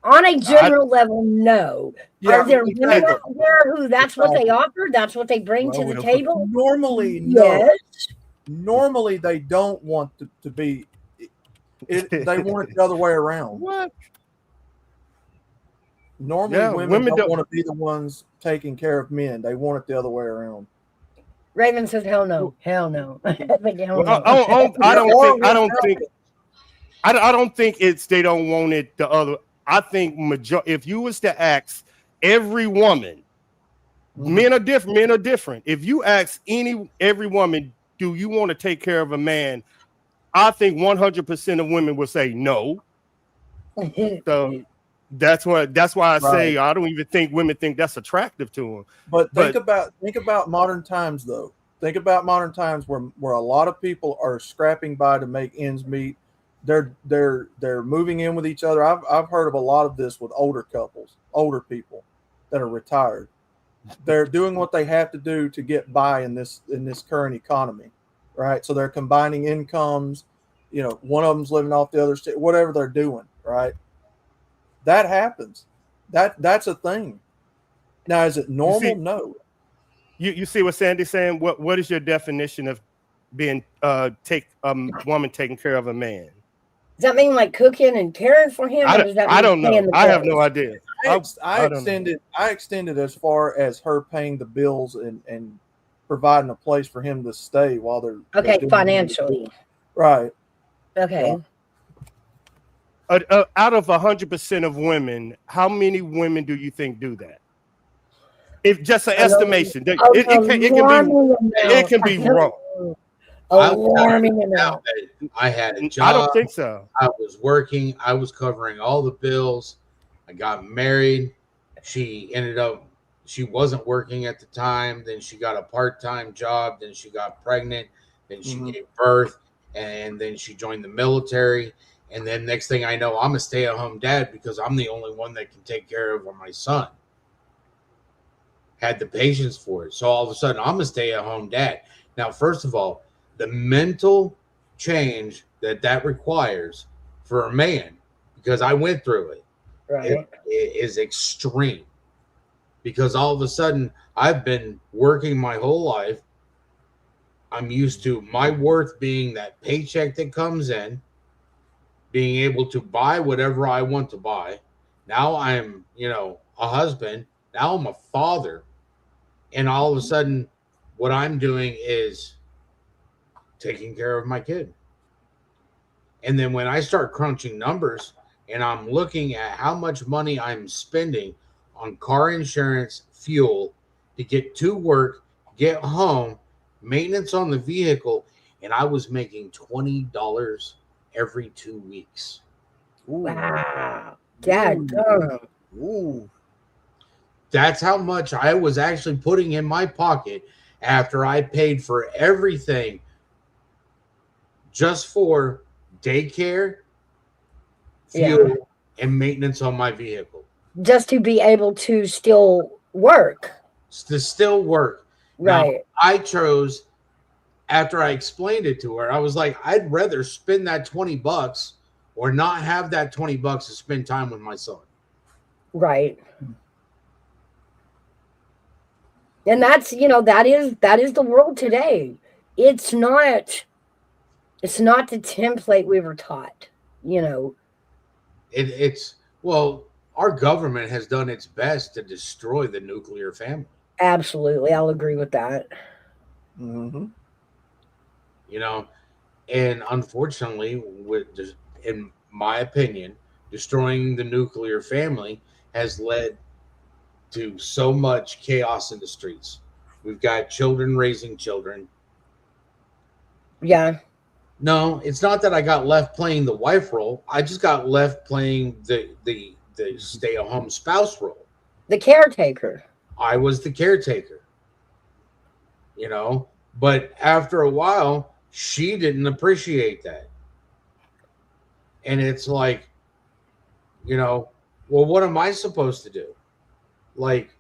On a general level, no. Yeah, are there women out there who that's what they offer? That's what they bring to the table? Normally, no. Yes. Normally, they don't want to be. They want it the other way around. What? Normally, women don't want to be the ones taking care of men. They want it the other way around. Raven says, "Hell no, hell no." I don't think it's they don't want it the other. I think if you was to ask every woman, men are different. If you ask every woman, do you want to take care of a man? I think 100% of women will say no. So that's why I say I don't even think women think that's attractive to them. But think about modern times though. Think about modern times where a lot of people are scrapping by to make ends meet. They're moving in with each other. I've heard of a lot of this with older couples, older people that are retired. They're doing what they have to do to get by in this current economy, right? So they're combining incomes. You know, one of them's living off the other state, whatever they're doing, right? That happens. That's a thing. Now, is it normal? No. You see what Sandy's saying? What is your definition of being woman taking care of a man? Does that mean like cooking and caring for him? I don't know. I have no idea. I extended as far as her paying the bills and providing a place for him to stay while they're financially. Right. Okay. Out of 100% of women, how many women do you think do that? If just an estimation, it can be wrong. I had a job. I don't think so. I was working. I was covering all the bills. I got married. She wasn't working at the time. Then she got a part-time job. Then she got pregnant. Then she gave birth. And then she joined the military. And then next thing I know, I'm a stay-at-home dad because I'm the only one that can take care of my son. Had the patience for it. So all of a sudden, I'm a stay-at-home dad. Now, first of all, the mental change that requires for a man, because I went through it, it is extreme. Because all of a sudden, I've been working my whole life. I'm used to my worth being that paycheck that comes in, being able to buy whatever I want to buy. Now I'm, a husband. Now I'm a father. And all of a sudden, what I'm doing is taking care of my kid. And then when I start crunching numbers and I'm looking at how much money I'm spending on car insurance, fuel to get to work, get home, maintenance on the vehicle, and I was making $20 every 2 weeks. Wow. Dad. Ooh. That's how much I was actually putting in my pocket after I paid for everything just for daycare, fuel, and maintenance on my vehicle. Just to be able to still work. To still work. Right. Now, I chose, after I explained it to her, I was like, I'd rather spend that $20 or not have that $20 to spend time with my son. Right. And that's, that is the world today. It's not the template we were taught, Our government has done its best to destroy the nuclear family. Absolutely. I'll agree with that. Mm-hmm. And unfortunately, in my opinion, destroying the nuclear family has led to so much chaos in the streets. We've got children raising children. Yeah. No, it's not that I got left playing the wife role. I just got left playing the stay-at-home spouse role. The caretaker. I was the caretaker. You know, but after a while, she didn't appreciate that. And it's like, you know, well, what am I supposed to do? Like,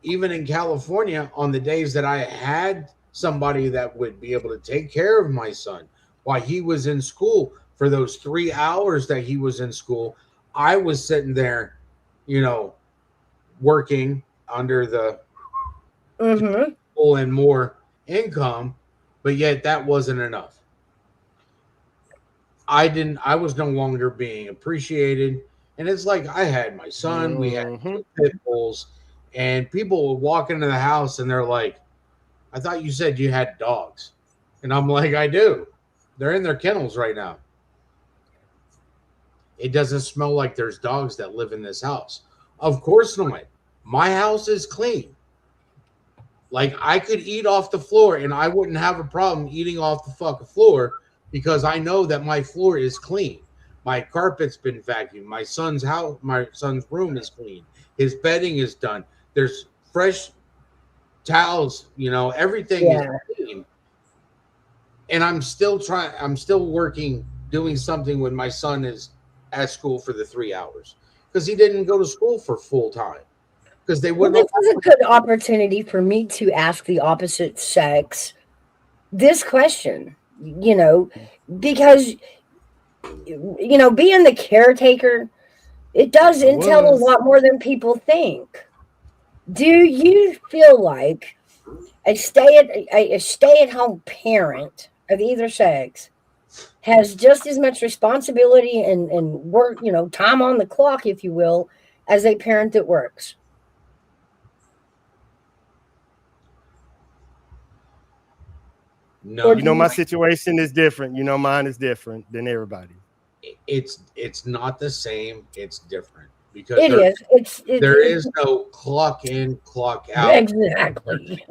even in California, on the days that I had somebody that would be able to take care of my son while he was in school, for those 3 hours that he was in school, I was sitting there, you know, working under the full and more income, but yet that wasn't enough. I was no longer being appreciated. And it's like, I had my son, we had 2 pit bulls, and people would walk into the house and they're like, I thought you said you had dogs. And I'm like, I do. They're in their kennels right now. It doesn't smell like there's dogs that live in this house. Of course not. My house is clean. Like, I could eat off the floor and I wouldn't have a problem eating off the fucking floor, because I know that my floor is clean. My carpet's been vacuumed. My son's room is clean. His bedding is done. There's fresh towels, you know, everything is clean. And I'm still working, doing something when my son is at school for the 3 hours, because he didn't go to school for full time. Because they wouldn't. This was a good opportunity for me to ask the opposite sex this question, you know, because, you know, being the caretaker, it does entail a lot more than people think. Do you feel like a stay-at-home parent of either sex has just as much responsibility and work, you know, time on the clock, if you will, as a parent that works? No, you know, my situation is different. You know, mine is different than everybody. It's not the same. It's different, because there is no clock in, clock out. Exactly.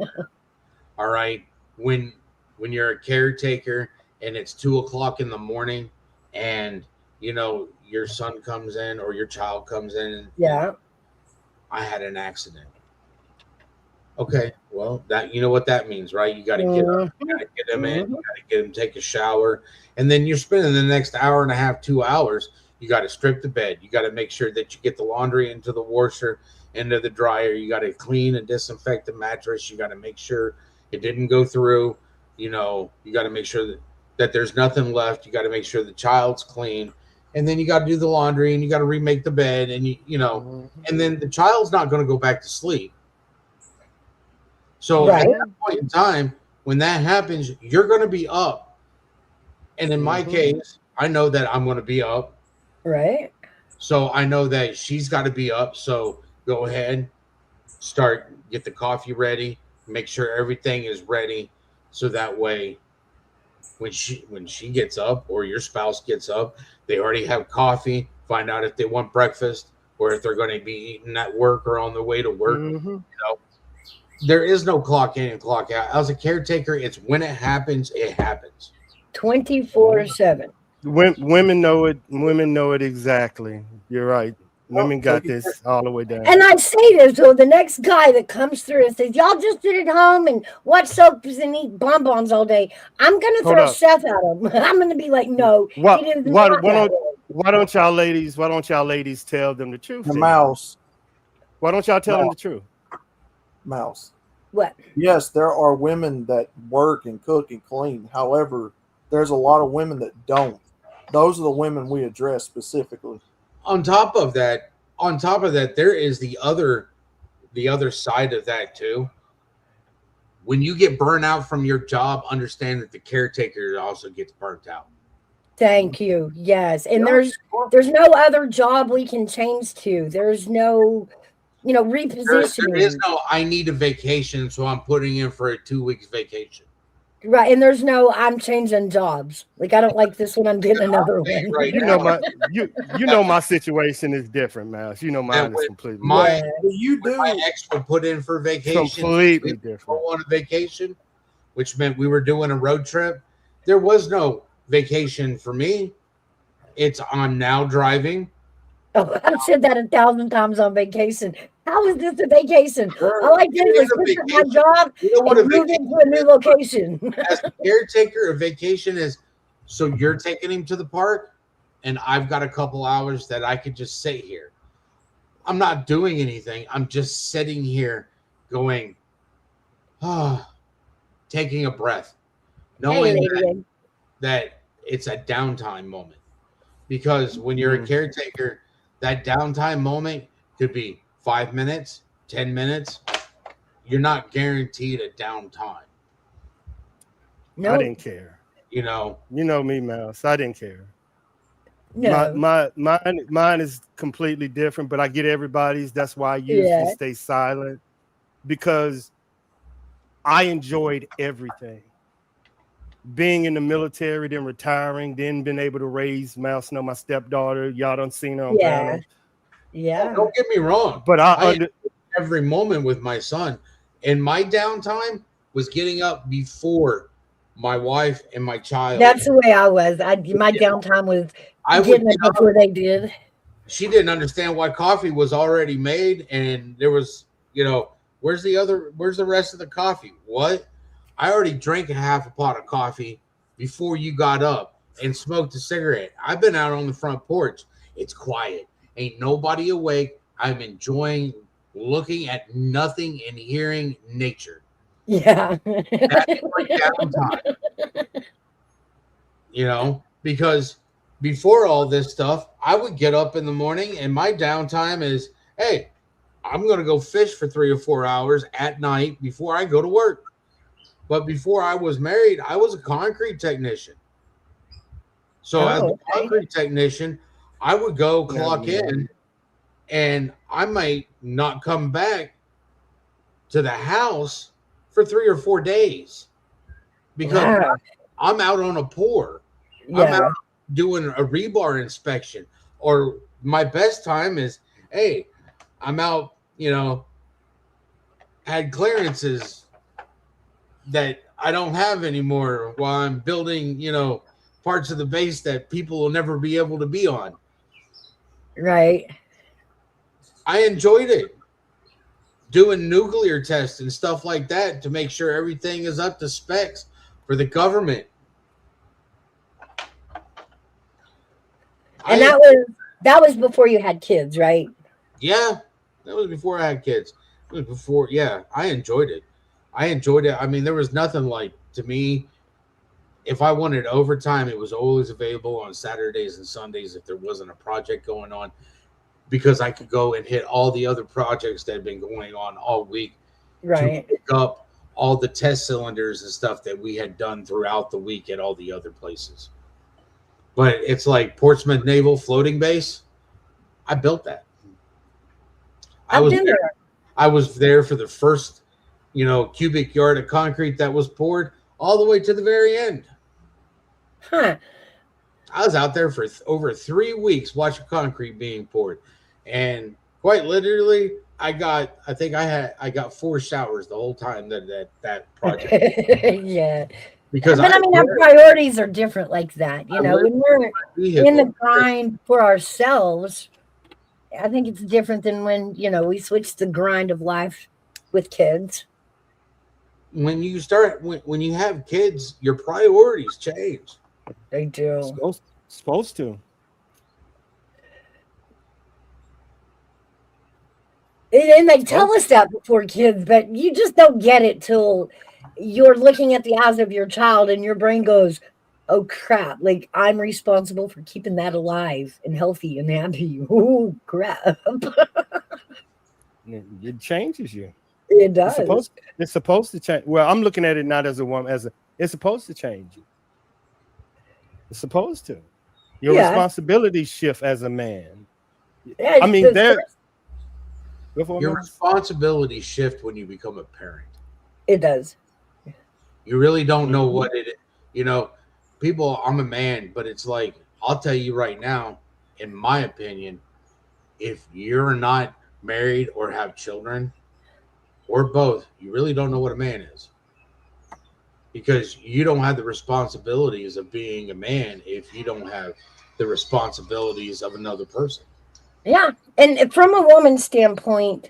All right. When you're a caretaker and it's 2:00 in the morning, and you know your son comes in or your child comes in, and I had an accident. Okay, well, that, you know what that means, right? You got to get up, you got to get him in, you got to get him take a shower, and then you're spending the next hour and a half, 2 hours. You got to strip the bed. You got to make sure that you get the laundry into the washer, into the dryer. You got to clean and disinfect the mattress. You got to make sure it didn't go through. You know, you got to make sure that there's nothing left. You got to make sure the child's clean, and then you got to do the laundry, and you got to remake the bed, and you know, and then the child's not going to go back to sleep. So at that point in time, when that happens, you're going to be up. And in my case, I know that I'm going to be up. Right. So I know that she's got to be up. So go ahead, get the coffee ready, make sure everything is ready. So that way, when she gets up or your spouse gets up, they already have coffee, find out if they want breakfast or if they're going to be eating at work or on their way to work. You know, there is no clock in and clock out. As a caretaker, it's when it happens, it happens. 24/7. Women know it. Women know it exactly. You're right. Women got this all the way down. And I say this, so the next guy that comes through and says, y'all just sit at home and watch soaps and eat bonbons all day, I'm going to throw Seth at him. I'm going to be like, no. Why don't y'all ladies tell them the truth? The mouse. Why don't y'all tell them the truth? Mouse. What? Yes, there are women that work and cook and clean. However, there's a lot of women that don't. Those are the women we address specifically. On top of that, there is the other side of that too. When you get burnt out from your job, understand that the caretaker also gets burnt out. Thank you. Yes. And there's no other job we can change to. There's no, repositioning. There is no, I need a vacation, so I'm putting in for a 2 weeks vacation. Right. And there's no, I'm changing jobs. Like, I don't like this one, I'm getting another one. Right. You know my situation is different, Mouse. You know mine is completely different. My ex would put in for vacation. Completely different. On a vacation, which meant we were doing a road trip. There was no, vacation for me. It's on now driving. Oh, I've said that 1,000 times on vacation. How is this a vacation? Sure, All I did it was is a quit my vacation. job You know what and a move vacation into a new is? location. As a caretaker, a vacation is so you're taking him to the park, and I've got a couple hours that I could just sit here. I'm not doing anything. I'm just sitting here going, taking a breath, Hey, knowing lady. that it's a downtime moment. Because when you're a caretaker, that downtime moment could be 5 minutes, 10 minutes. You're not guaranteed a downtime. No, I didn't care. You know, Me, Mouse. I didn't care. no. Mine is completely different, but I get everybody's. That's why I usually Yeah. stay silent, because I enjoyed everything. Being in the military, then retiring, then being able to raise Mouse, my stepdaughter. Y'all done seen her on Yeah. panels. Yeah. don't get me wrong. But I every moment with my son, and my downtime was getting up before my wife and my child. That's the way I was. My downtime was getting up before they did. She didn't understand why coffee was already made, and there was, where's the rest of the coffee? What? I already drank a half a pot of coffee before you got up and smoked a cigarette. I've been out on the front porch. It's quiet. Ain't nobody awake. I'm enjoying looking at nothing and hearing nature. Yeah. That's my downtime. Because before all this stuff, I would get up in the morning and my downtime is, hey, I'm going to go fish for 3 or 4 hours at night before I go to work. But before I was married, I was a concrete technician. So as a concrete technician, I would go clock in, and I might not come back to the house for 3 or 4 days because I'm out on a pour. Yeah. I'm out doing a rebar inspection. Or my best time is, hey, I'm out, had clearances that I don't have anymore while I'm building, parts of the base that people will never be able to be on. Right. I enjoyed it. Doing nuclear tests and stuff like that to make sure everything is up to specs for the government. And that was before you had kids, right? Yeah, that was before I had kids. It was before, yeah, I enjoyed it. I mean, there was nothing like, to me, if I wanted overtime, it was always available on Saturdays and Sundays if there wasn't a project going on, because I could go and hit all the other projects that had been going on all week. Right. To pick up all the test cylinders and stuff that we had done throughout the week at all the other places. But it's like Portsmouth Naval Floating Base. I built that. I was there for the first, cubic yard of concrete that was poured all the way to the very end. Huh. I was out there for over 3 weeks watching concrete being poured. And quite literally, I got 4 showers the whole time that project. Yeah. Because our priorities are different like that. When we're in the grind for ourselves, I think it's different than when, we switch the grind of life with kids. When you have kids, your priorities change. They do. Supposed to. And they tell us that before kids, but you just don't get it till you're looking at the eyes of your child and your brain goes, oh crap, like I'm responsible for keeping that alive and healthy and happy. Oh crap. It changes you. It does. It's supposed to change. Well, I'm looking at it not as a woman, it's supposed to change you. It's supposed to. Your responsibilities shift as a man. Yeah, I mean, your responsibilities shift when you become a parent. It does. You really don't know what it is. People, I'm a man, but it's like, I'll tell you right now, in my opinion, if you're not married or have children or both, you really don't know what a man is. because you don't have the responsibilities of being a man if you don't have the responsibilities of another person. Yeah. And from a woman's standpoint,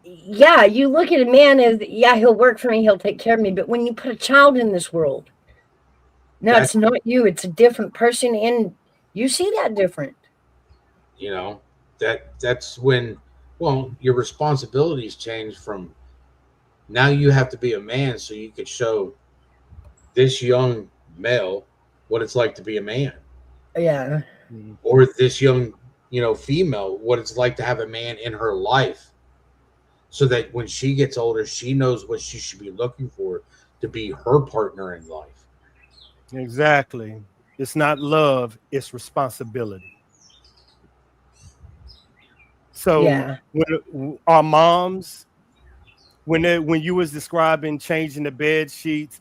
yeah, you look at a man as, yeah, he'll work for me, he'll take care of me. But when you put a child in this world, no, it's not you, it's a different person. And you see that different. You know, that's when, well, your responsibilities change from now you have to be a man so you could show this young male what it's like to be a man. Yeah. Or this young, female, what it's like to have a man in her life. So that when she gets older, she knows what she should be looking for to be her partner in life. Exactly. It's not love, it's responsibility. So when our moms, when you was describing changing the bed sheets,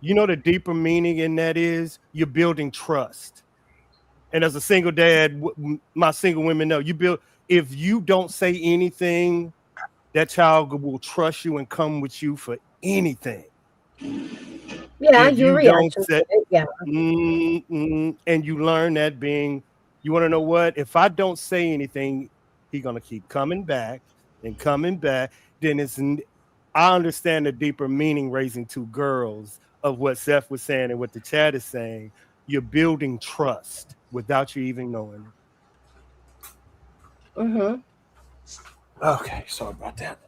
the deeper meaning in that is you're building trust. And as a single dad, my single women know if you don't say anything, that child will trust you and come with you for anything. Yeah, if your you don't reaction say, to it, yeah. And you learn that being, you want to know what? If I don't say anything, he's gonna keep coming back and coming back. Then I understand the deeper meaning raising two girls of what Seth was saying and what the chat is saying. You're building trust without you even knowing it. Mm-hmm. Okay, sorry about that.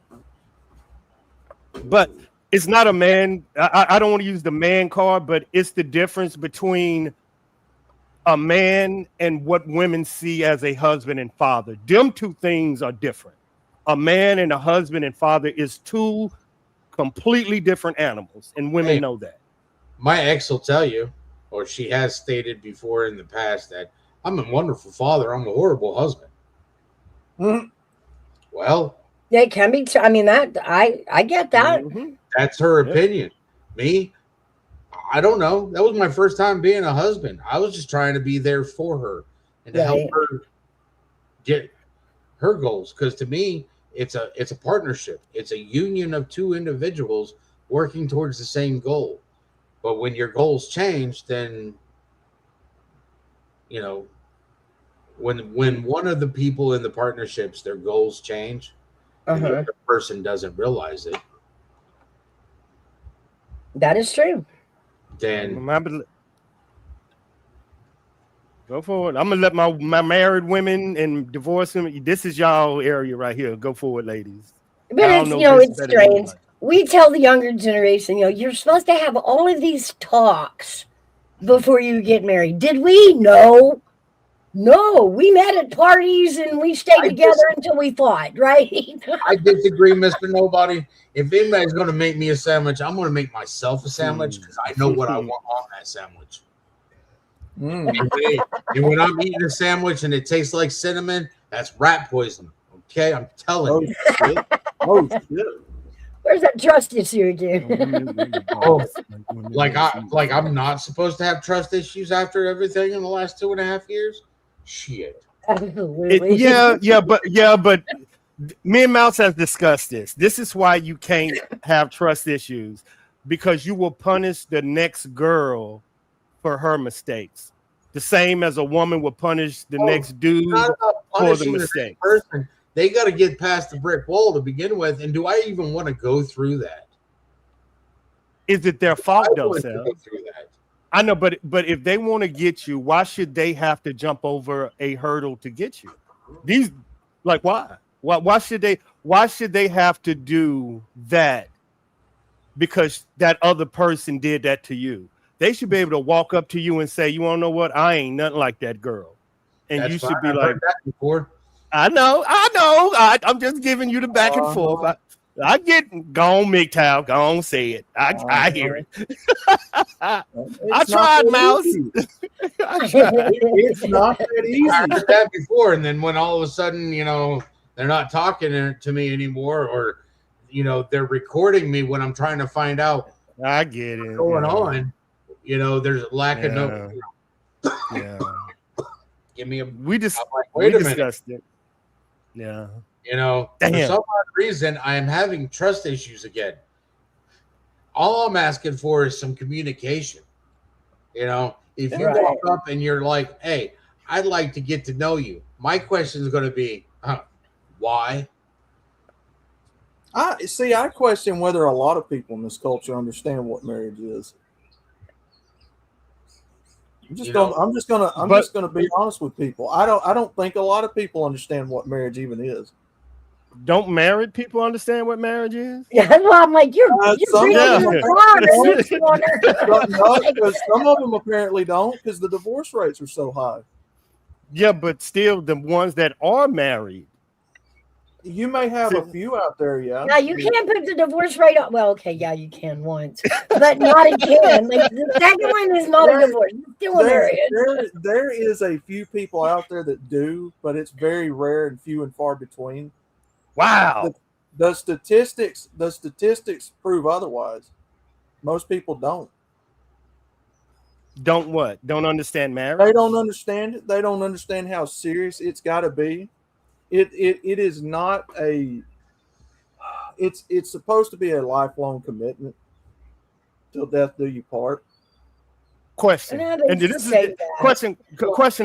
But it's not a man. I don't want to use the man card, but it's the difference between a man and what women see as a husband and father. Them two things are different. A man and a husband and father is two completely different animals, and women know that. My ex will tell you, or she has stated before in the past, that I'm a wonderful father. I'm a horrible husband. Mm-hmm. Well, they can be. I mean, that I get that. Mm-hmm. That's her opinion. Me, I don't know. That was my first time being a husband. I was just trying to be there for her and to help her get her goals. Because to me, it's a partnership. It's a union of two individuals working towards the same goal. But when your goals change, then when one of the people in the partnerships, their goals change, and the other person doesn't realize it. That is true. Then go for it. I'm gonna let my married women and divorced women. This is y'all area right here. Go for it, ladies. But it's strange. We tell the younger generation, you're supposed to have all of these talks before you get married. Did we? No, we met at parties and we stayed together until we fought, right? I disagree, Mr. Nobody. If anybody's going to make me a sandwich, I'm going to make myself a sandwich because I know what I want on that sandwich. And when I'm eating a sandwich and it tastes like cinnamon, that's rat poison. Okay, I'm telling you. Oh shit. Where's that trust issue again? I'm not supposed to have trust issues after everything in the last 2.5 years. Shit. Absolutely. But me and Mouse has discussed this. This is why you can't have trust issues, because you will punish the next girl for her mistakes, the same as a woman will punish the next dude for the mistakes. They got to get past the brick wall to begin with. And do I even want to go through that? Is it their fault, though, Sal? I know, but if they want to get you, why should they have to jump over a hurdle to get you? Why? Why should they have to do that? Because that other person did that to you. They should be able to walk up to you and say, "You want to know what? I ain't nothing like that girl," and you should be like, that before. I know. I'm just giving you the back and forth. I get gone, MGTOW. Go on, say it. I hear it. I tried, Mouse. It's not that easy. I heard that before, and then when all of a sudden, they're not talking to me anymore, or they're recording me when I'm trying to find out. I get it. What's going on? There's a lack of no. Yeah. Give me a. We discussed it. Yeah. For some odd reason, I am having trust issues again. All I'm asking for is some communication. You know, if you Right. walk up and you're like, "Hey, I'd like to get to know you," my question is going to be, why? I question whether a lot of people in this culture understand what marriage is. I'm just gonna be honest with people. I don't think a lot of people understand what marriage even is. Don't married people understand what marriage is? Yeah, that's why I'm like, you're Some reaching of them the bar in this corner. no, because some of them apparently don't, because the divorce rates are so high. Yeah, but still, the ones that are married. You may have a few out there, yeah. Now you can't put the divorce rate up. Well, okay, yeah, you can once, but not again. Like the second one is not a divorce; it's still a marriage. There is a few people out there that do, but it's very rare and few and far between. Wow. The statistics prove otherwise. Most people don't. Don't what? Don't understand marriage? They don't understand it. They don't understand how serious it's got to be. It is not a. It's supposed to be a lifelong commitment. Till death do you part. Question. And this is question.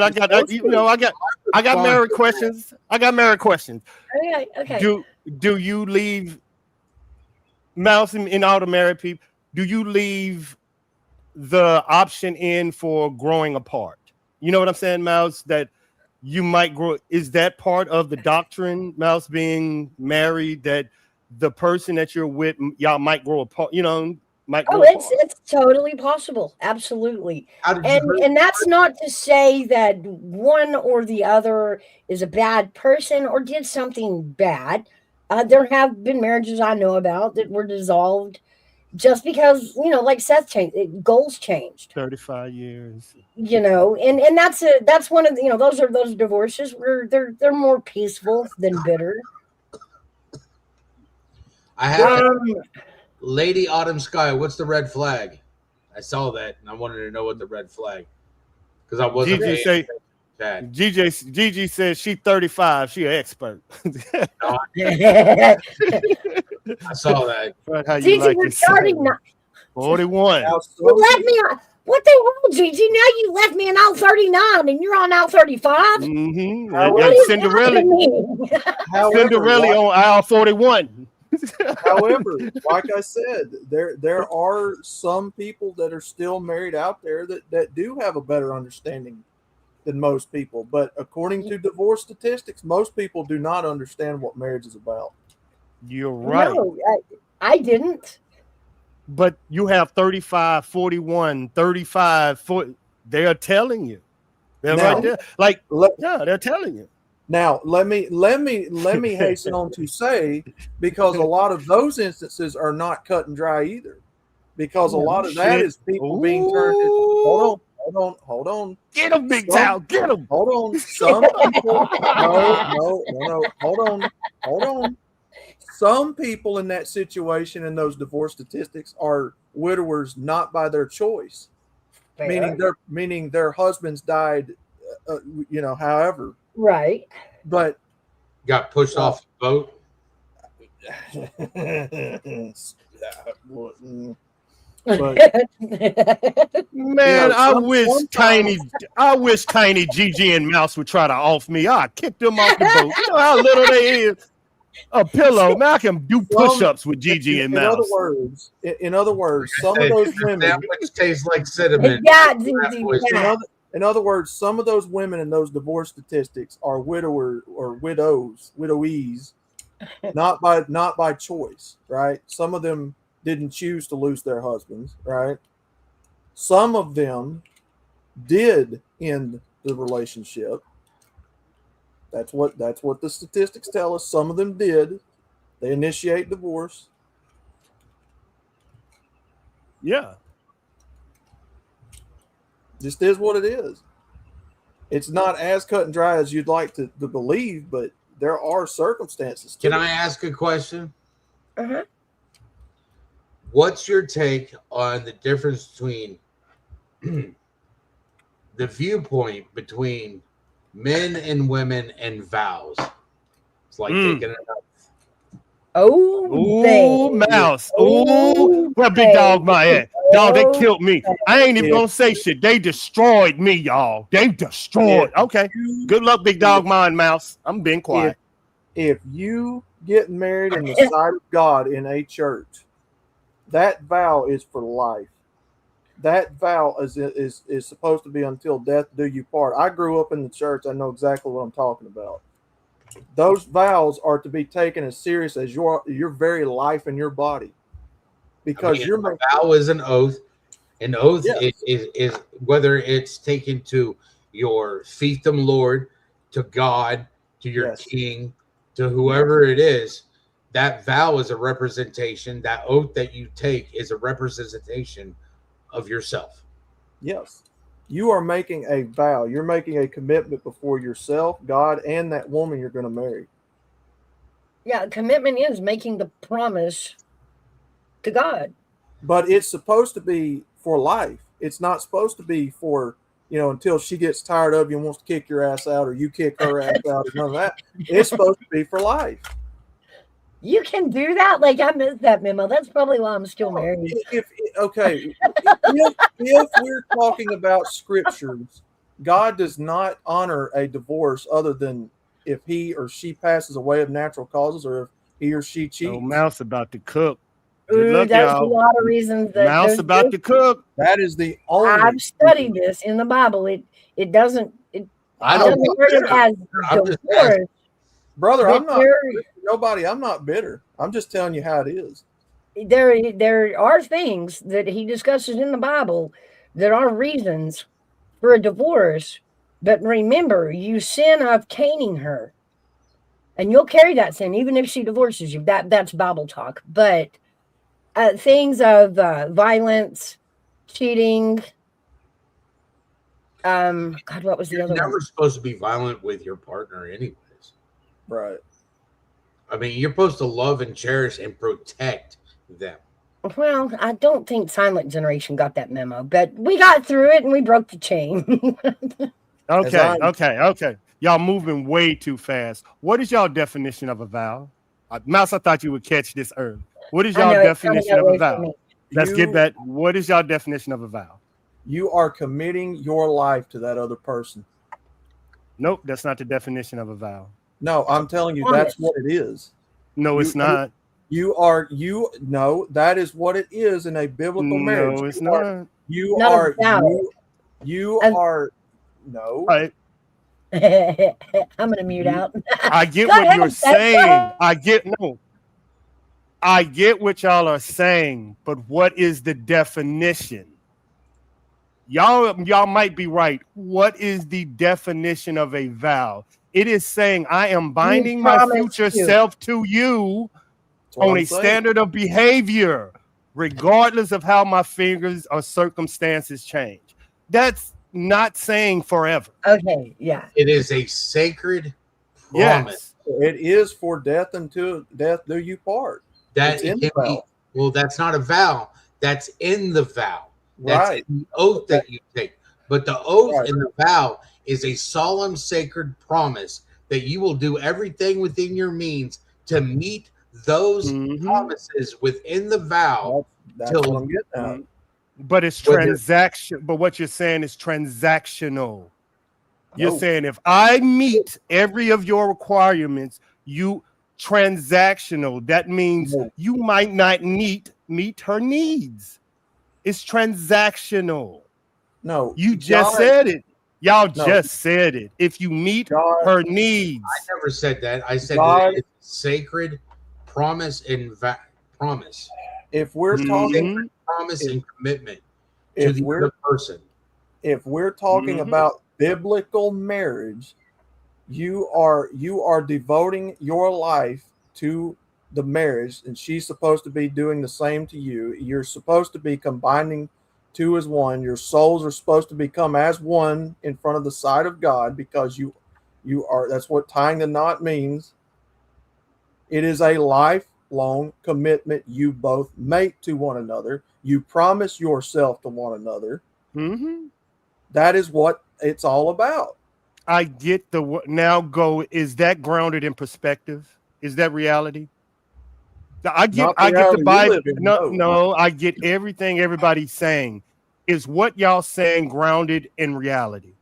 I got. I got married questions. I got married questions. Okay. Do you leave Mouse in all the married people? Do you leave the option in for growing apart? You know what I'm saying, Mouse? That you might grow. Is that part of the doctrine, Mouse, being married, that the person that you're with, y'all might grow apart? You know, might grow apart. It's totally possible, absolutely. And that's not to say that one or the other is a bad person or did something bad. There have been marriages I know about that were dissolved just because, like Seth changed, goals changed. 35 years. And that's one of the, those divorces where they're more peaceful than bitter. I have Lady Autumn Sky. What's the red flag? I saw that and I wanted to know what the red flag, because I wasn't. Gigi says she's 35. She an expert. I saw that. How you like we're starting now. 41. You left me on. What the hell, Gigi? Now you left me on out 39 and you're on out 35? Mm-hmm. Cinderella on aisle 41. However, like I said, there are some people that are still married out there that do have a better understanding than most people. But according to divorce statistics, most people do not understand what marriage is about. You're right. No, I didn't. But you have 35, 41, 35, 40. They are telling you. They're right there. They're telling you. Now, let me hasten on to say, because a lot of those instances are not cut and dry either. Because a lot of that is people being turned into, hold on. Get him, Big Town. Get him. Hold on. Some people, no. Hold on. Some people in that situation, in those divorce statistics, are widowers not by their choice, meaning their husbands died, however. Right. But got pushed off the boat. Man, I wish Tiny Gigi and Mouse would try to off me. I kick them off the boat. You know how little they is. A pillow. Man, I can do push-ups with Gigi and Mouse. In other words, some of those women that which tastes like cinnamon. In other words, some of those women in those divorce statistics are widowies, not by choice, right? Some of them didn't choose to lose their husbands, right? Some of them did end the relationship. That's what the statistics tell us. Some of them did. They initiate divorce. Yeah. Just is what it is. It's not as cut and dry as you'd like to believe, but there are circumstances. Can I ask a question? Uh-huh. What's your take on the difference between the viewpoint between men and women and vows? It's like taking an Ooh, mouse. Ooh, where big dog my at? Dog, they killed me. I ain't even gonna say shit. They destroyed me, y'all. They destroyed. Okay. Good luck, big dog mine, mouse. I'm being quiet. If you get married in the sight of God in a church, that vow is for life. That vow is supposed to be until death do you part. I grew up in the church. I know exactly what I'm talking about. Those vows are to be taken as serious as your very life and your body, because a vow is an oath. An oath is whether it's taken to your fiefdom lord, to God, to your king, to whoever it is. That vow is a representation. That oath that you take is a representation of yourself. Yes. You are making a vow. You're making a commitment before yourself, God, and that woman you're going to marry. Yeah, commitment is making the promise to God. But it's supposed to be for life. It's not supposed to be for, until she gets tired of you and wants to kick your ass out, or you kick her ass out, or none of that. It's supposed to be for life. You can do that? Like, I missed that memo. That's probably why I'm still married. If we're talking about scriptures, God does not honor a divorce other than if he or she passes away of natural causes, or if he or she cheats. Oh, mouse about to cook. Good luck, there's y'all. A lot of reasons that mouse about to cook. That is the only. I've studied this in the Bible. It doesn't. I don't hurt it as divorce. Brother, I'm not nobody. I'm not bitter. I'm just telling you how it is. There are things that he discusses in the Bible that are reasons for a divorce. But remember, you sin of caning her, and you'll carry that sin even if she divorces you. That's Bible talk. But things of violence, cheating. God, what was the other one? You're never supposed to be violent with your partner, anyways. Right. I mean, you're supposed to love and cherish and protect them. Well, I don't think Silent Generation got that memo, but we got through it and we broke the chain. Okay. Y'all moving way too fast. What is y'all definition of a vow? Mouse, I thought you would catch this early. What is y'all definition of a vow? Let's get that. What is y'all definition of a vow? You are committing your life to that other person. Nope, that's not the definition of a vow. No, I'm telling you, that's what it is. No, it's not. No, that is what it is in a biblical marriage. No, it's not. You are no. I'm gonna mute out. I get what you're saying. I get what y'all are saying, but what is the definition? Y'all might be right. What is the definition of a vow? It is saying I am binding my future self to you on a standard of behavior, regardless of how my fingers or circumstances change. That's not saying forever. Okay, yeah. It is a sacred promise. Yes. It is for death until death do you part. That's not a vow. That's in the vow. That's right. The oath that you take. But the oath and the vow is a solemn, sacred promise that you will do everything within your means to meet those promises within the vow. That's what I'm getting at. But it's transaction. But what you're saying is transactional. You're saying if I meet every of your requirements, you transactional. That means you might not meet her needs. It's transactional. No, you just said it. Y'all just said it. If you meet her needs. I never said that. I said that it's sacred promise and promise. If we're talking promise and commitment to the other person. If we're talking about biblical marriage, you are devoting your life to the marriage, and she's supposed to be doing the same to you. You're supposed to be combining two as one. Your souls are supposed to become as one in front of the sight of God, because you are. That's what tying the knot means. It is a lifelong commitment you both make to one another. You promise yourself to one another. That is what it's all about. I get the now go. Is that grounded in perspective? Is that reality? I get the Bible. No, I get everything everybody's saying. Is what y'all saying grounded in reality?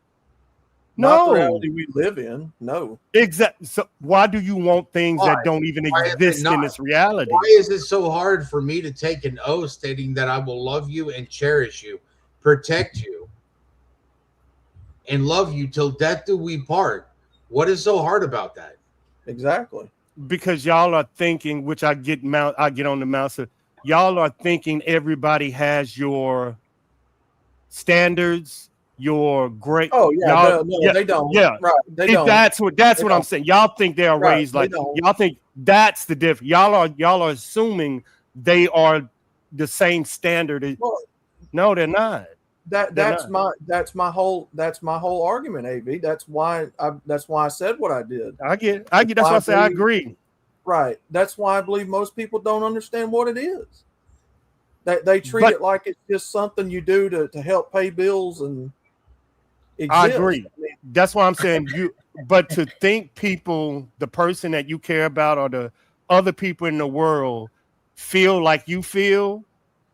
Not the reality we live in. No. Exactly. So why do you want things that don't even exist in this reality? Why is it so hard for me to take an oath stating that I will love you and cherish you, protect you, and love you till death do we part? What is so hard about that? Exactly. Because y'all are thinking, which I get on the mouse. Y'all are thinking everybody has your standards, your great. Oh yeah, no, they don't. Yeah, right. They don't. That's what I'm saying. Y'all think they are raised like. Y'all think that's the difference. Y'all are assuming they are the same standard. Well, no, they're not. That's my whole argument, AB. That's why I said what I did. I get. That's why I say I agree. Right. That's why I believe most people don't understand what it is. They treat it like it's just something you do to help pay bills and exist. I agree. That's why I'm saying but to think the person that you care about or the other people in the world feel like you feel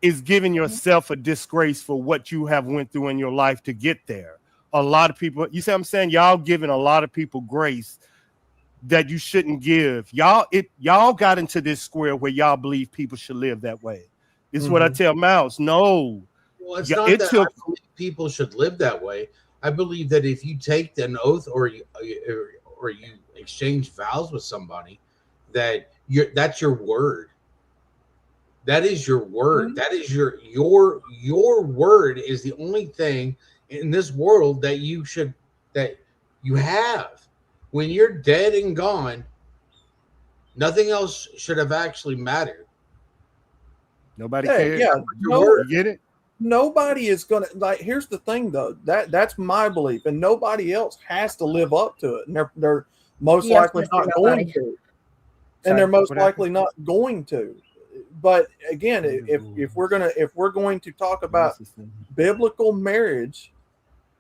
is giving yourself a disgrace for what you have went through in your life to get there. A lot of people, you see what I'm saying? Y'all giving a lot of people grace that you shouldn't give. Y'all got into this square where y'all believe people should live that way. It's what I tell Mouse. No. Well, it's not that I believe people should live that way. I believe that if you take an oath or you exchange vows with somebody, that's your word. That is your word. That is your word is the only thing in this world that you have. When you're dead and gone, nothing else should have actually mattered. Nobody cares. Yeah, you get it? Nobody is gonna here's the thing though. That's my belief, and nobody else has to live up to it. And they're most likely not going to. And they're most likely not going to. But again, if we're going to talk about biblical marriage,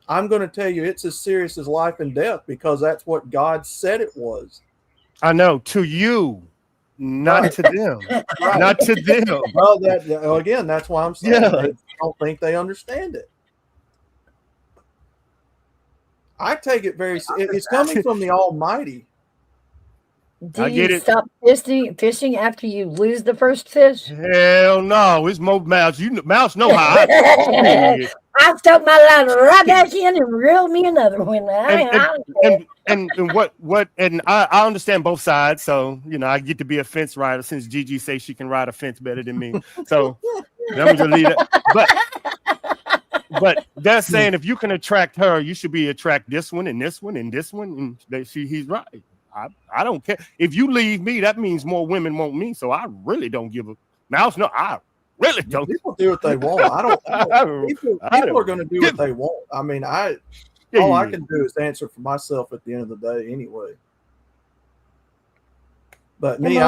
I'm going to tell you it's as serious as life and death because that's what God said it was. I know, to you, not to them. Not to them. Well, again, that's why I'm saying they don't think they understand it. I take it it's coming from the Almighty. Do you stop fishing after you lose the first fish? Hell no, it's more Mouse. Mouse know how I stuck my line right back in and reeled me another one. And I understand both sides, so I get to be a fence rider since Gigi says she can ride a fence better than me. So I'm gonna leave it. But they're saying if you can attract her, you should attract this one and this one and this one, and he's right. I don't care. If you leave me, that means more women want me. So I really don't give a mouse. No, I really don't. People do what they want. People are going to do what they want. I mean, all I can do is answer for myself at the end of the day anyway. But me,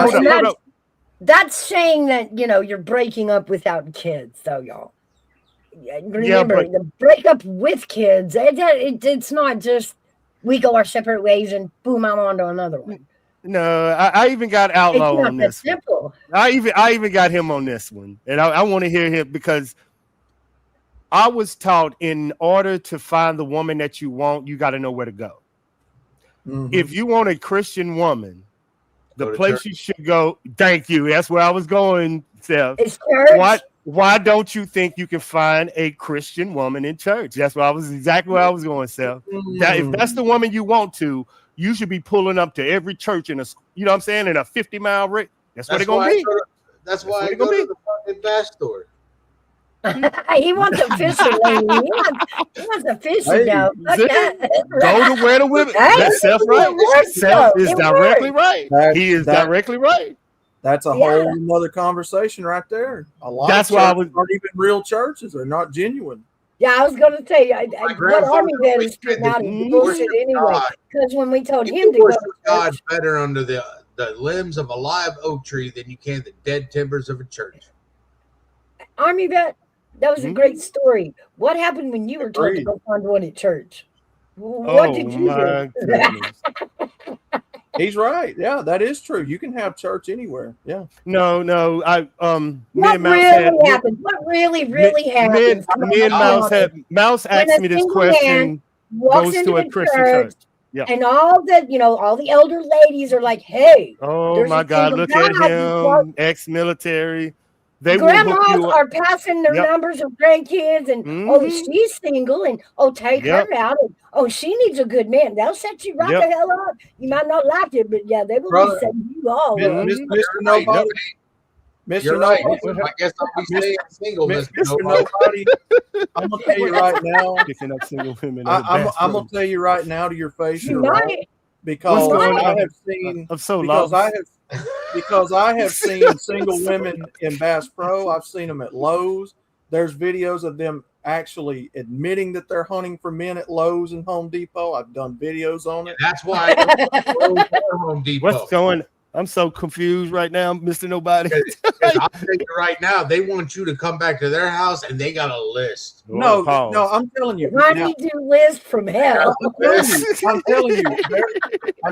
that's saying that, you're breaking up without kids, though, y'all. Remember, the breakup with kids, it's not just we go our separate ways and boom, I'm on to another one. No, I even got Outlaw on this. Simple. I even got him on this one, and I want to hear him because I was taught in order to find the woman that you want, you got to know where to go. Mm-hmm. If you want a Christian woman, the place you should go. Thank you. That's where I was going, Seth. It's church. Why don't you think you can find a Christian woman in church? That's exactly where I was going, Seth. If that's the woman you want to, you should be pulling up to every church in a 50-mile rate. That's what they're going to be. That's why I go to the fucking bass store. He wants a fishing lady. He wants a fishing dog. Go to where the women. That's Seth right. Seth is directly right. He is directly right. That's a whole nother conversation right there. A lot of churches aren't even real churches. They're not genuine. Yeah, I was going to tell you, what Army vet is putting out is bullshit anyway. Because when we told him to go to God better under the limbs of a live oak tree than you can the dead timbers of a church. Army vet, that was a great story. What happened when you were told to go find one at church? What did you do? He's right. Yeah, that is true. You can have church anywhere. Yeah. No. I What really happens? What really happens? Me and Mouse asked me this question. Walks into a church. Yeah. And all the elder ladies are like, hey, oh my God, look at him, ex-military. Grandmas are passing their numbers of grandkids, and she's single, and take her out, and she needs a good man. They'll set you right the hell up. You might not like it, but yeah, they will be setting you all up. Mr. Nobody. Mr. Right. Nobody. I guess I'll be staying single, Mr. Nobody. I'm gonna tell you right now. Picking up single women. I'm gonna tell you right now to your face, you're right. Because I have seen single women in Bass Pro. I've seen them at Lowe's. There's videos of them actually admitting that they're hunting for men at Lowe's and Home Depot. I've done videos on it. That's why I Lowe's or Home Depot. What's going? I'm so confused right now, Mr. Nobody. I'll tell you right now, they want you to come back to their house and they got a list. No, I'm telling you. Why do you do list from hell? I'm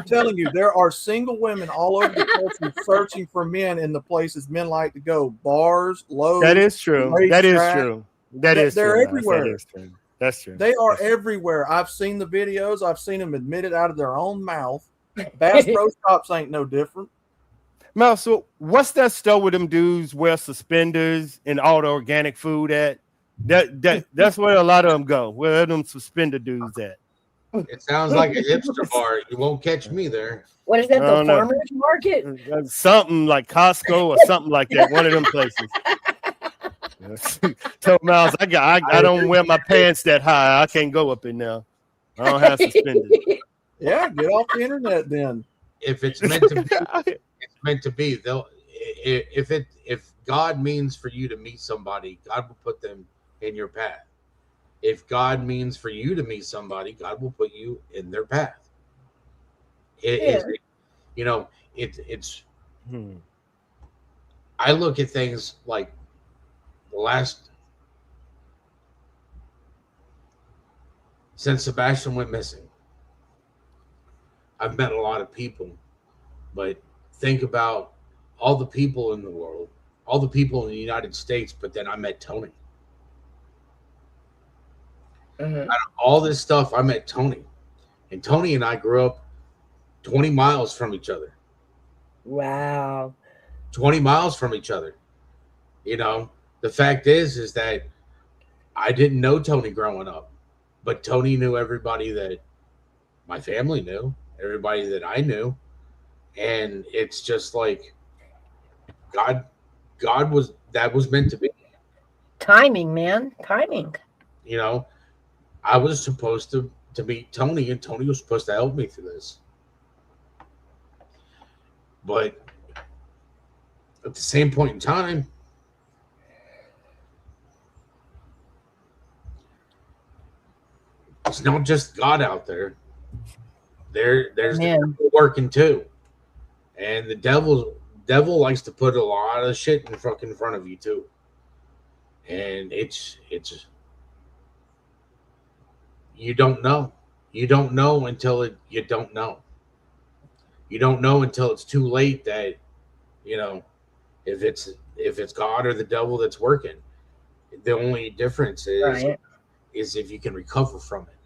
telling you, there are single women all over the country searching for men in the places men like to go. Bars, Lowe's. That is true. They're everywhere. That's true. They are everywhere. I've seen the videos. I've seen them admit it out of their own mouth. Bass Pro Shops ain't no different. Mouse, so what's that store where them dudes wear suspenders and all the organic food at? That's where a lot of them go. Where are them suspender dudes at? It sounds like a hipster bar. You won't catch me there. What is that? The farmers market? Something like Costco or something like that. One of them places. Tell Miles, I don't wear my pants that high. I can't go up in there. I don't have suspenders. Yeah, get off the internet then. If it's meant to be, it's meant to be. If God means for you to meet somebody, God will put them in your path. If God means for you to meet somebody, God will put you in their path. It's. I look at things like since Sebastian went missing, I've met a lot of people, but think about all the people in the world, all the people in the United States, but then I met Tony. Out of all this stuff, I met Tony. And Tony and I grew up 20 miles from each other. Wow. 20 miles from each other. The fact is that I didn't know Tony growing up, but Tony knew everybody that my family knew, everybody that I knew. And it's just like God was meant to be. Timing, man. Timing. I was supposed to meet Tony, and Tony was supposed to help me through this. But at the same point in time, it's not just God out there. There's the devil working too. And the devil likes to put a lot of shit in front of you too. And it's you don't know. You don't know until you don't know. You don't know until it's too late that, if it's God or the devil that's working. The only difference is if you can recover from it.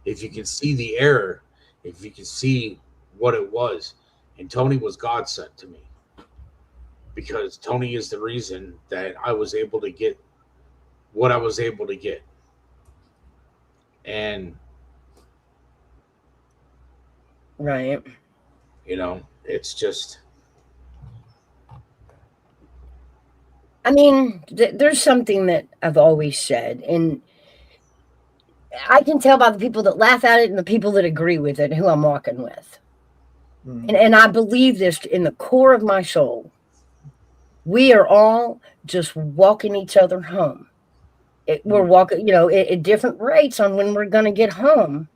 If you can see the error, if you can see what it was. And Tony was God sent to me. Because Tony is the reason that I was able to get what I was able to get. And right. It's just, I mean, there's something that I've always said, and I can tell by the people that laugh at it and the people that agree with it, who I'm walking with. And I believe this in the core of my soul. We are all just walking each other home. We're walking, at different rates on when we're going to get home.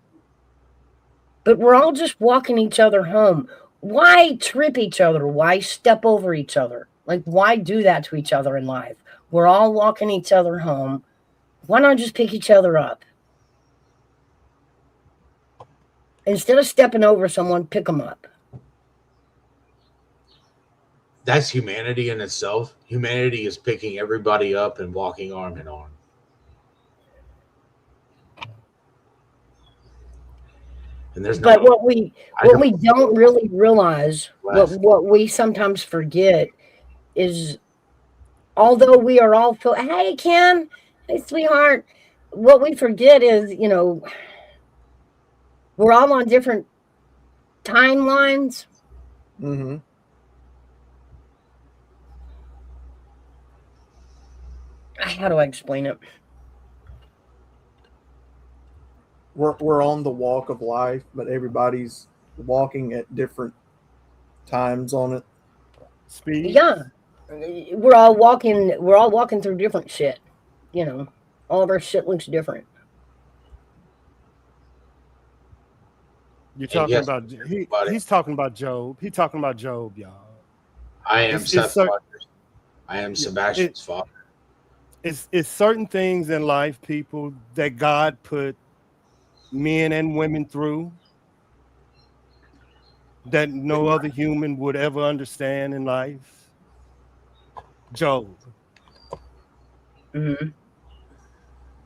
But we're all just walking each other home. Why trip each other? Why step over each other? Like, why do that to each other in life? We're all walking each other home. Why not just pick each other up? Instead of stepping over someone, pick them up. That's humanity in itself. Humanity is picking everybody up and walking arm in arm. And there's but what we don't really realize, what we sometimes forget is, although we are all hey Ken, hey sweetheart, what we forget is, we're all on different timelines. Mm-hmm. How do I explain it? We're on the walk of life, but everybody's walking at different times on it. Speed. Yeah, we're all walking through different shit. All of our shit looks different. You're talking about he's talking about Job. He's talking about Job, y'all. I am Seth's father. I am Sebastian's father. It's certain things in life, people, that God put men and women through that no other human would ever understand in life. Job. Mm-hmm.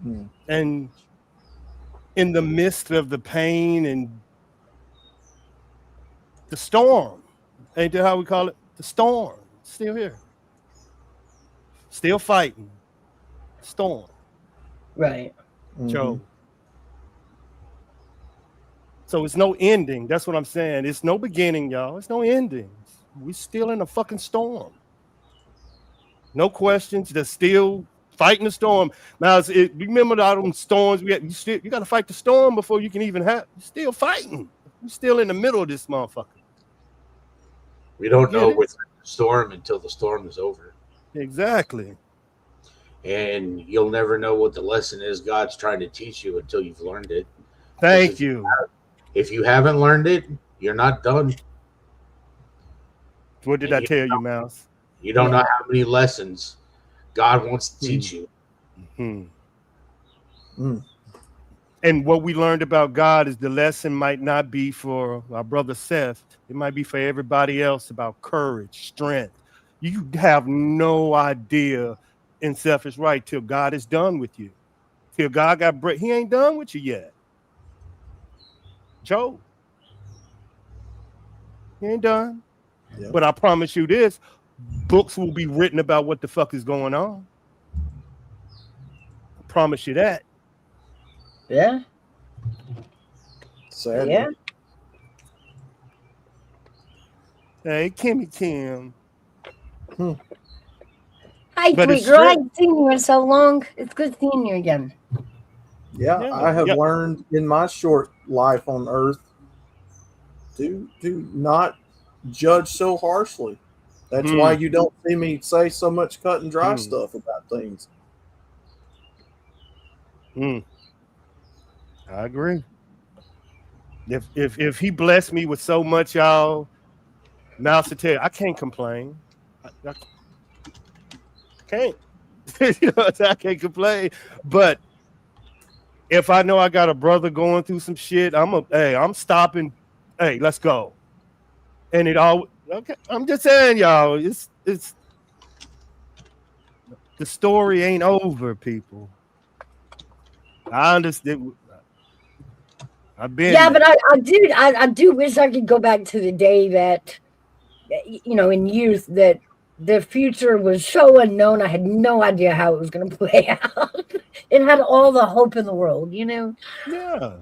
Mm. And in the midst of the pain and the storm, ain't that how we call it? The storm, still here. Still fighting. Storm. Right. Mm-hmm. Job. So it's no ending. That's what I'm saying. It's no beginning, y'all. It's no endings. We're still in a fucking storm. No questions. They're still fighting the storm. Now, remember all them storms? You got to fight the storm before you can even have. You're still fighting. You're still in the middle of this motherfucker. We don't know what's in the storm until the storm is over. Exactly. And you'll never know what the lesson is God's trying to teach you until you've learned it. Thank you. If you haven't learned it, you're not done. What did I tell you, Mouse? You don't know how many lessons God wants to teach you. Mm-hmm. Mm. And what we learned about God is the lesson might not be for our brother Seth. It might be for everybody else about courage, strength. You have no idea, and Seth is right, till God is done with you. Till God got break. He ain't done with you yet. Joe. He ain't done. Yep. But I promise you this, books will be written about what the fuck is going on. I promise you that. Yeah. Sadly. Yeah. Hey, Kimmy Kim. Hi, sweet girl. I haven't seen you in so long. It's good seeing you again. Yeah, I have learned in my short life on Earth to not judge so harshly. That's why you don't see me say so much cut and dry stuff about things. I agree. If he blessed me with so much, y'all, Mouse to tell you, I can't complain. I can't. I can't complain. But if I know I got a brother going through some shit, I'm stopping. Hey, let's go. And it all okay. I'm just saying, y'all, it's the story ain't over, people. I understand. I've been there. But I do wish I could go back to the day that, in youth, that the future was so unknown. I had no idea how it was going to play out. It had all the hope in the world, Yeah.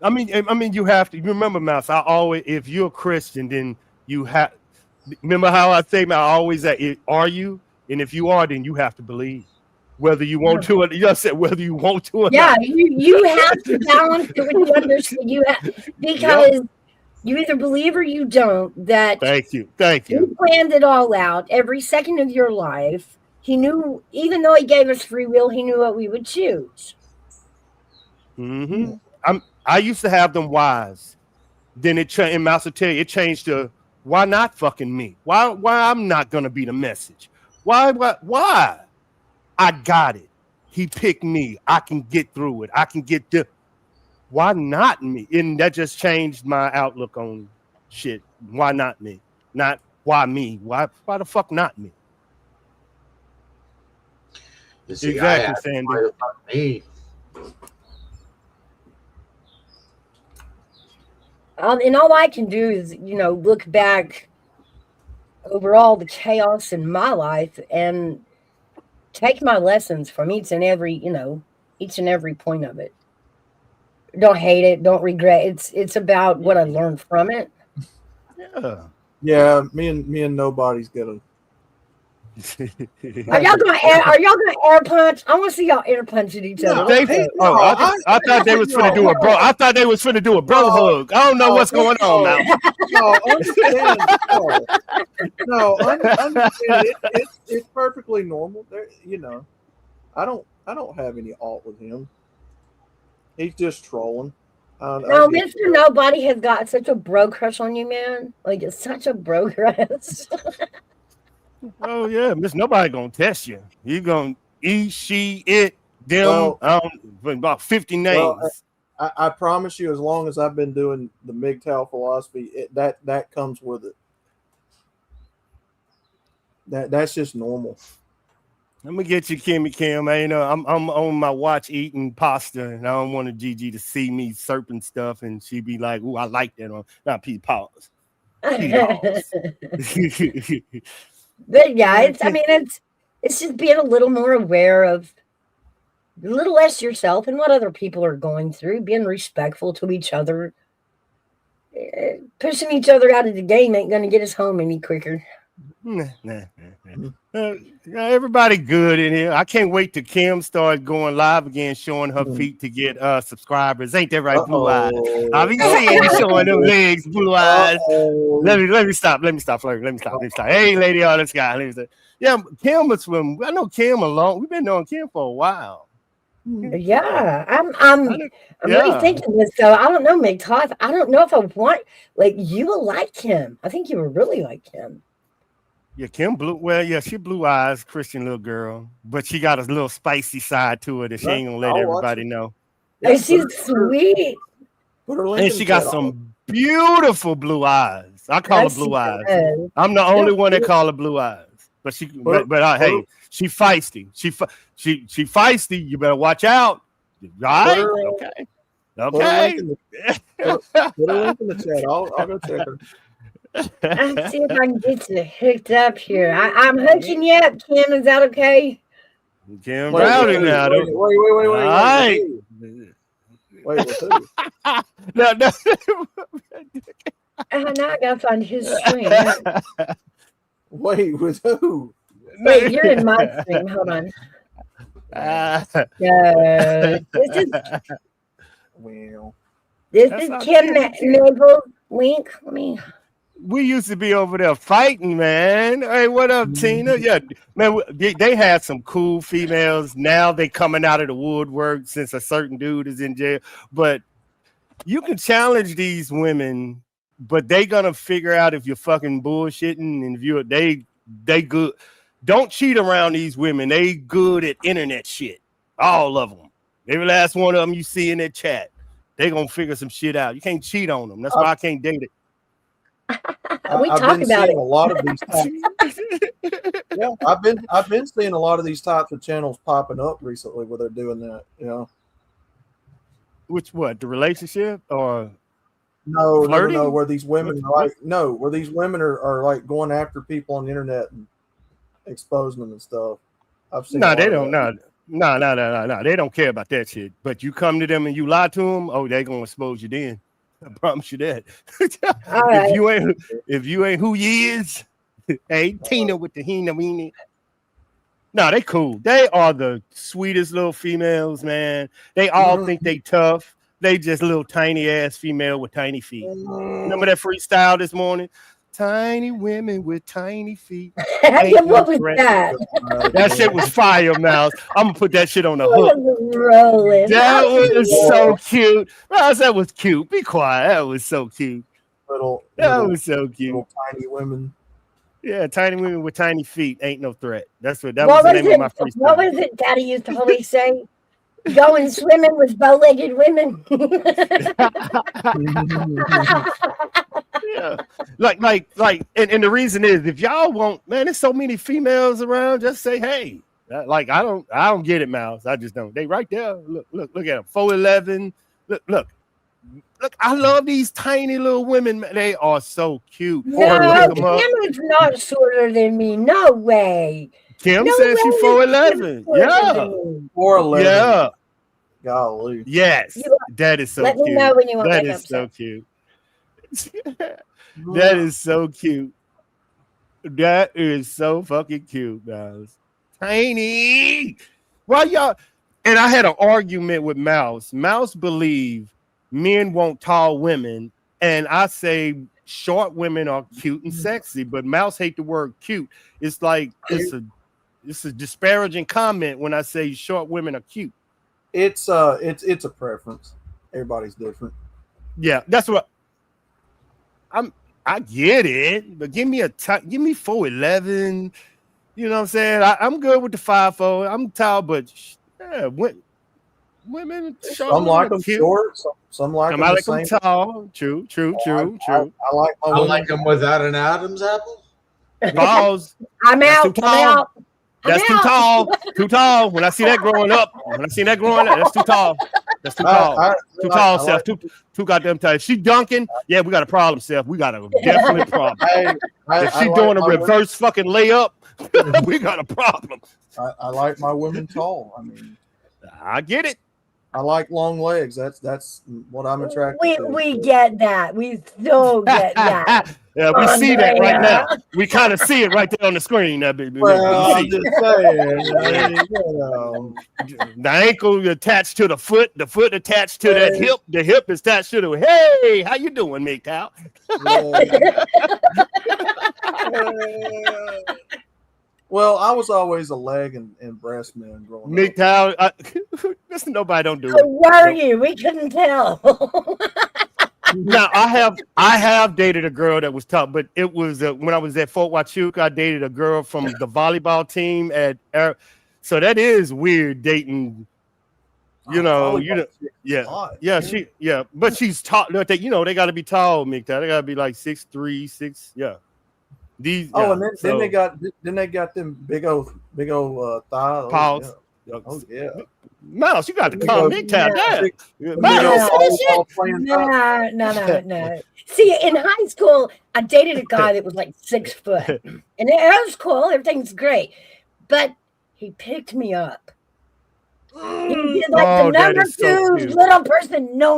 I mean, you have to remember, Mouse. I always, if you're a Christian, then you have. Remember how I say, I always say, are you? And if you are, then you have to believe, whether you want to. You said whether you want to. Or not. You have to balance it with you understand. Because you either believe or you don't. That thank you. He planned it all out. Every second of your life, He knew. Even though He gave us free will, He knew what we would choose. Mm-hmm. I used to have them whys. Then in Mouse will tell you, it changed to why not fucking me? Why I'm not gonna be the message? Why? I got it. He picked me. I can get through it. I can get the. why not me? And that just changed my outlook on shit. Why not me? Not why me? Why the fuck not me? See, exactly, Sandy. Me. And all I can do is, look back over all the chaos in my life and take my lessons from each and every point of it. Don't hate it, don't regret. It's about what I learned from it. Yeah. Me and nobody's gonna. Are y'all gonna air punch? I want to see y'all air punching each other. I thought they was finna do a bro. I thought they was finna do a bro hug. I don't know what's going on now. No, understand. No, understand. It's perfectly normal. There, I don't have any alt with him. He's just trolling. No, Mr. Nobody has got such a bro crush on you, man. Like, it's such a bro crush. Oh yeah, Miss Nobody gonna test you. You gonna she, it, them. About 50 names. Well, I promise you, as long as I've been doing the MGTOW philosophy, that comes with it. That's just normal. Let me get you, Kimmy Kim. I'm on my watch eating pasta, and I don't want a Gigi to see me serping stuff, and she be like, "Ooh, I like that." On not Pete pause. But yeah, it's just being a little more aware of a little less yourself and what other people are going through, being respectful to each other. Pushing each other out of the game ain't going to get us home any quicker. Everybody good in here. I can't wait till Kim starts going live again, showing her feet to get subscribers. Ain't that right, Blue Eyes? I've been seeing you showing them legs, Blue Eyes. Let me stop. Flirting. Let me stop. Hey, lady, all this guy. Yeah, Kim was from. I know Kim alone. We've been knowing Kim for a while. Yeah, I'm really thinking this though. I don't know, MGTOW. I don't know if I want you will like him. I think you would really like him. Yeah, Kim blue. Well, yeah, she blue eyes, Christian little girl, but she got a little spicy side to her that she ain't gonna let everybody know. Yeah, she's sweet. And she got some beautiful blue eyes. I call her blue eyes. I'm the only one that call her blue eyes. But she, hey, she feisty. She feisty. You better watch out. Right? Okay. Put a link in the chat. I'll go check her. Let's see if I can get you hooked up here. I'm hooking you up, Kim. Is that okay? Kim Rowdy now. Wait. All right. Wait, No. Now I gotta find his stream. Wait, with who? Wait, you're in my stream. Hold on. This is Kim Nagle's link. Let me. We used to be over there fighting, man. Hey, what up, Tina? Yeah, man, they had some cool females. Now they coming out of the woodwork since a certain dude is in jail. But you can challenge these women, but they gonna figure out if you're fucking bullshitting and if you're they good. Don't cheat around these women. They good at internet shit. All of them. Every last one of them you see in that chat. They gonna figure some shit out. You can't cheat on them. That's why I can't date it. I've been seeing a lot of these types. Yeah, I've been seeing a lot of these types of channels popping up recently where they're doing that. Which what? The relationship or no, flirting? No, where these women are like going after people on the internet and exposing them and stuff. I've seen. No, they don't. No. They don't care about that shit. But you come to them and you lie to them, oh, they gonna expose you then. I promise you that. If you ain't who you is, hey, Tina with the Hina weenie. No, they cool. They are the sweetest little females, man. They all think they tough. They just little tiny ass female with tiny feet. Remember that freestyle this morning? Tiny women with tiny feet. What was that? That shit was fire, Mouse. I'm gonna put that shit on the hook. That was so cute. Mouse, that was cute. Be quiet. That was so cute. That was so cute. Little tiny women. Yeah, tiny women with tiny feet ain't no threat. That's what that was the name of my freestyle. What was it Daddy used to always say? Going swimming with bow-legged women. Yeah. And the reason is if y'all want, man, there's so many females around, just say, hey. Like I don't get it, Mouse. I just don't. They right there. Look at them. 4'11. Look. I love these tiny little women. They are so cute. No, Kim is not shorter than me. No way. Kim says she's 4'11. Yeah. 4'11. Yeah. Golly. Yes. That is so cute. Let me know when you want that to is so cute. That is so cute. That is so fucking cute, guys. Tiny. Why y'all? And I had an argument with Mouse. Mouse believe men want tall women, and I say short women are cute and sexy. But Mouse hate the word cute. It's like it's a disparaging comment when I say short women are cute. It's a preference. Everybody's different. Yeah, that's what I get it, but give me 4'11. You know what I'm saying? I'm good with the 5'4". I'm tall, but yeah, women short. Some like them short. Some like them the same. Tall. True. I like them without an Adam's apple. Balls. I'm out. That's too tall. Too tall. When I see that growing up, that's too tall. That's too tall. Too tall, Seth. Too goddamn tight. She dunking. Yeah, we got a problem, Seth. We got a definite problem. If she doing a reverse fucking layup, we got a problem. I like my women tall. I mean, I get it. I like long legs. That's what I'm attracted to. We get that. We still get that. Yeah, we see that right now. We kind of see it right there on the screen. Well, I'm just saying. The ankle attached to the foot attached to that hip. The hip is attached to the. Hey, how you doing, MGTOW? Well, I was always a leg and breast man growing up. MGTOW, listen, nobody don't do it. Were you? We couldn't tell. Now I have dated a girl that was tough, but it was when I was at Fort Huachuca. I dated a girl from the volleyball team at so that is weird dating. But she's tall. They got to be tall, MGTOW. They got to be like 6'3", 6. Yeah. Then they got them big old thighs. Paws. Oh yeah. Mouse, you got to calm MGTOW down. No. See, in high school, I dated a guy that was like 6 foot, and it was cool. Everything's great, but he picked me up. He did like the number 2 little person. No,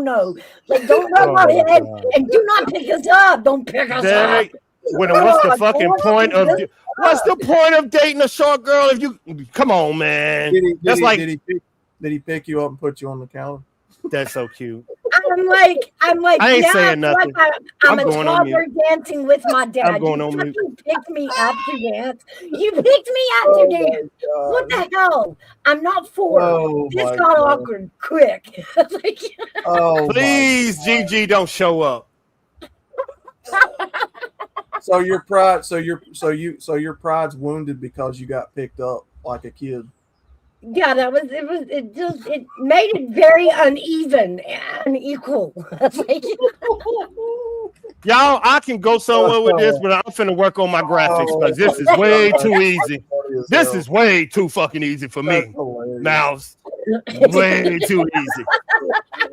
like don't rub our head and do not pick us up. Don't pick us up. What's the fucking point of? What's the point of dating a short girl if you? Come on, man. Did he pick you up and put you on the counter? That's so cute. I'm like. I ain't saying nothing. Like I'm a toddler dancing with my dad. I'm going on mute. You picked me up to dance. You picked me up to dance. What the hell? I'm not 4. This got awkward quick. Please, Gigi, don't show up. So your pride's wounded because you got picked up like a kid. Yeah, it made it very uneven and unequal. Y'all, I can go somewhere with this, but I'm finna work on my graphics because this is way too easy. This is way too fucking easy for me. Mouse. Way too easy.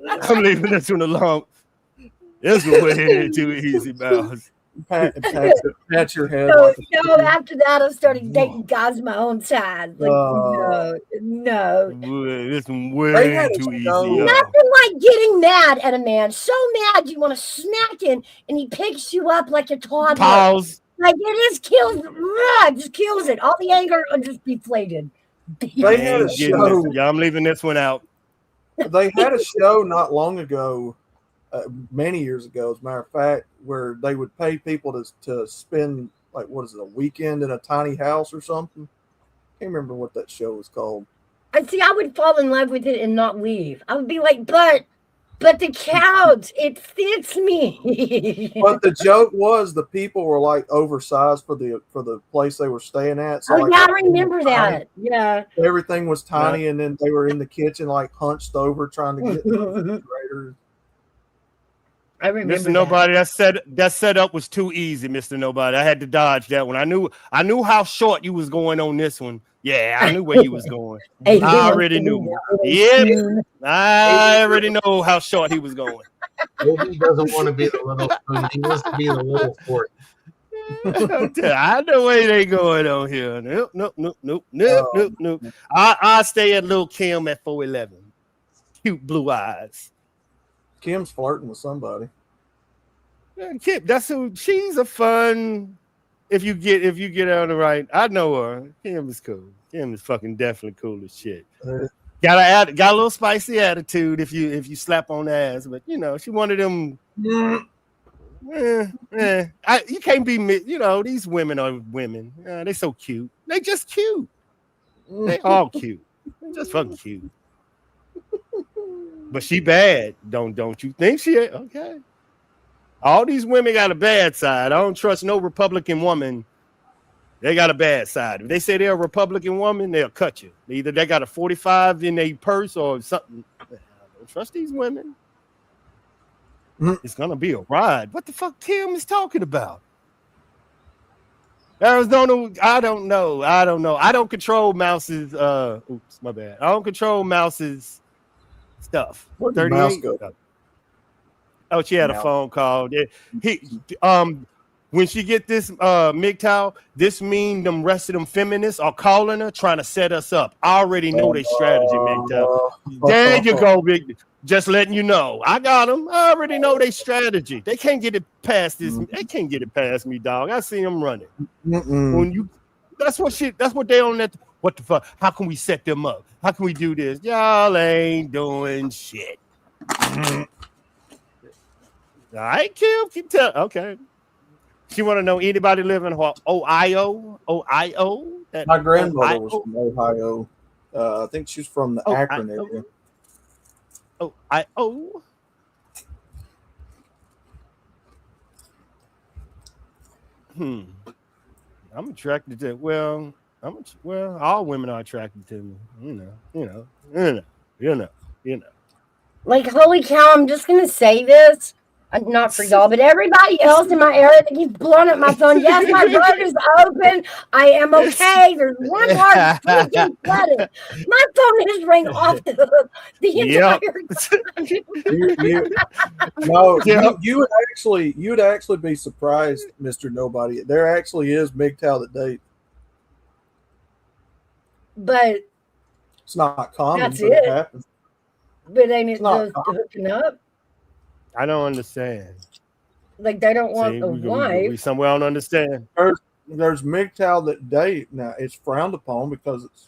I'm leaving this one alone. This is way too easy, Mouse. Pat your head. So after that, I started dating guys my own size. Like, no. This one way too easy. Nothing like getting mad at a man. So mad you want to smack him, and he picks you up like a toddler. Pause. Like it just kills it. All the anger will just deflated. They had a show. Yeah, I'm leaving this one out. They had a show not long ago. Many years ago, as a matter of fact, where they would pay people to spend like a weekend in a tiny house or something. Can't remember what that show was called. And see, I would fall in love with it and not leave. I would be like, but But the couch, it fits me. But the joke was the people were like oversized for the place they were staying at. So Oh like yeah, I remember that. Yeah. everything was tiny, and then they were in the kitchen like hunched over trying to get in the refrigerator. I remember Mr. Nobody, that setup was too easy, Mr. Nobody. I had to dodge that one. I knew how short you was going on this one. Yeah, I knew where you was going. Hey, I already knew. Yeah, I already know how short he was going. He doesn't want to be the little spoon. He wants to be the little fork. I know where they going on here. Nope. I stay at Lil Kim at 411. Cute blue eyes. Kim's flirting with somebody. Yeah, Kim, that's who. She's a fun. If you get her on the right, I know her. Kim is cool. Kim is fucking definitely cool as shit. Got a little spicy attitude if you slap on the ass, but she one of them. You can't be. These women are women. They so cute. They just cute. They all cute. They just fucking cute. But she bad. Don't you think she? Okay. All these women got a bad side. I don't trust no Republican woman. They got a bad side. If they say they're a Republican woman, they'll cut you. Either they got a 45 in their purse or something. I don't trust these women. It's gonna be a ride. What the fuck Kim is talking about? Arizona, I don't know. I don't control Mouse's oops, my bad. I don't control Mouse's stuff. Where'd the mouse go? Oh, she had a phone call. When she get this MGTOW, this mean them rest of them feminists are calling her, trying to set us up. I already know their strategy, MGTOW. There you go, big. Just letting you know. I got them. I already know their strategy. They can't get it past this. They can't get it past me, dog. I see them running. That's what they on that. What the fuck? How can we set them up? How can we do this? Y'all ain't doing shit. All right, Kim, keep telling. Okay. She want to know anybody live in Ohio? My grandmother was from Ohio. I think she's from the Akron area. Ohio. I'm attracted to. Well, all women are attracted to me. You know. Like, holy cow! I'm just gonna say this. Not for y'all, but everybody else in my area that keeps blowing up my phone. Yes, my blood is open. I am okay. There's one part freaking flooded. My phone has rang off the hook the entire time. You'd actually be surprised, Mr. Nobody. There actually is MGTOW that date. But it's not common. That's it happens. But ain't it just hooking up? I don't understand. Like they don't want a wife. We somewhere I don't understand. There's MGTOW that date now. It's frowned upon because it's.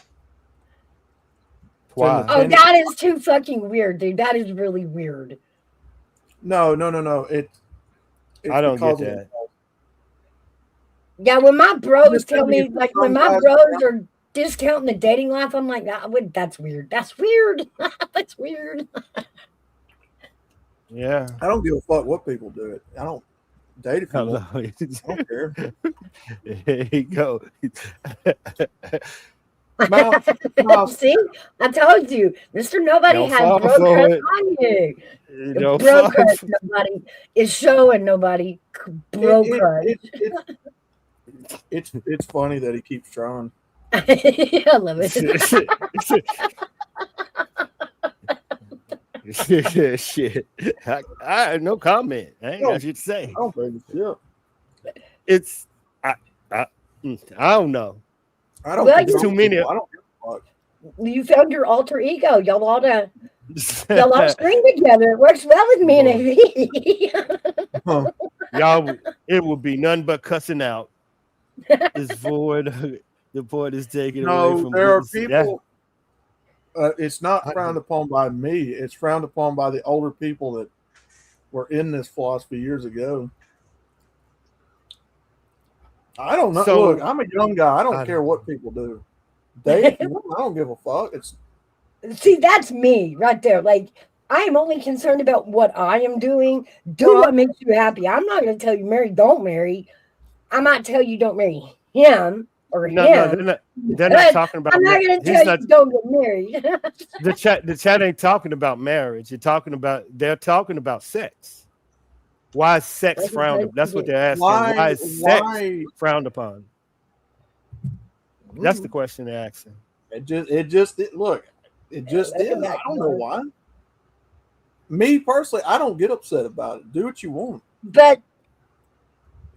Why? Oh, that is too fucking weird, dude. That is really weird. No. I don't get that. Yeah, when my bros tell me, like when my bros are discounting the dating life, I'm like, that's weird. That's weird. That's weird. Yeah. I don't give a fuck what people do it. I don't date if you want. I don't care. There you go. See, I told you, Mr. Nobody had bro crush on you. Bro crush, nobody is showing nobody bro crush. It's funny that he keeps trying. I love it. Shit. I no comment. I ain't got shit to say. I don't think it's It's I don't know. I don't think too many. I don't give a fuck. You found your alter ego. Y'all ought to string together. It works well with me and Y'all, it would be none but cussing out. This void, the void is taken away from. There are people. It's not frowned upon by me. It's frowned upon by the older people that were in this philosophy years ago. I don't know. So, look, I'm a young guy. I don't care what people do. I don't give a fuck. See, that's me right there. Like, I am only concerned about what I am doing. Do what makes you happy. I'm not going to tell you marry, don't marry. I might tell you don't marry him or No, him. they're not talking about. I'm not going to tell you don't get married. The chat ain't talking about marriage. They're talking about sex. Why is sex frowned upon? That's what they're asking. Why is sex frowned upon? That's the question they're asking. It just is. I don't know why. Me personally, I don't get upset about it. Do what you want. But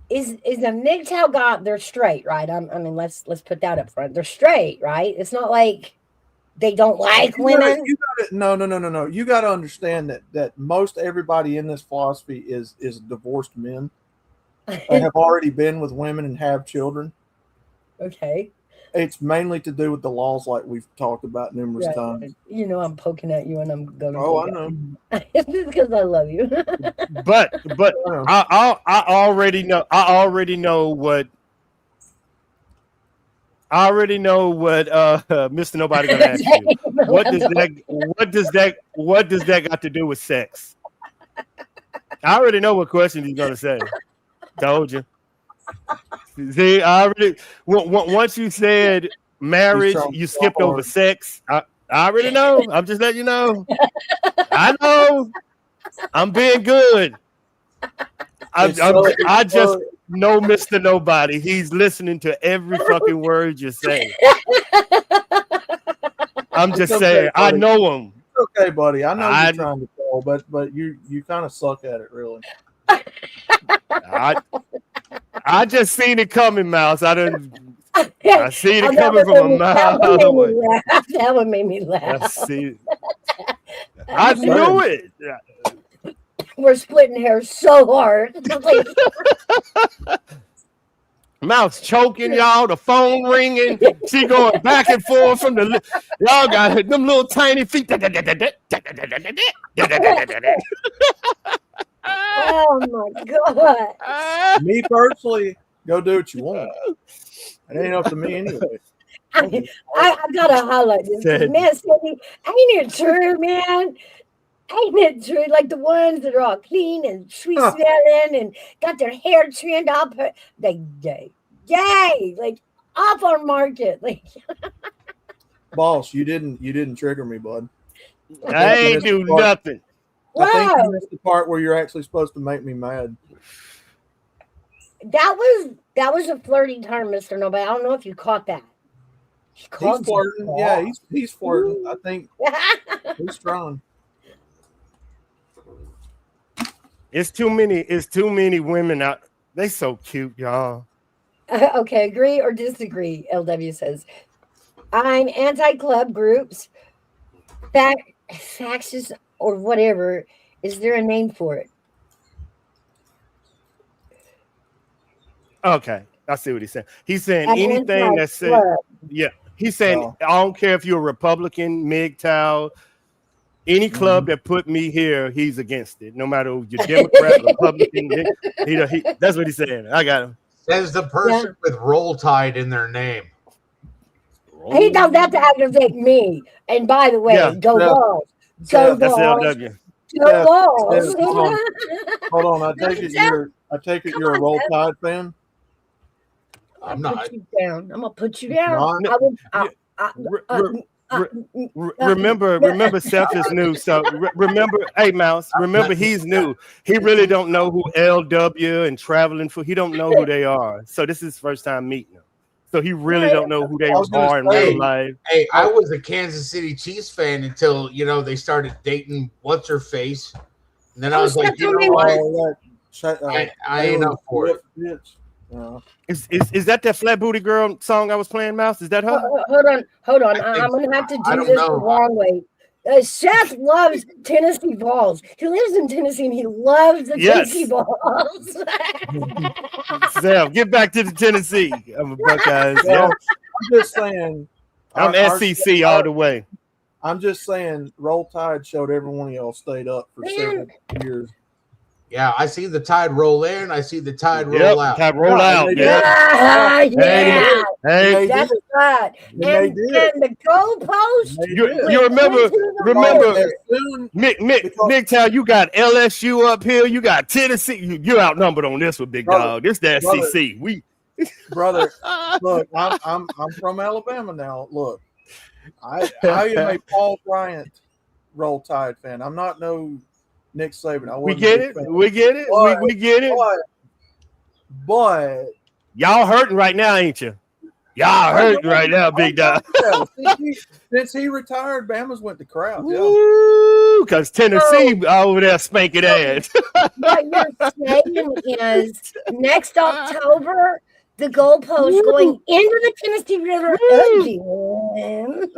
is a MGTOW guy? They're straight, right? I mean, let's put that up front. They're straight, right? It's not like they don't like women. No. You got to understand that most everybody in this philosophy is divorced men. They have already been with women and have children. Okay. It's mainly to do with the laws, like we've talked about numerous times. You know, I'm poking at you, and I'm going to. Oh, I know. It's because I love you. but I already know. I already know what. Mr. Nobody gonna ask you. What does that got to do with sex? I already know what question he's gonna say. Told you. See, I already once you said marriage, you skipped over sex. I already know. I'm just letting you know. I know. I'm being good. I just know Mr. Nobody. He's listening to every fucking word you say. I'm just saying. I know him. It's okay, buddy. I know you're trying to tell, but you kind of suck at it, really. I just seen it coming, Mouse. I seen it coming from a mile away. That one made me laugh. I knew it. We're splitting hairs so hard. Mouse choking y'all, the phone ringing. She going back and forth from the. Y'all got them little tiny feet. Oh my god! Me personally, go do what you want. It ain't up to me anyway. I gotta highlight this, man. Cindy, ain't it true, man? Ain't it true? Like the ones that are all clean and sweet smelling and got their hair trimmed up, they gay, like off our market. Like, boss, you didn't trigger me, bud. I ain't do nothing. I think you missed the part where you're actually supposed to make me mad. That was a flirty term, Mr. Nobody. I don't know if you caught that. He's flirting. Yeah, he's flirting. I think he's strong. It's too many women out. They so cute, y'all. Okay, agree or disagree? LW says, I'm anti-club groups, factions, or whatever. Is there a name for it? Okay, I see what he's saying. He's saying anything that says, yeah. He's saying, I don't care if you're a Republican, MGTOW, any club that put me here, he's against it. No matter if you're Democrat, Republican, that's what he's saying. I got him. Says the person with Roll Tide in their name. He does that to aggravate me. And by the way, go Balls. Go That's Balls. LW. Go Balls. Hold on. I take it you're a Roll Tide fan? I'm not. I'm gonna put you down. Remember, Seth is new. So remember, hey Mouse, remember he's new. He really don't know who LW and Traveling for. He don't know who they are. So this is his first time meeting them. So he really don't know who they are in real life. Hey, I was a Kansas City Chiefs fan until they started dating what's her face, and then I was like, you know what? I ain't up for it. Is that Flat Booty Girl song I was playing, Mouse? Is that her? Hold on. I'm going to have to do this the wrong way. Seth loves Tennessee Balls. He lives in Tennessee and he loves the Tennessee Balls. Seth, get back to the Tennessee. I'm a Buckeyes. I'm just saying. I'm SEC all the way. I'm just saying Roll Tide showed every one of y'all stayed up for several years. Yeah, I see the tide roll in. I see the tide roll out. Tide roll out. Yeah, yeah. Hey, That's right. And the goalpost. you remember MGTOW, you got LSU up here, you got Tennessee. You're outnumbered on this one, big dog. This the SEC. Brother, look, I'm from Alabama now. Look, I am a Paul Bryant Roll Tide fan. I'm not no Nick Saban. We get it. We get it. We get it. But y'all hurting right now, ain't you? Y'all hurting right now, big dog. Since he retired, Bama's went to crowd. Because Tennessee over there spanking ass. What you're saying is next October, the goalpost going into the Tennessee River again.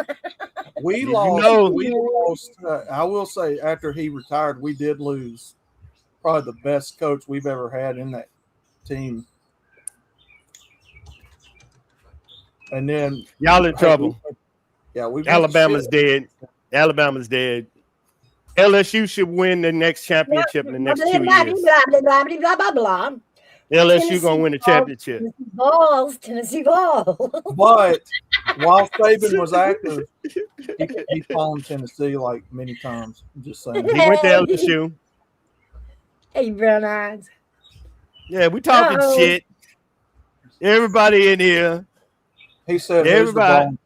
We lost. I will say, after he retired, we did lose probably the best coach we've ever had in that team. And then y'all in trouble. Alabama's dead. Alabama's dead. LSU should win the next championship in the next 2 years. LSU gonna win the championship. Tennessee balls. But while Saban was active, he called Tennessee like many times. I'm just saying. He went to LSU. Hey, brown eyes. Yeah, we talking shit. Everybody in here. He said, "Everybody,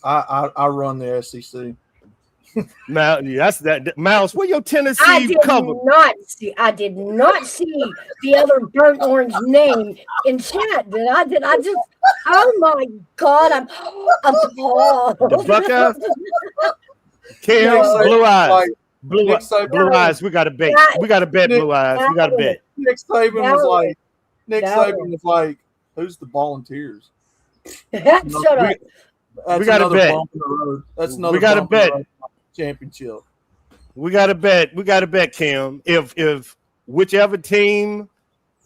I run the SEC." That's that. Mouse, where your Tennessee cover? I did not see the other burnt orange name in chat. I just. Oh my God! I'm appalled. The Buckeyes. Kim, blue eyes. Blue eyes. We got to bet. We got to bet. Blue eyes. We got to bet. Nick Saban was like, "Who's the Volunteers?" Shut up. We got to bet. That's another. We got to bet. Championship. We got to bet. We got to bet, Kim. If whichever team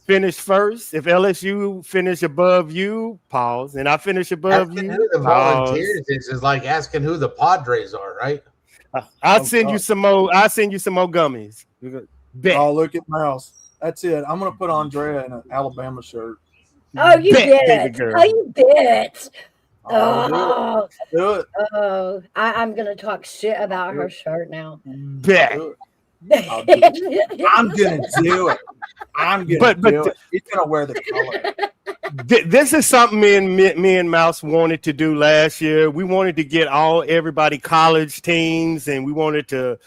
finish first, if LSU finish above you, pause, and I finish above you, who the Volunteers is like asking who the Padres are, right? I'll send you some more. I'll send you some more gummies. Bet. Oh, look at Mouse. That's it. I'm gonna put Andrea in an Alabama shirt. Oh, you bet. Oh, you bet. Oh, do it. Oh, I'm gonna talk shit about her shirt now. Bet. I'm gonna do it. I'm gonna do it. He's gonna wear the color. This is something me and Mouse wanted to do last year. We wanted to get everybody college teams, and we wanted to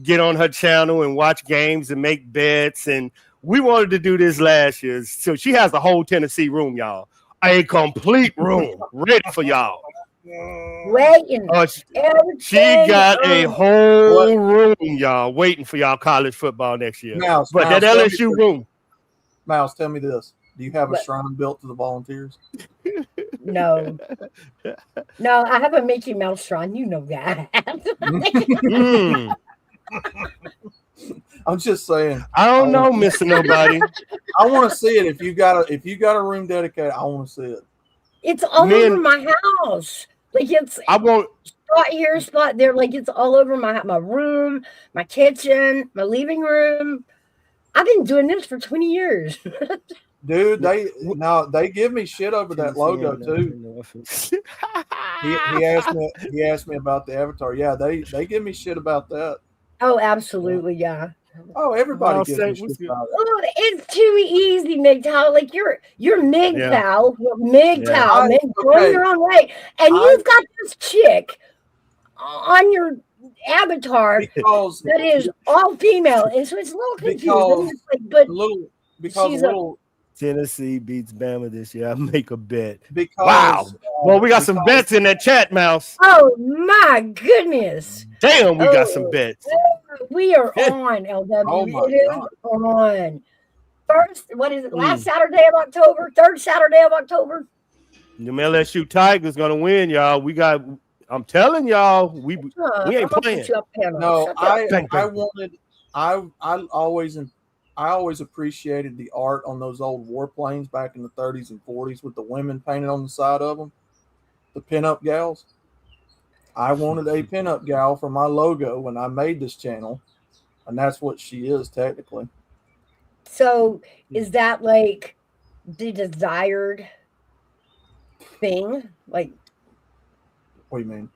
get on her channel and watch games and make bets. And we wanted to do this last year. So she has the whole Tennessee room, y'all. A complete room ready for y'all. Waiting. She got a whole room, y'all, waiting for y'all college football next year. Mouse, that LSU room. Mouse, tell me this. Do you have a shrine built to the Volunteers? No. No, I have a Mickey Mouse shrine. You know that. I'm just saying. I don't know, Mr. Nobody. I want to see it. If you got a room dedicated, I want to see it. It's all over my house. Like I won't spot here, spot there. Like it's all over my room, my kitchen, my living room. I've been doing this for 20 years. Dude, they give me shit over that logo too. He asked me about the avatar. Yeah, they give me shit about that. Oh, absolutely, yeah. Oh, everybody gives me shit about it. Oh, it's too easy, MGTOW. Like you're MGTOW. You're MGTOW. Going your own way. And you've got this chick on your avatar that is all female. And so it's a little confusing. Because Tennessee beats Bama this year. I make a bet. Wow. Well, we got some bets in that chat, Mouse. Oh my goodness. Damn, we got some bets. We are on, LW. Oh my God. On. First, what is it? Last Saturday of October? Third Saturday of October? The LSU Tigers gonna win, y'all. I'm telling y'all, we ain't playing. No, I always appreciated the art on those old warplanes back in the 30s and 40s with the women painted on the side of them, the pinup gals. I wanted a pinup gal for my logo when I made this channel, and that's what she is technically. So is that like the desired thing? Like What do you mean?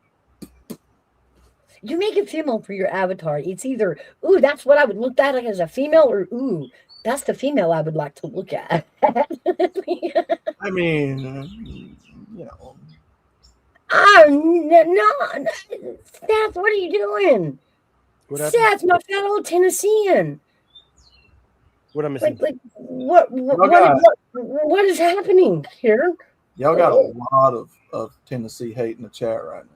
you make a female for your avatar. It's either, ooh, that's what I would look at as a female, or ooh, that's the female I would like to look at. I mean, you know. No, Seth, what are you doing? What happened? Seth, my fellow Tennessean. What I missing? Like what is happening here? Y'all got a lot of Tennessee hate in the chat right now.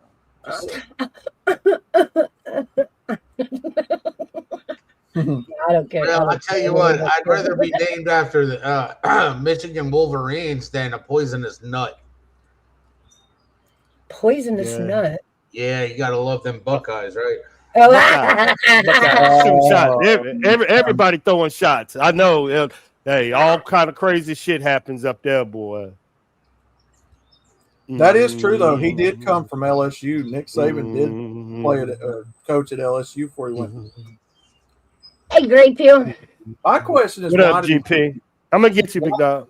I don't care. Well, I tell you what, I'd rather be named after the Michigan Wolverines than a poisonous nut. Poisonous nut. Yeah, you gotta love them Buckeyes, right? Oh, Shooting shots. Everybody throwing shots. I know. Hey, all kind of crazy shit happens up there, boy. That is true, though. He did come from LSU. Nick Saban did play at coach at LSU before he went. Hey, Great Peel. My question is, what up, GP? I'm gonna get you, big dog.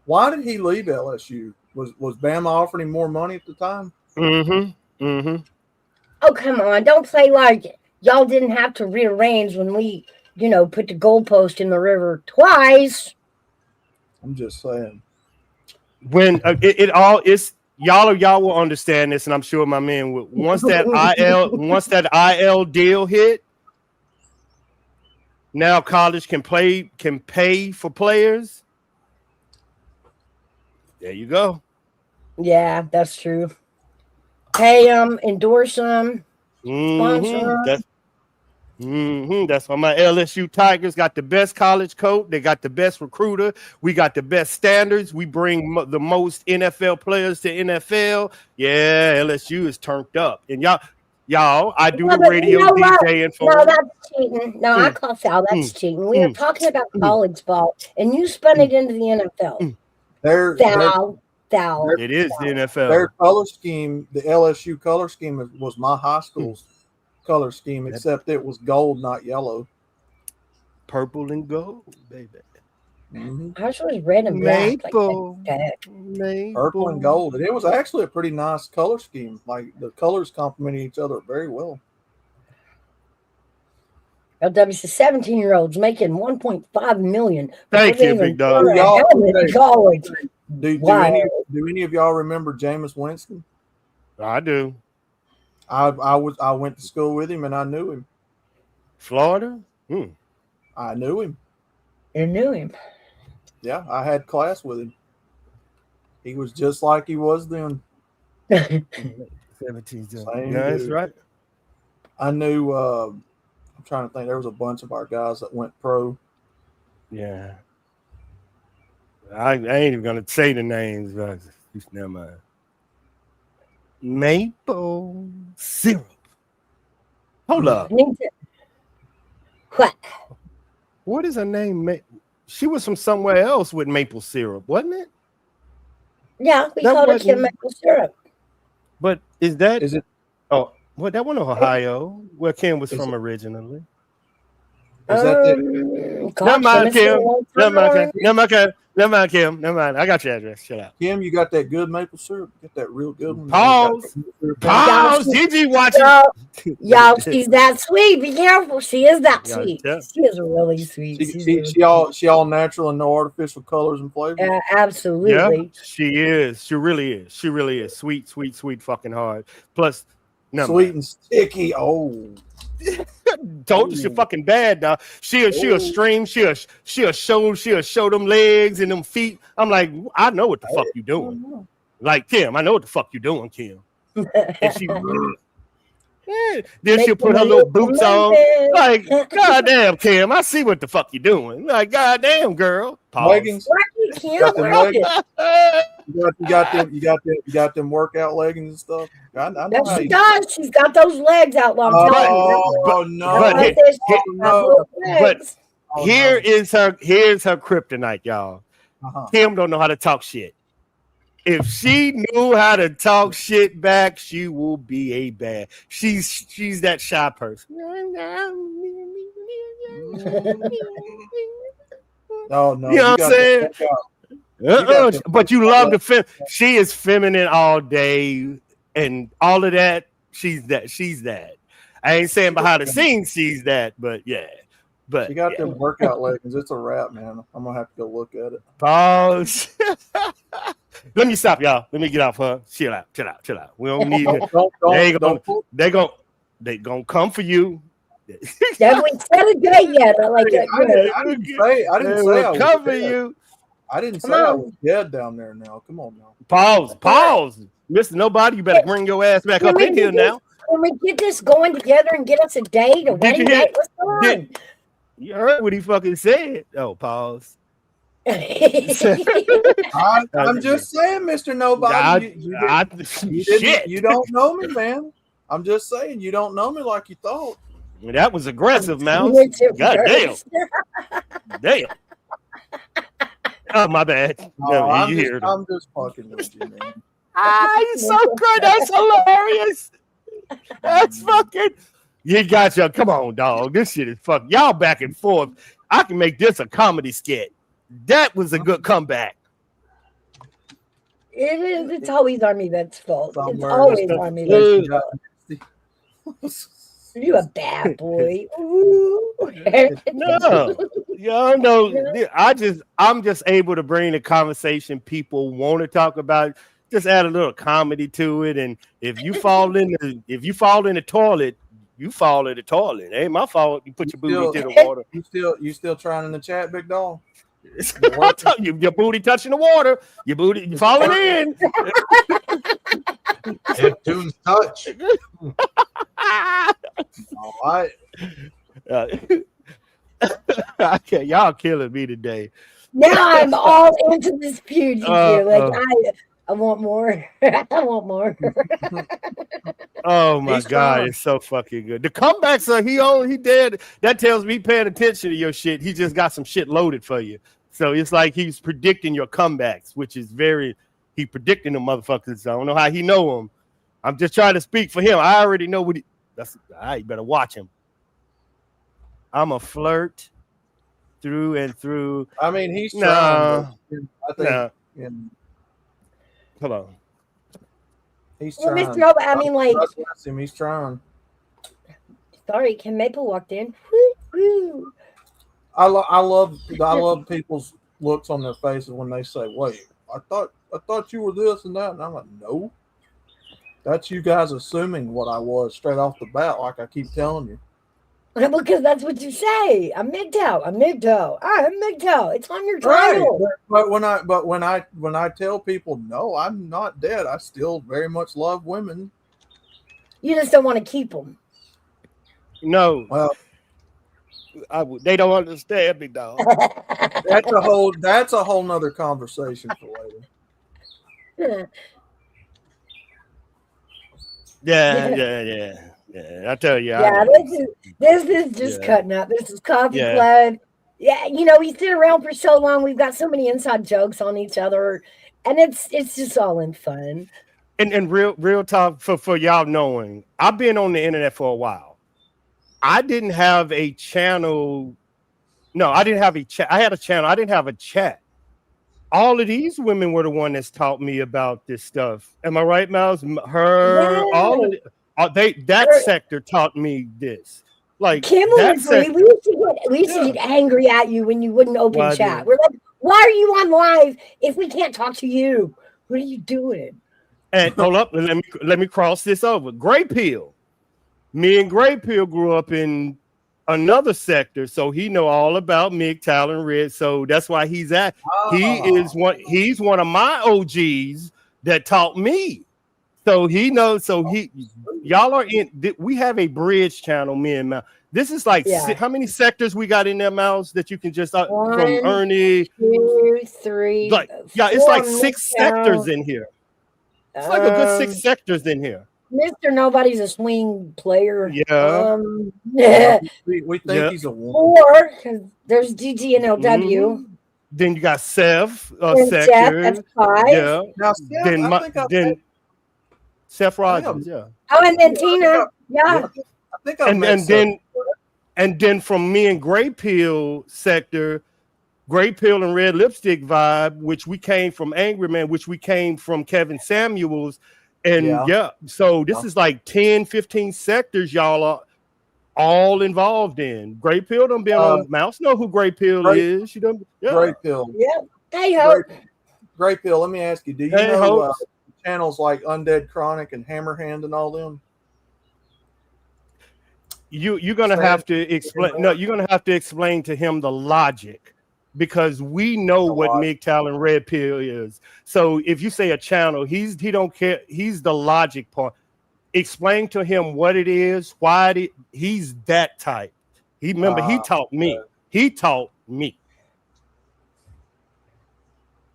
Why did he leave LSU? Was Bama offering him more money at the time? Oh, come on. Don't play like y'all didn't have to rearrange when we, put the goalpost in the river twice. I'm just saying. When it all is, y'all will understand this, and I'm sure my man will. Once that IL deal hit, now college can pay for players. There you go. Yeah, that's true. Pay them, endorse them, sponsor them. That's why my LSU Tigers got the best college coach. They got the best recruiter. We got the best standards. We bring the most NFL players to NFL. Yeah, LSU is turned up. And y'all, I do the radio DJing for. No, that's cheating. No, I call foul. That's cheating. We are talking about college ball, and you spun it into the NFL. It is the NFL. Their color scheme, the LSU color scheme, was my high school's color scheme, except it was gold, not yellow. Purple and gold, baby. Ours was red and black. Maple. Purple and gold. And it was actually a pretty nice color scheme. Like the colors complemented each other very well. LW says 17-year-olds making $1.5 million. Thank you, big dog. Do any of y'all remember Jameis Winston? I do. I went to school with him and I knew him. Florida? I knew him. You knew him? Yeah, I had class with him. He was just like he was then. 17. Yeah, that's right. I knew. I'm trying to think. There was a bunch of our guys that went pro. Yeah. I ain't even gonna say the names, but never mind. Maple syrup. Hold up. What? What is her name? She was from somewhere else with maple syrup, wasn't it? Yeah, we called it maple syrup. But is it? Oh, well, that one in Ohio, where Kim was from originally. Is that it? Never mind, Kim. Never mind, Kim. Never mind. I got your address. Shut up. Kim, you got that good maple syrup? Get that real good one. Pause. Did you watch it? Y'all, she's that sweet. Be careful. She is that sweet. She is really sweet. She all natural and no artificial colors and flavors. Absolutely. Yeah, she is. She really is. She really is. Sweet, sweet, sweet fucking hard. Plus, sweet and sticky. Oh. Told you she fucking bad, dog. She'll stream, she'll show them legs and them feet. I'm like, I know what the fuck you doing. Like, Kim, I know what the fuck you doing, Kim. And she then she'll put her little boots on. Like, goddamn, Kim, I see what the fuck you doing. Like, goddamn, girl. Leggings. You got them workout leggings and stuff. I know she does. She's got those legs out long time. But here's her kryptonite, y'all. Kim don't know how to talk shit. If she knew how to talk shit back, she will be a bad. She's that shy person. Oh no, You know what I'm saying? But you love the she is feminine all day and all of that. She's that. I ain't saying behind the scenes she's that, but yeah. But she got them workout leggings. It's a wrap, man. I'm gonna have to go look at it. Pause. Let me stop, y'all. Let me get off her. Chill out. We don't need it. They gonna come for you. That we said a day yet. I like that. I didn't say I was come for dead. you. I didn't say I was dead down there now. Come on now. Pause. Mr. Nobody, you better bring your ass back up in here now. Can we get this going together and get us a date, a wedding date? What's going on? You heard what he fucking said. Oh, pause. I'm just saying, Mr. Nobody. You don't know me, man. I'm just saying, you don't know me like you thought. That was aggressive, Mouse. God damn. Damn. Oh, my bad. No, I'm just fucking with you, man. You're so good. That's hilarious. That's fucking. You got you. Come on, dog. This shit is fucking. Y'all back and forth. I can make this a comedy skit. That was a good comeback. It is. It's always Army Vet's fault. It's always Army Vet's fault. You a bad boy. No. Y'all know. I'm just able to bring the conversation people want to talk about. Just add a little comedy to it, and if you fall in the toilet, you fall in the toilet. It ain't my fault. You put your booty into the water. You still trying in the chat, big dog? Your booty touching the water. Your booty falling in. Neptune's touch. All right. Okay, y'all killing me today. Now I'm all into this feud. I want more. I want more. Oh my God, it's so fucking good. The comebacks he did. That tells me he paying attention to your shit. He just got some shit loaded for you. So it's like he's predicting your comebacks, which is he predicting the motherfuckers. I don't know how he know them. I'm just trying to speak for him. I already know what all right, you better watch him. I'm a flirt through and through. I mean, he's trying. Hold on. He's trying. He's trying. Sorry, Kim Maple walked in. Woo. I love people's looks on their faces when they say, "Wait, I thought you were this and that," and I'm like, "No, that's you guys assuming what I was straight off the bat, like I keep telling you." Because that's what you say. I'm MGTOW. I'm MGTOW. It's on your title. Right. But when I tell people no, I'm not dead. I still very much love women. You just don't want to keep them. No. Well, they don't understand me, dog. That's a whole nother conversation for later. Yeah. I tell you. Yeah, this is just cutting up. This is Coffee Club. Yeah, we sit around for so long. We've got so many inside jokes on each other, and it's just all in fun. And real talk for y'all knowing, I've been on the internet for a while. I didn't have a channel. No, I didn't have a chat. I had a channel. I didn't have a chat. All of these women were the one that's taught me about this stuff. Am I right, Miles? All of that sector taught me this. Like Kim would agree. We used to get angry at you when you wouldn't open chat. We're like, why are you on live if we can't talk to you? What are you doing? And hold up, let me cross this over. Gray Pill. Me and Gray Pill grew up in another sector, so he know all about MGTOW and Red. So that's why he's he's one of my OGs that taught me. So he knows. So y'all are in. We have a bridge channel, me and Mal. This is like how many sectors we got in there, Mouse, that you can just from Ernie, 2, 3, it's like 6 sectors in here. It's like a good 6 sectors in here. Mr. Nobody's a swing player. Yeah. We think he's a woman. 4, because there's GG and LW. Mm-hmm. Then you got Seth, sector. That's 5. Yeah. Now, then Seth Rogers, Oh, and then Tina. Yeah. I think and then from me and Gray Pill sector, Gray Pill and Red Lipstick vibe, which we came from Angry Man, which we came from Kevin Samuels. And so this is like 10, 15 sectors y'all are all involved in. Gray Pill done been on Mouse. Know who Gray Pill is. She done, Gray Pill. Yeah. Hey ho. Gray Pill, let me ask you, do you know channels like Undead Chronic and Hammerhand and all them? You're gonna have to explain. No, you're gonna have to explain to him the logic, because we know what MGTOW and Red Pill is. So if you say a channel, he don't care. He's the logic part. Explain to him what it is, why he's that type. He taught me. He taught me.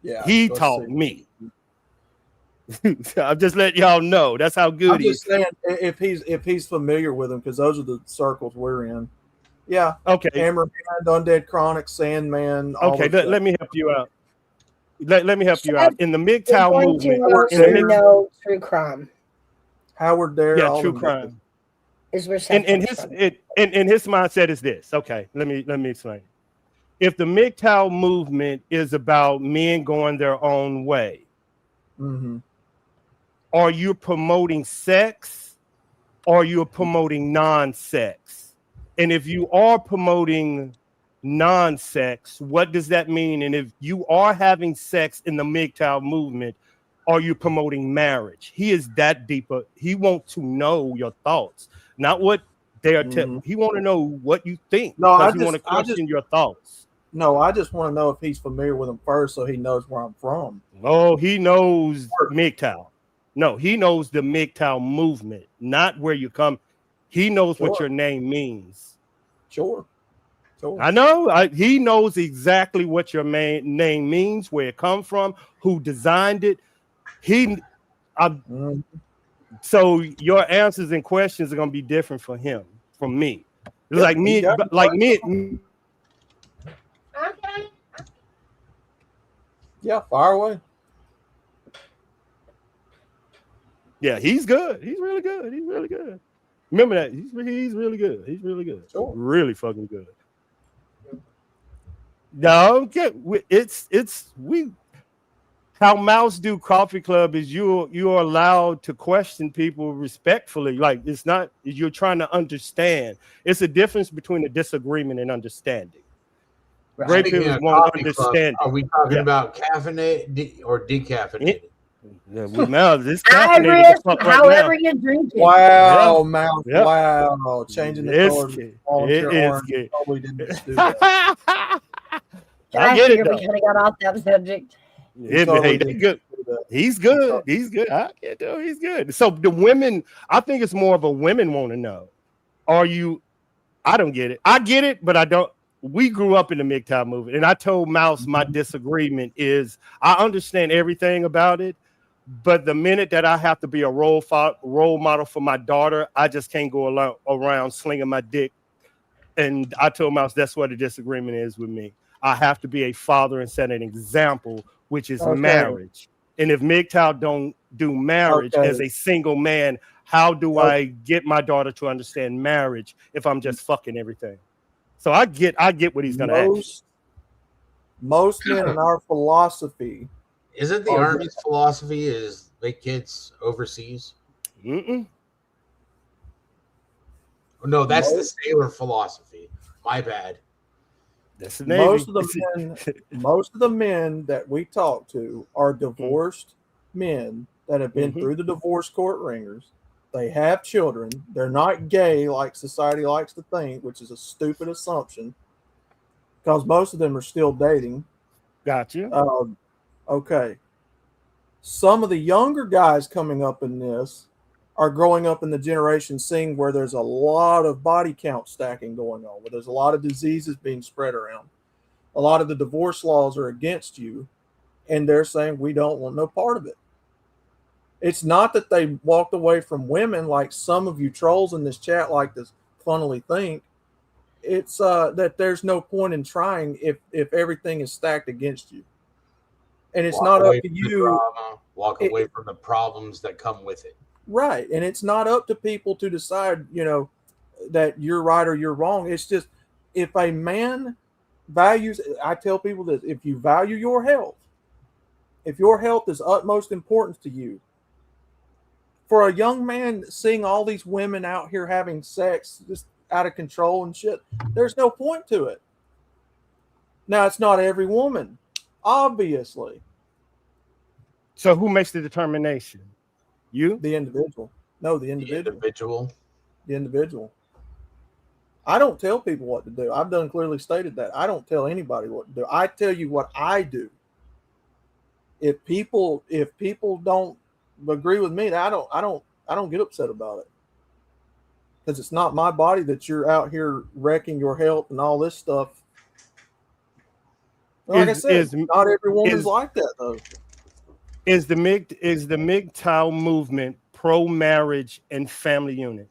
Yeah, he taught me. I'm just letting y'all know that's how good he is. I'm just saying if he's familiar with them, because those are the circles we're in. Yeah. Okay. Hammerhand, Undead Chronic, Sandman. Okay, let me help you out. Let me help you out. In the MGTOW movement, true crime. Howard Dare. Yeah, true crime. Is where in his mindset is this. Okay, let me explain. If the MGTOW movement is about men going their own way, are you promoting sex or you're promoting non-sex? And if you are promoting non-sex, what does that mean? And if you are having sex in the MGTOW movement, are you promoting marriage? He is that deeper. He wants to know your thoughts, not what they are telling. He want to know what you think. No, I want to question your thoughts. No, I just want to know if he's familiar with them first, so he knows where I'm from. Oh, he knows MGTOW. No, he knows the MGTOW movement, not where you come. He knows what your name means. Sure. I know. He knows exactly what your name means, where it comes from, who designed it. So your answers and questions are gonna be different for him from me. It's like me. Okay. Yeah, fire away. Yeah, he's good. He's really good. He's really good. Remember that. He's really good. He's really good. Sure. Really fucking good. No, how Mouse do Coffee Club is you're allowed to question people respectfully. Like it's not you're trying to understand. It's a difference between a disagreement and understanding. Right. Great people won't understand. Are we talking about caffeinated or decaffeinated? Yeah, this caffeinated however you drink it. Wow, Mouse. Yep. Wow, changing the color. It is good. Probably didn't do that. I get it. We kind of got off that subject. Good. He's good. He's good. I can't do. He's good. So the women, I think it's more of a women want to know. Are you? I don't get it. I get it, but I don't. We grew up in the MGTOW movement, and I told Mouse my disagreement is I understand everything about it, but the minute that I have to be a role model for my daughter, I just can't go around slinging my dick. And I told Mouse that's what the disagreement is with me. I have to be a father and set an example, which is marriage. And if MGTOW don't do marriage as a single man, how do I get my daughter to understand marriage if I'm just fucking everything? So I get what he's gonna ask. Most men in our philosophy. Isn't the Army's philosophy is make kids overseas? No, that's the sailor philosophy. My bad. That's the most of the men that we talk to are divorced men that have been through the divorce court ringers. They have children. They're not gay like society likes to think, which is a stupid assumption, because most of them are still dating. Gotcha. Okay. Some of the younger guys coming up in this are growing up in the generation seeing where there's a lot of body count stacking going on, where there's a lot of diseases being spread around. A lot of the divorce laws are against you, and they're saying we don't want no part of it. It's not that they walked away from women like some of you trolls in this chat like this funnily think. It's that there's no point in trying if everything is stacked against you. And it's not up to you. Walk away from the problems that come with it. Right. And it's not up to people to decide, that you're right or you're wrong. It's just if a man values. I tell people that if you value your health, if your health is utmost importance to you, for a young man seeing all these women out here having sex just out of control and shit, there's no point to it. Now, it's not every woman, obviously. So who makes the determination? You? The individual. No, the individual. The individual. The individual. I don't tell people what to do. I've done clearly stated that. I don't tell anybody what to do. I tell you what I do. If people don't agree with me, I don't get upset about it. Because it's not my body that you're out here wrecking your health and all this stuff. Like I said, not every woman's like that though. Is the MGTOW movement pro-marriage and family unit?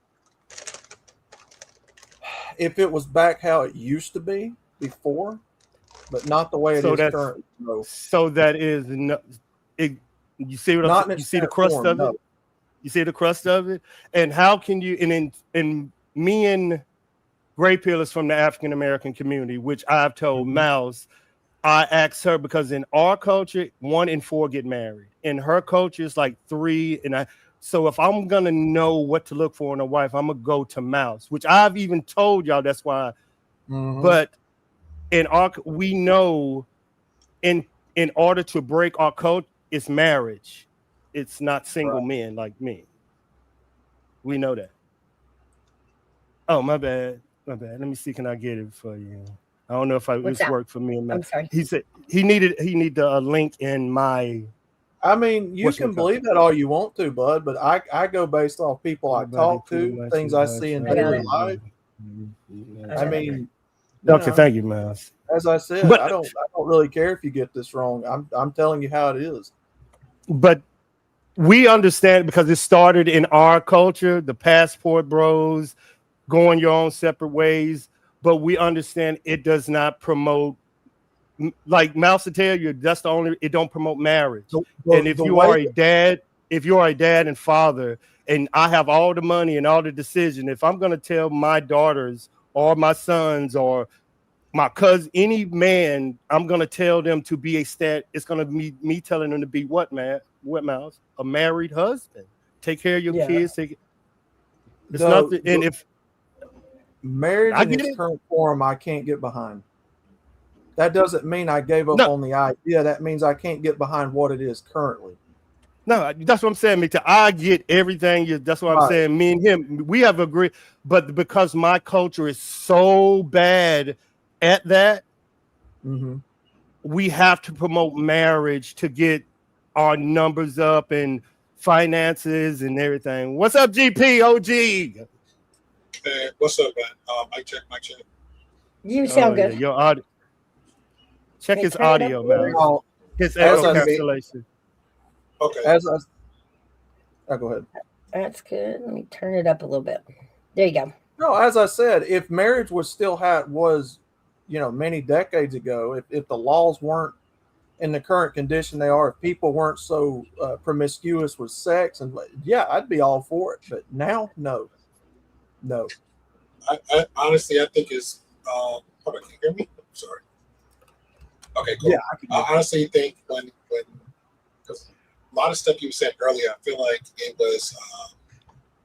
If it was back how it used to be before, but not the way it is currently. No. So that is no. You see what I'm saying? You see the crust of it. You see the crust of it, and how can you? And me and Gray Pill is from the African American community, which I've told Mouse. I asked her because in our culture, 1 in 4 get married. In her culture, it's like 3. So if I'm gonna know what to look for in a wife, I'm gonna go to Mouse, which I've even told y'all. That's why. But in we know in order to break our code, it's marriage. It's not single men like me. We know that. Oh, my bad. Let me see. Can I get it for you? I don't know if this worked for me. I'm sorry. He said he needed a link in my. I mean, you can believe that all you want to, bud, but I go based off people I talk to, things I see in daily life. I mean, okay, thank you, Miles. As I said, I don't really care if you get this wrong. I'm telling you how it is. But we understand because it started in our culture, the passport bros, going your own separate ways. But we understand it does not promote, like Mouse to tell you, that's the only, it don't promote marriage. And if you are a dad and father, and I have all the money and all the decision, if I'm going to tell my daughters or my sons or my cousin, any man, I'm going to tell them to be it's going to be me telling them to be what, man? What, Mouse? A married husband. Take care of your kids. It's nothing. And if marriage in its current form, I can't get behind. That doesn't mean I gave up on the idea. That means I can't get behind what it is currently. No, that's what I'm saying. I get everything. That's what I'm saying. Me and him, we have agreed. But because my culture is so bad at that, we have to promote marriage to get our numbers up and finances and everything. What's up, GP OG? Hey, what's up, man? Mic check. You sound good. Yeah, your audio. Check his audio, man. His echo cancellation. Okay. Go ahead. That's good. Let me turn it up a little bit. There you go. No, as I said, if marriage was still how it was, many decades ago, if the laws weren't in the current condition they are, if people weren't so promiscuous with sex, and I'd be all for it. But now, no. I honestly, I think it's. Hold on, can you hear me? I'm sorry. Okay, cool. Yeah, I honestly think when because a lot of stuff you said earlier, I feel like it was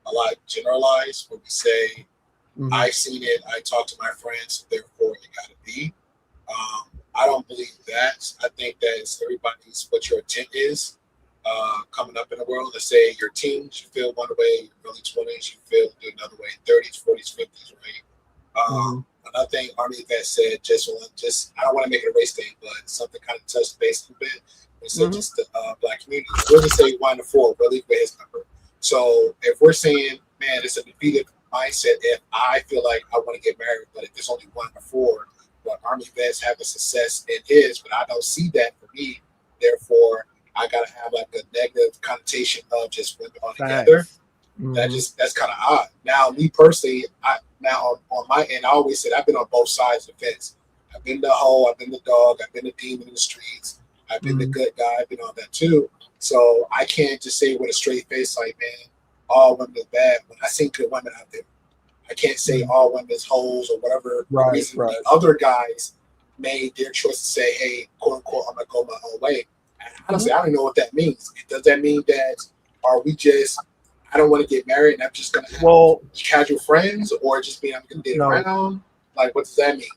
a lot generalized. When we say, "I seen it," I talked to my friends, therefore it got to be. I don't believe that. I think that it's everybody's what your intent is. Coming up in the world, let's say your teens, you feel one way, your early 20s, you feel another way, 30s, 40s, 50s, right? Another thing Army Vet said, just I don't want to make it a race thing, but something kind of touched base a bit. It said just the black community. We'll just say 1 to 4, really, for his number. So if we're saying, man, it's a defeated mindset if I feel like I want to get married, but if there's only 1 to 4, but Army Vets having success in his, but I don't see that for me, therefore I gotta have like a negative connotation of just women all together. That's kind of odd. Now, me personally, on my end, I always said I've been on both sides of the fence. I've been the hoe, I've been the dog, I've been the demon in the streets, I've been the good guy, I've been on that too. So I can't just say with a straight face like, man, all women are bad when I see good women out there. I can't say all women is hoes or whatever reason. The other guys made their choice to say, hey, quote unquote, I'm gonna go my own way. And honestly, I don't know what that means. Does that mean that are we just I don't want to get married and I'm just gonna have casual friends, or just being I'm gonna date around? Like, what does that mean?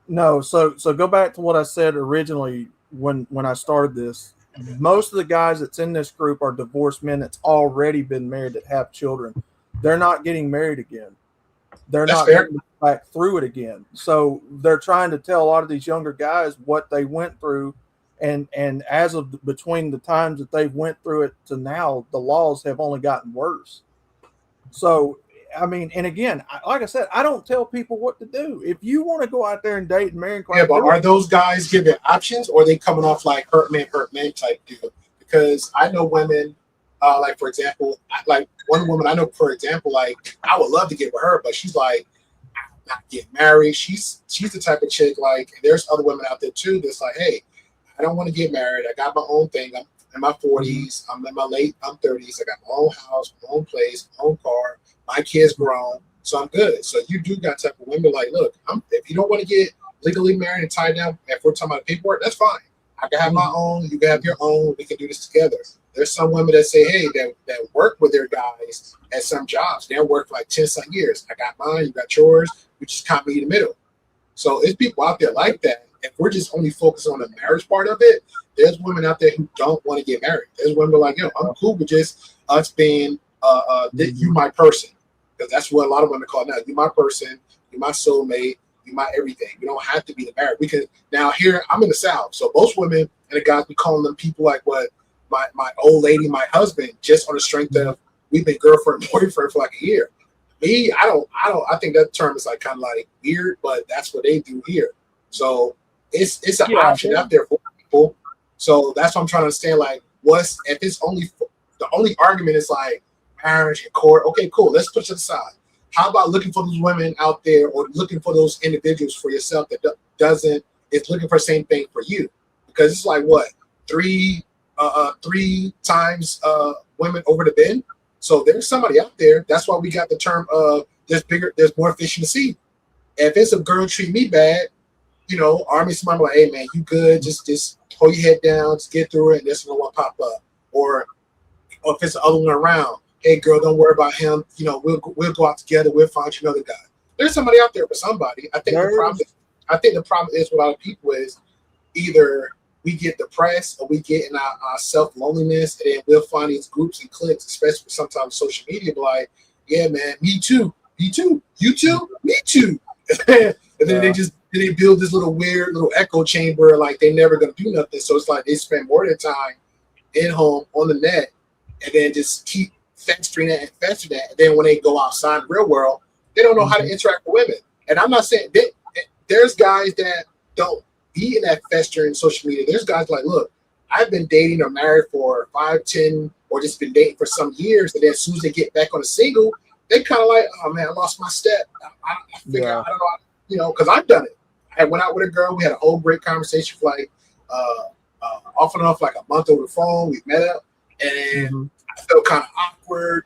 No, so go back to what I said originally when I started this. Most of the guys that's in this group are divorced men that's already been married that have children. They're not getting married again. They're not getting back through it again. So they're trying to tell a lot of these younger guys what they went through, and as of between the times that they've went through it to now, the laws have only gotten worse. So I mean, and again, like I said, I don't tell people what to do. If you want to go out there and date and marry, yeah, but are those guys given options, or are they coming off like hurt man type deal? Because I know women, like for example, like one woman I know, for example, like I would love to get with her, but she's like, I'm not getting married. She's the type of chick like. And there's other women out there too that's like, hey, I don't want to get married. I got my own thing. I'm in my 40s. I'm in my late 30s. I got my own house, my own place, my own car. My kids grown, so I'm good. So you do got type of women like, look, if you don't want to get legally married and tied down, if we're talking about paperwork, that's fine. I can have my own, you can have your own, we can do this together. There's some women that say, hey, that work with their guys at some jobs. They'll work for like 10 some years. I got mine, you got yours, we just can't meet in the middle. So there's people out there like that. If we're just only focused on the marriage part of it, there's women out there who don't want to get married. There's women like, I'm cool with just us being you my person, because that's what a lot of women call now. You my person, you my soulmate, you my everything. You don't have to be the married. We can now here. I'm in the South, so most women and the guys be calling them people like what my old lady, my husband, just on the strength of we've been girlfriend and boyfriend for like a year. Me, I don't. I think that term is like kind of like weird, but that's what they do here. So it's an option out there for people. So that's what I'm trying to understand. Like, what's if it's only the only argument is like marriage and court. Okay, cool. Let's put it aside. How about looking for those women out there, or looking for those individuals for yourself that is looking for the same thing for you? Because it's like what three times women over the bin. So there's somebody out there. That's why we got the term of there's more fish in the sea. If it's a girl treat me bad, army somebody like, hey man, you good? Just hold your head down, just get through it, and this one pop up. Or if it's the other one around, hey girl, don't worry about him. We'll go out together. We'll find you another guy. There's somebody out there for somebody. I think the problem is with a lot of people is either we get depressed or we get in our self loneliness, and then we'll find these groups and cliques, especially sometimes social media, like, yeah, man, me too, you too, me too, and then they build this little weird little echo chamber, like they're never gonna do nothing. So it's like they spend more of their time in home on the net, and then just keep festering that. And then when they go outside in the real world, they don't know how to interact with women. And I'm not saying there's guys that don't be in that festering social media. There's guys like, look, I've been dating or married for 5, 10, or just been dating for some years, and then as soon as they get back on a single, they kind of like, oh man, I lost my step. I figure out, I don't know, because I've done it. I went out with a girl. We had a whole great conversation for like off and off, like a month over the phone. We met up, and I felt kind of awkward.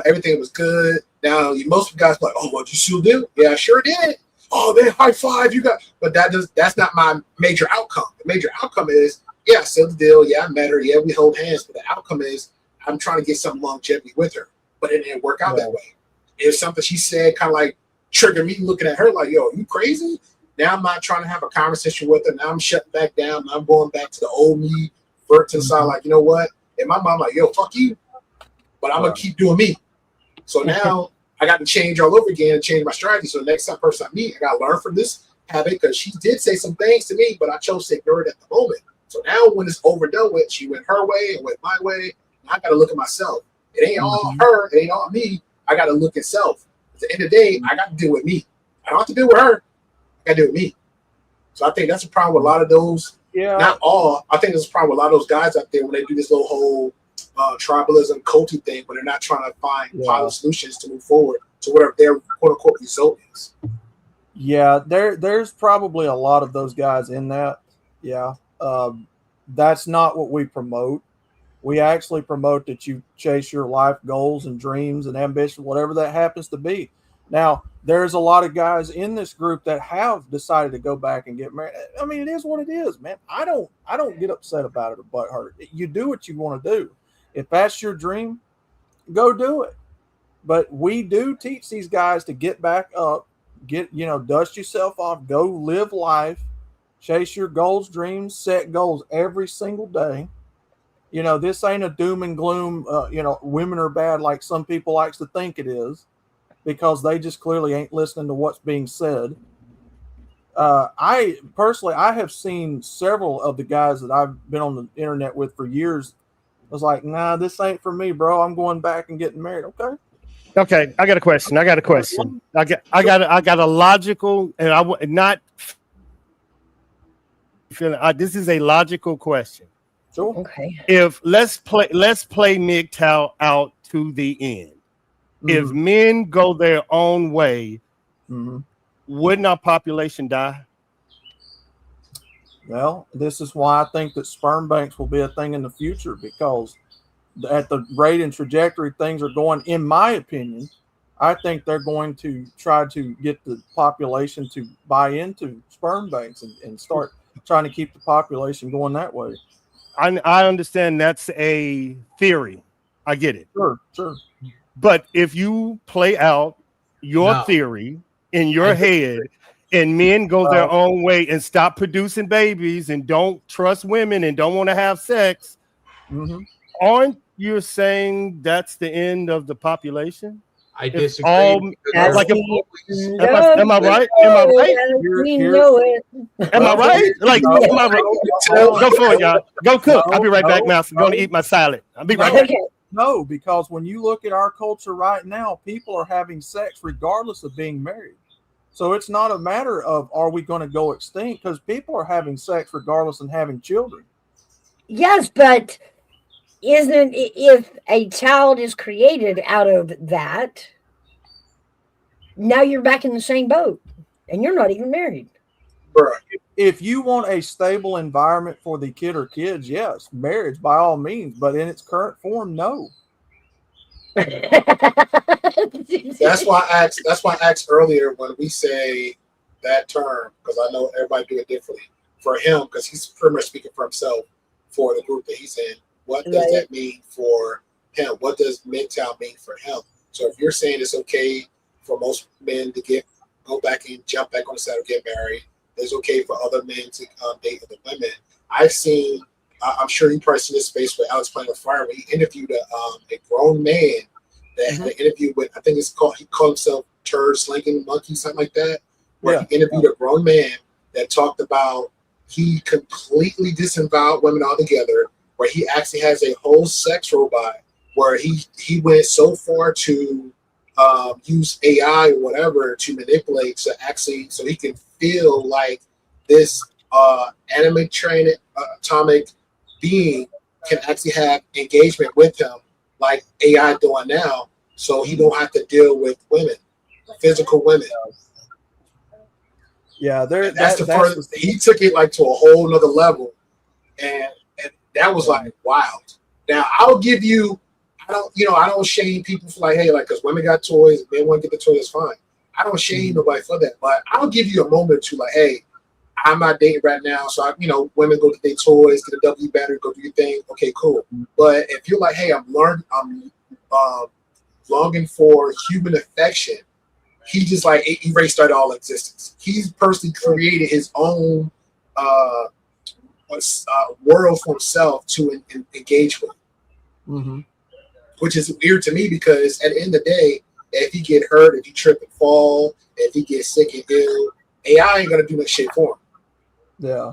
Everything was good. Now, most of the guys are like, oh, what, you still do? Yeah, I sure did. Oh, man, high five, you got. But that's not my major outcome. The major outcome is, yeah, I sealed the deal. Yeah, I met her. Yeah, we hold hands. But the outcome is I'm trying to get some longevity with her. But it didn't work out that way. It was something she said kind of like triggered me looking at her like, yo, you crazy? Now I'm not trying to have a conversation with her. Now I'm shutting back down. I'm going back to the old me, Burton side, like, you know what? And my mom like, yo, fuck you. But I'm going to keep doing me. So now I got to change all over again and change my strategy. So the next person I meet, I got to learn from this habit, because she did say some things to me, but I chose to ignore it at the moment. So now when it's overdone with, she went her way and went my way. I got to look at myself. It ain't all her. It ain't all me. I got to look at self. At the end of the day, I got to deal with me. I don't have to deal with her. I got to deal with me. So I think that's a problem with a lot of those. Yeah. Not all. I think there's a problem with a lot of those guys out there when they do this little whole tribalism, culty thing, when they're not trying to find positive solutions to move forward to whatever their quote unquote result is. Yeah, there's probably a lot of those guys in that. Yeah. That's not what we promote. We actually promote that you chase your life goals and dreams and ambition, whatever that happens to be. Now, there's a lot of guys in this group that have decided to go back and get married. I mean, it is what it is, man. I don't get upset about it or butt hurt. You do what you want to do. If that's your dream, go do it. But we do teach these guys to get back up, dust yourself off, go live life, chase your goals, dreams, set goals every single day. This ain't a doom and gloom, women are bad like some people likes to think it is, because they just clearly ain't listening to what's being said. I have seen several of the guys that I've been on the internet with for years. I was like, nah, this ain't for me, bro. I'm going back and getting married. Okay. I got a question. I got a logical, and I would not feeling. This is a logical question. Sure. Okay. If let's play MGTOW out to the end. Mm-hmm. If men go their own way, wouldn't our population die? Well, this is why I think that sperm banks will be a thing in the future, because at the rate and trajectory things are going, in my opinion, I think they're going to try to get the population to buy into sperm banks and start trying to keep the population going that way. I understand that's a theory. I get it. Sure. But if you play out your theory in your head and men go their own way and stop producing babies and don't trust women and don't want to have sex, aren't you saying that's the end of the population? I disagree. Am I right? Am I right? Am I right? Am I right? Go for it, y'all. Go cook. I'll be right back, Mouse. I'm going to eat my salad. I'll be right back. No, because when you look at our culture right now, people are having sex regardless of being married. So it's not a matter of are we going to go extinct, because people are having sex regardless and having children. Yes, but isn't if a child is created out of that, now you're back in the same boat and you're not even married. If you want a stable environment for the kid or kids, yes, marriage by all means, but in its current form, no. That's why I asked earlier when we say that term, because I know everybody do it differently. For him, because he's pretty much speaking for himself, for the group that he's in, what does that mean for him? What does MGTOW mean for him? So if you're saying it's okay for most men to go back and jump back on the saddle, get married, it's okay for other men to date other women. I've seen, I'm sure you probably seen this space where Alex playing with fire, where he interviewed a grown man that had an interview with, I think he called himself Turd Slinging Monkey, something like that, where he interviewed a grown man that talked about he completely disavowed women altogether, where he actually has a whole sex robot where he went so far to use AI or whatever to manipulate so he can feel like this animatronic atomic being can actually have engagement with him like AI doing now, so he don't have to deal with women, physical women. Yeah, he took it like to a whole nother level, and that was like wild. Now I'll give you, I don't shame people for like, hey, like, because women got toys, men want to get the toys, that's fine. I don't shame nobody for that, but I'll give you a moment to like, hey, I'm not dating right now, so women go get their toys, get a W battery, go do your thing. Okay, cool. But if you're like, hey, I'm longing for human affection, he just like erased out all existence. He's personally created his own world for himself to engage with, which is weird to me, because at the end of the day, if he get hurt, if he trip and fall, if he gets sick and ill, AI ain't gonna do that shit for him. Yeah.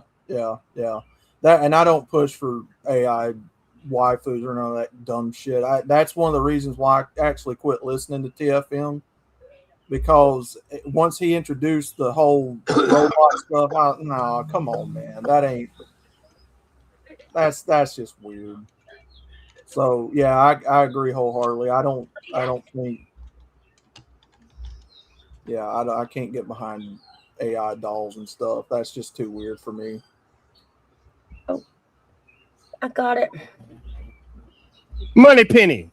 That, and I don't push for AI waifus or none of that dumb shit. That's one of the reasons why I actually quit listening to TFM, because once he introduced the whole robot stuff, no, come on, man, that's just weird. So yeah, I agree wholeheartedly. I don't think. Yeah, I can't get behind AI dolls and stuff. That's just too weird for me. Oh, I got it. Money Penny,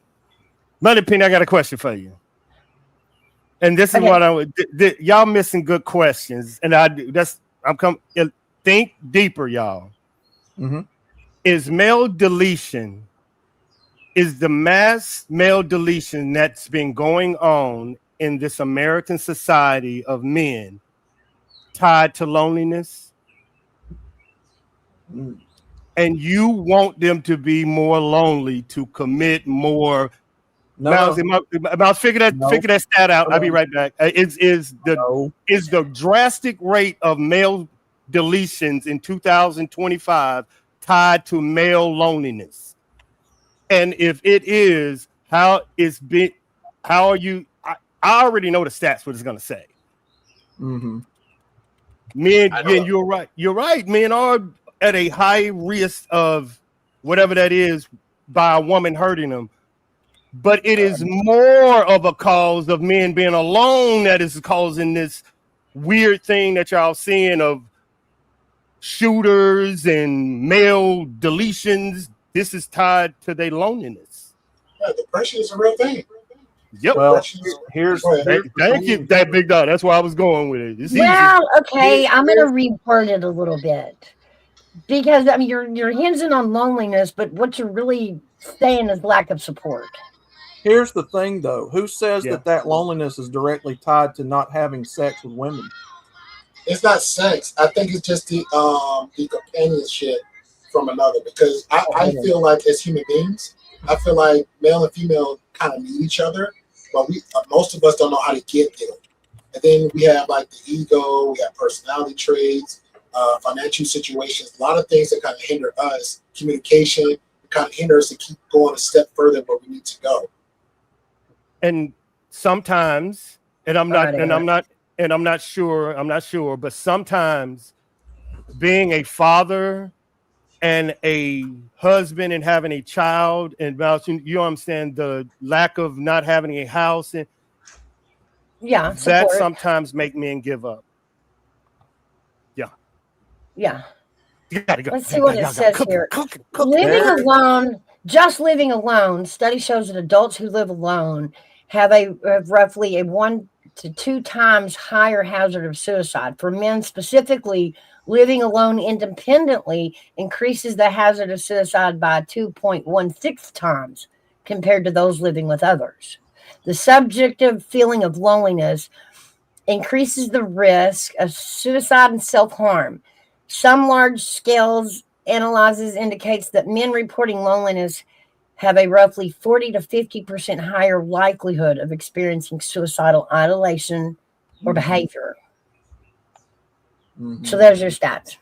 I got a question for you. And this is Okay. what I would. Y'all missing good questions, and I'm come. Think deeper, y'all. Mm-hmm. Is the mass male deletion that's been going on in this American society of men tied to loneliness? Mm. And you want them to be more lonely to commit more. No, Mouse, figure that stat out. I'll be no, right back. Is the drastic rate of male deletions in 2025 tied to male loneliness? And if it is, how are you? I already know the stats. What it's going to say. Mm-hmm. Men, you're right. You're right. Men are at a high risk of whatever that is by a woman hurting them. But it is more of a cause of men being alone that is causing this weird thing that y'all seeing of shooters and male deletions. This is tied to their loneliness. Yeah, depression is a real thing. Yep. Well, here's thank you, that big dog. That's where I was going with it. It's Well, okay, I'm going to reword it a little bit because I mean you're hinging on loneliness, but what you're really saying is lack of support. Here's the thing, though. Who says Yeah. that loneliness is directly tied to not having sex with women? It's not sex. I think it's just the companionship from another. Because I feel like as human beings, I feel like male and female kind of need each other, but most of us don't know how to get there. And then we have like the ego, we have personality traits, financial situations, a lot of things that kind of hinder us. Communication kind of hinder us to keep going a step further where we need to go. And sometimes, I'm not sure, but sometimes being a father and a husband and having a child, and you understand the lack of not having a house, and that sometimes make men give up. Yeah. You gotta go. Let's see what it says here. Living alone, just living alone, study shows that adults who live alone have roughly a 1 to 2 times higher hazard of suicide. For men specifically, living alone independently increases the hazard of suicide by 2.16 times compared to those living with others. The subjective feeling of loneliness increases the risk of suicide and self-harm. Some large-scale analysis indicates that men reporting loneliness have a roughly 40 to 50% higher likelihood of experiencing suicidal ideation or behavior. Mm-hmm. So there's your stats.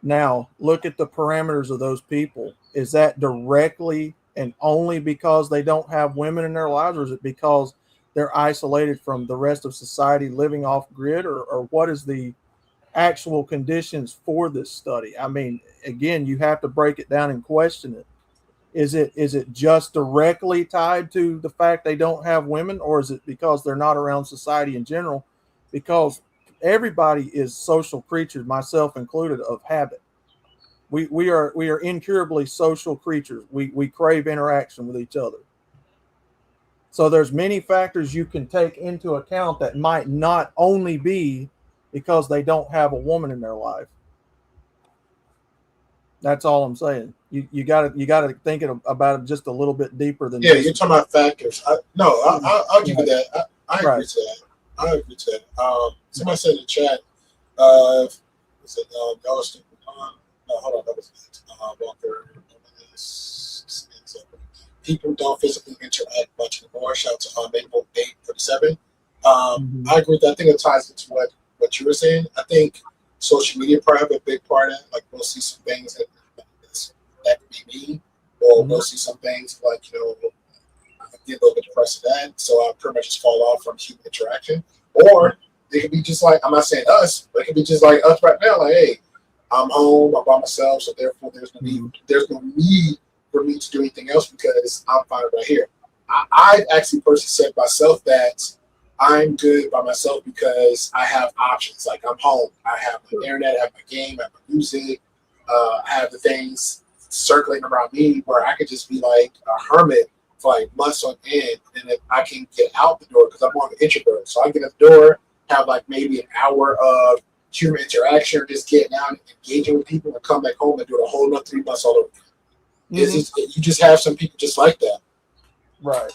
Now, look at the parameters of those people. Is that directly and only because they don't have women in their lives, or is it because they're isolated from the rest of society, living off grid, or what is the actual conditions for this study? I mean, again, you have to break it down and question it. Is it just directly tied to the fact they don't have women, or is it because they're not around society in general? Because everybody is social creatures, myself included, of habit. We are incurably social creatures. We crave interaction with each other. So there's many factors you can take into account that might not only be because they don't have a woman in their life. That's all I'm saying. You got to think about it just a little bit deeper than. Yeah, you're talking about factors. I'll give you that. I agree to that. I agree to that. Somebody said in the chat, was it Dallas? No, hold on, that was Walker. People don't physically interact much anymore. Shout out to Maple 837. I agree with that. I think it ties into what you were saying. I think social media probably have a big part in it. Like we'll see some things that could be me, or we'll see some things like, I get a little bit depressed at that, so I pretty much just fall off from human interaction. Or it could be just like, I'm not saying us, but it could be just like us right now. Like, hey, I'm home, I'm by myself, so therefore there's no need for me to do anything else because I'm fine right here. I've actually personally said myself that I'm good by myself because I have options. Like I'm home, I have my internet, I have my game, I have my music, I have the things circulating around me where I could just be like a hermit for like months on end, and if I can get out the door because I'm more of an introvert, so I get at the door, have like maybe an hour of human interaction, or just getting out and engaging with people, and come back home and do it a whole another 3 months all over. You just have some people just like that, Right.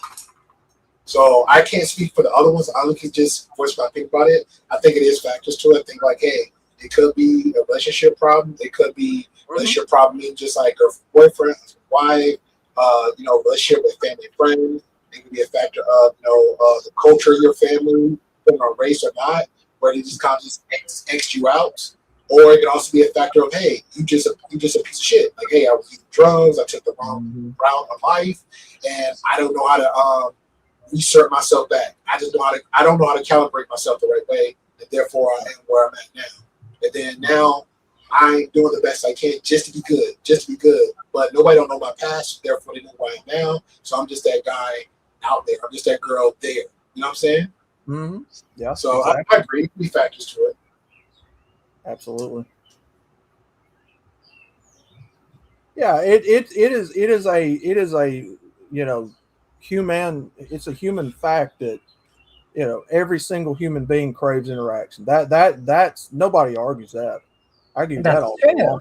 so I can't speak for the other ones. I can just voice what I think about it. I think it is factors to it. I think like, hey, it could be a relationship problem. It could be a relationship problem, meaning just like a boyfriend, wife, relationship with family and friends. It could be a factor of, the culture of your family, depending on race or not, where they just kind of just X you out. Or it could also be a factor of, hey, you just a piece of shit. Like, hey, I was eating drugs, I took the wrong route of life, and I don't know how to reinsert myself back. I don't know how to calibrate myself the right way, and therefore I am where I'm at now. And then now I'm doing the best I can just to be good. But nobody don't know my past, therefore they know who I am now. So I'm just that guy out there. I'm just that girl there. You know what I'm saying? Mm-hmm. Yeah. So exactly. I agree. There be factors to it. Absolutely. Yeah, it is a human. It's a human fact that every single human being craves interaction. That's nobody argues that. I give you that all day long.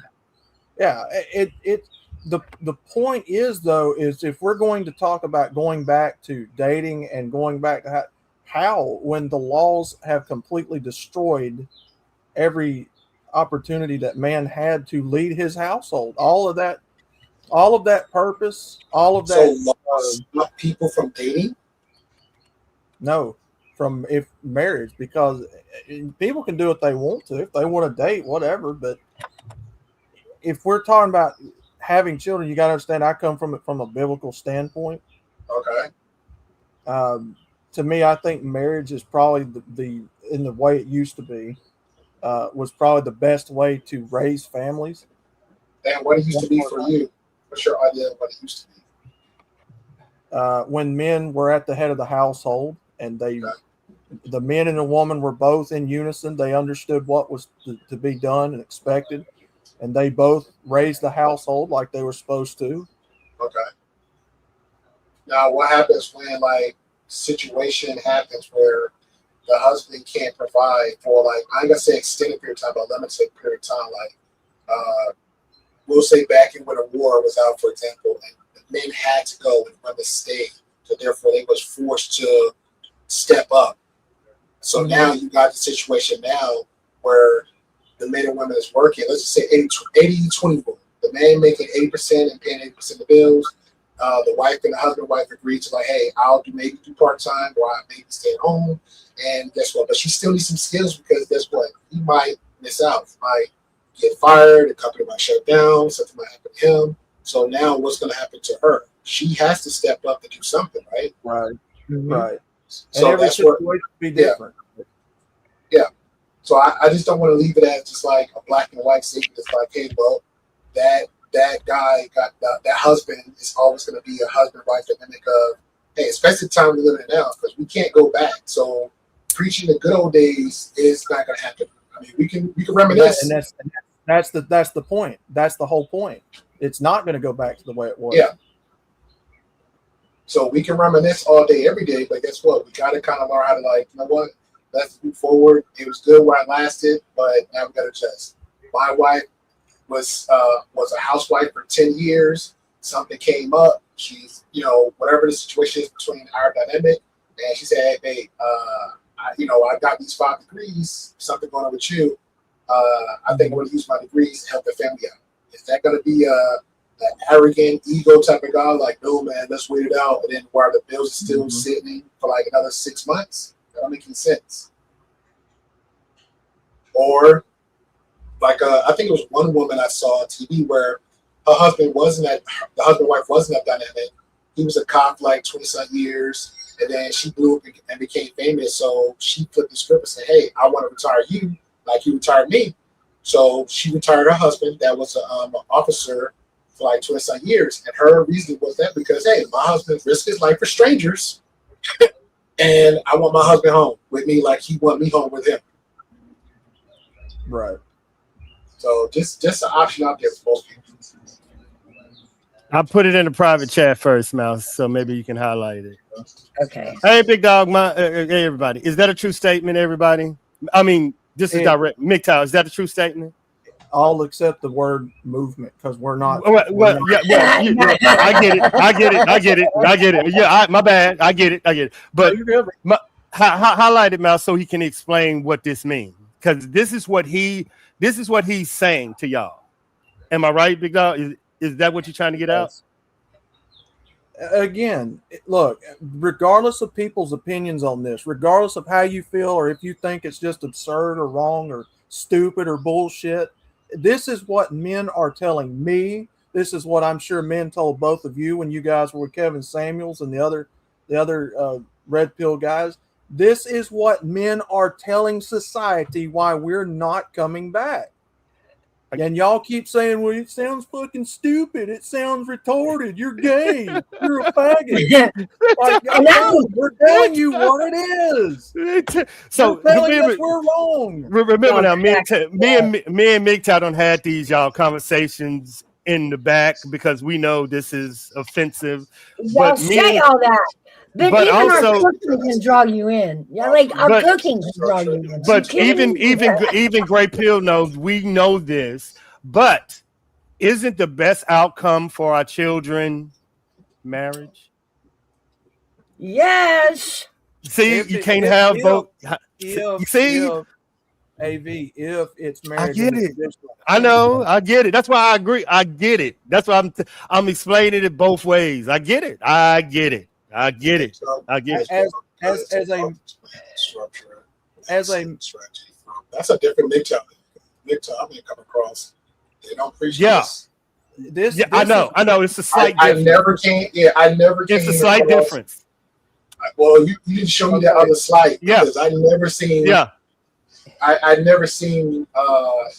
Yeah, the point is though is if we're going to talk about going back to dating and going back to how when the laws have completely destroyed every opportunity that man had to lead his household, all of that purpose, all of that. So laws stop people from dating? No, from if marriage, because people can do what they want to if they want to date, whatever. But if we're talking about having children, you got to understand. I come from it from a biblical standpoint. Okay. To me, I think marriage is probably the in the way it used to be was probably the best way to raise families. And what it used to be for you? What's your idea of what it used to be? When men were at the head of the household, and the men and the woman were both in unison. They understood what was to be done and expected, and they both raised the household like they were supposed to. Okay. Now, what happens when situation happens where the husband can't provide for I ain't gonna say extended period of time, but limited period of time, we'll say back in when a war was out, for example, and the men had to go and women stayed, so therefore they was forced to step up. So now you got the situation now where the men and women is working. Let's just say 80-20 rule. The man making 80% and paying 80% of the bills. The wife and the husband wife agreed to hey, I'll maybe do part-time, or I maybe stay at home. And guess what? But she still needs some skills, because guess what? He might miss out. He might get fired. The company might shut down. Something might happen to him. So now what's going to happen to her? She has to step up to do something, right? Right. Mm-hmm. Right. So and every situation would be different. Yeah. So I just don't want to leave it as just like a black and white statement. It's like, hey, well, that guy got that husband is always going to be a husband, wife dynamic of, hey, especially the time we're living in now, because we can't go back. So preaching the good old days is not going to happen. I mean, we can reminisce. And that's the point. That's the whole point. It's not going to go back to the way it was. Yeah. So we can reminisce all day, every day, but guess what? We got to kind of learn how to you know what? Let's move forward. It was good while it lasted, but now we got to adjust. My wife was a housewife for 10 years. Something came up. She's, whatever the situation is between our dynamic, and she said, hey, babe, I got these 5 degrees. Something going on with you. I think I'm going to use my degrees to help the family out. Is that going to be an arrogant ego type of guy? No, man, let's wait it out. And then while the bills are still sitting for another 6 months, that don't make any sense. Or I think it was one woman I saw on TV where the husband wife wasn't that dynamic. He was a cop 20-some years, and then she blew up and became famous. So she flipped the script and said, hey, I want to retire you like you retired me. So she retired her husband that was an officer for 20-some years. And her reason was that because, hey, my husband risked his life for strangers, and I want my husband home with me like he want me home with him. Right. So just an option out there for most people. I'll put it in the private chat first, Mouse, so maybe you can highlight it. Okay. Hey, big dog, hey, everybody. Is that a true statement, everybody? I mean, this is direct. MGTOW, is that a true statement? All except the word movement, because we're not. I get it. Yeah, my bad. I get it. But highlight it, Mouse, so he can explain what this means. Because this is what he's saying to y'all. Am I right, big dog? Is that what you're trying to get out? Again, look, regardless of people's opinions on this, regardless of how you feel or if you think it's just absurd or wrong or stupid or bullshit, this is what men are telling me. This is what I'm sure men told both of you when you guys were with Kevin Samuels and the other red pill guys. This is what men are telling society why we're not coming back. And y'all keep saying, well, it sounds fucking stupid. It sounds retarded. You're gay. You're a faggot. We're telling you what it is. So remember, we're wrong. Remember now, me and MGTOW don't had these y'all conversations in the back because we know this is offensive. Y'all say all that. But even also, our cooking can draw you in. Yeah, like our cooking can draw you in. But even Gray Pill knows we know this. But isn't the best outcome for our children marriage? Yes. See, you can't have both. If it's marriage, I get it. I know. I get it. That's why I agree. I get it. That's why I'm explaining it both ways. I get it. As a that's a different MGTOW. MGTOW I'm gonna come across. They don't appreciate this. I know. It's a slight difference. I never came. It's a slight difference. Well, you need to show me that other slide. Because I never seen. Yeah. I never seen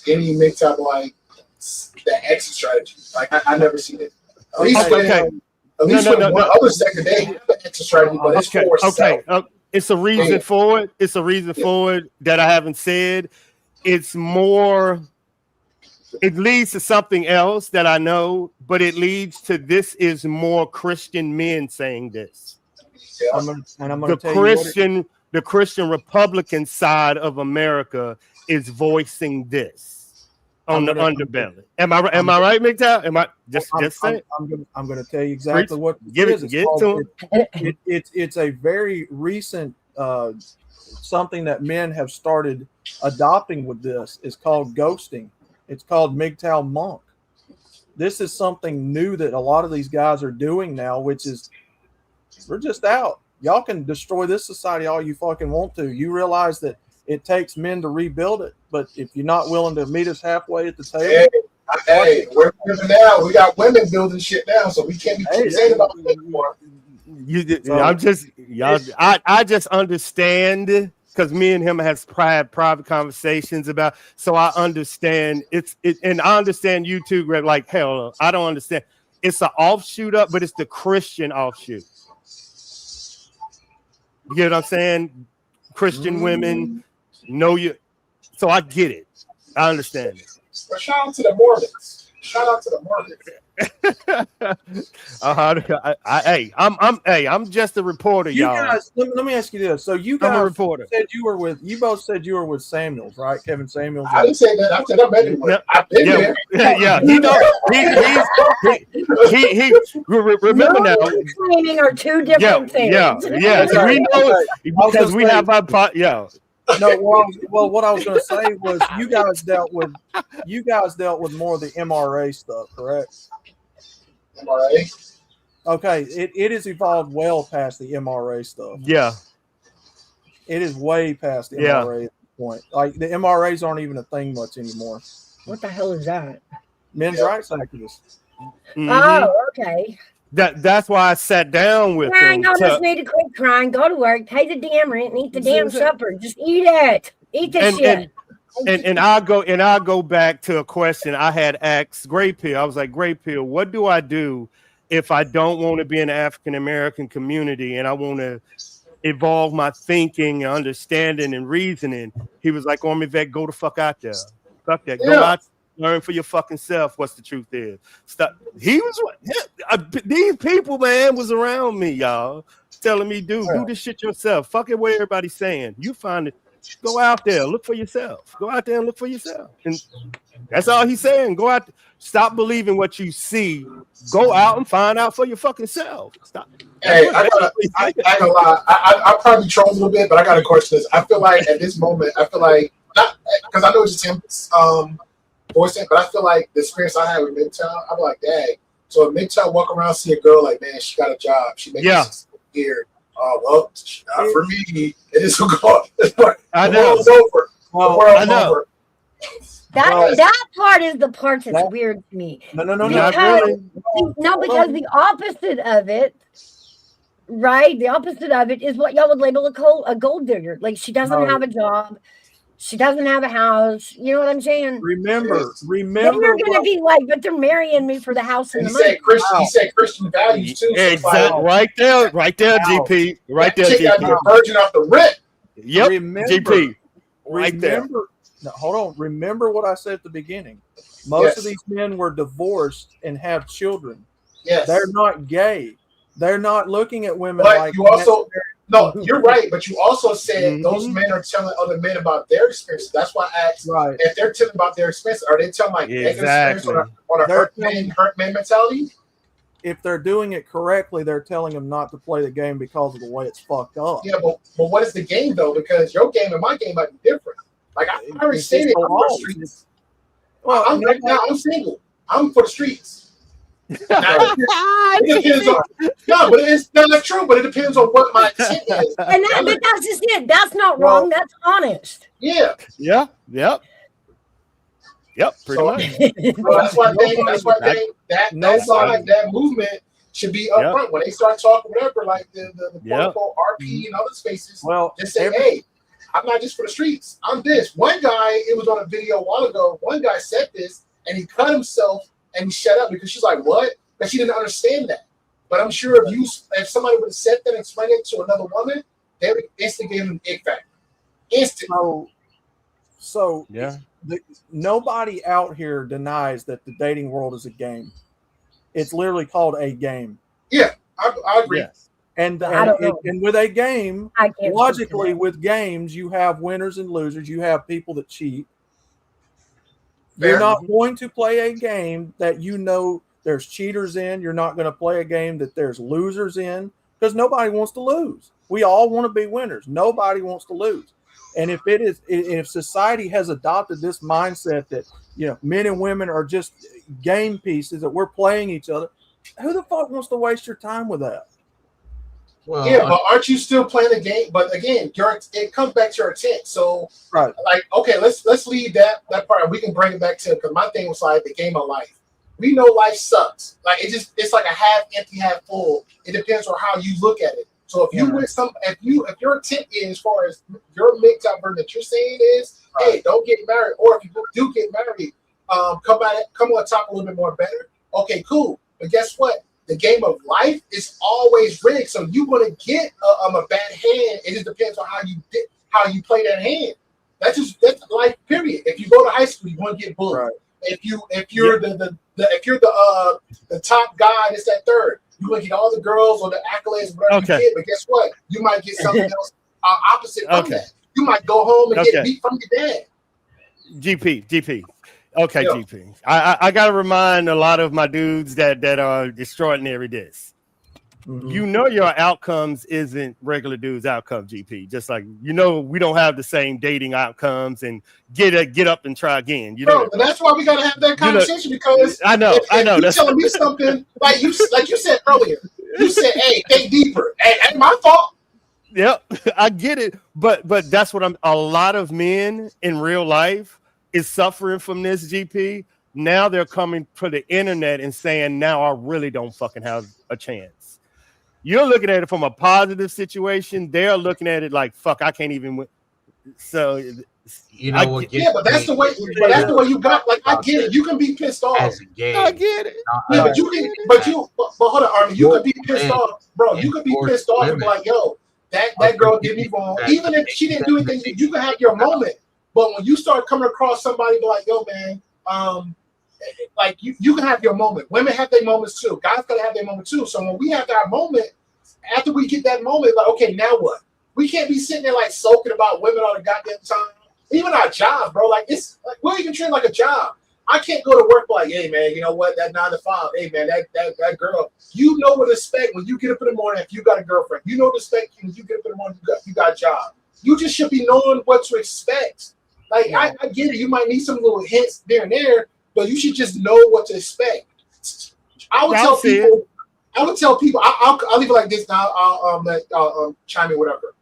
any MGTOW like the exit strategy. Like I never seen it. At least At least for one other sector, they have an extra strategy, but it's for itself. It's a reason for it. It's a reason for it that I haven't said. It's more. It leads to something else that I know, but it leads to this is more Christian men saying this. Yeah. The Christian Republican side of America is voicing this on the underbelly. Am I right, MGTOW? Am I just saying? I'm gonna tell you exactly what it is. It's a very recent something that men have started adopting with this. Is called ghosting. It's called MGTOW monk. This is something new that a lot of these guys are doing now, which is we're just out. Y'all can destroy this society all you fucking want to. You realize that it takes men to rebuild it, but if you're not willing to meet us halfway at the table, hey, we're living now. We got women building shit now, so we can't be saying about it anymore. I just understand because me and him has private conversations about. So I understand and I understand you too, Greg. Like hell, I don't understand. It's an offshoot up, but it's the Christian offshoot. You get what I'm saying? Christian women know you. So I get it. I understand it. But shout out to the Mormons. I'm just a reporter, y'all. Guys, let me ask you this. So you guys said you both said you were with Samuels, right? Kevin Samuels. I didn't say that. I said I'm anywhere. I've been there. Yeah, he remember now. Claiming are two different things. Yeah. We know because we have our No, well, what I was going to say was you guys dealt with more of the MRA stuff, correct? MRA. Okay, it has evolved well past the MRA stuff. Yeah, it is way past the MRA at this point. Like the MRAs aren't even a thing much anymore. What the hell is that? Men's rights activists. Mm-hmm. Oh, okay. That's why I sat down with him. Y'all just need to quit crying, go to work, pay the damn rent, and eat the damn supper. Just eat it. Eat this shit. And I'll go back to a question I had asked Gray Pill. I was like, Gray Pill, what do I do if I don't want to be in the African American community and I want to evolve my thinking, understanding, and reasoning? He was like, Army vet, go the fuck out there. Fuck that. Learn for your fucking self what's the truth is. Stop. He was these people, man, was around me, y'all, telling me, dude, do this shit yourself. Fuck it, what everybody's saying. You find it. Go out there, look for yourself. Go out there and look for yourself. And that's all he's saying. Go out. Stop believing what you see. Go out and find out for your fucking self. Stop. Hey, I gotta lie. I probably troll a little bit, but I got to question this. I feel like at this moment, not because I know it's just him voicing, but I feel like the experience I had with Midtown, I'm like, dang. So if Midtown walk around, see a girl like, man, she got a job, she makes here. Well, not for me. It is so good. I know. The world's over. Well, the world's I know. over. That part is the part that's weird to me. No. Because the opposite of it, right? The opposite of it is what y'all would label a gold digger. Like she doesn't have a job, she doesn't have a house. You know what I'm saying? Remember. Then you're gonna be like, but they're marrying me for the house and the money. He said Christian values too. Exactly. Right there, GP. Right there, GP. Got the virgin off the rip. Yep. GP. Right there. No, hold on. Remember what I said at the beginning. Most of these men were divorced and have children. Yes. They're not gay. They're not looking at women but like you also no, you're right, but you also said those men are telling other men about their experiences. That's why I asked if they're telling about their experience, are they telling like their experience on a hurt man mentality? If they're doing it correctly, they're telling them not to play the game because of the way it's fucked up. Yeah, but what is the game though? Because your game and my game might be different. Like I already stated, I'm for the streets. Well, I'm single. I'm for the streets. Now, it depends on, but it's not true. But it depends on what my intent is. But that's just it. That's not wrong. That's honest. Yeah. Yep. Pretty much. So that's why that movement should be up front when they start talking whatever, like the RP and other spaces. Well, just say, hey, I'm not just for the streets. I'm this. One guy, it was on a video a while ago. One guy said this, and he cut himself and he shut up because she's like, "What?" But she didn't understand that. But I'm sure if somebody would have said that and explained it to another woman, they would instantly give him an ick factor. Instant. So nobody out here denies that the dating world is a game. It's literally called a game. Yeah, I agree. Yes. And with a game, logically, with games, you have winners and losers. You have people that cheat. Fair. You're not going to play a game that you know there's cheaters in. You're not going to play a game that there's losers in because nobody wants to lose. We all want to be winners. Nobody wants to lose. And if society has adopted this mindset that men and women are just game pieces that we're playing each other, who the fuck wants to waste your time with that? Well, but aren't you still playing the game? But again, it comes back to your intent. So, okay, let's leave that part, and we can bring it back to because my thing was like the game of life. We know life sucks. Like it's like a half empty, half full. It depends on how you look at it. So if you if your intent is as far as your mixed out version that you're saying is, hey, don't get married, or if you do get married, come on top a little bit more better. Okay, cool. But guess what? The game of life is always rigged, so you're gonna get a bad hand. It just depends on how you play that hand. That's life. Period. If you go to high school, you're gonna get bullied. Right. If you're the top guy, it's that third. You gonna get all the girls or the accolades, whatever you get. But guess what? You might get something else opposite from that. You might go home and get beat from your dad. GP. Okay, GP. I gotta remind a lot of my dudes that are extraordinary this. Mm-hmm. Your outcomes isn't regular dudes' outcomes, GP. Just like we don't have the same dating outcomes and get up and try again. Bro, that's why we gotta have that conversation because I know. You're telling me something like you said earlier. You said, "Hey, think deeper." Ain't my fault. Yep, I get it, but that's what a lot of men in real life is suffering from this, GP. Now they're coming to the internet and saying, now I really don't fucking have a chance. You're looking at it from a positive situation. They're looking at it like, fuck, I can't even win. So, but that's the way. But that's the way you got. Like, I get it. You can be pissed off. I get it. Yeah, but you can. But hold on, Armin. You can be pissed off, bro. You can be pissed off and be like, yo, that girl did me wrong. Even if she didn't do anything, you can have your moment. But when you start coming across somebody like, yo, man, like you can have your moment. Women have their moments too. Guys gotta have their moment too. So when we have our moment, after we get that moment, like, okay, now what? We can't be sitting there like soaking about women all the goddamn time. Even our jobs, bro. Like it's like we're even treating like a job. I can't go to work like, hey man, you know what? That 9 to 5, hey man, that girl. You know what to expect when you get up in the morning. If you got a girlfriend, you know what to expect when you get up in the morning. You got a job. You just should be knowing what to expect. Like I get it. You might need some little hints there and there, but you should just know what to expect. I would tell people. I'll leave it like this now. I'll let chime in, whatever.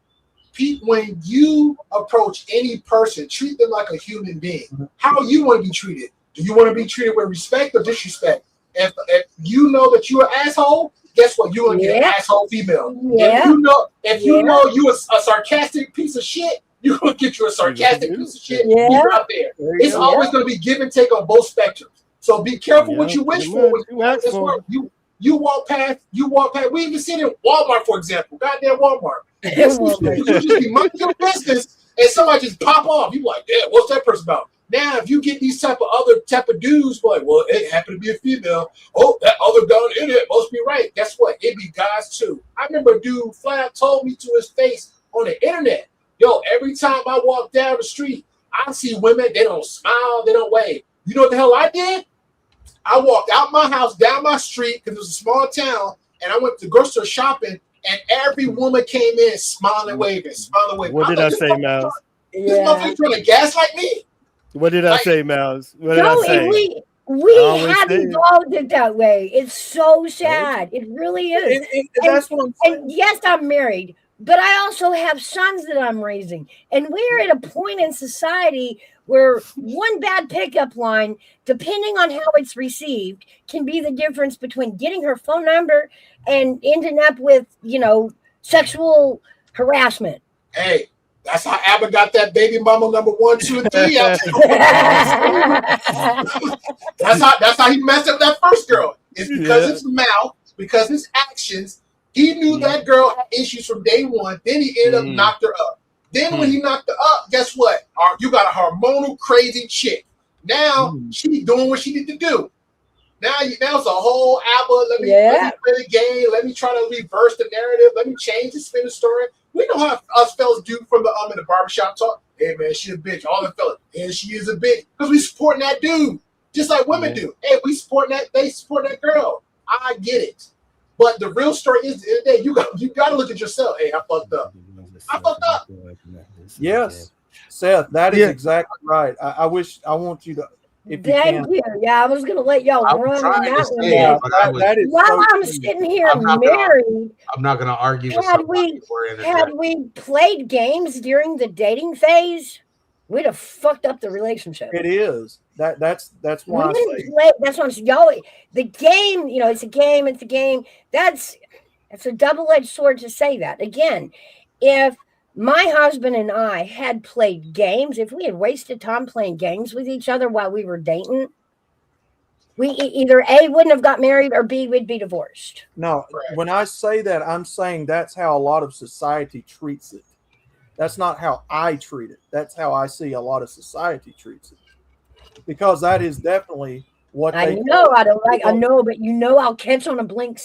When you approach any person, treat them like a human being. How you want to be treated? Do you want to be treated with respect or disrespect? If you know that you're an asshole, guess what? You're gonna get an asshole female. Yeah. If you know you a sarcastic piece of shit, you're gonna get you a sarcastic piece of shit. Yeah. You're out there. It's always gonna be give and take on both spectrums. So be careful what you wish for. You walk past. We even seen it in Walmart, for example. Goddamn Walmart. You just be minding your business, and somebody just pop off. You like, yeah, what's that person about? Now, if you get these type of dudes, like, well, it happened to be a female. Oh, that other guy in it must be right. Guess what? It be guys too. I remember a dude flat out told me to his face on the internet, yo, every time I walk down the street, I see women. They don't smile. They don't wave. You know what the hell I did? I walked out my house, down my street, because it was a small town, and I went to the grocery store shopping, and every woman came in smiling, waving. What did I say, Miles? This motherfucker trying to gaslight me? What did I say, Miles? What did I say? We have evolved it that way. It's so sad. It really is. That's what I'm saying. And yes, I'm married, but I also have sons that I'm raising. And we're at a point in society where one bad pickup line, depending on how it's received, can be the difference between getting her phone number and ending up with, sexual harassment. Hey, that's how Abba got that baby mama number 1, 2, and 3 out. That's how he messed up that first girl. It's because his mouth, because his actions. He knew that girl had issues from day one. Then he ended up knocked her up. Then when he knocked her up, guess what? You got a hormonal crazy chick. Now she's doing what she need to do. Now it's a whole Abba. Let me play the game. Let me try to reverse the narrative. Let me change the spin of the story. We know how us fellas do from the in the barbershop talk. Hey man, she a bitch. All the fellas, and she is a bitch because we supporting that dude, just like women do. Hey, we supporting that. They support that girl. I get it, but the real story is, at the end of the day, you got to look at yourself. Hey, I fucked up. Yes, Seth, that is exactly right. I want you to. Thank you. Yeah, I was going to let y'all run on that one. While I'm sitting here married, I'm not going to argue. Had we played games during the dating phase, we'd have fucked up the relationship. It is that's why I say that's what I'm saying. Y'all, the game, it's a game. It's a game. That's a double-edged sword to say that. Again, if my husband and I had played games, if we had wasted time playing games with each other while we were dating, we either A, wouldn't have got married, or B, would be divorced. No, when I say that, I'm saying that's how a lot of society treats it. That's not how I treat it. That's how I see a lot of society treats it. Because that is definitely what I know. I don't like. I know, but I'll catch on a blanket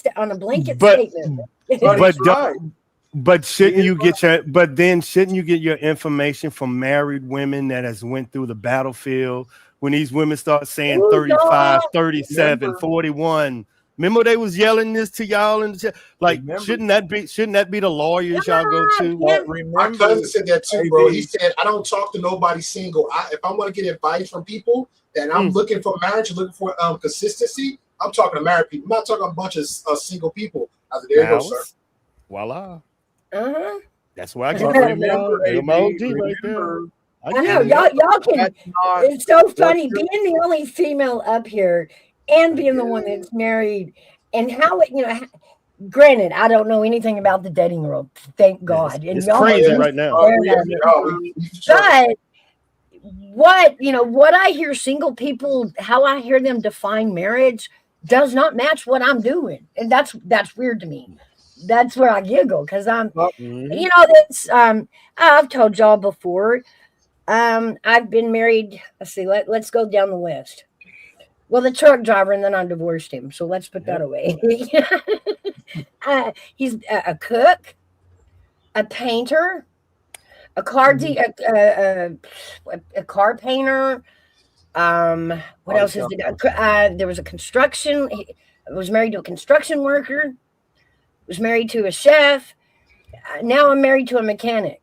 statement. But right. But shouldn't you get your information from married women that has went through the battlefield? When these women start saying 35, 37, 41. Remember they was yelling this to y'all and shouldn't that be the lawyers y'all go to? My cousin said that too, bro. He said, I don't talk to nobody single. If I want to get advice from people that I'm looking for marriage, looking for consistency, I'm talking to married people. I'm not talking a bunch of single people. I said, there you go, sir. Voila. That's why I get remember my OG right there. I know y'all can. It's so funny being the only female up here and being the one that's married, and how it, granted, I don't know anything about the dating world, thank God. It's crazy right now. But what I hear single people, how I hear them define marriage, does not match what I'm doing, and that's weird to me. That's where I giggle because I'm, I've told y'all before. I've been married. Let's see. Let's go down the list. Well, the truck driver, and then I divorced him. So let's put that away. He's a cook, a painter, a car a car painter. What else is the there was a construction. He was married to a construction worker. Was married to a chef. Now I'm married to a mechanic.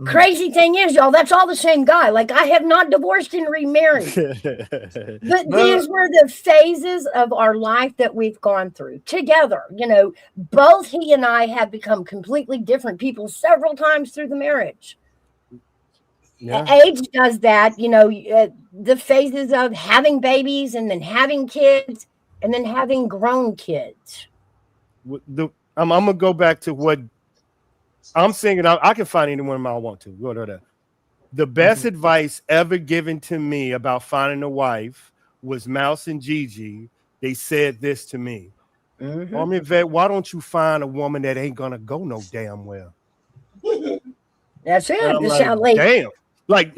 Crazy thing is, y'all, that's all the same guy. Like, I have not divorced and remarried. But these were the phases of our life that we've gone through together. You know, both he and I have become completely different people several times through the marriage. Yeah. Age does that, you know, the phases of having babies and then having kids and then having grown kids. I'm going to go back to what I'm saying. I can find anyone I want to. Go to that. The best advice ever given to me about finding a wife was Mouse and Gigi. They said this to me. Vet, why don't you find a woman that ain't going to go no damn well? That's it. Like, damn. Like,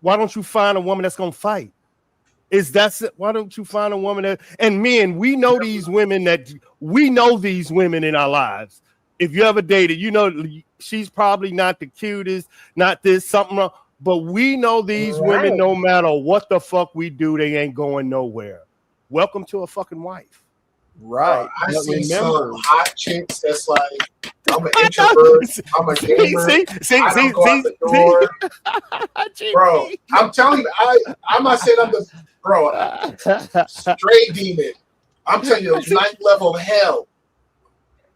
why don't you find a woman that's going to fight? Why don't you find a woman that, and men, we know these women in our lives. If you ever dated, you know, she's probably not the cutest, not this, something wrong, but we know these women, no matter what the fuck we do, they ain't going nowhere. Welcome to a fucking wife. Right. I see some hot chicks that's like, I'm an introvert, I'm a gamer, I don't go out the door. Bro, I'm telling you, I'm not saying I'm the straight demon. I'm telling you, ninth level of hell.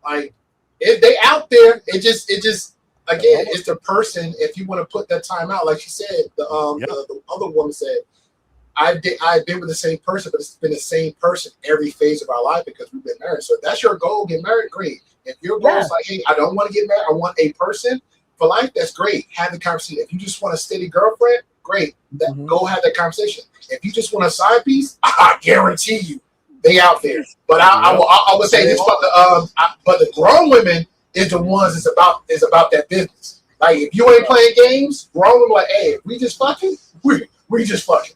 Like, if they out there, it just again, it's the person. If you want to put that time out, like she said, the other woman said, I've been with the same person, but it's been the same person every phase of our life because we've been married. So if that's your goal, get married, great. If your goal is like, hey, I don't want to get married, I want a person for life, that's great. Have the conversation. If you just want a steady girlfriend, great. Go have that conversation. If you just want a side piece, I guarantee you, they out there. But I would say this, but the grown women is the ones is about that business. Like, if you ain't playing games, grown women like, hey, if we just fucking, we just fucking.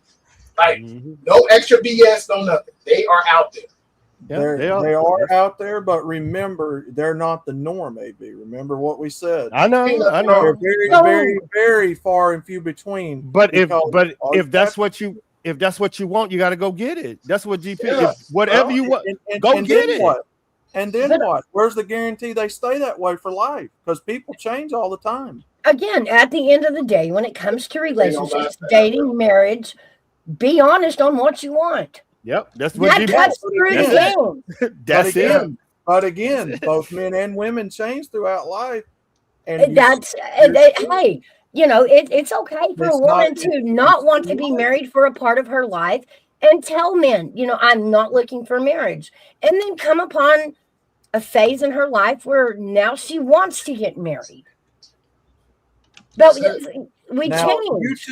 Like, no extra BS, no nothing. They are out there. Yeah, they are out there, but remember, they're not the norm, AB. Remember what we said. I know. They're very, very, very far and few between. But if that's what you want, you got to go get it. That's what GP. Yeah. Whatever you want, go get it. What? And then what? Where's the guarantee they stay that way for life? Because people change all the time. Again, at the end of the day, when it comes to relationships, dating, marriage, be honest on what you want. Yep, that's what that cuts through the game. That's it. But again, both men and women change throughout life, and hey, you know, it's okay for a woman to not want to be married for a part of her life, and tell men, you know, I'm not looking for marriage, and then come upon a phase in her life where now she wants to get married. But we change.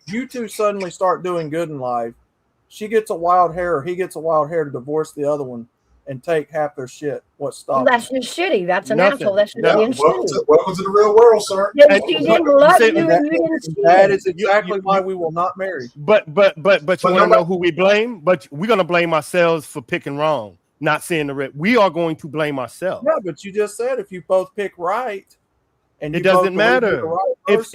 You two suddenly start doing good in life. She gets a wild hair, or he gets a wild hair to divorce the other one and take half their shit. What's stopping? Well, that's just shitty. That's an asshole. That's just being shitty. Welcome to the real world, sir. She didn't love you, and you didn't see that is exactly why we will not marry. But you want to know who we blame? But we're gonna blame ourselves for picking wrong, not seeing the red. We are going to blame ourselves. Yeah, but you just said if you both pick right. And it doesn't matter if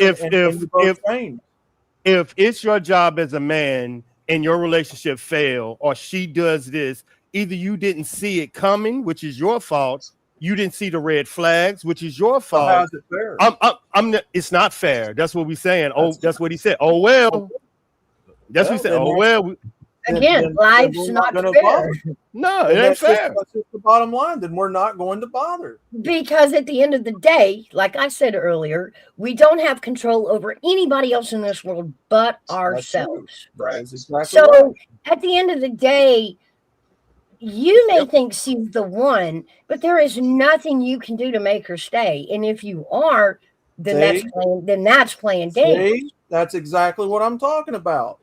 it's your job as a man and your relationship fail, or she does this, either you didn't see it coming, which is your fault. You didn't see the red flags, which is your fault. So how's it fair? It's not fair. That's what we're saying. That's what he said. Oh well. That's what he said. Oh well. Again, life's not fair. No, it ain't fair. That's just the bottom line. Then we're not going to bother. Because at the end of the day, like I said earlier, we don't have control over anybody else in this world but ourselves. Right. Exactly so at the end of the day, you may think she's the one, but there is nothing you can do to make her stay. And if you are, then that's playing games. See? That's exactly what I'm talking about.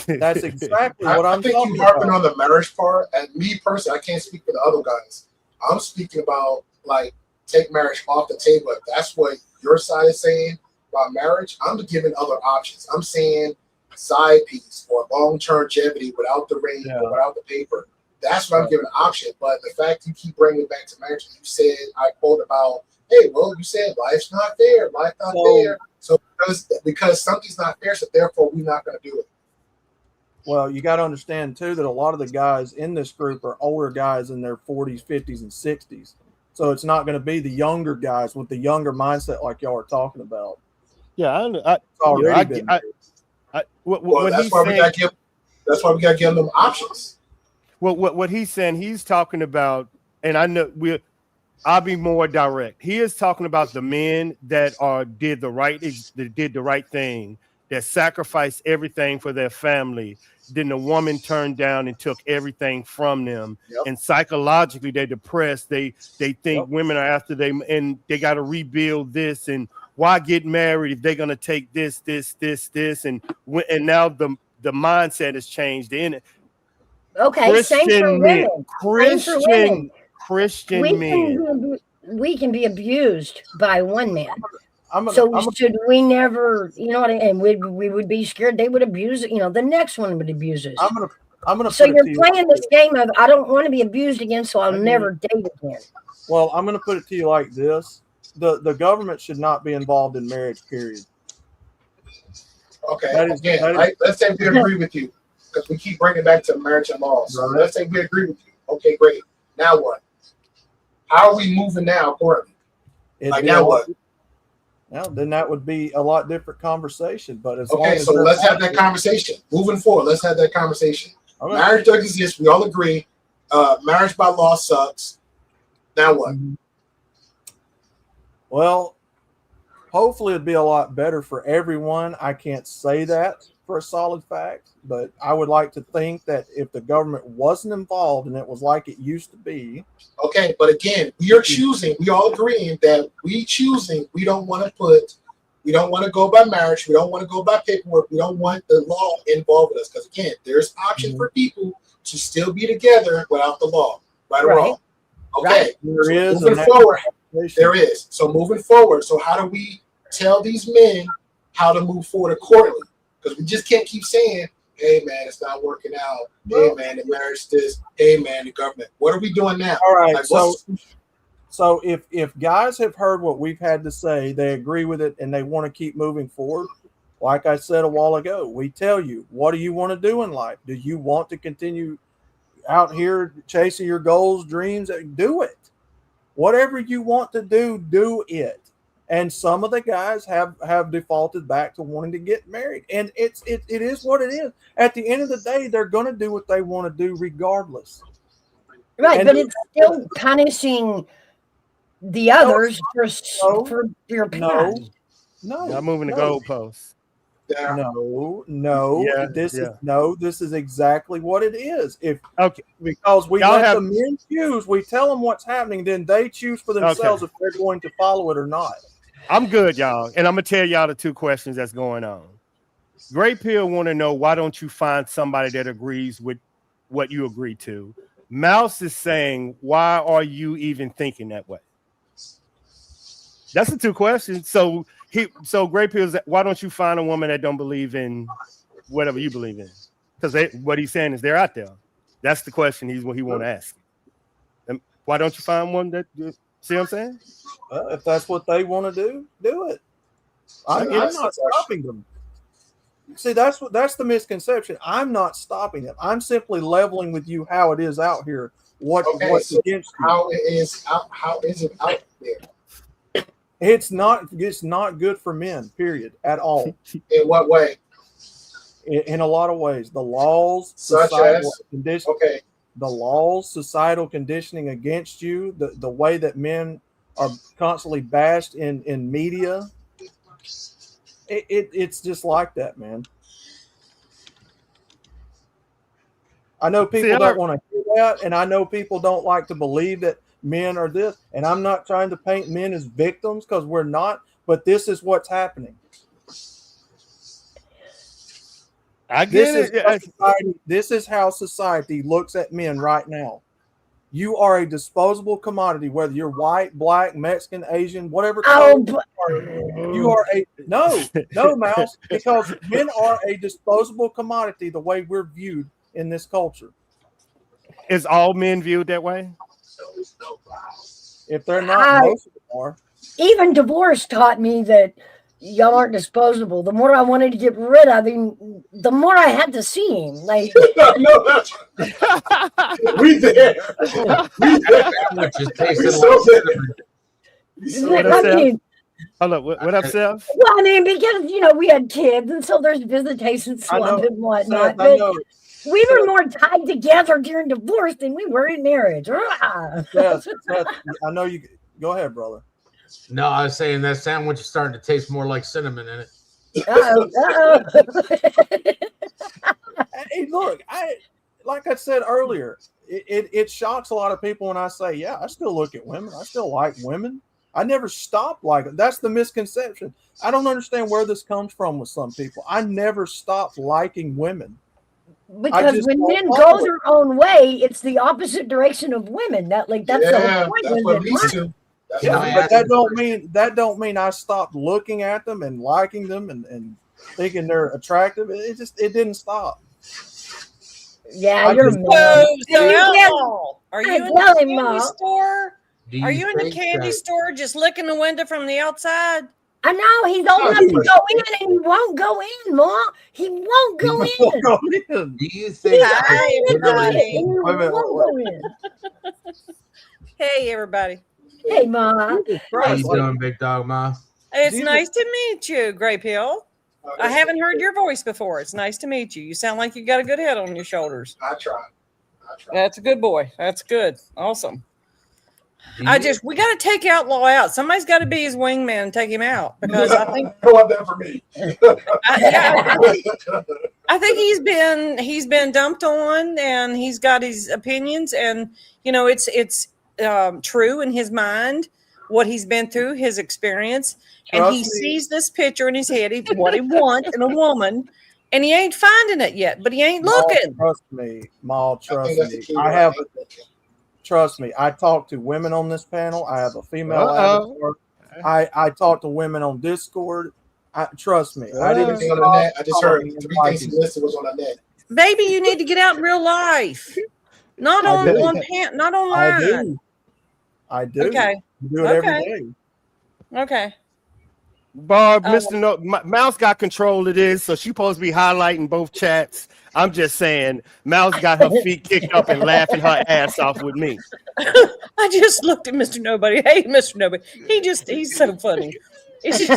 That's exactly what I'm talking about. I think you're harping on the marriage part. And me personally, I can't speak for the other guys. I'm speaking about, like, take marriage off the table. If that's what your side is saying about marriage, I'm giving other options. I'm saying side piece or long-term longevity without the ring or without the paper. That's what I'm giving an option. But the fact you keep bringing it back to marriage, you said, I quote about, hey, well, you said life's not fair. Life's not fair. So because something's not fair, so therefore we're not going to do it. Well, you got to understand, too, that a lot of the guys in this group are older guys in their 40s, 50s, and 60s. So it's not going to be the younger guys with the younger mindset like y'all are talking about. Yeah, that's why we got to give them options. Well, what he's saying, he's talking about, and I know I'll be more direct. He is talking about the men that did the right thing, that sacrificed everything for their family. Then the woman turned down and took everything from them, and psychologically they're depressed. They think women are after them, and they got to rebuild this. And why get married if they're gonna take this, and now the mindset has changed in it. Okay, same for women. Christian men. We can be abused by one man. Should we never, and we would be scared they would abuse it. The next one would abuse us. I'm gonna. So you're playing this game of I don't want to be abused again, so I'll never date again. Well, I'm going to put it to you like this: the government should not be involved in marriage. Period. Okay. Let's say we agree with you because we keep bringing it back to marriage and law. So let's say we agree with you. Okay, great. Now what? How are we moving now accordingly? Now what? Well, then that would be a lot different conversation. But let's have that conversation. Moving forward, let's have that conversation. Okay. Marriage does exist. We all agree. Marriage by law sucks. Now what? Well, hopefully it'd be a lot better for everyone. I can't say that for a solid fact, but I would like to think that if the government wasn't involved and it was like it used to be. Okay, but again, we all agreeing that we don't want to go by marriage, we don't want to go by paperwork, we don't want the law involved with us. Because again, there's option for people to still be together without the law, right or wrong. Okay, there is. So moving forward, so how do we tell these men how to move forward accordingly? Because we just can't keep saying, hey, man, it's not working out. Hey, man, the marriage this. Hey, man, the government. What are we doing now? All right. So if guys have heard what we've had to say, they agree with it, and they want to keep moving forward, like I said a while ago, we tell you, what do you want to do in life? Do you want to continue out here chasing your goals, dreams? Do it. Whatever you want to do it. And some of the guys have defaulted back to wanting to get married. And it is what it is. At the end of the day, they're going to do what they want to do regardless. Right, but it's still punishing the others for your past. No. I'm moving the goalposts. This is exactly what it is. Because we let the men choose, we tell them what's happening, then they choose for themselves if they're going to follow it or not. I'm good, y'all, and I'm gonna tell y'all the two questions that's going on. Great Pill want to know, why don't you find somebody that agrees with what you agree to? Mouse is saying, why are you even thinking that way? That's the two questions. So Great Pill is, why don't you find a woman that don't believe in whatever you believe in? Because what he's saying is they're out there. That's the question he want to ask. And why don't you find one that? See what I'm saying? If that's what they want to do it. I'm not stopping them. See, that's the misconception. I'm not stopping them. I'm simply leveling with you how it is out here. What's against you? How is it out there? It's not good for men, period, at all. In what way? In a lot of ways. The laws, the laws, societal conditioning against you, the way that men are constantly bashed in media. It's just like that, man. I know people don't want to hear that, and I know people don't like to believe that men are this, and I'm not trying to paint men as victims, because we're not, but this is what's happening. I get This is how society looks at men right now. You are a disposable commodity, whether you're white, black, Mexican, Asian, whatever Oh, color you are a no, Mouse, because men are a disposable commodity the way we're viewed in this culture. Is all men viewed that way? If they're not, most of them are. Even divorce taught me that y'all aren't disposable. The more I wanted to get rid of him, the more I had to see him. Like, No, that's we there. We there. What up, Seth? Hold up, what up, Seth? well, I mean, because we had kids, and so there's visitation slump and whatnot. Seth, I But know. we were more tied together during divorce than we were in marriage. Seth, I know you. Go ahead, brother. No, I was saying that sandwich is starting to taste more like cinnamon in it. Hey, look, like I said earlier, it shocks a lot of people when I say, yeah, I still look at women. I still like women. I never stopped liking. That's the misconception. I don't understand where this comes from with some people. I never stopped liking women. Because when men go their own way, it's the opposite direction of women. That's the whole point. That's what leads to. Yeah, but that don't mean I stopped looking at them and liking them and thinking they're attractive. It didn't stop. Yeah, you're mad. Are you in the candy store? Are you in the candy store just licking the window from the outside? I know he's old enough to go in, and he won't go in, Ma. He won't go in. Do you think? Hi, everybody. He won't go in. Hey, everybody. Hey, Ma. How you doing, Big Dog Ma? It's nice to meet you, Grape Hill. I haven't heard your voice before. It's nice to meet you. You sound like you got a good head on your shoulders. I try. That's a good boy. That's good. Awesome. We got to take Outlaw out. Somebody's got to be his wingman and take him out because I think. Go up there for me. I think he's been dumped on, and he's got his opinions, and it's true in his mind what he's been through, his experience, and he sees this picture in his head, what he wants in a woman, and he ain't finding it yet, but he ain't looking. Trust me, Ma. Trust me. Trust me. I talk to women on this panel. I have a female avatar. I talk to women on Discord. Trust me. I didn't see on the net. I just heard 3 things he listed was on the net. Baby, you need to get out in real life. Not online. I do. Okay. I do it every day. Okay. Barb, Mouse got control of this, so she's supposed to be highlighting both chats. I'm just saying, Mouse got her feet kicked up and laughing her ass off with me. I just looked at Mr. Nobody. Hey, Mr. Nobody. He's so funny. It's just,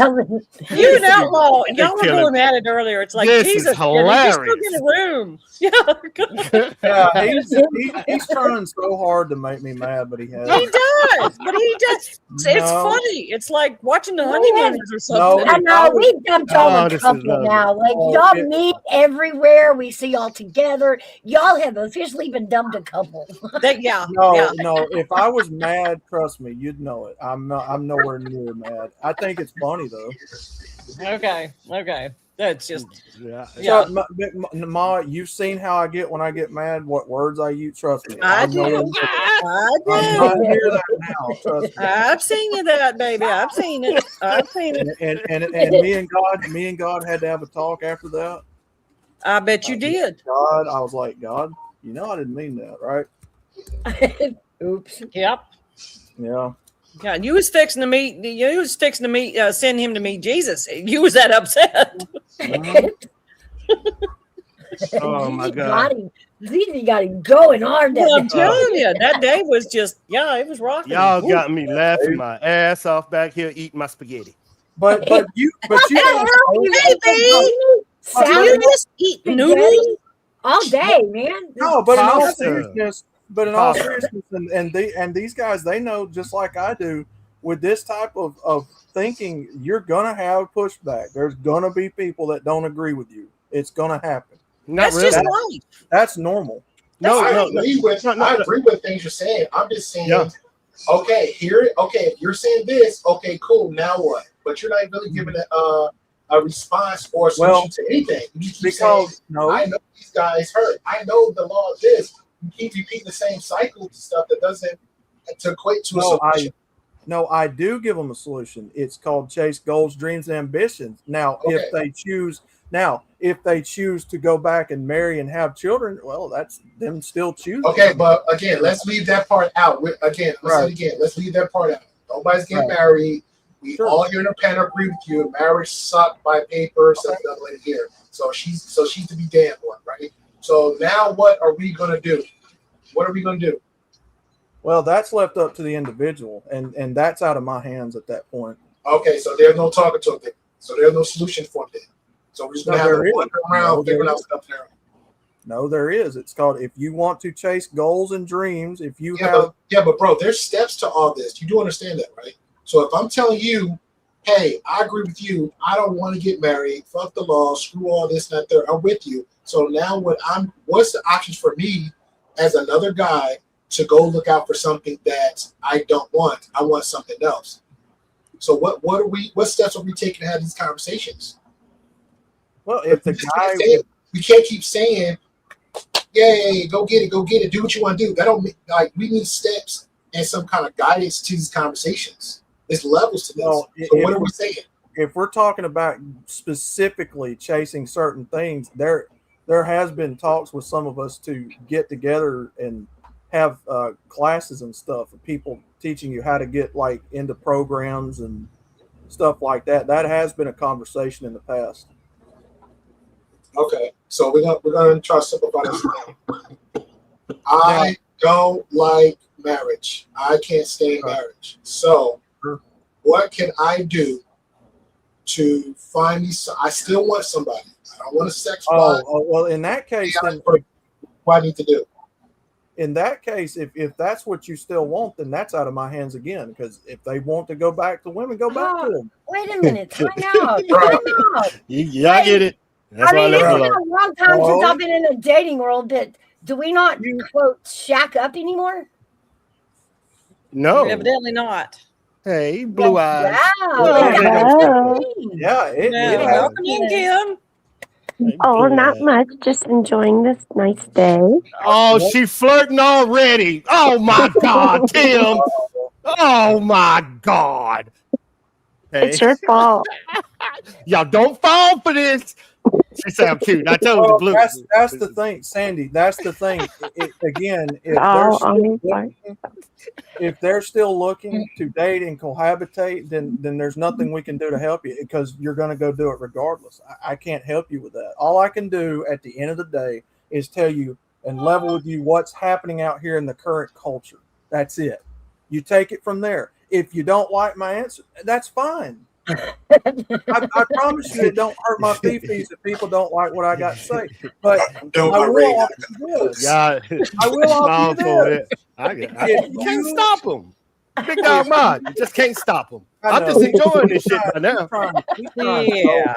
you and Outlaw, y'all were going at it earlier. It's like, this Jesus, is hilarious. just get a room. Yeah, he's trying so hard to make me mad, but he has. He does, but he does. It's funny. It's like watching the Honeymooners or something. I know we dumped y'all a couple now. Like y'all meet everywhere. We see y'all together. Y'all have officially been dumped a couple. No. If I was mad, trust me, you'd know it. I'm nowhere near mad. I think it's funny though. Okay. That's just So, Ma, you've seen how I get when I get mad. What words I use? Trust me. I do. I'm trying to hear that now. Trust me. I've seen you that, baby. I've seen it. And me and God had to have a talk after that. I bet you did. God, I was like, God, I didn't mean that, right? Oops. Yep. Yeah. God, you was fixing to meet. Send him to meet Jesus. You was that upset. Oh my God! He got him going hard. I'm telling you, that day was just it was rocking. Y'all got me laughing my ass off back here eating my spaghetti. But you you just eat noodles all day, man. No, but in all seriousness. And these guys, they know just like I do, with this type of thinking, you're gonna have pushback. There's gonna be people that don't agree with you. It's gonna happen. That's just life. That's normal. I agree with things you're saying. I'm just saying, okay, if you're saying this, okay, cool. Now what? But you're not really giving a response or a solution to anything. You just keep saying, I know these guys hurt. I know the law of this. you keep repeating the same cycle to stuff that doesn't to equate to a No, solution. I do give them a solution. It's called chase goals, dreams, and ambitions. Now, Okay. if they choose to go back and marry and have children, well, that's them still choosing. Okay, but again, let's leave that part out. Let's leave that part out. Nobody's getting married. We all here in the panel agree with you. Marriage sucked by paper, says the other lady here. So she's to be damned one, right? So now what are we gonna do? What are we gonna do? Well, that's left up to the individual, and that's out of my hands at that point. Okay, so there's no talking to them. So there's no solution for them. So we're just gonna have to wander around figuring out stuff there. No, there is. It's called if you want to chase goals and dreams. If you but bro, there's steps to all this. You do understand that, right? So if I'm telling you, hey, I agree with you. I don't want to get married. Fuck the law. Screw all this and that. There, I'm with you. So now what's the options for me as another guy to go look out for something that I don't want? I want something else. So what steps are we taking to have these conversations? Well, if the guy, we can't keep saying, "Yay, go get it, do what you want to do." That don't mean, like, we need steps and some kind of guidance to these conversations. There's levels to this. Well, so what are we saying? If we're talking about specifically chasing certain things, there has been talks with some of us to get together and have classes and stuff of people teaching you how to get like into programs and stuff like that. That has been a conversation in the past. Okay, so we're gonna try to simplify this. I don't like marriage. I can't stay in marriage. So, what can I do to find me? I still want somebody. I don't want a sex bot. Well, in that case, then what I need to do. In that case, if that's what you still want, then that's out of my hands again. Because if they want to go back to women, go back to them. Wait a minute, time out. Time out. Yeah, I get it. That's why I it's left been it a long time since I've been in the dating world. Do we not quote shack up anymore? No, Evidently not. Hey, blue eyes. Yeah, welcome in, Kim. Oh, not much. Just enjoying this nice day. Oh, she flirting already. Oh my God, Tim. Oh my God. Hey. It's your fault. Y'all don't fall for this. She sound cute. I told you, blue. That's the thing, Sandy. That's the thing. If they're still looking to date and cohabitate, then there's nothing we can do to help you because you're going to go do it regardless. I can't help you with that. All I can do at the end of the day is tell you and level with you what's happening out here in the current culture. That's it. You take it from there. If you don't like my answer, that's fine. I promise you it don't hurt my feelings if people don't like what I got to say. But I will offer you this. Yeah, I will offer you this. You can't stop them. Big dog mod. You just can't stop them. I'm just enjoying this shit right now. Yeah.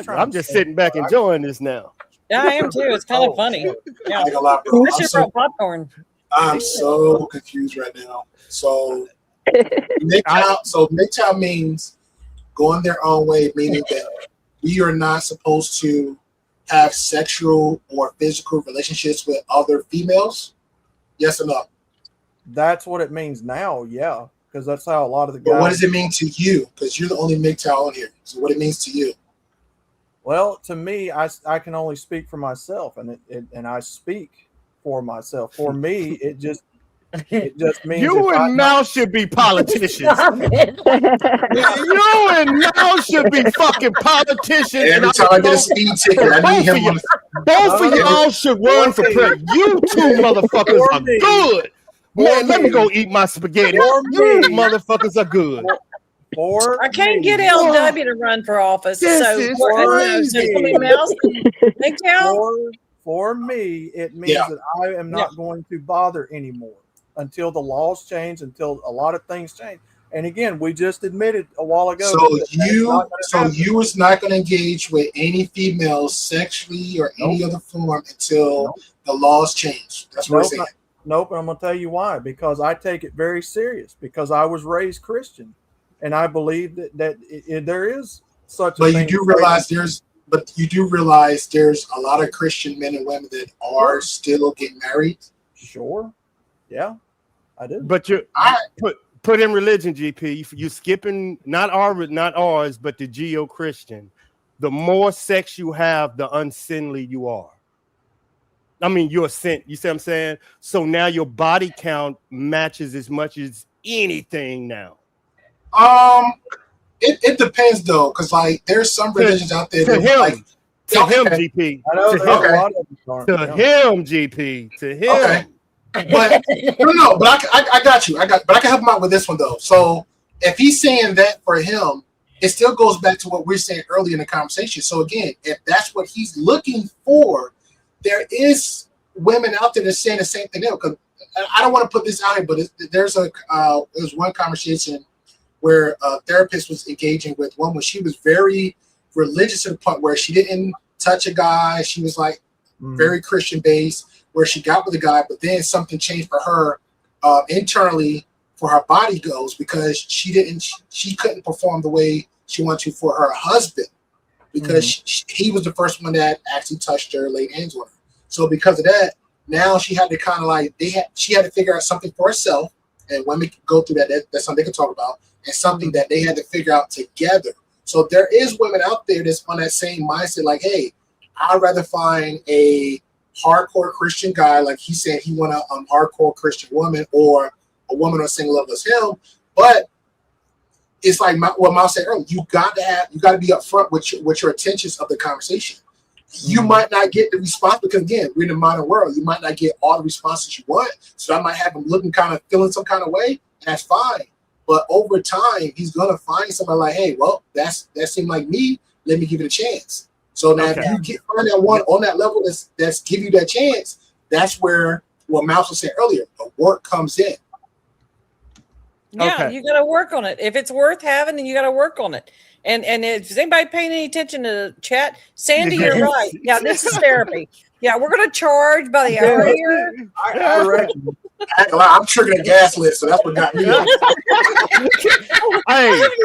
I'm just sitting back enjoying this now. Yeah, I am too. It's kind of funny. Yeah. Wish you brought popcorn. I'm so confused right now. So MGTOW means going their own way, meaning that we are not supposed to have sexual or physical relationships with other females. Yes or no? That's what it means now, yeah, because that's how a lot of the guys. But what does it mean to you? Because you're the only MGTOW on here. So what it means to you? Well, to me, I can only speak for myself, and I speak for myself. For me, it just means you and Mal should be politicians. You and Mal should be fucking politicians. Every time I get a speed ticket, I need him. Both of y'all should run for president. You two motherfuckers are good. Man, let me go eat my spaghetti. You motherfuckers are good. I can't get LW to run for office. For me, it means that I am not going to bother anymore until the laws change, until a lot of things change. And again, we just admitted a while ago. So you was not going to engage with any females sexually or any other form until the laws change. That's what I'm saying. Nope, and I'm going to tell you why. Because I take it very serious. Because I was raised Christian, and I believe that there is such a thing. But you do realize there's a lot of Christian men and women that are still getting married. Sure. Yeah, I do. But you put in religion, GP. You skipping not ours, but the Geo-Christian. The more sex you have, the unsinly you are. I mean, you're sent. You see what I'm saying? So now your body count matches as much as anything now. It depends though, because like there's some religions out there that like to him, GP. I know to there's him, a lot of them aren't, to yeah. him, GP. To him. Okay. But no, but I got you. But I can help him out with this one though. So if he's saying that for him, it still goes back to what we are saying earlier in the conversation. So again, if that's what he's looking for, there is women out there that's saying the same thing. Because I don't want to put this out here, but there's one conversation where a therapist was engaging with one where she was very religious to the point where she didn't touch a guy. She was like very Christian based, where she got with a guy, but then something changed for her internally for her body goes because she couldn't perform the way she wanted to for her husband because he was the first one that actually touched her, laid hands on her. So because of that, now she had to kind of like she had to figure out something for herself, and women can go through that. That's something they can talk about, and something that they had to figure out together. So there is women out there that's on that same mindset, like, hey, I'd rather find a hardcore Christian guy, like he said he want a hardcore Christian woman or a woman on single level as him, but it's like what Miles said earlier. You got to be upfront with your intentions of the conversation. You might not get the response because again, we're in the modern world. You might not get all the responses you want. So I might have him looking kind of feeling some kind of way. And that's fine. But over time, he's gonna find somebody like, hey, well, that seemed like me. Let me give it a chance. So now if you find that one on that level that's give you that chance, that's where what Mouse was saying earlier, the work comes in. Yeah, you got to work on it. If it's worth having, then you got to work on it. And if anybody paying any attention to the chat, Sandy, you're right. Yeah, this is therapy. Yeah, we're going to charge by the hour here. I reckon. I'm triggering a gas list, so that's what got me. Hey,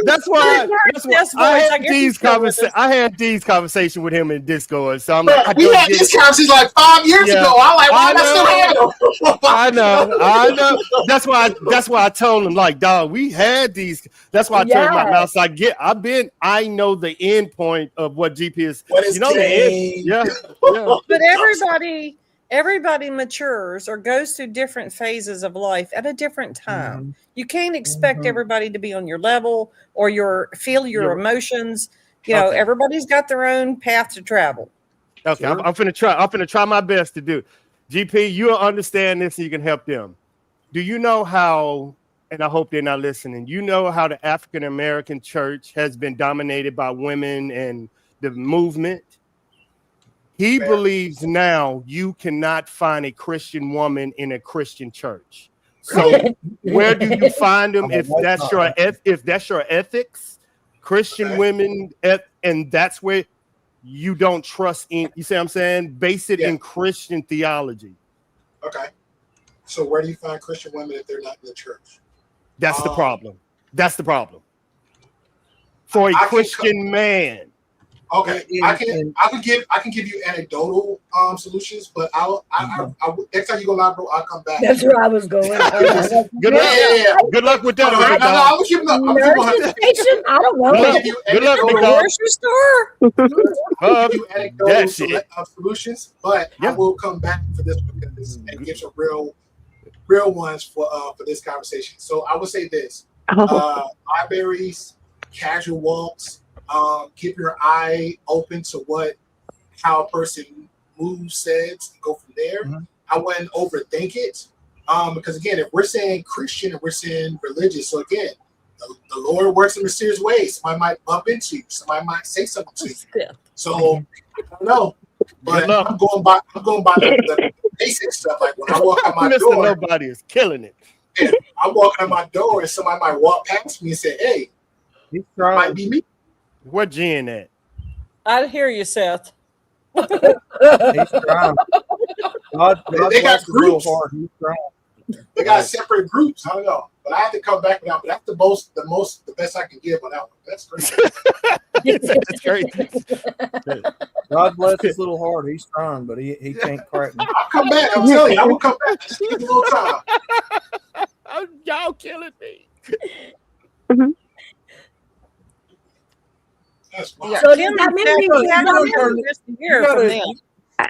that's why I had these conversations with him in Discord. So I'm like, we had these conversations like 5 years ago. I'm like, why am I still here? I know. That's why I told him, like, dog, we had these. That's why I told him, Mouse, I know the end point of what GP is. What is the end? Yeah. But everybody matures or goes through different phases of life at a different time. You can't expect everybody to be on your level or feel your emotions. You know, everybody's got their own path to travel. Okay, sure. I'm finna try my best to do. GP, you'll understand this and you can help them. Do you know how, and I hope they're not listening, you know how the African American church has been dominated by women and the movement? He believes now you cannot find a Christian woman in a Christian church. So where do you find them if that's your ethics? Christian women, and that's where you don't trust in. You see what I'm saying? Base it in Christian theology. Okay. So where do you find Christian women if they're not in the church? That's the problem. That's the problem. For a Christian man. Okay, I can give you anecdotal solutions, but I'll next time you go live, bro, I'll come back. That's where I was going. Good luck with that. I'm keeping up. I don't know. Good luck, grocery store. I'll give you anecdotal solutions, but I will come back for this one because it gives you real ones for this conversation. So I would say this: libraries, casual walks. Keep your eye open to how a person moves, says, and go from there. I wouldn't overthink it, because again, if we're saying Christian and we're saying religious, so again, the Lord works in mysterious ways. Somebody might bump into you. Somebody might say something to you. So I don't know, but I'm going by the basic stuff. Like when I walk out my door, nobody is killing it. Yeah, I'm walking out my door and somebody might walk past me and say, "Hey, it might be me." Where Jen at? I hear you, Seth. He's trying. They got groups. They got separate groups. I don't know, but I have to come back with that. But that's the best I can give on that one. That's crazy. That's crazy. God bless his little heart. He's trying, but he can't crack me. I'll come back. I'm telling you, I will come back. Just give me a little time. Y'all killing me. Mhm. That's fine. Yeah, So Kim does that and mean Jack, we you can have go to there? hear this to hear from them.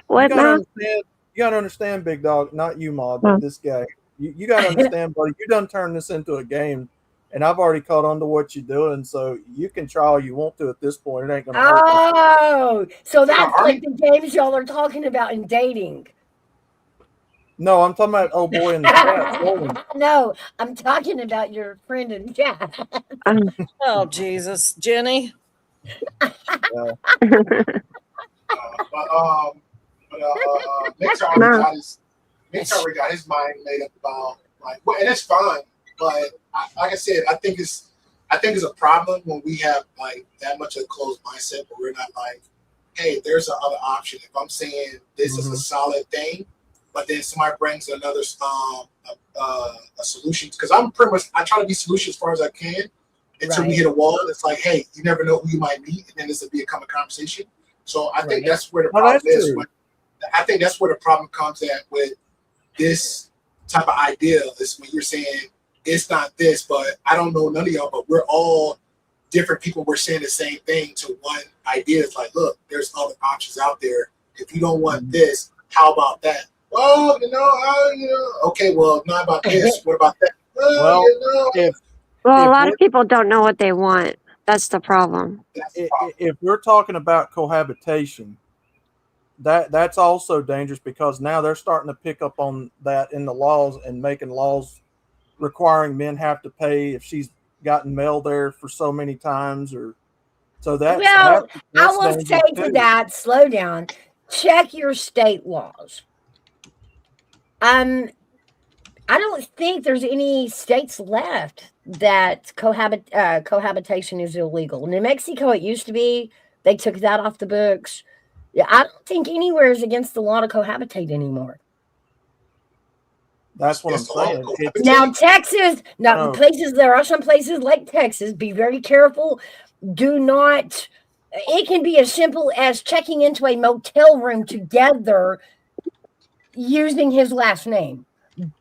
What You gotta now? understand. You gotta understand, big dog. Not you, Maud, Oh. but this guy. You gotta understand, buddy. You done turned this into a game, and I've already caught on to what you're doing. So you can try all you want to at this point. It ain't gonna hurt. Oh, so that's are like the games y'all are talking about in dating. No, I'm talking about old boy in the chat. Roland. No, I'm talking about your friend in chat. Oh Jesus, Jenny. Nick's already got his mind made up about like, well, and it's fine. But like I said, I think it's a problem when we have like that much of a closed mindset where we're not like, hey, there's another option. If I'm saying this is a solid thing, but then somebody brings another a solution, because I try to be solution as far as I can until we hit a wall. It's like, hey, you never know who you might meet, and then this will become a conversation. So I think that's where the problem is. I think that's where the problem comes at with this type of idea, is when you're saying it's not this, but I don't know none of y'all, but we're all different people. We're saying the same thing to one idea. It's like, look, there's other options out there. If you don't want this, how about that? Well, okay, well, not about this. What about that? Well, a lot of people don't know what they want. That's the problem. If we're talking about cohabitation, that's also dangerous, because now they're starting to pick up on that in the laws and making laws requiring men have to pay if she's gotten mail there for so many times, or so that's. Well, that's I will say to that, slow down. Check your state laws. I don't think there's any states left that cohabitation is illegal. New Mexico, it used to be. They took that off the books. Yeah, I don't think anywhere is against the law to cohabitate anymore. That's what I'm saying. Now, Texas, places, there are some places like Texas, be very careful. Do not, it can be as simple as checking into a motel room together using his last name.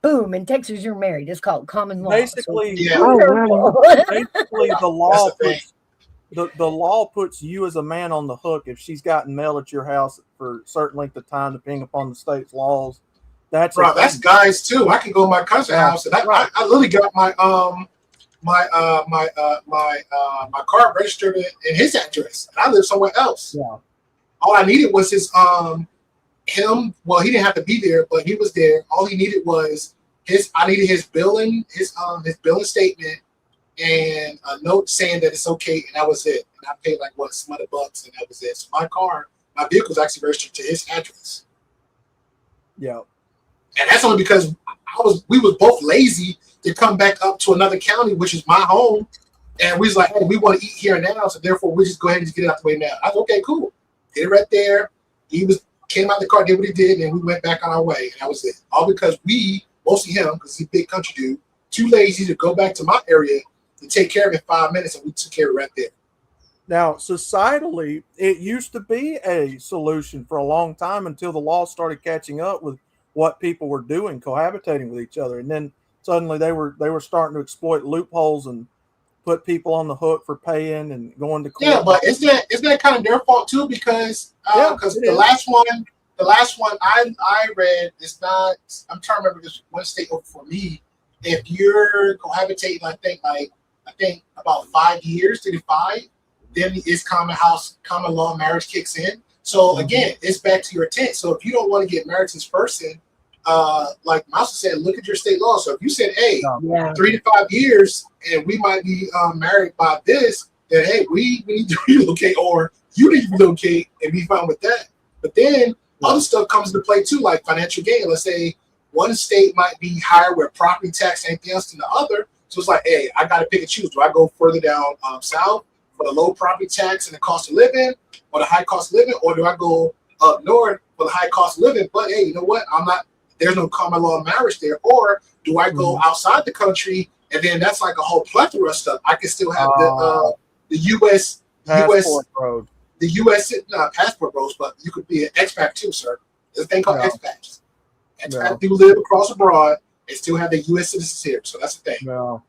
Boom, in Texas, you're married. It's called common law. Basically, So basically the law puts the law puts you as a man on the hook if she's gotten mail at your house for a certain length of time, depending upon the state's laws. That's guys too. I can go to my cousin's house, and I literally got my my car registered in his address, and I live somewhere else. Yeah. All I needed was his him. Well, he didn't have to be there, but he was there. All he needed was I needed his billing statement and a note saying that it's okay, and that was it. And I paid like some other bucks, and that was it. So my vehicle was actually registered to his address. Yeah. And that's only because we was both lazy to come back up to another county, which is my home. And we was like, hey, we want to eat here and now, so therefore we just go ahead and just get it out the way now. I was okay, cool. Did it right there. He came out the car, did what he did, and we went back on our way. And that was it. All because mostly him, because he's a big country dude, too lazy to go back to my area and take care of it in 5 minutes, and we took care of it right there. Now, societally, it used to be a solution for a long time until the law started catching up with what people were doing, cohabitating with each other, and then suddenly they were starting to exploit loopholes and put people on the hook for paying and going to court. Yeah, but isn't that kind of their fault too? Because the last one I read is not. I'm trying to remember this one state for me. If you're cohabitating, I think about 5 years, 35, then it's common law marriage kicks in. So again, it's back to your intent. So if you don't want to get married to this person, like Mouse said, look at your state law. So if you said, hey, 3 to 5 years and we might be married by this, then hey, we need to relocate, or you need to relocate and be fine with that. But then other stuff comes into play too, like financial gain. Let's say one state might be higher with property tax and anything else than the other. So it's like, hey, I got to pick and choose. Do I go further down south for the low property tax and the cost of living, or the high cost of living, or do I go up north for the high cost of living? But hey, you know what? There's no common law marriage there. Or do I go outside the country, and then that's like a whole plethora of stuff. I can still have the U.S. passport road. the U.S. passport bros, but you could be an expat too, sir. There's a thing called expats. Expat people live across abroad and still have their U.S. citizens here, so that's the thing. No.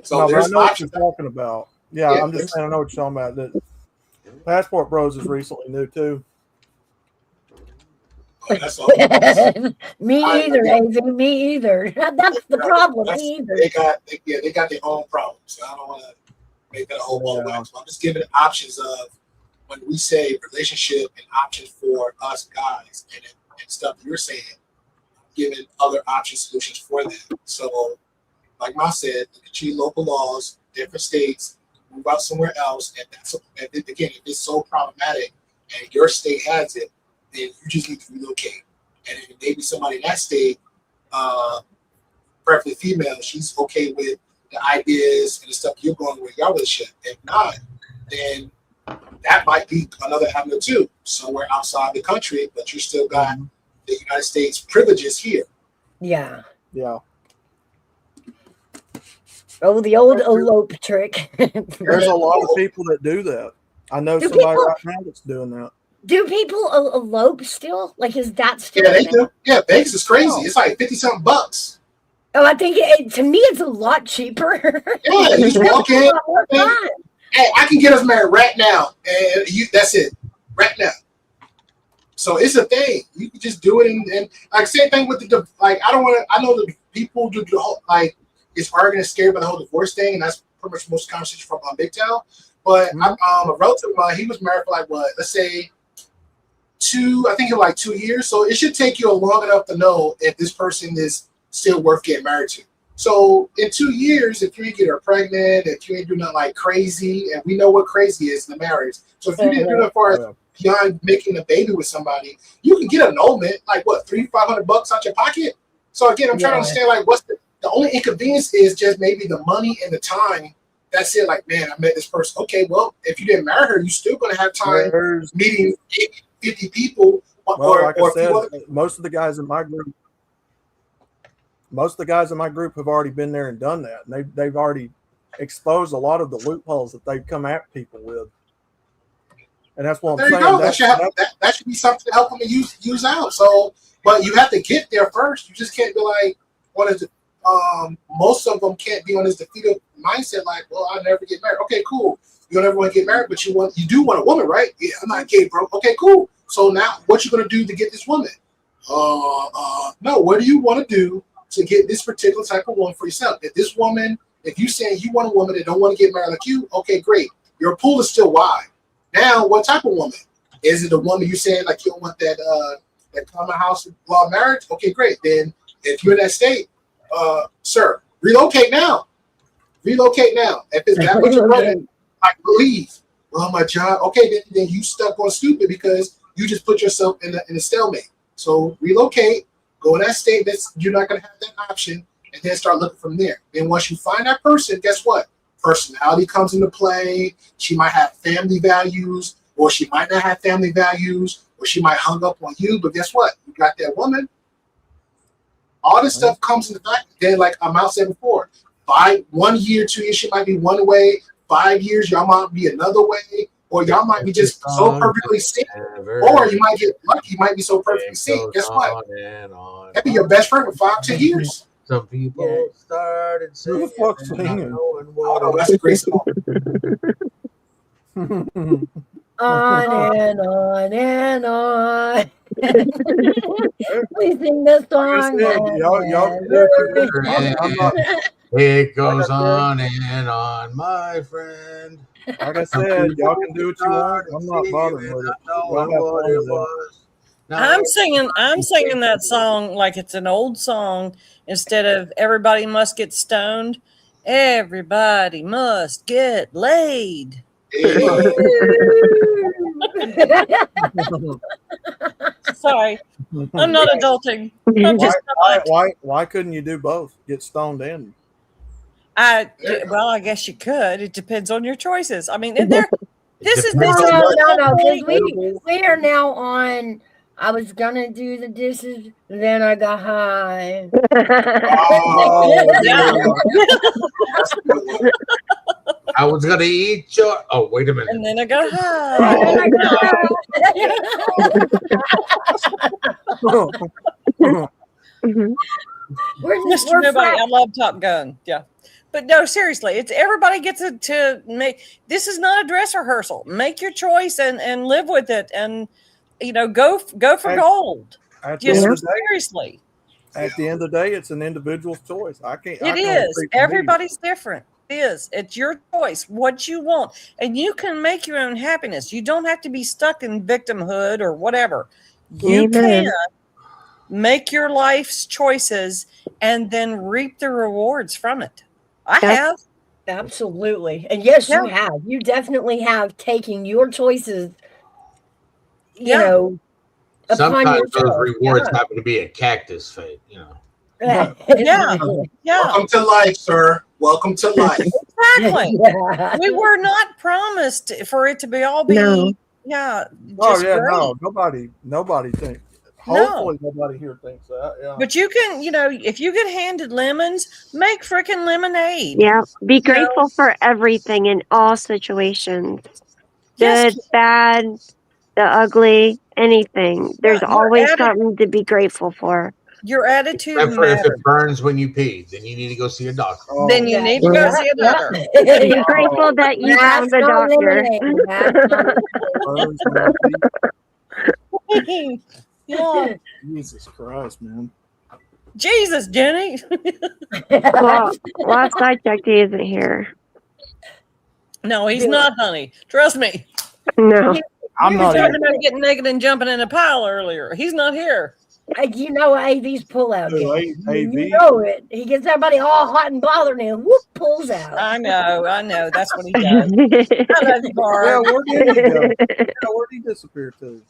So no, there's I know what options. you're talking about. Yeah, I'm just saying I know what you're talking about. That Passport Bros is recently new too. Oh, that's all. Me either, AV. Me either. That's the problem. Me either. They got their own problems. So I don't want to make that a whole ball wax. I'm just giving options of when we say relationship and options for us guys and stuff you're saying, giving other option solutions for that. So, like Ma said, look at your local laws, different states, move out somewhere else, and that's again, if it's so problematic and your state has it, then you just need to relocate. And then maybe somebody in that state, preferably female, she's okay with the ideas and the stuff you're going with your relationship. If not, then that might be another avenue too, somewhere outside the country, but you still got the United States privileges here. Yeah. Yeah. Oh, the old elope trick. There's a lot of people that do that. I know somebody right now that's doing that. Do people elope still? Like, is that still? Yeah, they do. Yeah, Vegas is crazy. It's like $50-something bucks. Oh, I think to me it's a lot cheaper. Yeah, you just walk in. Hey, I can get us married right now, and that's it, right now. So it's a thing. You can just do it, and like same thing with the like. I don't want to. I know that people do the whole like is arguing scared by the whole divorce thing, and that's pretty much most conversation from Big Town. But a relative of mine, he was married for like what? Let's say 2. I think it was like 2 years. So it should take you long enough to know if this person is still worth getting married to. So in 2 years, if you get her pregnant, if you ain't do nothing like crazy, and we know what crazy is in the marriage. So if you didn't do that far as beyond making a baby with somebody, you can get annulment, like what, $300-500 out your pocket. So again, I'm trying to understand like what's the only inconvenience is just maybe the money and the time. That's it. Like, man, I met this person. Okay, well, if you didn't marry her, you're still going to have time meeting 50 people. Well, like I said, most of the guys in my group have already been there and done that. And they've already exposed a lot of the loopholes that they've come at people with. And that's what I'm saying. That should be something to help them use out. So, but you have to get there first. You just can't be like, most of them can't be on this defeated mindset. Like, well, I'll never get married. Okay, cool. You don't ever want to get married, but you do want a woman, right? Yeah, I'm not gay, bro. Okay, cool. So now, what you gonna do to get this woman? No. What do you want to do to get this particular type of woman for yourself? If you saying you want a woman that don't want to get married like you, okay, great. Your pool is still wide. Now, what type of woman? Is it a woman you saying like you don't want that common house law marriage? Okay, great. Then if you're in that state, sir, relocate now. Relocate now. If it's that much running, I leave. Well, my job. Okay, then you stuck on stupid because you just put yourself in a stalemate. So relocate, go in that state you're not going to have that option, and then start looking from there. Then once you find that person, guess what? Personality comes into play. She might have family values, or she might not have family values, or she might hung up on you. But guess what? You got that woman. All this stuff comes into fact. Then, like Amount said before, 1 year, 2 years, she might be one way. 5 years, y'all might be another way, or y'all might be just so perfectly synced. Or you might get lucky, you might be so perfectly synced. Guess what? That'd be your best friend for 5-10 years. Some people started saying, "Who the fuck's singing?" Oh, that's a great song. On and on and on. We sing the song. It goes on and on, my friend. Like I said, y'all can do what you want. I'm not bothered with it. I'm singing that song like it's an old song instead of everybody must get stoned. Everybody must get laid. Sorry, I'm not adulting. I'm just why couldn't you do both? Get stoned in. Well, I guess you could. It depends on your choices. I mean, this is no. We are now on. I was gonna do the dishes, then I got high. I was gonna eat your. Oh, wait a minute. And then I go, hi. Mhm. Mr. Nobody, I love Top Gun. Yeah. But no, seriously, it's everybody gets to make. This is not a dress rehearsal. Make your choice and live with it, and go for gold. Seriously. At the end of the day, it's an individual's choice. It is. Everybody's different. It is. It's your choice. What you want, and you can make your own happiness. You don't have to be stuck in victimhood or whatever. You can make your life's choices and then reap the rewards from it. I have. Absolutely. And yes, you have. You definitely have taken your choices, Sometimes those rewards happen to be a cactus fate, Yeah. Welcome to life, sir. Welcome to life. Exactly. We were not promised for it to be all be No. Great. No. Nobody thinks. Hopefully nobody here thinks that. Yeah. But you can, if you get handed lemons, make freaking lemonade. Yeah. Be grateful for everything in all situations. Yes. Good, bad, the ugly, anything. There's always something to be grateful for. Your attitude Except for if matters. it burns when you pee, then you need to go see a doctor. Then you need to go see a doctor. Be grateful that you found a doctor. Yeah. Jesus Christ, man. Jesus, Jenny. Well, last I checked, he isn't here. No, he's not, honey. Trust me. No. I'm not talking about getting naked and jumping in a pile earlier. He's not here. AV's pullout game. AV? You know it. He gets everybody all hot and bothered and whoop, pulls out. I know. That's what he does. I love you, Barb. Yeah, where did he go? Where did he disappear to?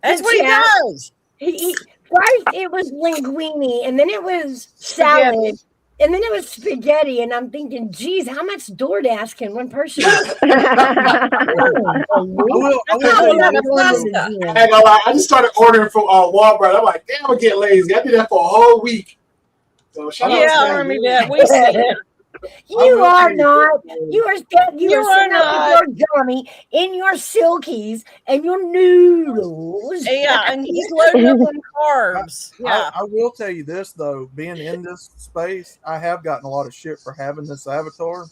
That's what he does. First it was linguine, and then it was salad, and then it was spaghetti. And I'm thinking, geez, how much DoorDash can one person? I ain't gonna lie, I just started ordering from Walmart. I'm like, damn, I'm getting lazy. I did that for a whole week. So shout out to Army Dad, we see it. You are not. You are sitting up with your dummy in your silkies and your noodles. Yeah, and he's loading up on carbs. Yeah. I will tell you this though, being in this space, I have gotten a lot of shit for having this avatar.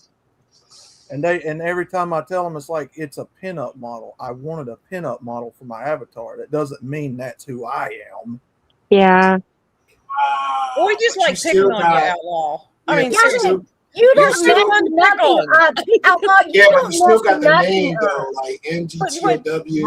And every time I tell them, it's like it's a pinup model. I wanted a pinup model for my avatar. That doesn't mean that's who I am. Yeah. Well, we just like picking on you, Outlaw. I mean, seriously. You don't know nothing. Outlaw, yeah, but you still got the name though, like MGTW.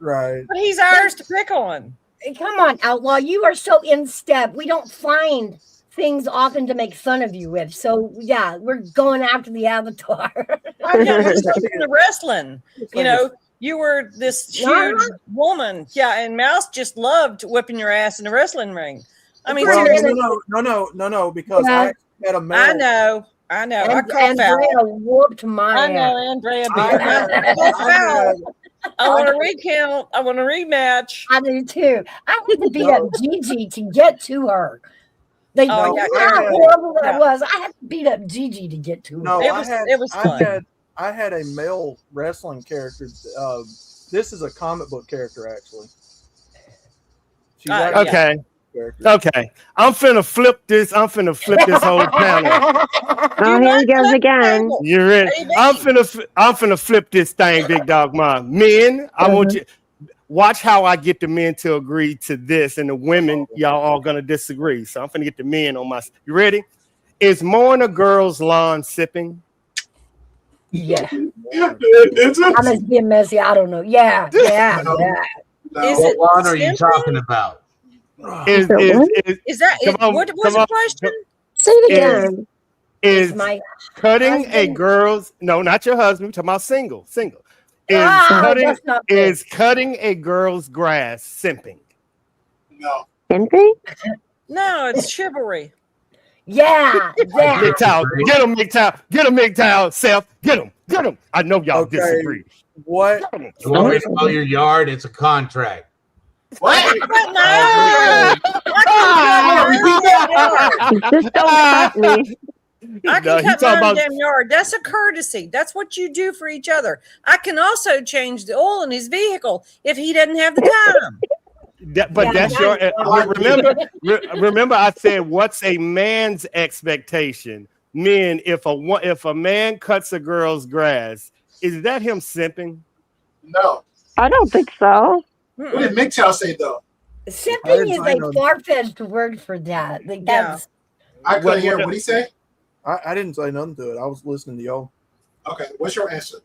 Right. But he's ours to pick on. Come on, Outlaw. You are so in step. We don't find things often to make fun of you with. So yeah, we're going after the avatar. I know, we're still in the wrestling. You were this huge woman. Yeah, and Mouse just loved whipping your ass in the wrestling ring. I mean, no, because I had a male. I know. Andrea whooped my ass. I know, Andrea beat my I want to recount. I want to rematch. I do too. I want to beat up Gigi to get to her. How horrible that was. I had to beat up Gigi to get to her. No, it was fun. I had a male wrestling character. This is a comic book character, actually. Okay. Okay. I'm finna flip this whole panel. Oh, here he goes again. You ready? I'm finna flip this thing, Big Dog Mom. Men, I want you watch how I get the men to agree to this, and the women, y'all all gonna disagree. So I'm finna get the men on my. You ready? Is mowing a girl's lawn sipping? Yeah. I'm just being messy. I don't know. Yeah. What lawn are you talking about? Is that what was the question? Say it again. Is cutting a girl's not your husband, we're talking about single. Is cutting a girl's grass simping? No. Simping? No, it's chivalry. Yeah. MGTOW. Get him, MGTOW. Get him, MGTOW. Self. Get him. I know y'all disagree. What? You want me to mow your yard? It's a contract. What? Just don't cut me. I No, can he cut talking my own about- damn yard. That's a courtesy. That's what you do for each other. I can also change the oil in his vehicle if he doesn't have the time. But Yeah, that's nice. your remember I said what's a man's expectation? Men, if a man cuts a girl's grass, is that him simping? No. I don't think so. What did MGTOW say though? Simping is a far-fetched word for that. Like that's I couldn't hear. What did he say? I didn't say nothing to it. I was listening to y'all. Okay, what's your answer?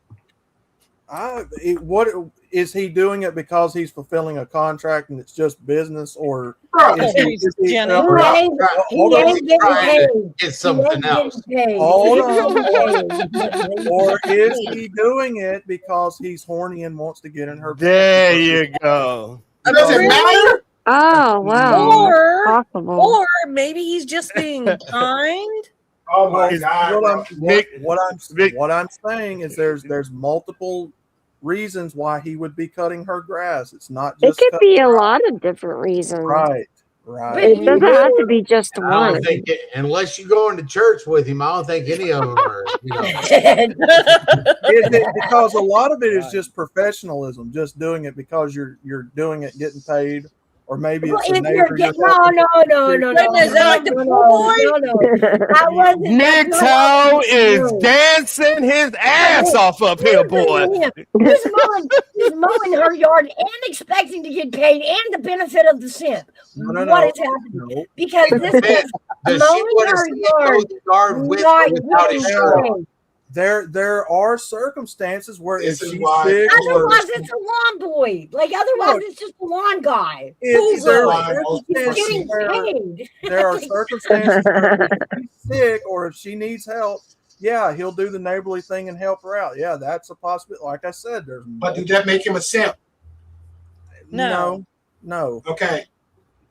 What is he doing it because he's fulfilling a contract and it's just business, or Bro, is he Jenny. hold on. It's something else. Hold on. Or is he doing it because he's horny and wants to get in her? There you go. Does it matter? Oh wow. Or, Possible. or maybe he's just being kind. Oh my God! What I'm saying is there's multiple reasons why he would be cutting her grass. It's not It just could be a lot of different reasons. right. It doesn't have to be just I one. don't think unless you go into church with him, I don't think any of them are. Because a lot of it is just professionalism, just doing it because you're doing it, getting paid, or maybe it's a neighbor. No. Is that like the pool boy? I wasn't. MGTOW is dancing his ass off up here, boy. He's mowing her yard and expecting to get paid and the benefit of the simp. What is happening? Because this is mowing her yard, not his getting paid. There are circumstances where if she's sick, otherwise it's a lawn boy. Like otherwise it's just a lawn guy. He's getting paid. There are circumstances where if she's sick or if she needs help, yeah, he'll do the neighborly thing and help her out. Yeah, that's a possibility. Like I said, there's. But did that make him a simp? No. Okay,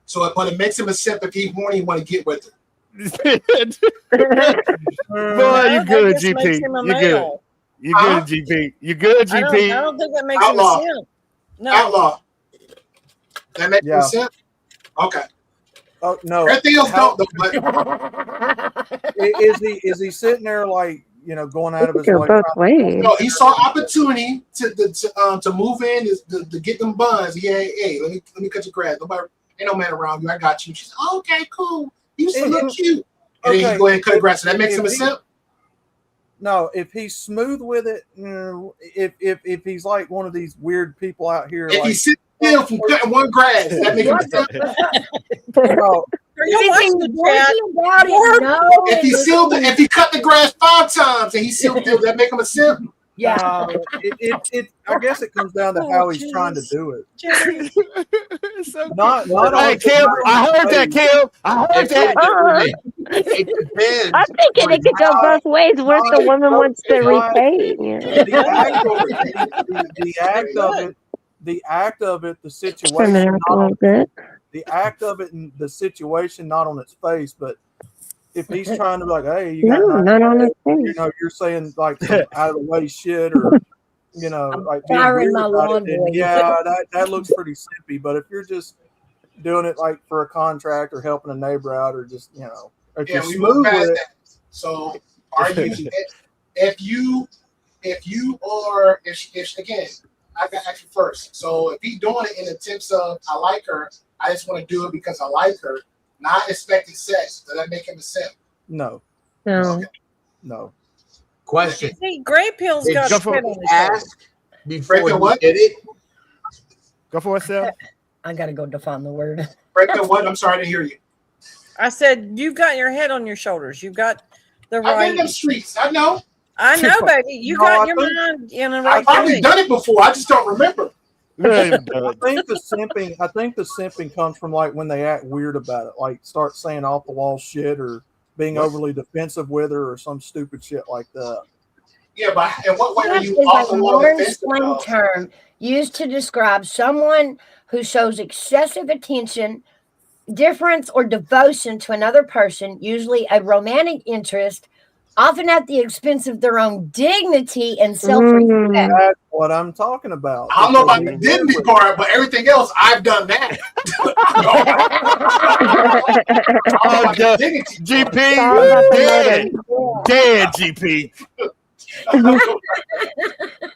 so but it makes him a simp if he's horny and want to get with her. Boy, you good, GP. You good. You good, GP. You good, GP. I don't think that makes him a simp. No. Outlaw. That makes him a simp? Okay. Oh no. Everything else don't though, but is he sitting there like, going out of his way? Both ways. No, he saw opportunity to move in to get them buns. Yeah, hey, let me cut your grass. Nobody, ain't no man around you. I got you. She's okay, cool. You still look cute. And then he go ahead and cut the grass. So that makes him a simp? No, if he's smooth with it, if he's like one of these weird people out here. If he sits still from cutting one grass, that makes him a simp? No. If he cut the grass 5 times and he still that make him a simp? Yeah. I guess it comes down to how he's trying to do it. Not Hey, Kim, I heard that, Kim. I heard that. It depends. I'm thinking it could go both ways. What if the woman wants to repay? The act of it, the situation, the act of it, and the situation, not on its face, but if he's trying to be like, hey, you got not on its face. you're saying like some out of the way shit, or like being weird about it, then, yeah, that looks pretty simpy. But if you're just doing it like for a contract or helping a neighbor out, or just if you're smooth with it. So are you if you are if again, I got to ask you first. So if he's doing it in the tips of I like her, I just want to do it because I like her, not expecting sex, does that make him a simp? No. No. No. Question. See, Gray Pill's got Did shit on you his ask before you what? did it? Go for it, Seth. I gotta go define the word. Breaking what? I'm sorry to hear you. I said you've got your head on your shoulders. You've got the I've right. been in them streets. I know. I know, baby. You got your mind in the right I've probably place. done it before. I just don't remember. I think the simping comes from like when they act weird about it, like start saying off the wall shit or being overly defensive with her or some stupid shit like that. Yeah, but in what way are That you is off a the wall modern defensive? slang term used to describe someone who shows excessive attention, difference, or devotion to another person, usually a romantic interest, often at the expense of their own dignity and self-respect. That's what I'm talking about. I don't know about the dignity part, but everything else, I've done that. GP, dead GP.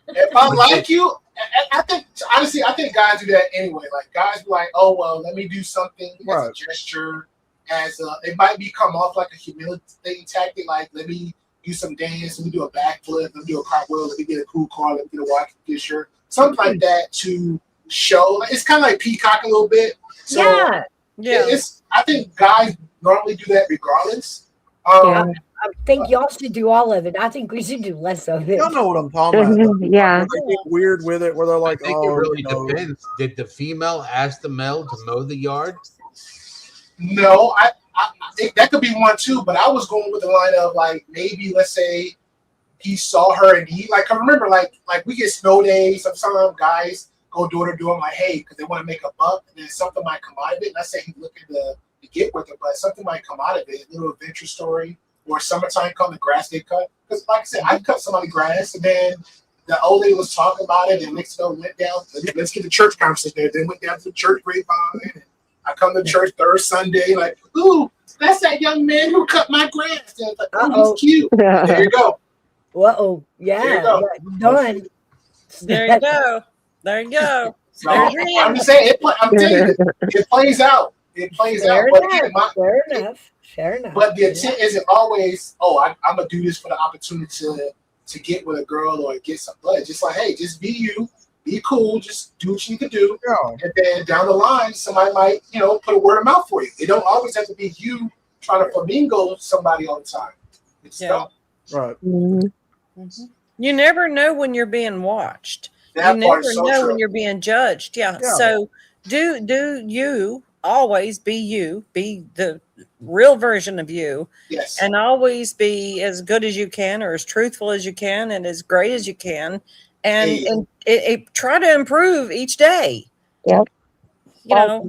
If I like you, I think honestly, I think guys do that anyway. Like guys be like, oh well, let me do something as a gesture, it might come off like a humiliating tactic. Like let me do some dance, let me do a backflip, let me do a cartwheel, let me get a cool car, let me get a watch, get a shirt, something like that to show. Like, it's kind of like peacock a little bit. So yeah. I think guys normally do that regardless. I think y'all should do all of it. I think we should do less of it. Y'all know what I'm talking about. Yeah. They get weird with it where they're like, I think it really depends. Did the female ask the male to mow the yard? No, I think that could be one too, but I was going with the line of like maybe let's say he saw her and he like I remember like we get snow days. Sometimes guys go door to door like hey because they want to make a buck and then something might come out of it. Let's say he's looking to get with her, but something might come out of it, a little adventure story. Or summertime come, the grass get cut. Because like I said, I cut somebody's grass, and then the old lady was talking about it, and next thing went down. Let's get the church conversation there. Then went down to the church grapevine. And I come to church third Sunday, like, ooh, that's that young man who cut my grass. And it's like, oh, he's cute. There you go. Whoa, yeah, there you go. Done. There you go. There you go. So, I'm just saying, I'm telling you, it plays out. It plays Fair out. enough. Fair enough. Fair enough. But the intent isn't always, I'm gonna do this for the opportunity to get with a girl or get some blood. Just like, hey, just be you, be cool, just do what you need to do. Yeah. And then down the line, somebody might, put a word of mouth for you. It don't always have to be you trying to flamingo somebody all the time. It's not. Right. Mm-hmm. You never know when you're being watched. That you never so know true. when you're being judged. Yeah. So do you always be you, be the real version of you, yes, and always be as good as you can or as truthful as you can and as great as you can and try to improve each day. Yep. I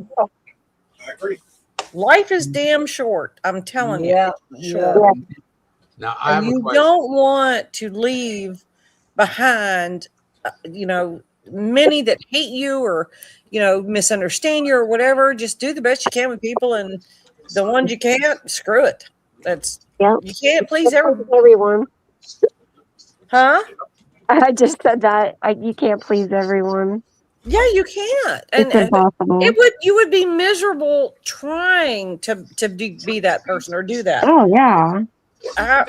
agree. Life is damn short. I'm telling you. Short. Now I have you a question. don't want to leave behind many that hate you or misunderstand you or whatever. Just do the best you can with people, and the ones you can't, screw it. You can't please everyone. Huh? I just said that you can't please everyone. Yeah, you can't. It's impossible. You would be miserable trying to be that person or do that. Oh yeah.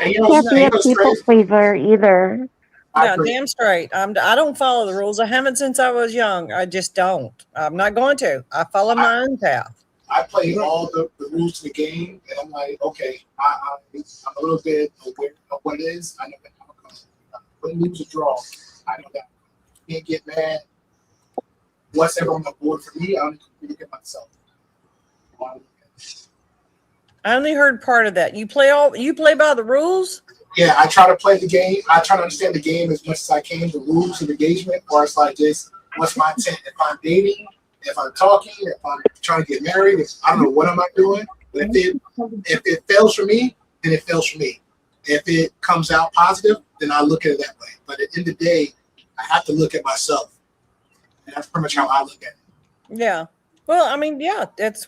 You can't be a people pleaser either. No, damn straight. I don't follow the rules. I haven't since I was young. I just don't. I'm not going to. I follow my own path. I play all the rules to the game, and I'm like, okay, I'm a little bit aware of what it is. I know that when lose or draw, I know that. Can't get mad. What's ever on the board for me, I only look at myself. I only heard part of that. You play by the rules? Yeah, I try to play the game. I try to understand the game as much as I can, the rules of engagement, or it's like this, what's my intent? If I'm dating, if I'm talking, if I'm trying to get married, I don't know what am I doing. But if it fails for me, then it fails for me. If it comes out positive, then I look at it that way. But at the end of the day, I have to look at myself. And that's pretty much how I look at it. Yeah. Well, I mean, yeah, that's,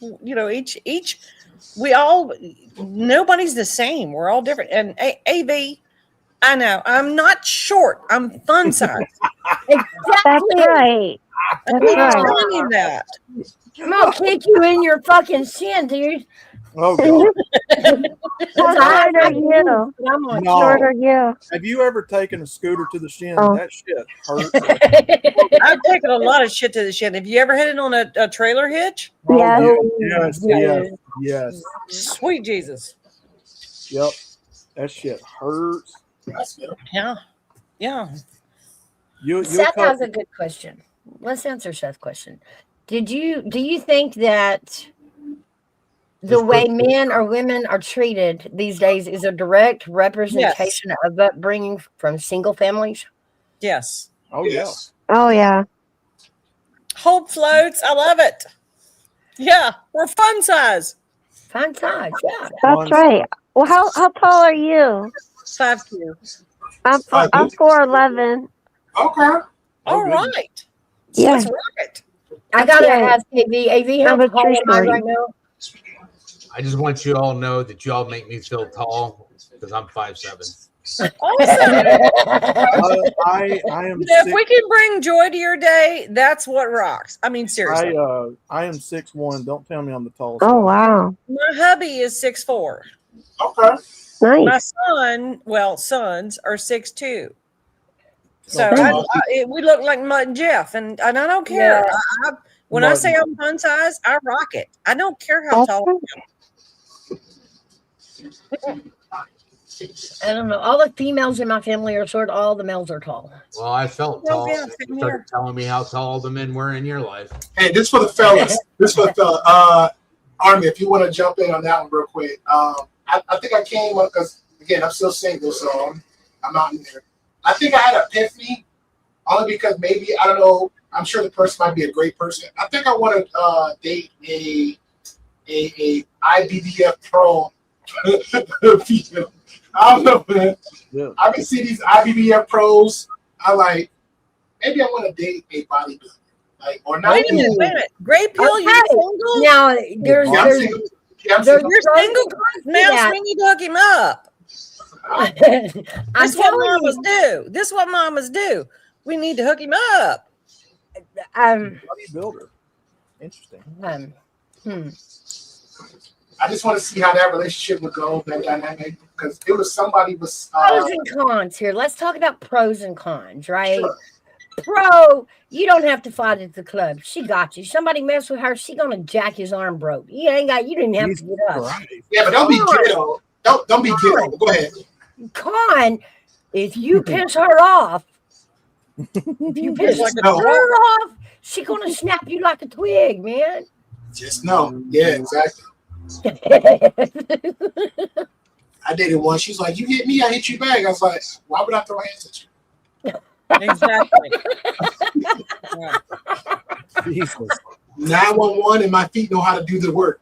nobody's the same. We're all different. And AV, I know, I'm not short. I'm fun size. Exactly. That's right. I'm telling you that. I'm gonna kick you in your fucking shin, dude. Oh God. How short are you? I'm short are you? Have you ever taken a scooter to the shin? Oh. That shit hurts. I've taken a lot of shit to the shin. Have you ever hit it on a trailer hitch? Yes. Sweet Jesus. Yep. That shit hurts. Yeah. Seth has a good question. Let's answer Seth's question. Do you think that the way men or women are treated these days is a direct representation of upbringing from single families? Yes. Oh yes. Oh yeah. Hope floats. I love it. Yeah, we're fun size. Fun size, yeah. That's right. Well, how tall are you? 5'2". I'm 4'11". Okay. All right. Yeah. Let's rock it. I gotta Yeah. ask AV. AV, how I'm a tall true am I story. right now? I just want you all to know that you all make me feel tall because I'm 5'7". Awesome. I am If we can bring joy to your day, that's what rocks. I mean, seriously. I am 6'1". Don't tell me I'm the tallest. Oh, guy. wow. My hubby is 6'4". Okay. My Nice. sons are 6'2". So Okay. we look like Mutt and Jeff, and I don't care. Yeah. When I say I'm fun size, I rock it. I don't care how tall I am. I don't know. All the females in my family are short. All the males are tall. Well, I felt tall. You started telling me how tall the men were in your life. Hey, this for the fellas. This for the fella. Army, if you want to jump in on that one real quick. I think I came up because, again, I'm still single, so I'm out in there. I think I had an epiphany, only because maybe, I don't know, I'm sure the person might be a great person. I think I want to date a IBDF pro female. I don't know, man. Yeah. I can see these IBDF pros. I like, maybe I want to date a bodybuilder. Like, or not. Wait a minute. Great Pill, Okay. you're single? Now, there's I'm single. You're single, Mouse, we need to hook him up. This is what mamas do. This is what mamas do. We need to hook him up. Bodybuilder. Interesting. I just want to see how that relationship would go, that dynamic, because it was somebody was. Pros and cons here. Let's talk about pros and cons, right? Sure. Pro, you don't have to fight at the club. She got you. Somebody mess with her, she gonna jack his arm broke. You didn't have to get up. Right. Yeah, but don't be ghetto. Don't be ghetto. Go ahead. Con, if you piss her off, her off, she gonna snap you like a twig, man. Just know. Yeah, exactly. I dated one. She's like, "You hit me, I hit you back." I was like, "Why would I throw hands at you?" Exactly. 911 and my feet know how to do the work.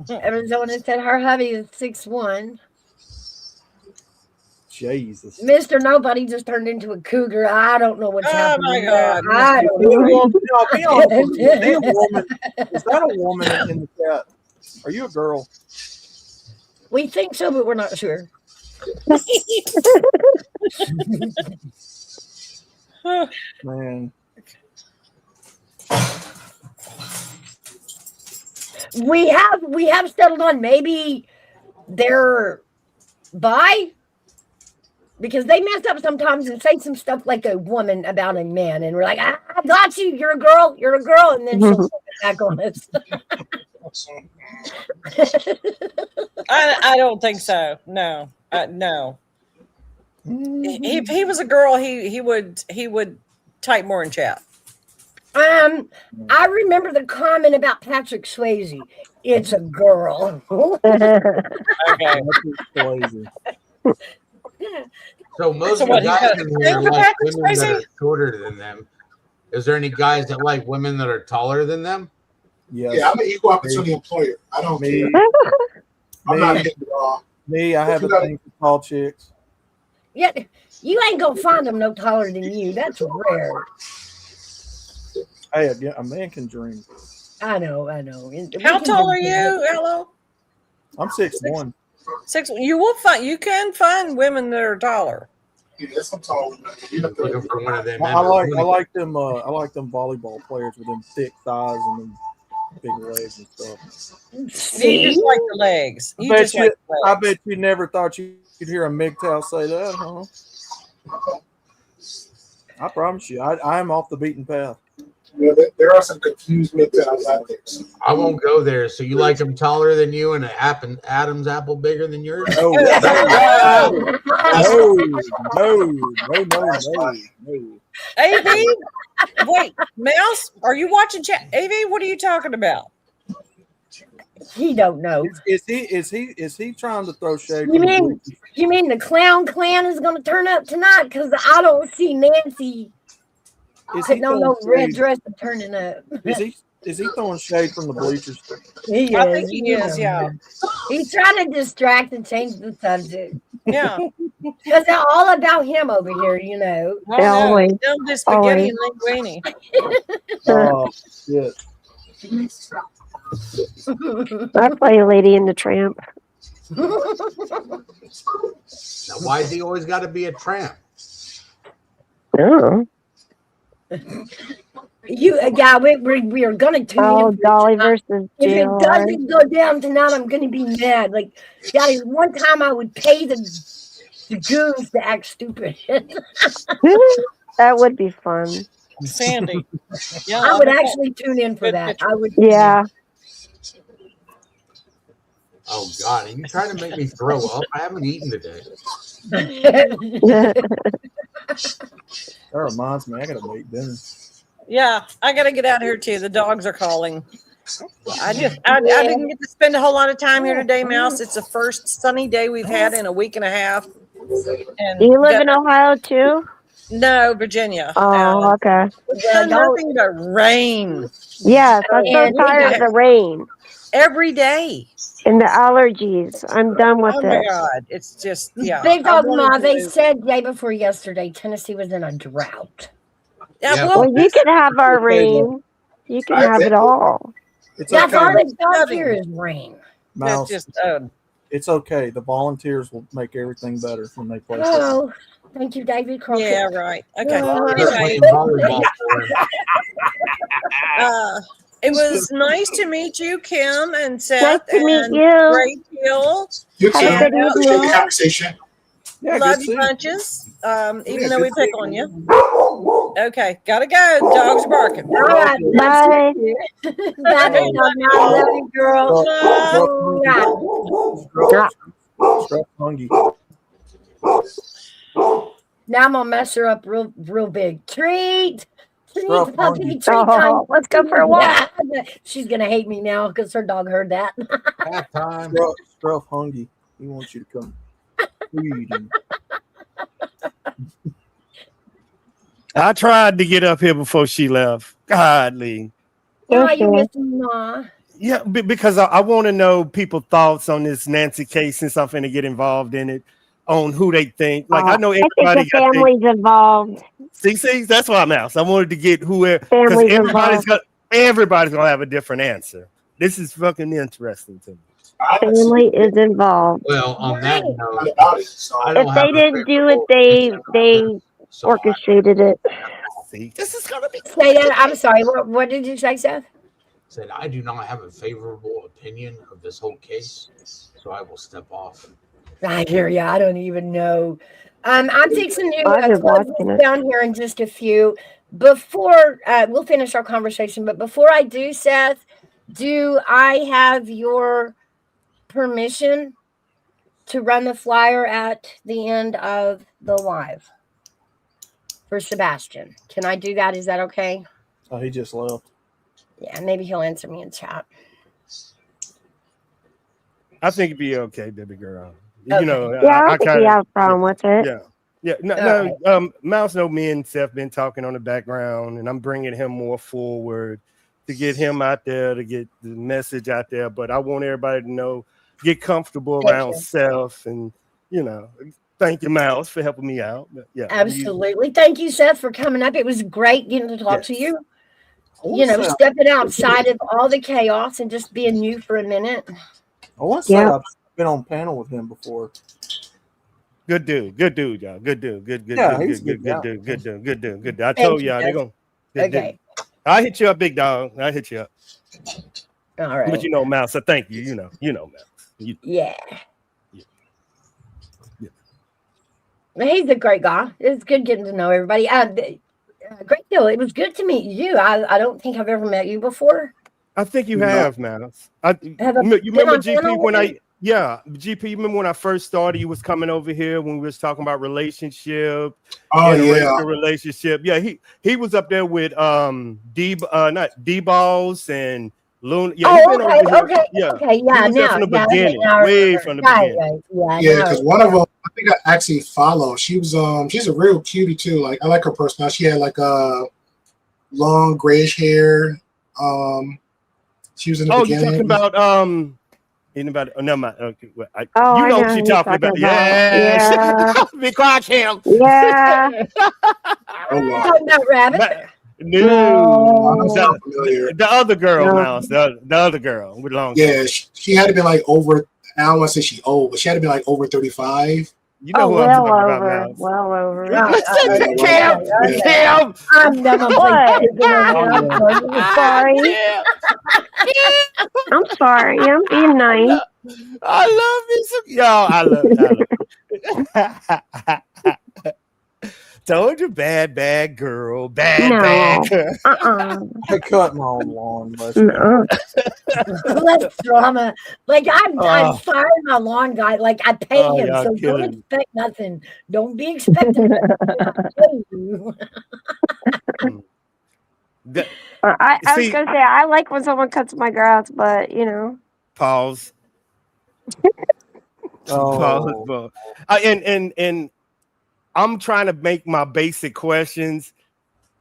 Arizona said her hubby is 6'1". Jesus. Mr. Nobody just turned into a cougar. I don't know what's happening. Oh my God. I don't know. Is that a woman in the chat? Are you a girl? We think so, but we're not sure. Man. We have settled on maybe they're bi, because they mess up sometimes and say some stuff like a woman about a man, and we're like, I got you, you're a girl, and then she'll flip it back on us. I don't think so. No, no. If he was a girl, he would type more in chat. I remember the comment about Patrick Swayze. It's a girl. Okay. So most of the guys in here like women that are shorter than them. Is there any guys that like women that are taller than them? Yes. Yeah, I'm an equal opportunity employer. I don't care. I'm not hitting it all. Me, I have a thing for tall chicks. Yeah, you ain't gonna find them no taller than you. That's rare. Hey, a man can dream. I know. How tall are you, Hello? I'm 6'1". 6'1". You can find women that are taller. Yeah, that's some tall women. You're looking for one of them. I like them volleyball players with them thick thighs and them big legs and stuff. You just like the legs. I bet you never thought you'd hear a MGTOW say that, huh? I promise you, I am off the beaten path. Yeah, there are some confused MGTOWs out there. I won't go there. So you like them taller than you and an Adam's apple bigger than yours? No. AV, wait, Mouse, are you watching chat? AV, what are you talking about? He don't know. Is he trying to throw shade? You mean the clown clan is going to turn up tonight? Because I don't see Nancy putting on no red dress and turning up. Is he throwing shade from the bleachers? He I is, think he is, yeah. He's trying to distract and change the subject. Yeah. Because it's all about him over here, you know. Oh, no. Always. Dumb this spaghetti and linguine. Oh, shit. I play Lady and the Tramp. Now, why's he always got to be a tramp? Oh, Yeah, we are gonna tune in. Dolly versus If it JR. doesn't go down tonight, I'm gonna be mad. Like, Daddy, one time I would pay the goons to act stupid. That would be fun. Sandy. Yeah, I would actually tune in for that. I would. Yeah. Oh God, are you trying to make me throw up? I haven't eaten today. That reminds me, I gotta make dinner. Yeah, I got to get out of here too. The dogs are calling. I didn't get to spend a whole lot of time here today, Mouse. It's the first sunny day we've had in a week and a half. And Do you live in Ohio too? No, Virginia. Oh, okay. It's done nothing but rain. Yes, I'm so tired of the rain every day. and the allergies. I'm done with Oh it. my God. It's just, yeah. Big Dog Ma, they said day before yesterday, Tennessee was in a drought. Yeah, Well, you can have our rain. You can have it all. That's all they've got here is rain. Mouse, That's just, it's okay. The volunteers will make everything better when they play. Oh, thank you, David Crockett. yeah, right. Okay. They're playing volleyball for him. It was nice to meet you, Kim and Seth. Nice to meet and you. Great Hill. You too. Have a good Appreciate the evening. conversation. Yeah, Love good you seeing bunches. Even Yeah, though we good pick seeing on you. Okay, gotta go. Dogs barking. All right. Bye. Bye, Big Dog Ma. I love you, girl. Scrap fungi. Now I'm gonna mess her up real big. Treat, Scrap puppy, fungi. treat time. Oh, let's go for a walk. She's gonna hate me now because her dog heard that. Halftime. Scrap fungi. He wants you to come feed him. I tried to get up here before she left. Godly. Why you missing Ma? Yeah, because I want to know people's thoughts on this Nancy case since I'm finna get involved in it, on who they think. Like, I know I think everybody the family's involved. See, that's why I'm out. So I wanted to get whoever, because Family's everybody's gonna have a different answer. This is fucking interesting to me. Family is involved. Well, on that note, I If don't have they a didn't do it, they so orchestrated it. See, this is gonna be. Say that. I'm sorry. What did you say, Seth? said I do not have a favorable opinion of this whole case, so I will step off. I hear you. I don't even know. I'm fixing to close this down here in just a few. Before we'll finish our conversation, but before I do, Seth, do I have your permission to run the flyer at the end of the live for Sebastian? Can I do that? Is that okay? Oh, he just left. Yeah, maybe he'll answer me in chat. I think it'd be okay, baby girl. Okay. You know, Yeah, I don't think we have a problem with it. Yeah. No. Mouse know me and Seth been talking on the background, and I'm bringing him more forward to get him out there, to get the message out there. But I want everybody to know, get comfortable around Seth, and thank you, Mouse, for helping me out. But, yeah, absolutely. Thank you, Seth, for coming up. It was great getting to talk to you. Stepping outside of all the chaos and just being you for a minute. I want to say I've been on panel with him before. Good dude, y'all. Good dude. Good dude. I told y'all they're gonna. Okay. I'll hit you up, big dog. I'll hit you up. All right. But Mouse, I thank you. Mouse. Yeah. He's a great guy. It's good getting to know everybody. Great deal. It was good to meet you. I don't think I've ever met you before. I think you have, Mouse. You remember GP when GP, you remember when I first started, you was coming over here when we was talking about relationship. Oh, yeah. Relationship. Yeah, he was up there with not D-Balls and Luna. Yeah, okay. Yeah. Now, from the beginning, way from the beginning. Yeah, because one of them, I think I actually follow. She was she's a real cutie too. Like, I like her personality. She had like a long grayish hair, She was in the Oh, beginning. you talking about anybody? Oh, never mind. Okay, well, I you know know what who you're you're talking about. talking about. Yes. Yeah. Be quiet, Kim. Yeah. Oh Lord. Talking about rabbit. No, I'm No. so familiar. the other girl, No. Mouse. The other girl with long hair. Yeah, she had to be like over. I don't want to say she old, but she had to be like over 35. You know Oh, who I'm well talking about, over. Mouse. Well over. Okay, Kim, okay. Kim. I'm done. I'm What? sorry. Kim. I'm sorry. I'm being nice. I love this. Yo, I love it. Told you, bad girl, bad No. girl. I cut my own lawn last No. Less drama. Like I'm Oh. firing my lawn guy. Like I pay Oh, him, y'all so don't killing me. expect nothing. Don't be expecting. I was See, gonna say I like when someone cuts my grass, but you know. pause. Oh. Pause. And I'm trying to make my basic questions.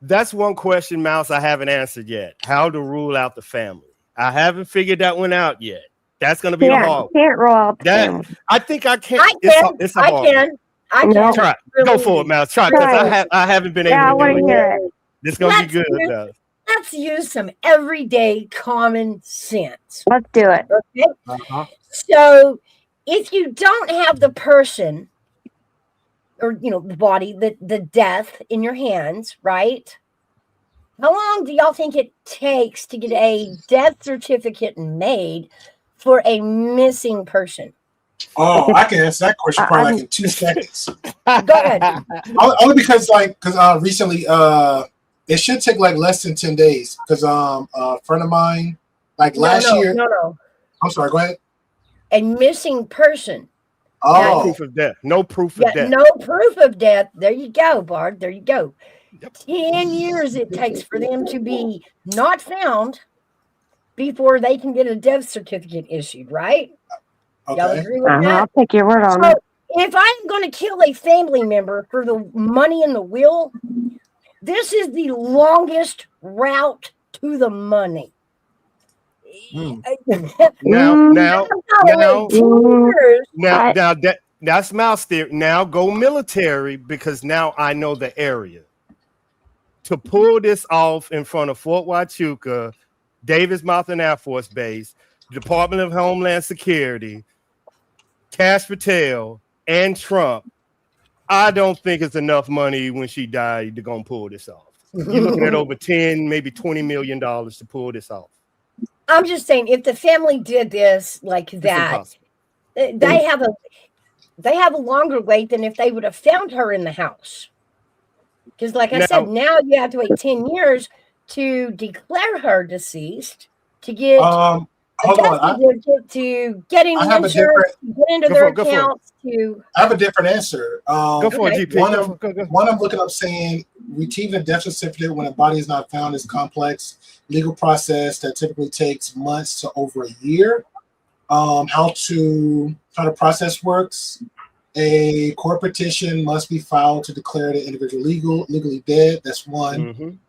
That's one question, Mouse, I haven't answered yet. How to rule out the family. I haven't figured that one out yet. That's going to be the hard one. Can't rule out the That family. I think I can. I can. It's a hard one. I can. No. Try. Really Go for it, Mouse. Try, because I haven't been able I to want do to it hear yet. it. This is going to be good, though. Let's use some everyday common sense. Let's do it. Okay. Uh-huh. So if you don't have the person or the body, the death in your hands, right? How long do y'all think it takes to get a death certificate made for a missing person? Oh, I can answer that question probably like in 2 seconds. Go ahead. Only because recently it should take like less than 10 days because a friend of mine last year. No. I'm sorry. Go ahead. A missing person. Oh, no proof of death. No proof of death. No proof of death. There you go, Bard. There you go. Yep. 10 years it takes for them to be not found before they can get a death certificate issued, right? okay. Y'all agree with that? I'll take your word on it. If I'm going to kill a family member for the money in the will, this is the longest route to the money. That's Mouse theory. Now go military because now I know the area. To pull this off in front of Fort Huachuca, Davis Mountain Air Force Base, Department of Homeland Security, Cash Patel, and Trump, I don't think it's enough money when she died to go pull this off. You're looking at over 10, maybe $20 million to pull this off. I'm just saying, if the family did this like that, they have a longer wait than if they would have found her in the house. Because, like I said, now you have to wait 10 years to declare her deceased to get hold on. To getting insurance, to get into their accounts. I have a different answer. Go for it, GP. One I'm looking up saying retrieving a death certificate when a body is not found is complex legal process that typically takes months to over a year. How the process works. A court petition must be filed to declare the individual legally dead. That's one.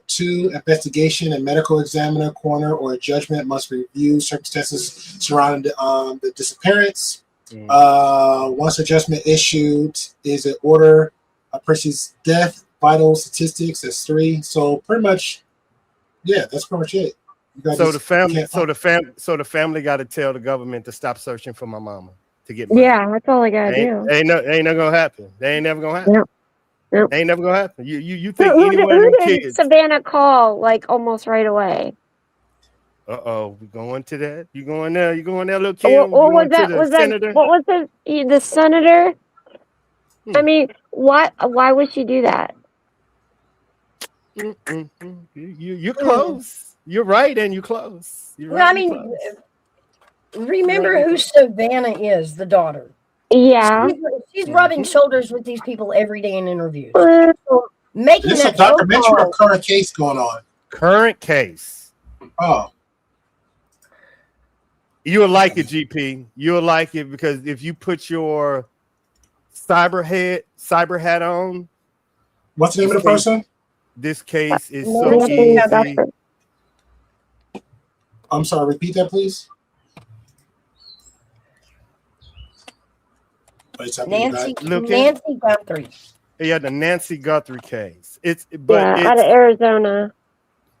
2, investigation and medical examiner, coroner, or a judgment must review circumstances surrounding the disappearance. Once a judgment issued, is it order a person's death, vital statistics? That's 3. So pretty much, yeah, that's pretty much it. So the family got to tell the government to stop searching for my mama to get money. Yeah, that's all they gotta do. Ain't never gonna happen. They ain't never gonna happen. Yep. Ain't never gonna happen. You think who anyone of did kids? Savannah call like almost right away? We going to that? You going there? You going there, little kid? What was that? Senator? What was the senator? I mean, why would she do that? You're close. You're right, and you're close. Remember who Savannah is, the daughter. Yeah. She's rubbing shoulders with these people every day in interviews. Making this a documentary or current case going on? Current case. Oh. You'll like it, GP. You'll like it because if you put your cyber hat on. What's the name of the person? This case is so easy. I'm sorry, repeat that, please. Nancy Guthrie. Yeah, the Nancy Guthrie case. Out of Arizona.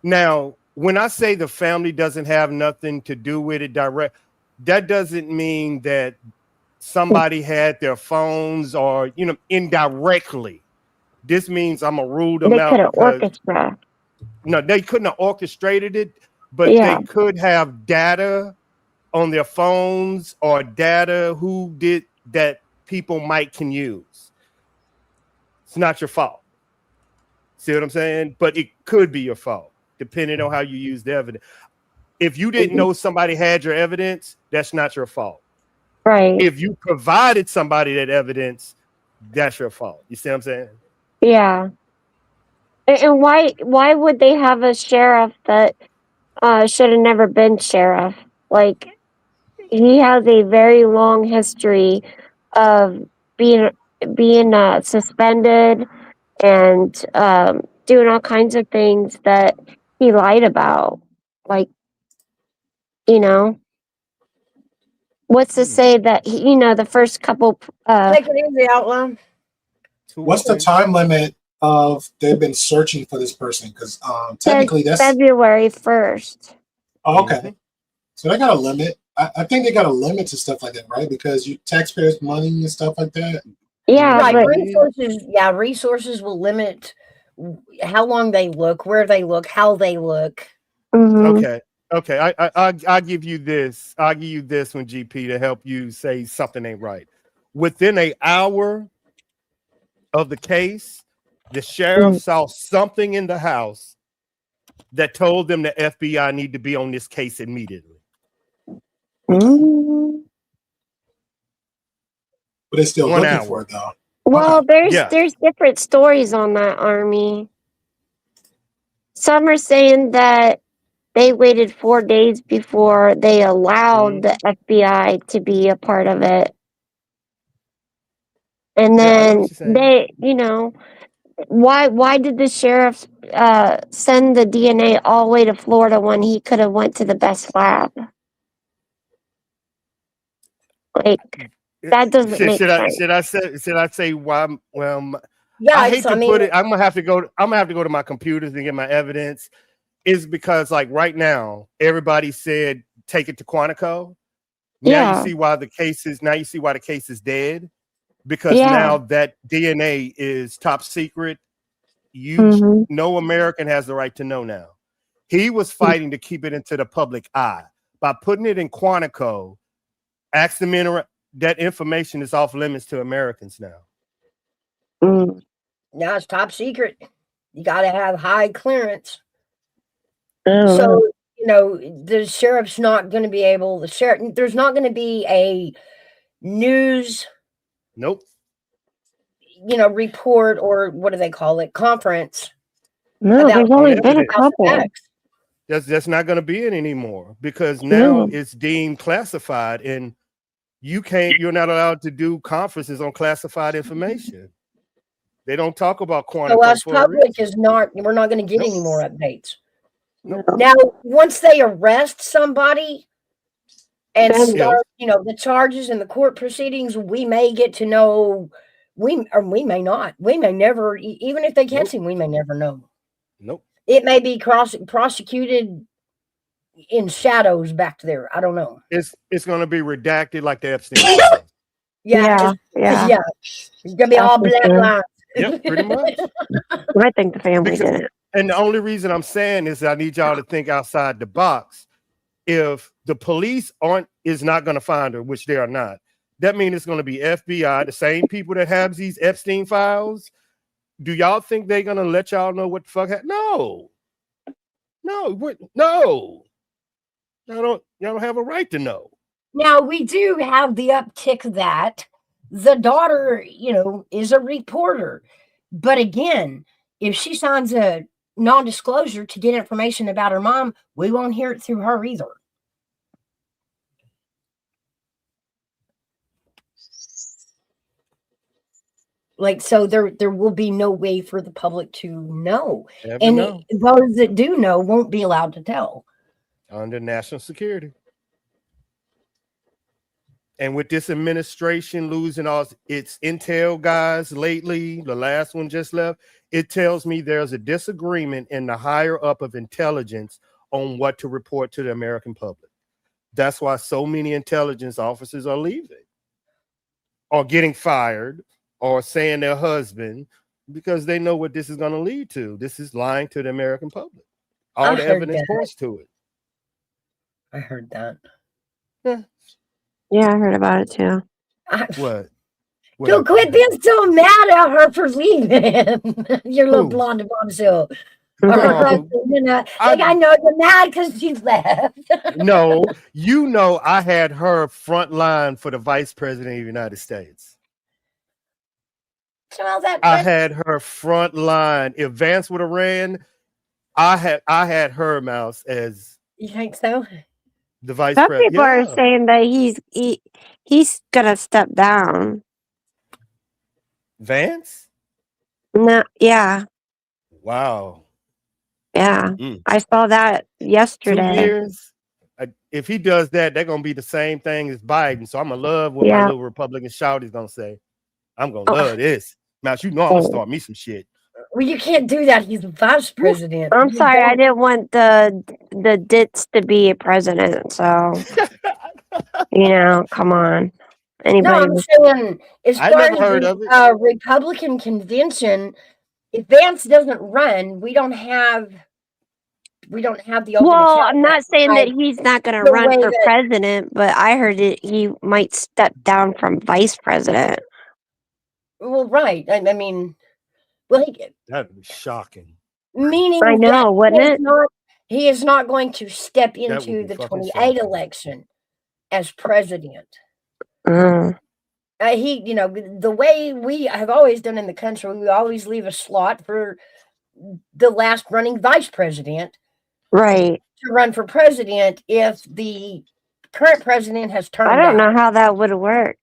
Now, when I say the family doesn't have nothing to do with it direct, that doesn't mean that somebody had their phones or, indirectly. This means I'm gonna rule them out because no, they couldn't have orchestrated it, but they could have data on their phones or data who did that people can use. It's not your fault. See what I'm saying? But it could be your fault, depending on how you use the evidence. If you didn't know somebody had your evidence, that's not your fault. Right. If you provided somebody that evidence, that's your fault. You see what I'm saying? Yeah. And why would they have a sheriff that should have never been sheriff? Like, he has a very long history of being suspended and doing all kinds of things that he lied about. Like, what's to say that the first couple take it easy, Outlaw. What's the time limit of they've been searching for this person? Because technically that's February 1st. Oh, okay. So they got a limit. I think they got a limit to stuff like that, right? Because you taxpayers' money and stuff like that. Yeah, right. Resources will limit how long they look, where they look, how they look. Okay. I'll give you this. I'll give you this one, GP, to help you say something ain't right. Within an hour of the case, the sheriff saw something in the house that told them the FBI need to be on this case immediately. But they're still looking for it, though. Well, there's different stories on that, Army. Some are saying that they waited 4 days before they allowed the FBI to be a part of it. And then why did the sheriff send the DNA all the way to Florida when he could have went to the best lab? Like, that doesn't make sense. Should I say why? Well, yeah, I hate to put it. I'm gonna have to go to my computers and get my evidence. Is because like right now, everybody said take it to Quantico. Now you see why the case is dead. Because now that DNA is top secret. No American has the right to know now. He was fighting to keep it into the public eye. By putting it in Quantico, ask them that information is off limits to Americans now. Now it's top secret. You got to have high clearance. So, the sheriff's not going to be able, there's not going to be a news. Nope. Report or what do they call it? Conference. No, there's only been a couple. That's not going to be it anymore because now it's deemed classified and you're not allowed to do conferences on classified information. They don't talk about Quantico. So us public we're not going to get any more updates. Now, once they arrest somebody and start, the charges and the court proceedings, we may get to know, we may not. We may never, even if they catch him, we may never know. Nope. It may be prosecuted in shadows back there. I don't know. It's going to be redacted like the Epstein. Yeah. It's going to be all black lines. Yep, pretty much. I think the family did it. And the only reason I'm saying is I need y'all to think outside the box. If the police is not going to find her, which they are not, that means it's going to be FBI, the same people that have these Epstein files. Do y'all think they're going to let y'all know what the fuck happened? No. Y'all don't have a right to know. Now, we do have the uptick that the daughter, is a reporter. But again, if she signs a non-disclosure to get information about her mom, we won't hear it through her either. Like, so there will be no way for the public to know. Those that do know won't be allowed to tell. under national security. And with this administration losing all its intel guys lately, the last one just left, it tells me there's a disagreement in the higher up of intelligence on what to report to the American public. That's why so many intelligence officers are leaving or getting fired or saying their husband, because they know what this is going to lead to. This is lying to the American public. All the evidence points to it. I heard that. Yeah, I heard about it too. What? Don't quit being so mad at her for leaving. Your little blonde bombshell. No, I know you're mad because she left. No, you know, I had her front line for the vice president of the United States. I had her front line. If Vance would have ran, I had her, Mouse, as you think so? The vice Some president. people are saying that he's gonna step down. Vance? No, yeah. Wow. Yeah, I saw that yesterday. 2 years. If he does that, they're gonna be the same thing as Biden. So I'm gonna love what my little Republican shout is gonna say. I'm gonna love this. Mouse, you know I'm gonna start me some shit. Well, you can't do that. He's the vice president. I'm sorry, I didn't want the dits to be a president. So come on. Anybody? No, I'm saying as far as the Republican convention, if Vance doesn't run, we don't have the open. Well, I'm not saying that he's not going to run for president, but I heard he might step down from vice president. Well, right. I mean, well, that'd be shocking. Meaning, I know, wouldn't it? He is not going to step into the 28 election as president. The way we have always done in the country, we always leave a slot for the last running vice president, right, to run for president if the current president has turned. I don't know how that would work.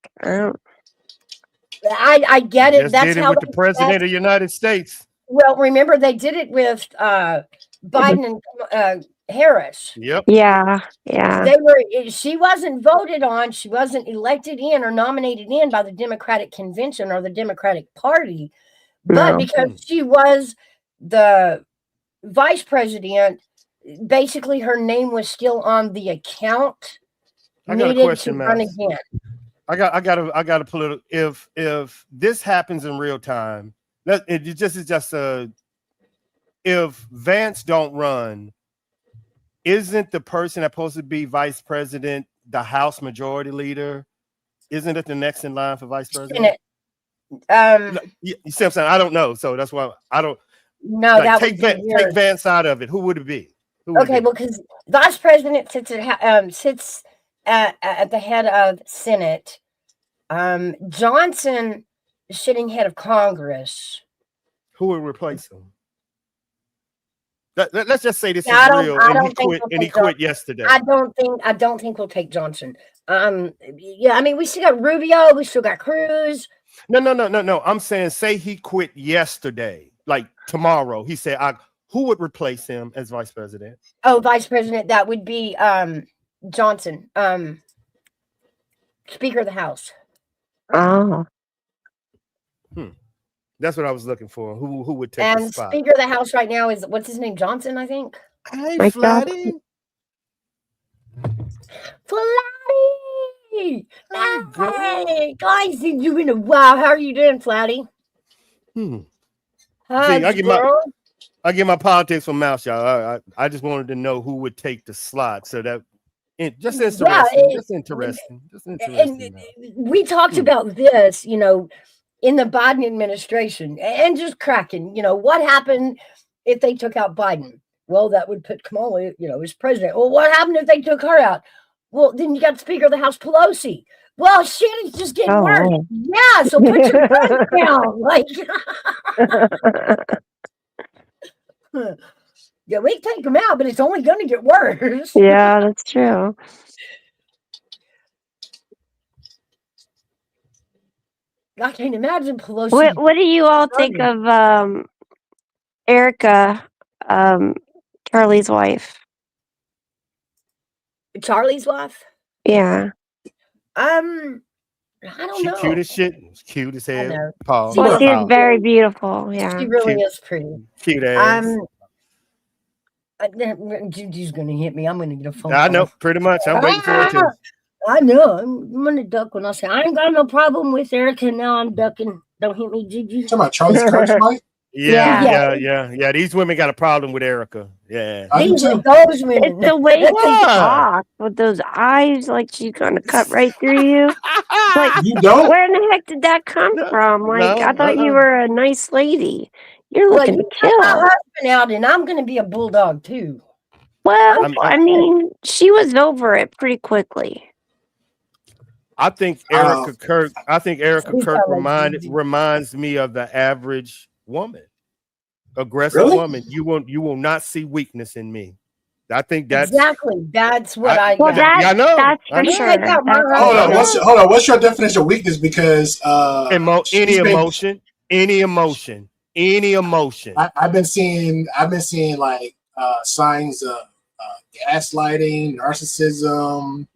I get it. Just that's did it how with the president of the United States. Well, remember they did it with Biden and Harris. Yep. Yeah. She wasn't voted on. She wasn't elected in or nominated in by the Democratic convention or the Democratic Party, but because she was the vice president, basically her name was still on the account. I got a question, man. Again. I got a political. If this happens in real time, if Vance don't run, isn't the person that's supposed to be vice president the House Majority Leader? Isn't it the next in line for vice president? You see what I'm saying? I don't know, so that's why I don't. No, like, take Vance out of it. Who would it be? Well, because vice president sits at the head of Senate. Johnson is sitting head of Congress. Who would replace him? Let's just say this is real, and he quit yesterday. I don't think we'll take Johnson. Yeah, I mean, we still got Rubio, we still got Cruz. No. I'm saying, say he quit yesterday, like tomorrow. He said, who would replace him as vice president? Oh, vice president, that would be Johnson, Speaker of the House. Oh. That's what I was looking for. Who would take the spot? Speaker of the House right now is, what's his name? Johnson, I think. Hey, Flatty. Flatty! Hey, guys, you been a while. How are you doing, Flatty? Hi, I get my politics from Mouse, y'all. I just wanted to know who would take the slot, so that just interesting. We talked about this, in the Biden administration, and just cracking. What happened if they took out Biden? Well, that would put Kamala, as president. Well, what happened if they took her out? Well, then you got Speaker of the House Pelosi. Well, shit, it's just getting worse. Yeah, so put your gun down. Like, yeah, we can take them out, but it's only going to get worse. Yeah, that's true. I can't imagine Pelosi. What do you all think of Erica, Charlie's wife? Charlie's wife. Yeah. I don't She know. cute as shit. Cute as I hell. know. Paul. She Well, is she's Paul. very beautiful. Yeah. She really Cute. is pretty. Cute ass. Juju's gonna hit me. I'm gonna get a phone I call. know, pretty much. I'm waiting for it too. I know. I'm gonna duck when I say I ain't got no problem with Erica. Now I'm ducking. Don't hit me, Juju. Talking about Charlie's Kirk's wife? Yeah. These women got a problem with Erica. Yeah. I do These are too. those women. It's the way she Why? talks with those eyes, like she's gonna cut right through you. Like, You don't? where in the heck did that come No, from? Like, no, I thought you were a nice lady. You're Well, looking you to got my kill. husband out, and I'm gonna be a bulldog too. Well, I'm- I mean, she was over it pretty quickly. I think Erica Kirk. I think Erica She's Kirk got like reminds me of the average woman, aggressive Really? woman. You will not see weakness in me. I think that's Exactly. That's what I. Well, yeah, I know. that's I for know. sure. Take out my That's Hold for on. sure. Hold on. What's your definition of weakness? Because Any she's been- emotion. I've been seeing like signs of gaslighting, narcissism.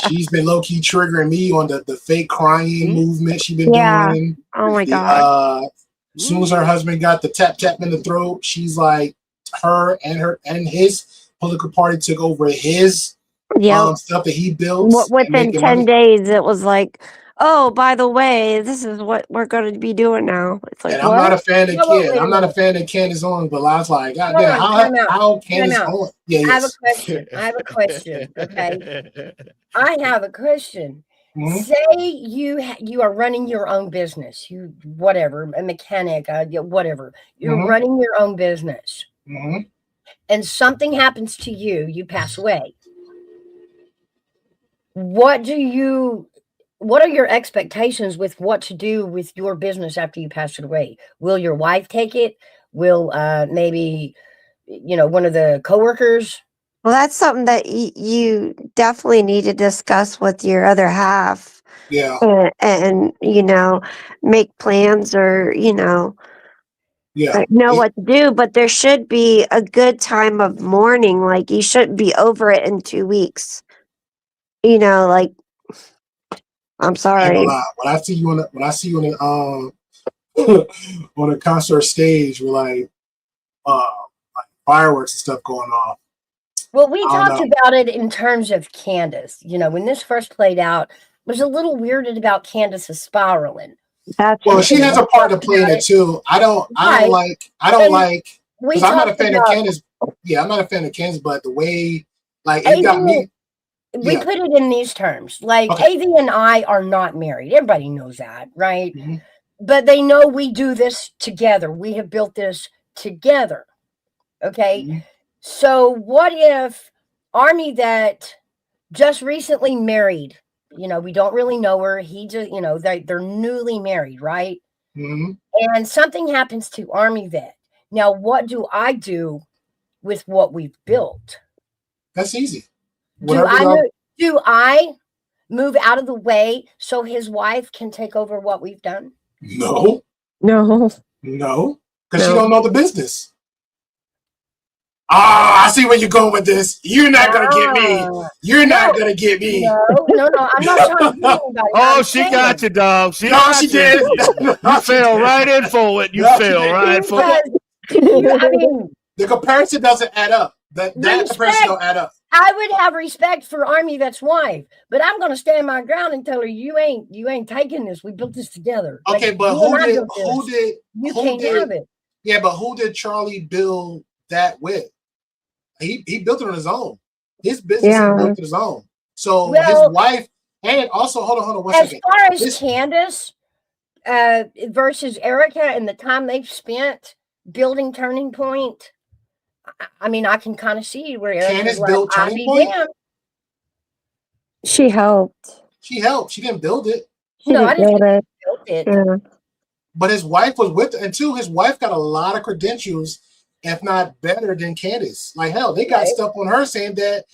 She's been low key triggering me on the fake crying movement she's been doing. Oh my god. As soon as her husband got the tap in the throat, she's like, her and his political party took over his stuff that he built. Within 10 days, it was like, oh, by the way, this is what we're going to be doing now. It's like, And I'm not a fan of Ken. I'm not a fan of Candace Owens, but I was like, God damn, how Candace Owens? Yeah, I have a question. Okay. I have a question. Mm-hmm. Say you are running your own business. You whatever, a mechanic, whatever. You're Mhm. running your own business, Mm-hmm. and something happens to you. You pass away. What are your expectations with what to do with your business after you pass it away? Will your wife take it? Will maybe one of the coworkers? well, that's something that you definitely need to discuss with your other half. Yeah. And make plans or, know what to do. But there should be a good time of mourning. Like, you shouldn't be over it in 2 weeks. Like, I'm sorry. When I see you on on a concert stage with like fireworks and stuff going off. Well, we talked about it in terms of Candace. When this first played out, I was a little weirded about Candace's spiraling. Well, she has a part to play in it too. I don't like. Because I'm not a fan of Candace. Yeah, I'm not a fan of Candace, but the way it got me. We put it in these terms. Like, AV and I are not married. Everybody knows that, right? Mm-hmm. But they know we do this together. We have built this together. Okay. Mm-hmm. So what if Army that just recently married, we don't really know her. He just, they're newly married, right? Mm-hmm. And something happens to Army vet. Now, what do I do with what we've built? That's easy. Do I move out of the way so his wife can take over what we've done? No. No. Because you don't know the business. I see where you're going with this. You're not gonna get me. You're not gonna get me. No. I'm not trying to get anybody. Oh, she got you, dog. She did. You fell right in for it. You fell right for it. The comparison doesn't add up. That comparison don't add up. I would have respect for Army Vet's wife, but I'm going to stand my ground and tell her you ain't taking this. We built this together. Okay, but who did? You can't have it. Yeah, but who did Charlie build that with? He built it on his own. His business he built on his own. So his wife, and also hold on 1 second. As far as Candace versus Erica and the time they've spent building Turning Point, I mean, I can kind of see where Candace built Turning Point. She helped. She helped. She didn't build it. No, I didn't think she built it. Yeah. But his wife was with her, and too, his wife got a lot of credentials, if not better than Candace. Like hell, they got stuff on her saying that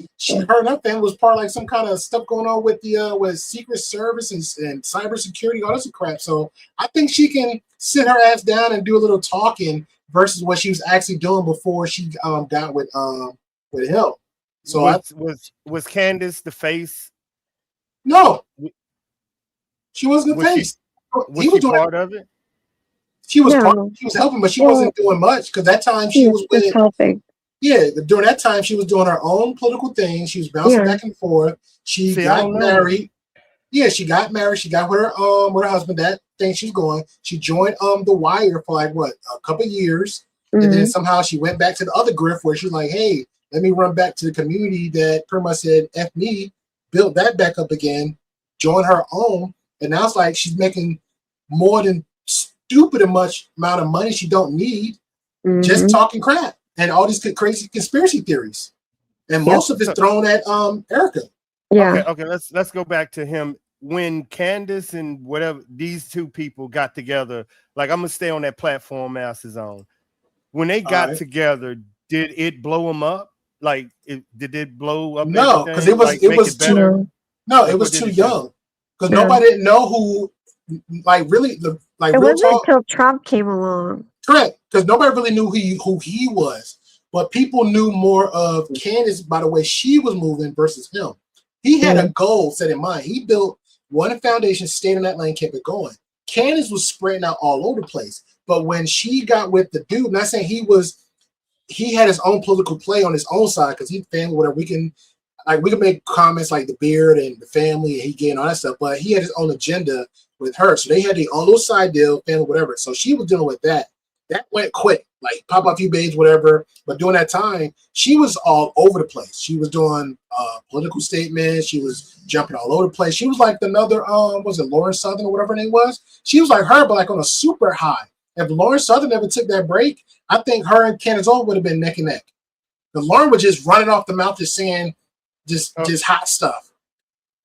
her and her family was part of like some kind of stuff going on with the with Secret Service and cybersecurity, all this crap. So I think she can sit her ass down and do a little talking versus what she was actually doing before she got with him. So was Candace the face? No, she wasn't the face. Was she part of it? She was she was helping, but she wasn't doing much because that time she was with helping. Yeah, during that time she was doing her own political thing. She was bouncing back and forth. She got married. Yeah, she got married. She got with her husband. That thing she's going. She joined The Wire for like a couple of years, and then somehow she went back to the other grift where she's like, "Hey, let me run back to the community that pretty much said F me." Built that back up again, joined her own, and now it's like she's making more than stupid amount of money she don't need, just talking crap and all these crazy conspiracy theories, and most of it's thrown at Erica. Yeah. Okay. Let's go back to him. When Candace and whatever these two people got together, like I'm gonna stay on that platform Mouse is on. When they got together, did it blow them up? Like, did it blow up? No, because it was too. No, it was too young. Because nobody didn't know who, like, really, it wasn't until Trump came along. Correct, because nobody really knew who he was, but people knew more of Candace by the way she was moving versus him. He had a goal set in mind. He built one foundation, stayed in that lane, kept it going. Candace was spreading out all over the place, but when she got with the dude, not saying he had his own political play on his own side because he's family, whatever. We can make comments like the beard and the family and he gay and all that stuff, but he had his own agenda with her. So they had their own little side deal, family, whatever. So she was dealing with that. That went quick, like pop up a few babes, whatever. But during that time, she was all over the place. She was doing political statements. She was jumping all over the place. She was like another, was it Lauren Southern or whatever her name was? She was like her, but like on a super high. If Lauren Southern never took that break, I think her and Candace Owens would have been neck and neck. Because Lauren was just running off the mouth, just saying just hot stuff.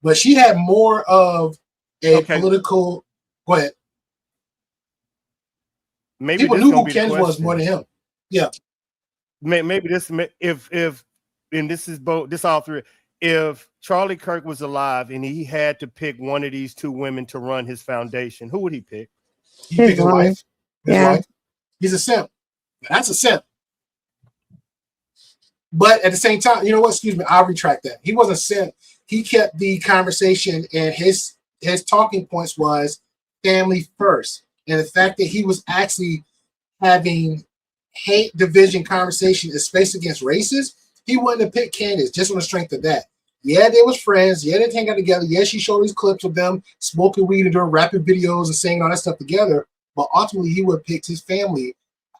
But she had more of a political. Go ahead. Maybe people knew who Candace was more than him. Yeah. Maybe this if and this is both this all three. If Charlie Kirk was alive and he had to pick one of these two women to run his foundation, who would he pick? He picked his wife. His wife. He's a simp. That's a simp. But at the same time, you know what? Excuse me, I'll retract that. He wasn't simp. He kept the conversation, and his talking points was family first. And the fact that he was actually having hate division conversation, especially against races, he wouldn't have picked Candace just on the strength of that. Yeah, they was friends. Yeah, they hang out together. Yeah, she showed these clips of them smoking weed and doing rapping videos and saying all that stuff together. But ultimately, he would have picked his family,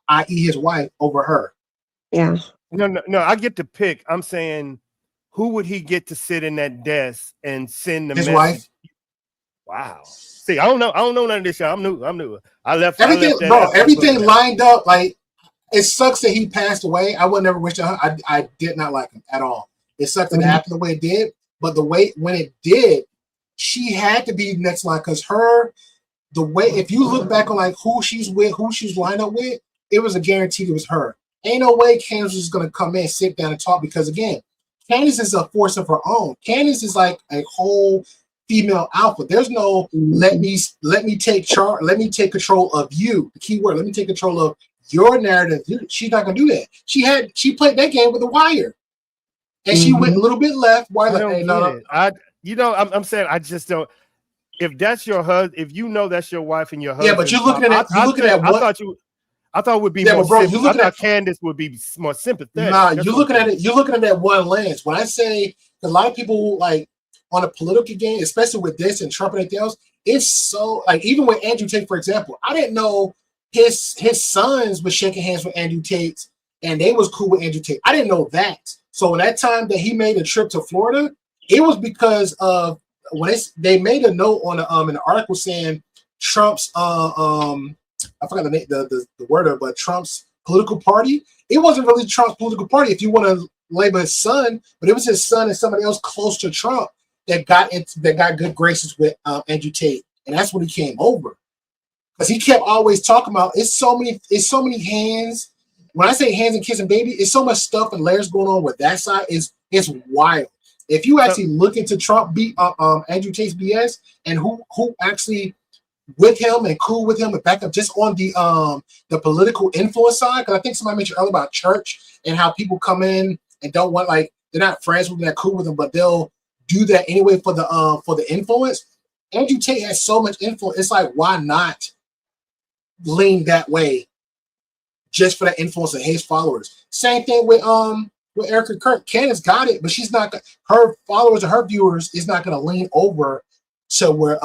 i.e. his wife, over her. Yeah. No, I get to pick. I'm saying, who would he get to sit in that desk and send the message? Wife. Wow. See, I don't know none of this shit. I'm new. I left everything, everything lined up. Like, it sucks that he passed away. I would never wish it. I did not like him at all. It sucks that it happened the way it did. But the way when it did, she had to be next line because the way, if you look back on like who she's with, who she's lined up with, it was a guarantee it was her. Ain't no way Candace is going to come in, sit down and talk because again, Candace is a force of her own. Candace is like a whole female alpha. There's no let me take control of you. The key word, let me take control of your narrative. She's not going to do that. She played that game with The Wire. And she went a little bit left. Why? I'm saying I just don't. If that's your husband, if you know that's your wife and your husband, yeah, but you're looking at I thought it would be more. I thought Candace would be more sympathetic. Nah, you're looking at it. You're looking at that one lens. When I say a lot of people like on a political game, especially with this and Trump and everything else, it's so like even with Andrew Tate, for example, I didn't know his sons were shaking hands with Andrew Tate and they was cool with Andrew Tate. I didn't know that. So when that time that he made a trip to Florida, it was because of when they made a note on an article saying Trump's I forgot the word of it, but Trump's political party. It wasn't really Trump's political party if you want to label his son, but it was his son and somebody else close to Trump that got good graces with Andrew Tate, and that's when he came over because he kept always talking about it's so many hands. When I say hands and kiss and baby, it's so much stuff and layers going on with that side. It's wild. If you actually look into Trump beat Andrew Tate's BS and who actually with him and cool with him and back up just on the political influence side, because I think somebody mentioned earlier about church and how people come in and don't want like friends with them, they're cool with them, but they'll do that anyway for the influence. Andrew Tate has so much influence. It's like, why not lean that way just for that influence of his followers? Same thing with Erica Kirk. Candace got it, but she's not. Her followers or her viewers is not going to lean over to where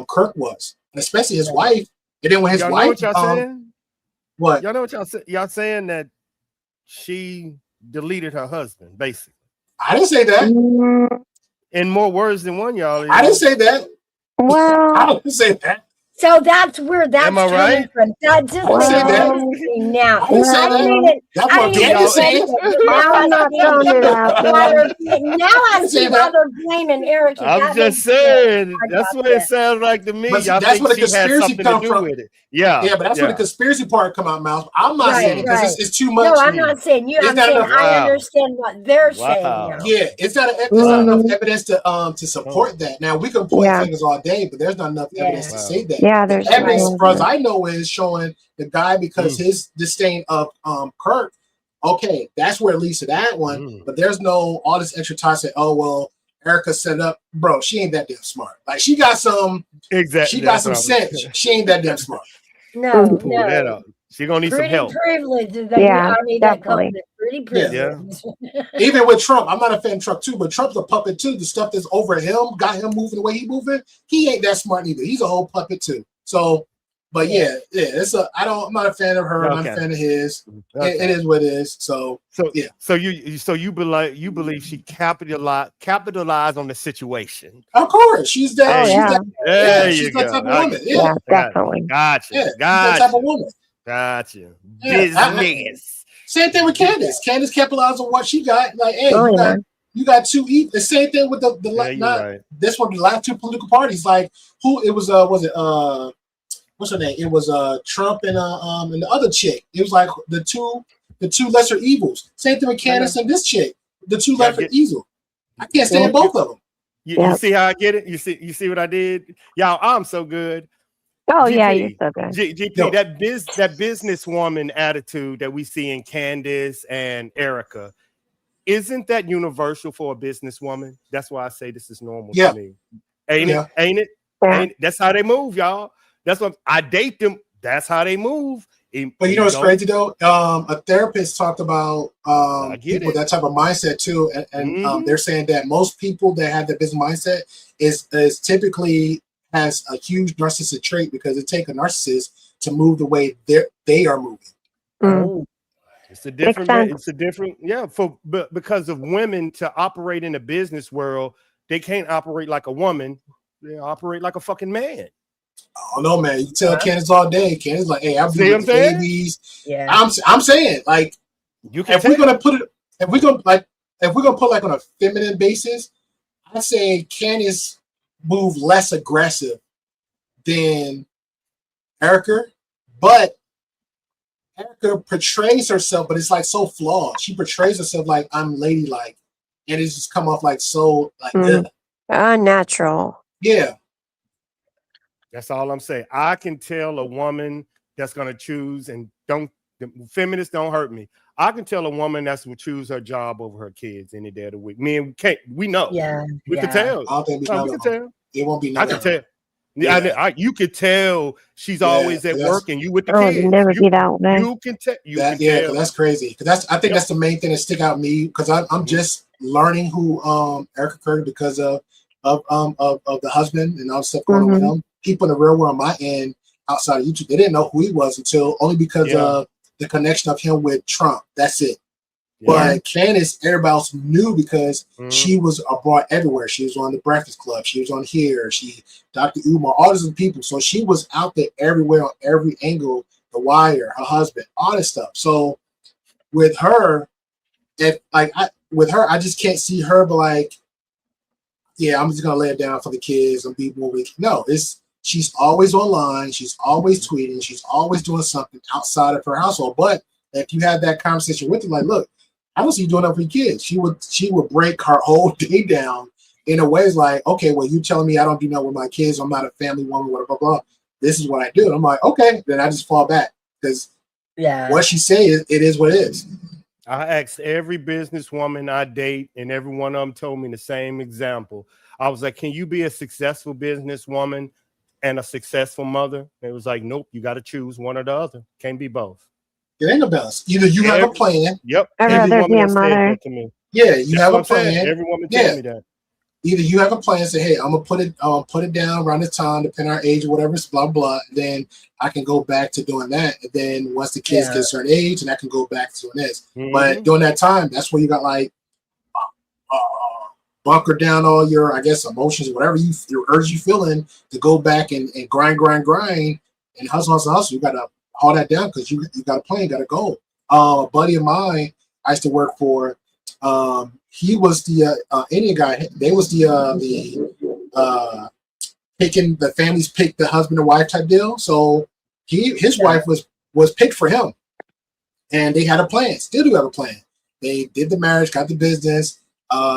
Kirk was, and especially his wife. And then when his y'all wife, know what y'all saying? What? Y'all know what y'all saying that she deleted her husband, basically. I didn't say that. In more words than one, y'all. I didn't say that. Well, I didn't say that. So that's where that's Am I coming right? from. That just I said that. makes me now. I didn't say I that. didn't That's I what didn't Candace say said. that, but now I'm not throwing it out there. Now I see why they're blaming Eric. I'm just saying, that's what it sounds like to me. But Y'all that's think where the she had conspiracy something come to do from. with it. Yeah. Yeah, but that's where the conspiracy part come out, Mouse. I'm not saying it because it's too much. No, I'm not saying you. I'm saying I understand what they're saying now. Yeah, it's not enough evidence to support that. Now we can point fingers all day, but there's not enough evidence to say that. Yeah, the there's evidence, no as far as I know, is showing the guy because his disdain of Kirk. Okay, that's where it leads to that one. But there's no all this extra time saying, oh well, Erica set up, bro. She ain't that damn smart. Like she got some She got some sense. She ain't that damn smart. No, Pull that up. She gonna need some help. Privilege. Yeah, I mean, definitely. That pretty privilege. Yeah. Even with Trump, I'm not a fan of Trump too, but Trump's a puppet too. The stuff that's over him got him moving the way he moving. He ain't that smart either. He's a whole puppet too. So, but I'm not a fan of her. I'm not a fan of his. It is what it is. So yeah. So you believe she capitalized on the situation. Of course, she's that. She's that type of woman. Yeah, definitely. Gotcha. Yeah, she's that type of woman. Gotcha. Yeah, Business. Same thing with Candace. Candace capitalized on what she got. Like, hey, you got two eat. The same thing with this one, the last two political parties. Like, who it was? Was it what's her name? It was Trump and the other chick. It was like the two lesser evils. Same thing with Candace and this chick. The two lesser evils. I can't stand both of them. You see how I get it? You see what I did? Y'all, I'm so good. Oh GP, yeah, you're so good. GP, that businesswoman attitude that we see in Candace and Erica, isn't that universal for a businesswoman? That's why I say this is normal to me. Ain't it? Yeah. That's how they move, y'all. That's what I date them. That's how they move. But you know what's crazy though? A therapist talked about people with that type of mindset too, and they're saying that most people that have that business mindset is typically has a huge narcissistic trait because it takes a narcissist to move the way they are moving. It's a different, because of women to operate in the business world, they can't operate like a woman. They operate like a fucking man. Oh no, man! You tell Candace all day. Candace like, "Hey, I'm doing babies." Yeah, I'm saying like, if we're gonna put like on a feminine basis, I say Candace move less aggressive than Erica, but Erica portrays herself, but it's like so flawed. She portrays herself like I'm ladylike, and it's just come off like so like unnatural. Yeah. That's all I'm saying. I can tell a woman that's gonna choose and feminists don't hurt me. I can tell a woman that's will choose her job over her kids any day of the week. We know. Yeah. We can tell. We can tell. It won't be. I can tell. Yeah. You could tell she's always at work and you with the kids. Never be that way. You can tell. Because that's crazy. Because I think that's the main thing that stick out me. Because I'm just learning who Erica Kirk because of the husband and all the stuff going on with him. People in the real world on my end outside of YouTube, they didn't know who he was until only because of the connection of him with Trump. That's it. Yeah. But Candace, everybody else knew because she was abroad everywhere. She was on the Breakfast Club. She was on here. Dr. Umar, all these people. So she was out there everywhere on every angle. The Wire, her husband, all this stuff. So with her, I just can't see her, but like, yeah, I'm just gonna lay it down for the kids and be more weak. No, she's always online. She's always tweeting. She's always doing something outside of her household. But if you had that conversation with her, like, look, I don't see you doing that for your kids. She would break her whole day down in a way. It's like, okay, well, you telling me I don't do nothing with my kids. I'm not a family woman. Blah blah blah. This is what I do. And I'm like, okay, then I just fall back because what she says, it is what it is. I asked every businesswoman I date, and every one of them told me the same example. I was like, can you be a successful businesswoman and a successful mother? It was like, nope, you got to choose one or the other. Can't be both. It ain't a balance. Either you have a plan. Yep. I'd Every rather woman be a that said mother. that to me. Yeah, you That's have what a plan. Every woman told me that. Either you have a plan, say, hey, I'm gonna put it down around the time, depending on our age or whatever, blah blah. Then I can go back to doing that. And then once the kids get a certain age, and I can go back to doing this. But during that time, that's where you got like bunker down all your, I guess, emotions, whatever your urge you feeling to go back and grind and hustle. You gotta haul that down because you got a plan, you got a goal. A buddy of mine I used to work for. He was the Indian guy. They was the picking, the families picked the husband and wife type deal. So his wife was picked for him, and they had a plan. Still do have a plan. They did the marriage, got the business.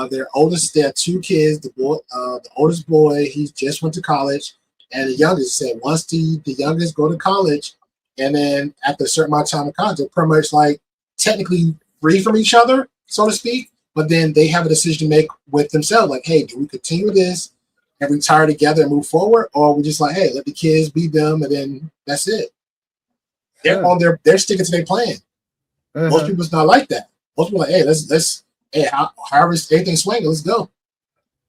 Their oldest, they had 2 kids. The oldest boy, he just went to college, and the youngest said once the youngest go to college, and then after a certain amount of time in college, they're pretty much like technically free from each other, so to speak. But then they have a decision to make with themselves, like, hey, do we continue this and retire together and move forward, or we just like, hey, let the kids be them, and then that's it. They're sticking to their plan. Most people's not like that. Most people are like, hey, let's however everything swinging, let's go.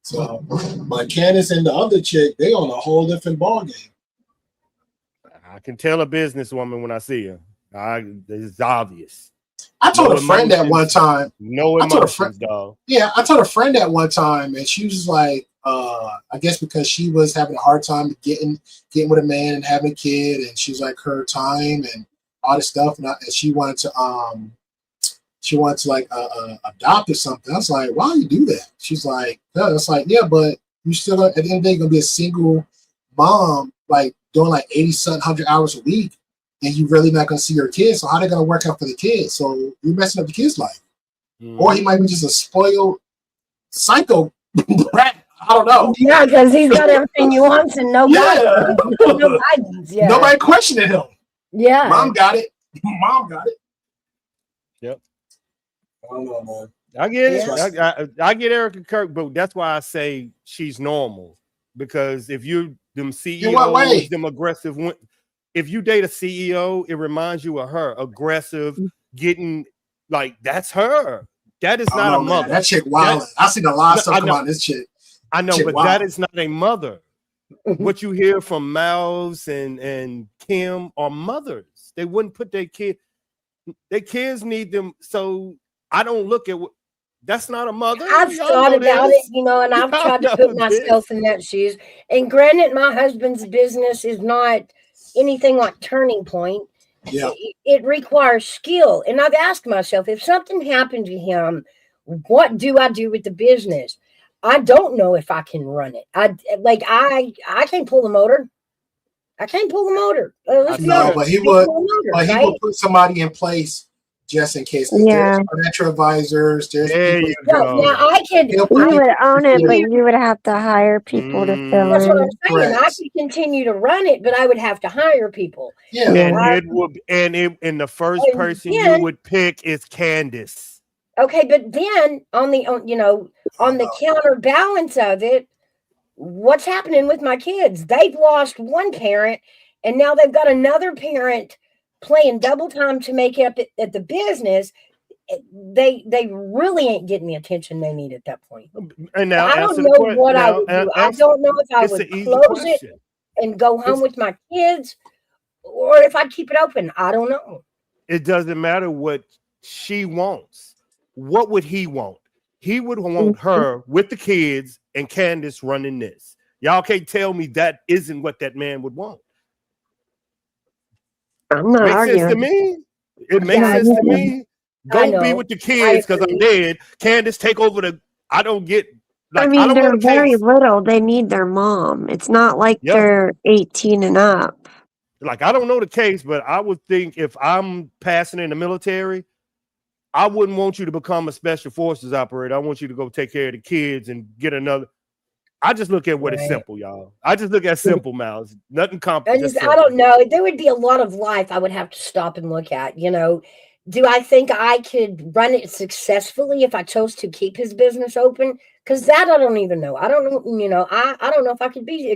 So, but Candace and the other chick, they on a whole different ball game. I can tell a businesswoman when I see her. It's obvious. I told a friend that one time. No emotions, dog. Yeah, I told a friend that one time, and she was like, I guess because she was having a hard time getting with a man and having a kid, and she was like her time and all this stuff, and she wanted to like adopt or something. I was like, why do you do that? She's like, no. It's like, yeah, but you still at the end of the day gonna be a single mom, like doing like 80-something 100 hours a week, and you really not gonna see your kids. So how they gonna work out for the kids? So you're messing up the kid's life. Or he might be just a spoiled psycho brat. I don't know. Yeah, because he's got everything he wants and no guidance. Yeah. Nobody questioning him. Yeah. Mom got it. Mom got it. Yep. I don't know, man. I get it. I get Erica Kirk, but that's why I say she's normal. Because if you them CEOs, them aggressive, if you date a CEO, it reminds you of her, aggressive, getting like that's her. That is not a mother. That chick wild. I seen a lot of stuff come out of this chick. I know, but that is not a mother. What you hear from Miles and Kim are mothers. They wouldn't put their kids need them. So I don't look at that's not a mother. I've thought about it, and I've tried to put myself in that shoes. And granted, my husband's business is not anything like Turning Point. Yeah. It requires skill. And I've asked myself, if something happened to him, what do I do with the business? I don't know if I can run it. I can't pull the motor. I can't pull the motor. But he would put somebody in place just in case. Yeah. There's financial advisors. There's you would own it, but you would have to hire people to fill That's in. what I'm saying. I could continue to run it, but I would have to hire people. Yeah. And the first person you would pick is Candace. Okay, but then on the counterbalance of it, what's happening with my kids? They've lost one parent, and now they've got another parent playing double time to make up at the business. They really ain't getting the attention they need at that point. And now I don't know what I would do. I don't know if I would close it and go home with my kids, or if I'd keep it open. I don't know. It doesn't matter what she wants. What would he want? He would want her with the kids and Candace running this. Y'all can't tell me that isn't what that man would want. I'm not arguing. Sense to me. It makes sense to me. Go be with the kids because I'm dead. Candace, take over I don't get. Like, they're very little. They need their mom. It's not like they're 18 and up. Like, I don't know the case, but I would think if I'm passing in the military, I wouldn't want you to become a special forces operator. I want you to go take care of the kids and get another. I just look at what is simple, y'all. I just look at simple, Miles. Nothing complicated. I don't know. There would be a lot of life I would have to stop and look at. Do I think I could run it successfully if I chose to keep his business open? Because that I don't even know. I don't know, I don't know if I could be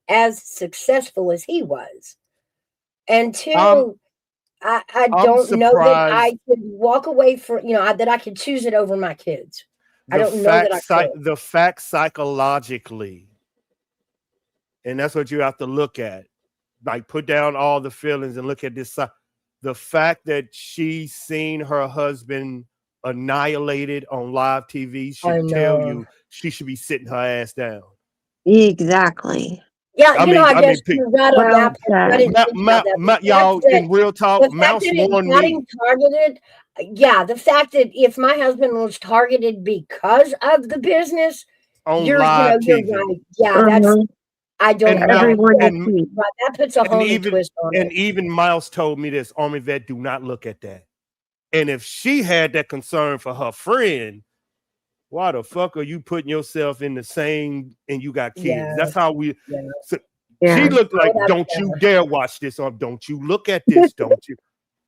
as successful as he was. And I'm two, I I'm don't know that I surprised could walk away from, that I could choose it over my kids. I don't know that I could. the fact psychologically, and that's what you have to look at. Like put down all the feelings and look at this side. The fact that she's seen her husband annihilated on live TV I should tell know. you she should be sitting her ass down. Exactly. Yeah, I I mean, guess you're right on Well that part. I said. didn't think about that. The fact y'all, that in real talk, Mouse it warned got me him targeted, yeah, the fact that if my husband was targeted because of the business, on you're live you're TV. right. Yeah, that's Uh-huh. I don't And know. Everyone Yeah, you see. right. That puts a whole new twist on it. even Miles told me this, Army vet, do not look at that. And if she had that concern for her friend, why the fuck are you putting yourself in the same and you got kids? Yeah, That's how we yeah. so Yeah. she looked like, Oh, that's don't you dare watch this, or don't you look at this, don't you?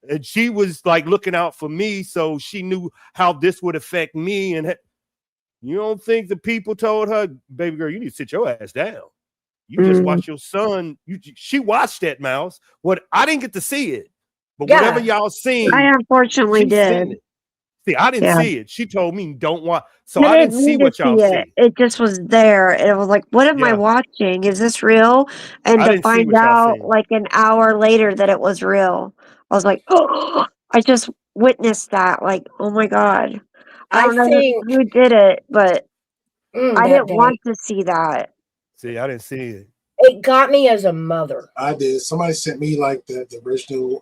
And she was like looking out for me, so she knew how this would affect me. And you don't think the people told her, baby girl, you need to sit your ass down. You just watch your son. She watched that, Mouse. What I didn't get to see it, but whatever Yeah. y'all seen, I unfortunately she's seen did. it. See, I didn't Yeah. see it. She told me don't watch, so I I didn't didn't see need to what y'all see see. it. It just was there. And I was like, what am I Yeah, watching? Is this real? And I to didn't see find what y'all out seen. like an hour later that it was real, I was like, oh, I just witnessed that. Like, oh my God. I I don't know think who did it, but I that didn't day want to see that. See, I didn't see it. it got me as a mother. I did. Somebody sent me like the original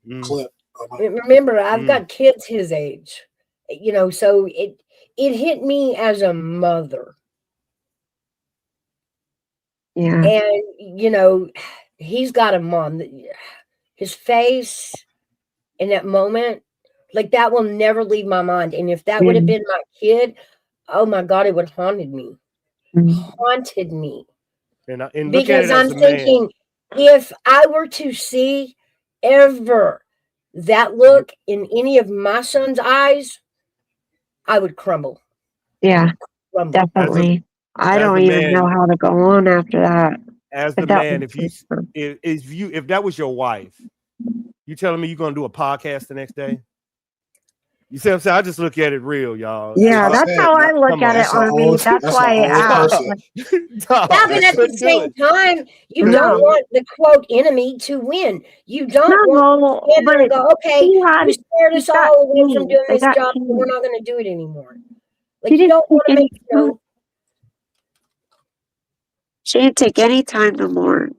Mm, clip. Remember, I've mm. got kids his age, so it hit me as a mother. Yeah. And he's got a mom. His face in that moment, like that will never leave my mind. And if that would have been my kid, oh my God, it would have haunted me. Haunted me. And look at Because it as I'm a man. thinking, if I were to see ever that look in any of my son's eyes, I would crumble. Yeah, Crumble. definitely. I As don't a even know man, how to go on after that. as If the that man, was true. if that was your wife, you telling me you're gonna do a podcast the next day? You see what I'm saying? I just look at it real, y'all. That's Yeah, what I that's said. how I look Come at on. it, Army. That's That's an why I old asked. person. Dog, Yeah, but I at the couldn't do same it. time, you Couldn't don't do it. want the quote enemy to win. You don't want No, to stand there and but go, okay, he had you scared he us got all away from keys. doing They this got job, so we're keys. not going to do it anymore. She Like, you didn't don't take want to any make, she didn't take any time to mourn.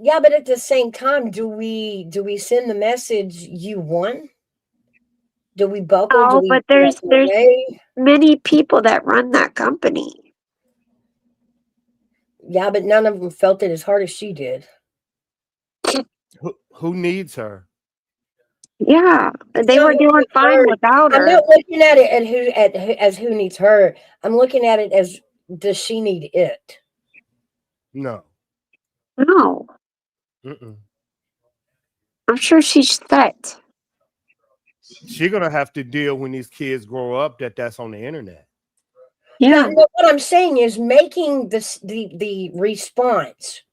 yeah, but at the same time, do we send the message you won? Do we buckle? Do Oh, we but walk there's away? many people that run that company. Yeah, but none of them felt it as hard as she did. Who needs her? Yeah, It's they not were who doing needs fine her. without I'm her. not looking at it as who needs her. I'm looking at it as, does she need it? No. No, Mm-mm. I'm sure she's set. She's gonna have to deal when these kids grow up that's on the internet. Yeah, No, what I'm saying is making the response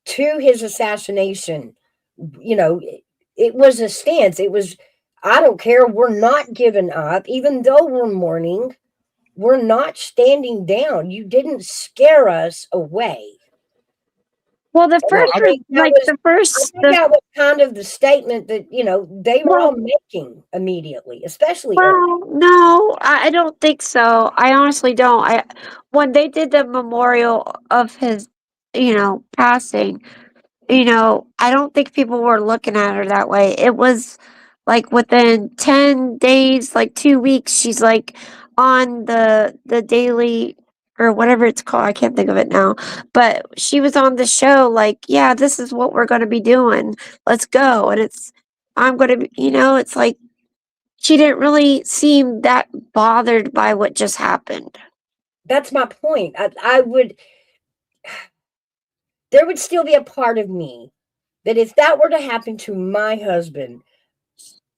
to his assassination, it was a stance. It was, I don't care. We're not giving up, even though we're mourning. We're not standing down. You didn't scare us away. well, the And first I think that was, that was kind of the statement that they were all making immediately, especially Earl. well, no, I don't think so. I honestly don't. When they did the memorial of his, passing, I don't think people were looking at her that way. It was like within 10 days, like 2 weeks, she's like on the daily or whatever it's called. I can't think of it now. But she was on the show like, yeah, this is what we're going to be doing. Let's go. And I'm going to be, it's like she didn't really seem that bothered by what just happened. That's my point. There would still be a part of me that if that were to happen to my husband,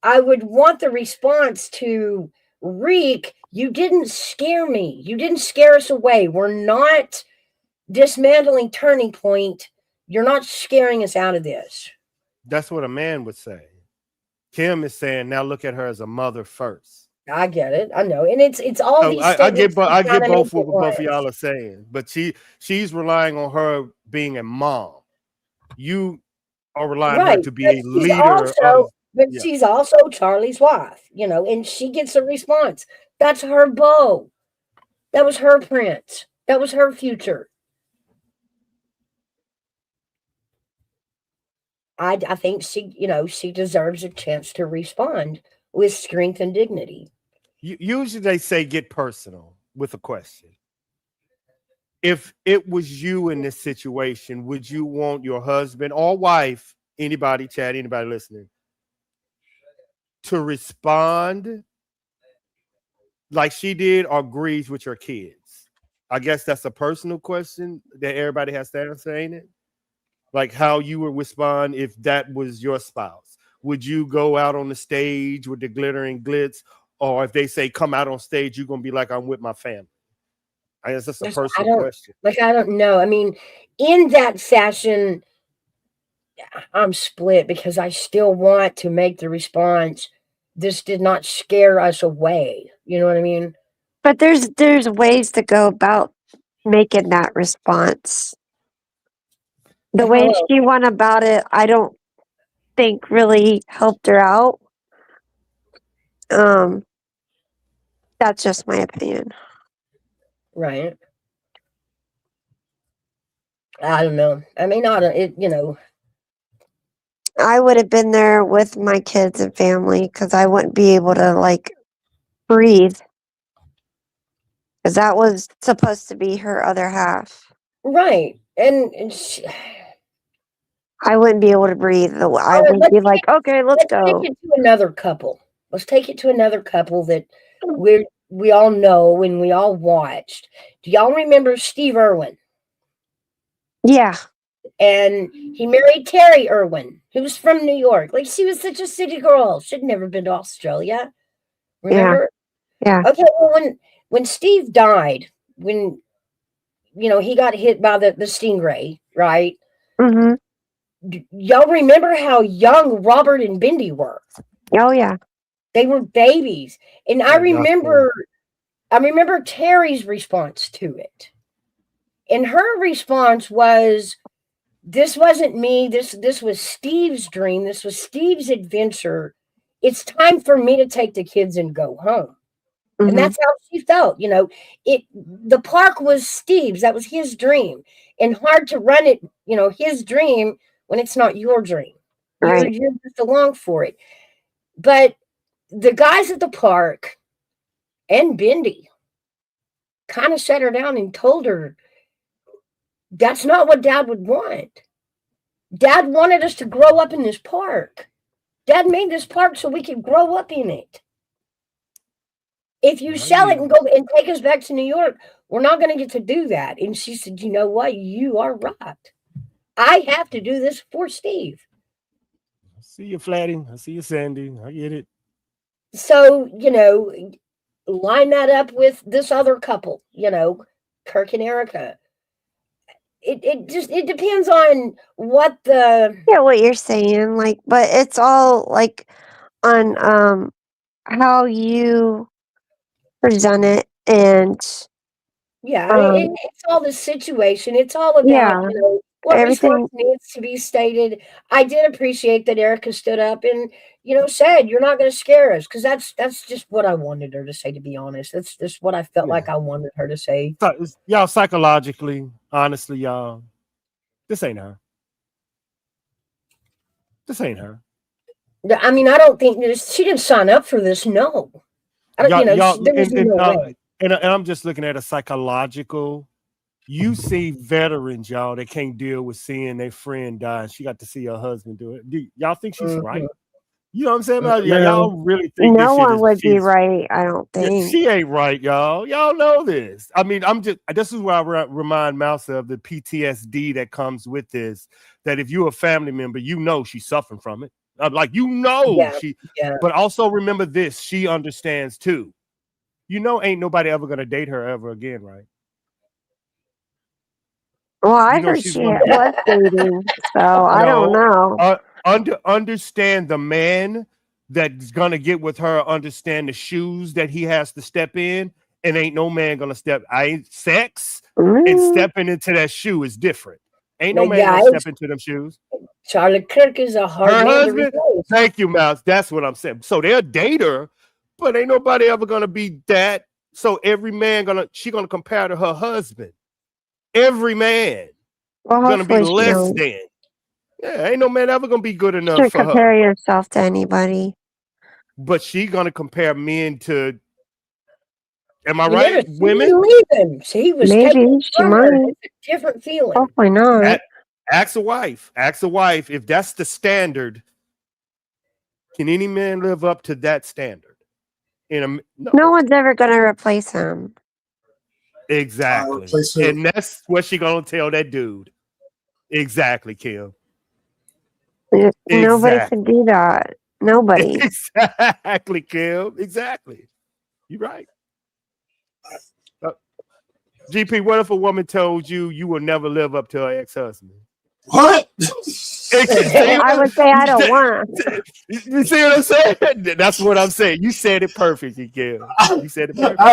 I would want the response to Reek, you didn't scare me. You didn't scare us away. We're not dismantling Turning Point. You're not scaring us out of this. That's what a man would say. Kim is saying, now look at her as a mother first. I get it. I know. And it's all So these I get both what both once. of y'all are saying, but she's relying on her being a mom. You are relying on her to be a leader. She's also Charlie's wife, you know, and she gets a response. That's her beau. That was her prince. That was her future. I think she deserves a chance to respond with strength and dignity. Usually they say get personal with a question. If it was you in this situation, would you want your husband or wife, anybody, chat, anybody listening, to respond like she did or agrees with your kids? I guess that's a personal question that everybody has to answer, ain't it? Like how you would respond if that was your spouse. Would you go out on the stage with the glitter and glitz? Or if they say come out on stage, you're going to be like, I'm with my family? I guess that's a personal question. I don't know. I mean, in that fashion, I'm split because I still want to make the response, this did not scare us away. You know what I mean? But there's ways to go about making that response. The way she went about it, I don't think really helped her out. That's just my opinion. Right. I don't know. I mean, I would have been there with my kids and family because I wouldn't be able to like breathe. Because that was supposed to be her other half. Right. And I wouldn't be able to breathe. I would be like, okay, let's go. Take it to another couple. Let's take it to another couple that we all know and we all watched. Do y'all remember Steve Irwin? Yeah. And he married Terry Irwin, who was from New York. Like, she was such a city girl. She'd never been to Australia. Remember? Yeah. Okay, well, when Steve died, when he got hit by the stingray, right? Mm-hmm. Y'all remember how young Robert and Bindi were? Oh yeah. They were babies. And I remember Terry's response to it. And her response was, this wasn't me. This was Steve's dream. This was Steve's adventure. It's time for me to take the kids and go home. Mm-hmm. And that's how she felt. The park was Steve's. That was his dream. And hard to run it, his dream when it's not your dream. Right. You're just along for it. But the guys at the park and Bindi kind of sat her down and told her, that's not what Dad would want. Dad wanted us to grow up in this park. Dad made this park so we could grow up in it. If you sell it and go and take us back to New York, we're not going to get to do that. And she said, you know what? You are right. I have to do this for Steve. I see you, Flatty. I see you, Sandy. I get it. So, line that up with this other couple, Kirk and Erica. It depends on what what you're saying, like, but it's all like on how you present it, and it's all the situation. It's all about what response needs to be stated. I did appreciate that Erica stood up and said, you're not going to scare us, because that's just what I wanted her to say, to be honest. That's just what I felt like I wanted her to say. Y'all, psychologically, honestly, y'all, this ain't her. This ain't her. I mean, I don't think she didn't sign up for this. No. I don't, there was no way. And I'm just looking at a psychological. You see veterans, y'all, that can't deal with seeing their friend die, and she got to see her husband do it. Do y'all think she's right? You know what I'm saying? Y'all really think no one would be right? I don't think she ain't right, y'all. Y'all know this. I mean, this is where I remind Mouse of the PTSD that comes with this. That if you're a family member, she's suffering from it. Like she. Yeah. But also remember this: she understands too. Ain't nobody ever gonna date her ever again, right? Well, I heard she's she one. was dating, so I don't know. Understand the man that's gonna get with her. Understand the shoes that he has to step in, and ain't no man gonna step. Sex and stepping into that shoe is different. Ain't no man gonna step into them shoes. Charlie Kirk is a hard her man husband. to replace. Thank you, Mouse. That's what I'm saying. So they'll date her, but ain't nobody ever gonna be that. So every man she gonna compare to her husband. Every man gonna be less than. Yeah, ain't no man ever gonna be good enough Shouldn't for compare her. yourself to anybody. But she gonna compare men to. Am I You right? never see Women. him leave him. He was Maybe taken she from her. might. It's a different feeling. Hopefully not. Ask a wife. Ask a wife if that's the standard. Can any man live up to that standard? No one's ever gonna replace him. Exactly. And that's what she gonna tell that dude. Exactly, Kim. Nobody can do that. Nobody. Exactly, Kim. Exactly. You're right. GP, what if a woman told you will never live up to her ex-husband? What? I would say I don't want. You see what I'm saying? That's what I'm saying. You said it perfectly, Kim. You said it perfectly.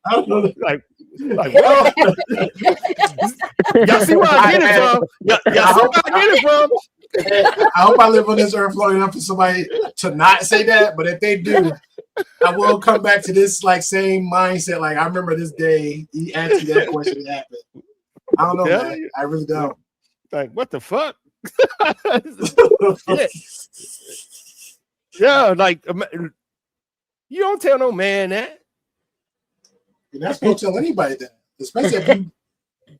I don't know. Like well, y'all see where I get it from? Y'all see where I get it from? I hope I live on this earth long enough for somebody to not say that, but if they do, I will come back to this same mindset. Like I remember this day he asked me that question. It happened. I don't know, man. I really don't. Like what the fuck? Yeah, like you don't tell no man that. You're not supposed to tell anybody that, especially if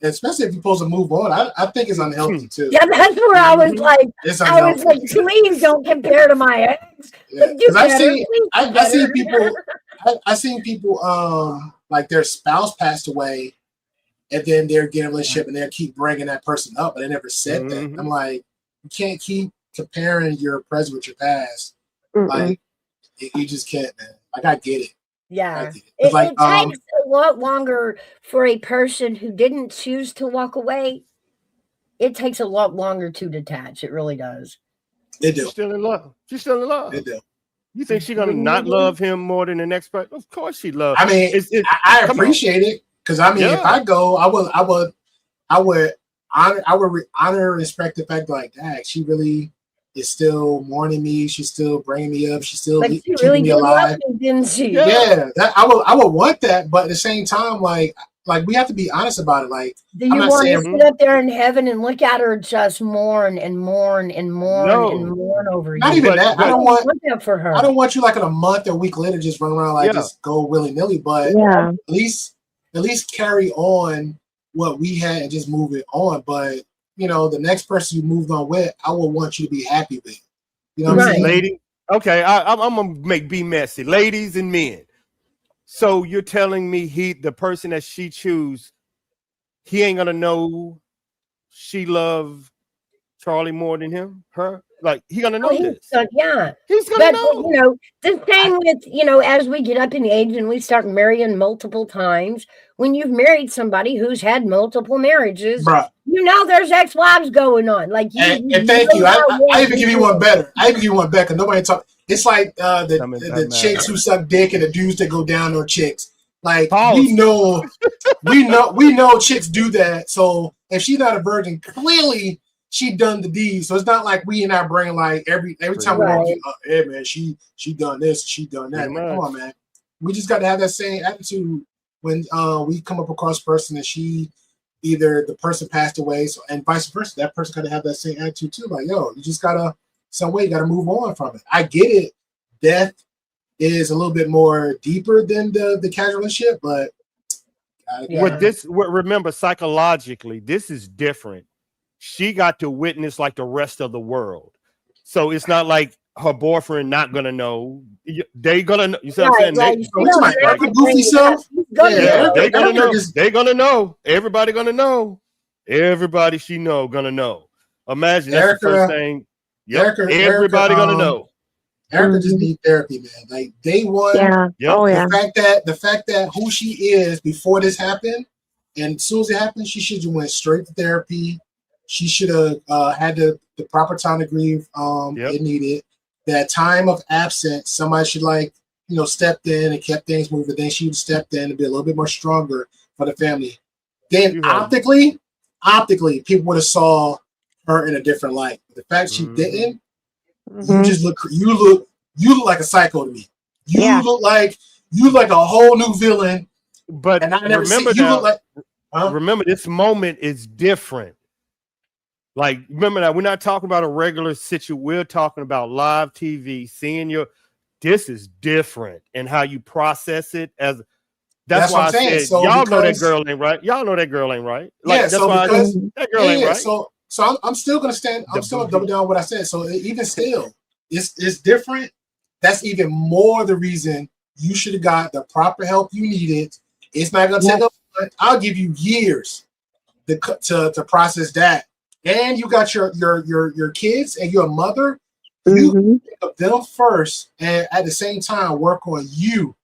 you're supposed to move on. I think it's unhealthy too. Yeah, that's where I was like, please don't compare to my ex. Because I've seen people like their spouse passed away, and then they're getting a relationship, and they keep bringing that person up, but they never said that. I'm like, you can't keep comparing your present with your past. Like, you just can't, man. Like, I get it. Yeah, it takes a lot longer for a person who didn't choose to walk away. It takes a lot longer to detach. It really does. They do. She's still in love. She's still in love. They do. You think she's gonna not love him more than the next person? Of course she loves. I mean, I appreciate it because I mean, if I go, I would honor and respect the fact that, like, dang, she really is still mourning me. She's still bringing me up. She's still keeping really me alive. Didn't she? Yeah, I would want that, but at the same time, like we have to be honest about it. Like, do you want to sit up there in heaven and look at her just mourn and mourn and mourn and mourn over you? Not even that. I don't want that for her. I don't want you like in a month or a week later just run around like just go willy nilly. But at least carry on what we had and just move it on. But you know, the next person you moved on with, I will want you to be happy with. You know what I'm saying? Lady. Okay, I'm gonna be messy. Ladies and men. So you're telling me the person that she choose, he ain't gonna know she loved Charlie more than her? Like he gonna know this. He's gonna know. You know, the same with, as we get up in age and we start marrying multiple times, when you've married somebody who's had multiple marriages, there's ex-wives going on. Like and thank you. I even give you one better. Because nobody talk. It's like the chicks who suck dick and the dudes that go down on chicks. Like we know chicks do that. So if she's not a virgin, clearly she done the deed. So it's not like we in our brain like every time we walk in, hey man, she done this, she done that. Like, come on, man. We just got to have that same attitude when we come up across a person and she either the person passed away, and vice versa. That person got to have that same attitude too. Like, yo, you just gotta you gotta move on from it. I get it. Death is a little bit more deeper than the casual relationship, but remember psychologically, this is different. She got to witness like the rest of the world, so it's not like her boyfriend not gonna know. They gonna know. You see what I'm saying? They gonna know. They gonna know. Everybody gonna know. Everybody she know gonna know. Imagine that's the first thing. Yep. Everybody gonna know. Erica just need therapy, man. Like day one, the fact that who she is before this happened, and as soon as it happened, she should have went straight to therapy. She should have had the proper time to grieve. It needed that time of absence. Somebody should stepped in and kept things moving. Then she would step in and be a little bit more stronger for the family. Then optically, people would have saw her in a different light. The fact she didn't, you look like a psycho to me. You look like a whole new villain. But and I never remember see, you look like. Remember, this moment is different. Like, remember that we're not talking about a regular situation. We're talking about live TV, seeing this is different and how you process it as. That's why I said, so y'all know that girl ain't right. Y'all know that girl ain't right. Like, that's why that girl ain't right. So I'm still gonna stand. I'm still gonna double down on what I said. So even still, it's different. That's even more the reason you should have got the proper help you needed. It's not gonna take a month. I'll give you years to process that. And you got your kids and your mother. You pick up them first, and at the same time work on you.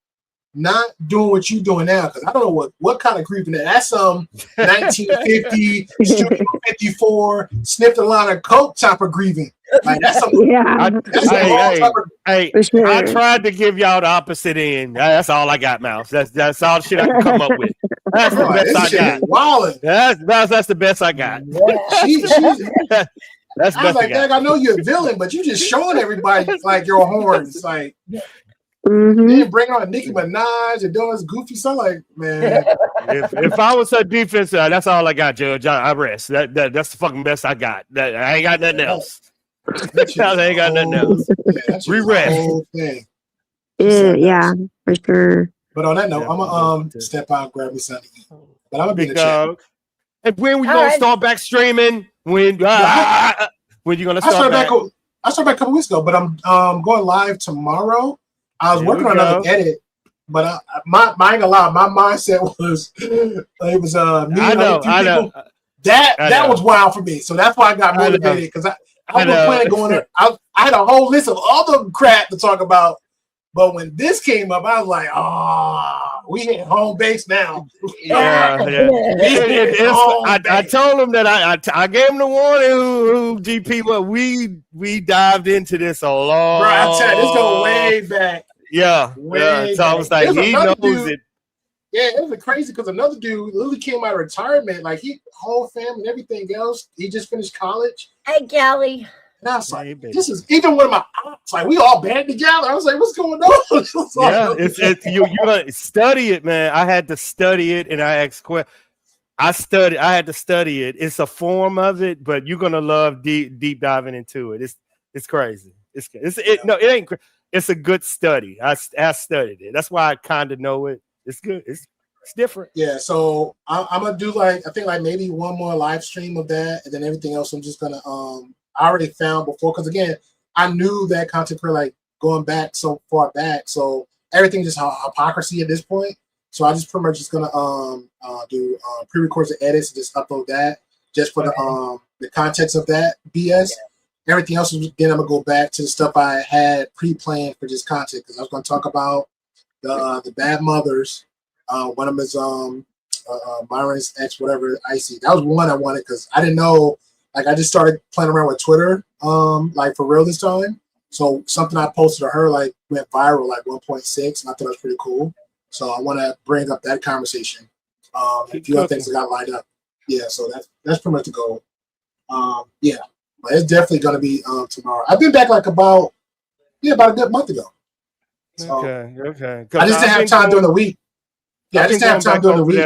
Not doing what you're doing now, because I don't know what kind of grieving that's 1950 Studio 54 sniffed a lot of coke type of grieving. Like that's some I tried to give y'all the opposite end. That's all I got, Mouse. That's all the shit I can come up with. That's the best I got. That's the best I got. That's I was like, Dad, I know you're a villain, but you just showing everybody like your horns, like. Then bring on Nicki Minaj and doing this goofy stuff. Like, man, if I was her defense, that's all I got, Judge. I rest. That's the fucking best I got. I ain't got nothing else. I ain't got nothing else. We rest. Yeah, for sure. But on that note, I'm gonna step out and grab me something to eat. But I'm gonna be in the chat. And when we gonna start back streaming? When you gonna start back? I started back a couple weeks ago, but I'm going live tomorrow. I was working on another edit, but I ain't gonna lie, my mindset was me. I know. That was wild for me, so that's why I got motivated, because I was planning going there. I had a whole list of other crap to talk about, but when this came up, I was like, we hit home base now. I told him that I gave him the warning. GP, but we dived into this a long. Bro, I tell you, this go way back. Yeah. So I was like, he knows it. Yeah, it was crazy because another dude literally came out of retirement, like whole family and everything else. He just finished college. Hey, Gally. And I was like, this is even one of my aunts, like we all band together. I was like, what's going on? It's you gotta study it, man. I had to study it, and I asked questions. I had to study it. It's a form of it, but you're gonna love deep diving into it. It's crazy. No, it ain't. It's a good study. I studied it. That's why I kind of know it. It's good. It's different. Yeah. So I'm gonna do I think maybe one more live stream of that, and then everything else I'm just gonna I already found before, because again I knew that content creator going back so far back, so everything just hypocrisy at this point. So I just pretty much just gonna do pre-records and edits and just upload that just for the context of that BS. Everything else, then I'm gonna go back to the stuff I had pre-planned for this content, because I was gonna talk about the bad mothers. One of them is Myron's ex, whatever, Icy. That was one I wanted because I didn't know. Like, I just started playing around with Twitter, like for real this time. So something I posted to her went viral, 1.6, and I thought it was pretty cool. So I want to bring up that conversation. A few other things that got lined up. Yeah, so that's pretty much the goal. Yeah. But it's definitely gonna be tomorrow. I've been back about a good month ago. So, okay. I just didn't have time during the week. Yeah, I just didn't have time during the week.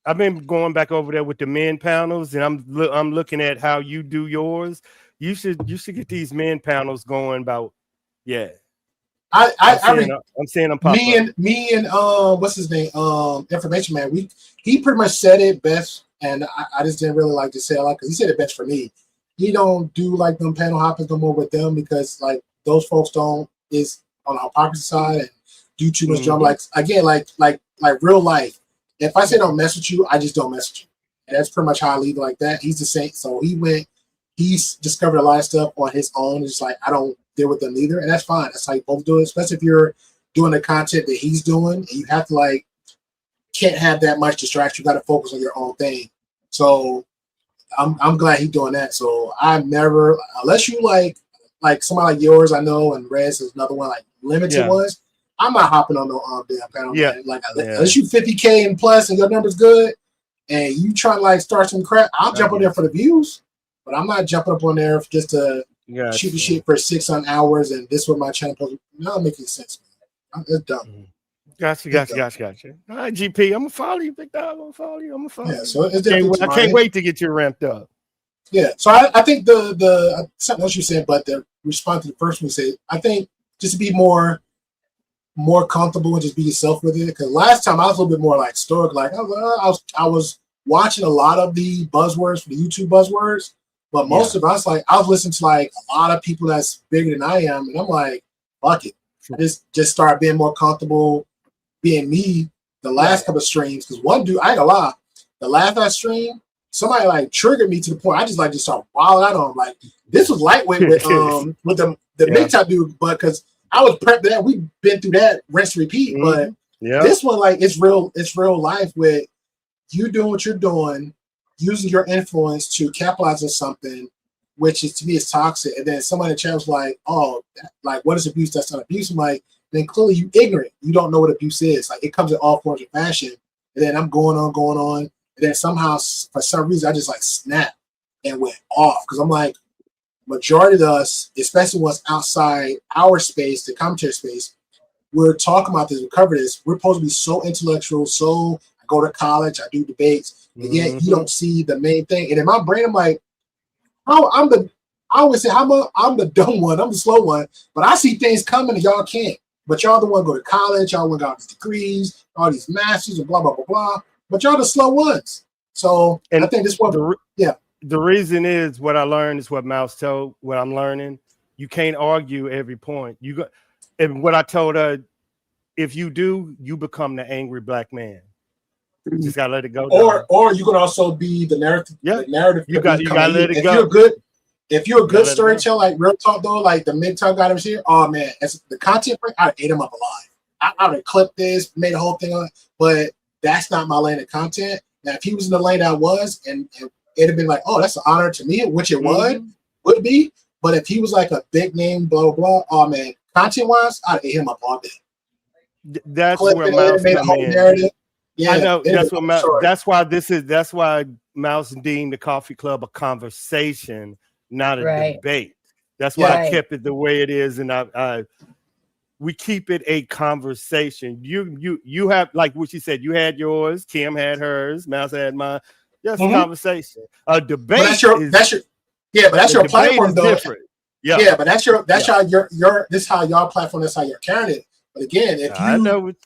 I've been going back over there with the men panels, and I'm looking at how you do yours. You should get these men panels going about. Yeah. I'm saying I'm popping. Me and what's his name? Information Man. He pretty much said it best, and I just didn't really like to say a lot because he said it best for me. He don't do them panel hoppers no more with them, because those folks is on the hypocrisy side and do too much drama. Like real life. If I say don't mess with you, I just don't mess with you. And that's pretty much how I leave it like that. He's the same. So he went he's discovered a lot of stuff on his own. It's like, I don't deal with them either. And that's fine. That's how you both do it, especially if you're doing the content that he's doing. And you have to like, can't have that much distraction. You got to focus on your own thing. So I'm glad he's doing that. So I never, unless you like somebody like yours, I know, and Rez is another one, like limited ones. I'm not hopping on no damn panel. Man. Like unless you 50K and plus and your number's good, and you try to like start some crap, I'll jump on there for the views, but I'm not jumping up on there just to shoot the shit for 600 hours and this was my channel. Not making sense, man. It's dumb. Gotcha. All right, GP, I'm gonna follow you, big dog. I'm gonna follow you. Yeah, so it's definitely I can't wait to get you ramped up. Yeah, so I think the something else you said, but the response to the first one said, I think just to be more comfortable and just be yourself with it. Because last time I was a little bit more like stoic, like I was watching a lot of the buzzwords for the YouTube buzzwords, but most of us like I was listening to like a lot of people that's bigger than I am, and I'm like, fuck it, I just start being more comfortable being me. The last couple of streams, because one dude, I ain't gonna lie, the last I streamed, somebody like triggered me to the point I just start wilding out on him. Like this was lightweight with the big top dude, but because I was prepped to that, we've been through that rinse repeat. But this one, like it's real life with you doing what you're doing, using your influence to capitalize on something, which is to me is toxic. And then somebody in the chat was like, "Oh, like what is abuse? That's not abuse." I'm like, then clearly you ignorant. You don't know what abuse is. Like it comes in all forms of fashion. And then I'm going on. And then somehow, for some reason, I just like snapped and went off. Because I'm like, majority of us, especially once outside our space, the commentary space, we're talking about this, we cover this. We're supposed to be so intellectual. So I go to college, I do debates. And yet you don't see the main thing. And in my brain, I'm like, I always say, I'm the dumb one. I'm the slow one. But I see things coming and y'all can't. But y'all the one go to college, y'all got all these degrees, all these masters and blah, blah, blah, blah. But y'all the slow ones. So I think this one, The reason is what I learned is what Mouse told, what I'm learning. You can't argue every point. And what I told her, if you do, you become the angry black man. You just gotta let it go. Or you can also be the narrative. Yeah, the narrative. You gotta let it go. If you're a good storyteller, like real talk though, like the mid-talk guy was here, oh man, as the content break, I'd ate him up alive. I would have clipped this, made a whole thing on it, but that's not my lane of content. Now, if he was in the lane I was, and it'd have been like, oh, that's an honor to me, which it would be. But if he was like a big name, blah, blah, blah, oh man, content-wise, I'd ate him up all day. That's where Mouse come in. Yeah, I know that's why Mouse deemed the Coffee Club a conversation, not a debate. That's why I kept it the way it is, and we keep it a conversation. You have, like what she said, you had yours, Kim had hers, Mouse had mine. That's a conversation. A debate. But that's your platform though. Different. Yeah, but that's how your this is how y'all platform. That's how you're carrying it. But again,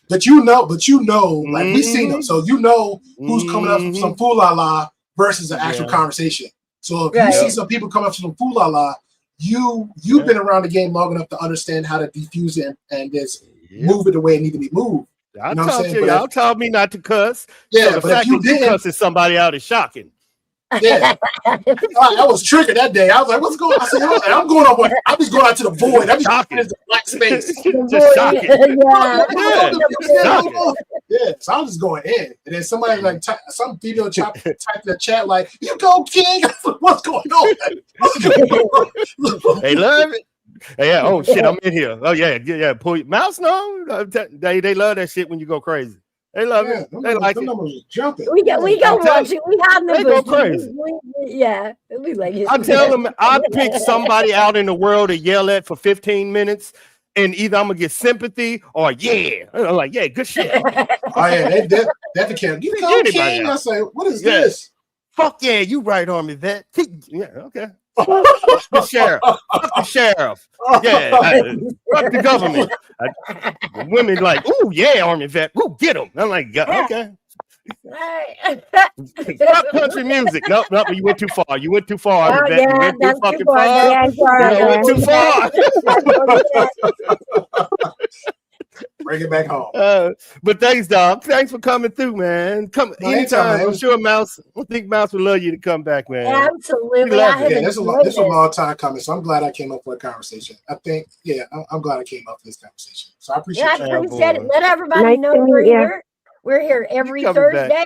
but you know, like we've seen them, so you know who's coming up from some fool la la versus an actual conversation. So if you see some people come up from some fool la la, you've been around the game long enough to understand how to defuse it and just move it the way it needs to be moved. You know what I'm saying? Y'all told me not to cuss. Yeah, so the but fact if you did cussing somebody out is shocking. Yeah, I was triggered that day. I was like, "What's going on?" I said, "I'm going on. I'm just going out to the void. I'm just shocking. The black space. Just shocking. Yeah. So I was just going in, and then somebody like some female typed in the chat like, "You go, King." What's going on? They love it. Yeah. Oh shit, I'm in here. Oh yeah. Pull your mouse. No, they love that shit when you go crazy. They love it. They like it. We go watch it. We have they go crazy. We like it. I tell them I pick somebody out in the world to yell at for 15 minutes, and either I'm gonna get sympathy or and I'm like, good shit. Oh yeah, they definitely can't. You go, King. I say, what is this? Fuck yeah, you right on me, vet. Yeah, okay. The sheriff. Fuck the sheriff. Yeah. Fuck the government. Women like, ooh, yeah, Army vet. Ooh, get him. I'm like, okay. Stop country music. Nope, you went too far. You went too far, Army vet. You went too fucking far. You went too far. Bring get back home. But thanks, dog. Thanks for coming through, man. Come anytime. I'm sure Mouse. I think Mouse would love you to come back, man. Absolutely. This is a long time coming, so I'm glad I came up for a conversation. I think, I'm glad I came up for this conversation. So I appreciate it. Let everybody know we're here. We're here every Thursday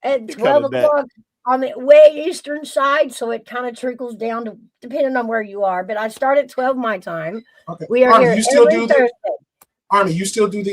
at 12 o'clock on the way eastern side, so it kind of trickles down to depending on where you are. But I start at 12 my time. Okay. We are Army, here you still every Thursday. Army, you still do the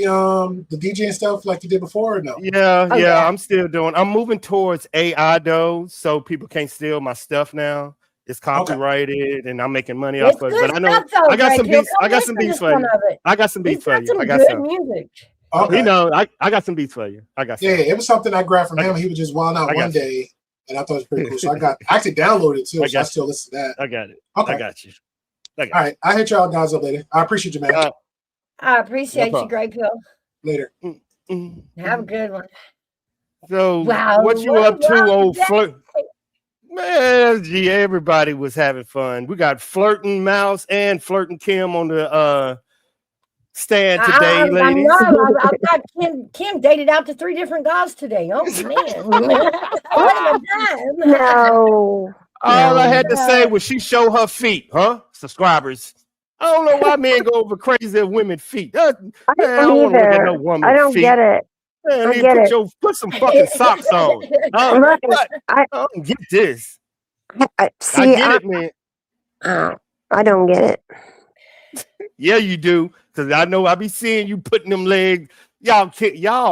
DJ and stuff like you did before, or no? Yeah, I'm still doing. I'm moving towards AI though, so people can't steal my stuff now. It's copyrighted, and I'm making money off of it. But I know I got some beats. I got some beats for you. I got some beats for you. I got some music. Okay. You know, I got some beats for you. I got some. Yeah, it was something I grabbed from him. He was just wilding out one day, and I thought it was pretty cool. So I actually downloaded it too. So I still listen to that. I got it. Okay. I got you. All right. I'll hit y'all guys up later. I appreciate you, man. I appreciate you, Great Pill. Later. Have a good one. So, what you up to, old flirt? Man, everybody was having fun. We got Flirting Mouse and Flirting Kim on the stand today, ladies. I got Kim dated out to 3 different guys today. Oh, man. No. All I had to say was she show her feet, huh? Subscribers. I don't know why men go over crazy at womenmen's feet. I don't either. I don't get it. Man, put some fucking socks on. I don't get this. I get it, man. I don't get it. Yeah, you do. Because I know I be seeing you putting them legs. Y'all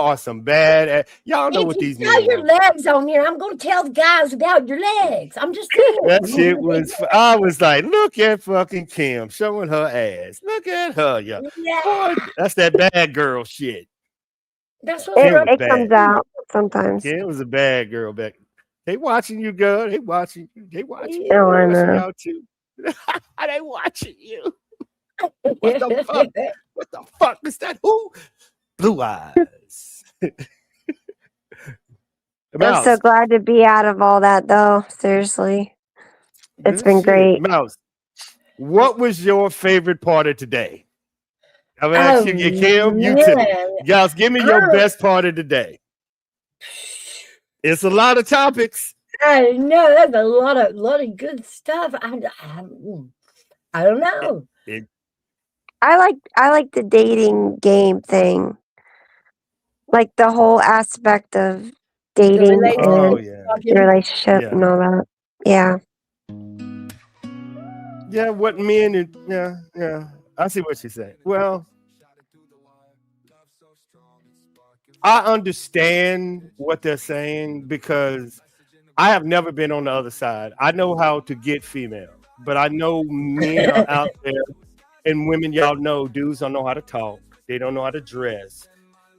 are some bad. Y'all know what these men are. Your legs on here. I'm going to tell the guys about your legs. I'm just saying. That shit was. I was like, look at fucking Kim showing her ass. Look at her, yeah. Boy, that's that bad girl shit. That's what it comes out sometimes. Kim was a bad girl back. They watching you, girl. They watching you. They watching you. Oh, I know. Too. They watching you. What the fuck? What the fuck is that? Who? Blue eyes. I'm so glad to be out of all that, though. Seriously, it's been great. Mouse, what was your favorite part of today? I'm asking you, Kim. You too. Guys, give me your best part of the day. It's a lot of topics. I know that's a lot of good stuff. I don't know. I like the dating game thing. Like the whole aspect of dating and relationship and all that. Yeah. Yeah, what men and yeah. I see what you're saying. Well, I understand what they're saying because I have never been on the other side. I know how to get female, but I know men are out there and women, y'all know, dudes don't know how to talk. They don't know how to dress.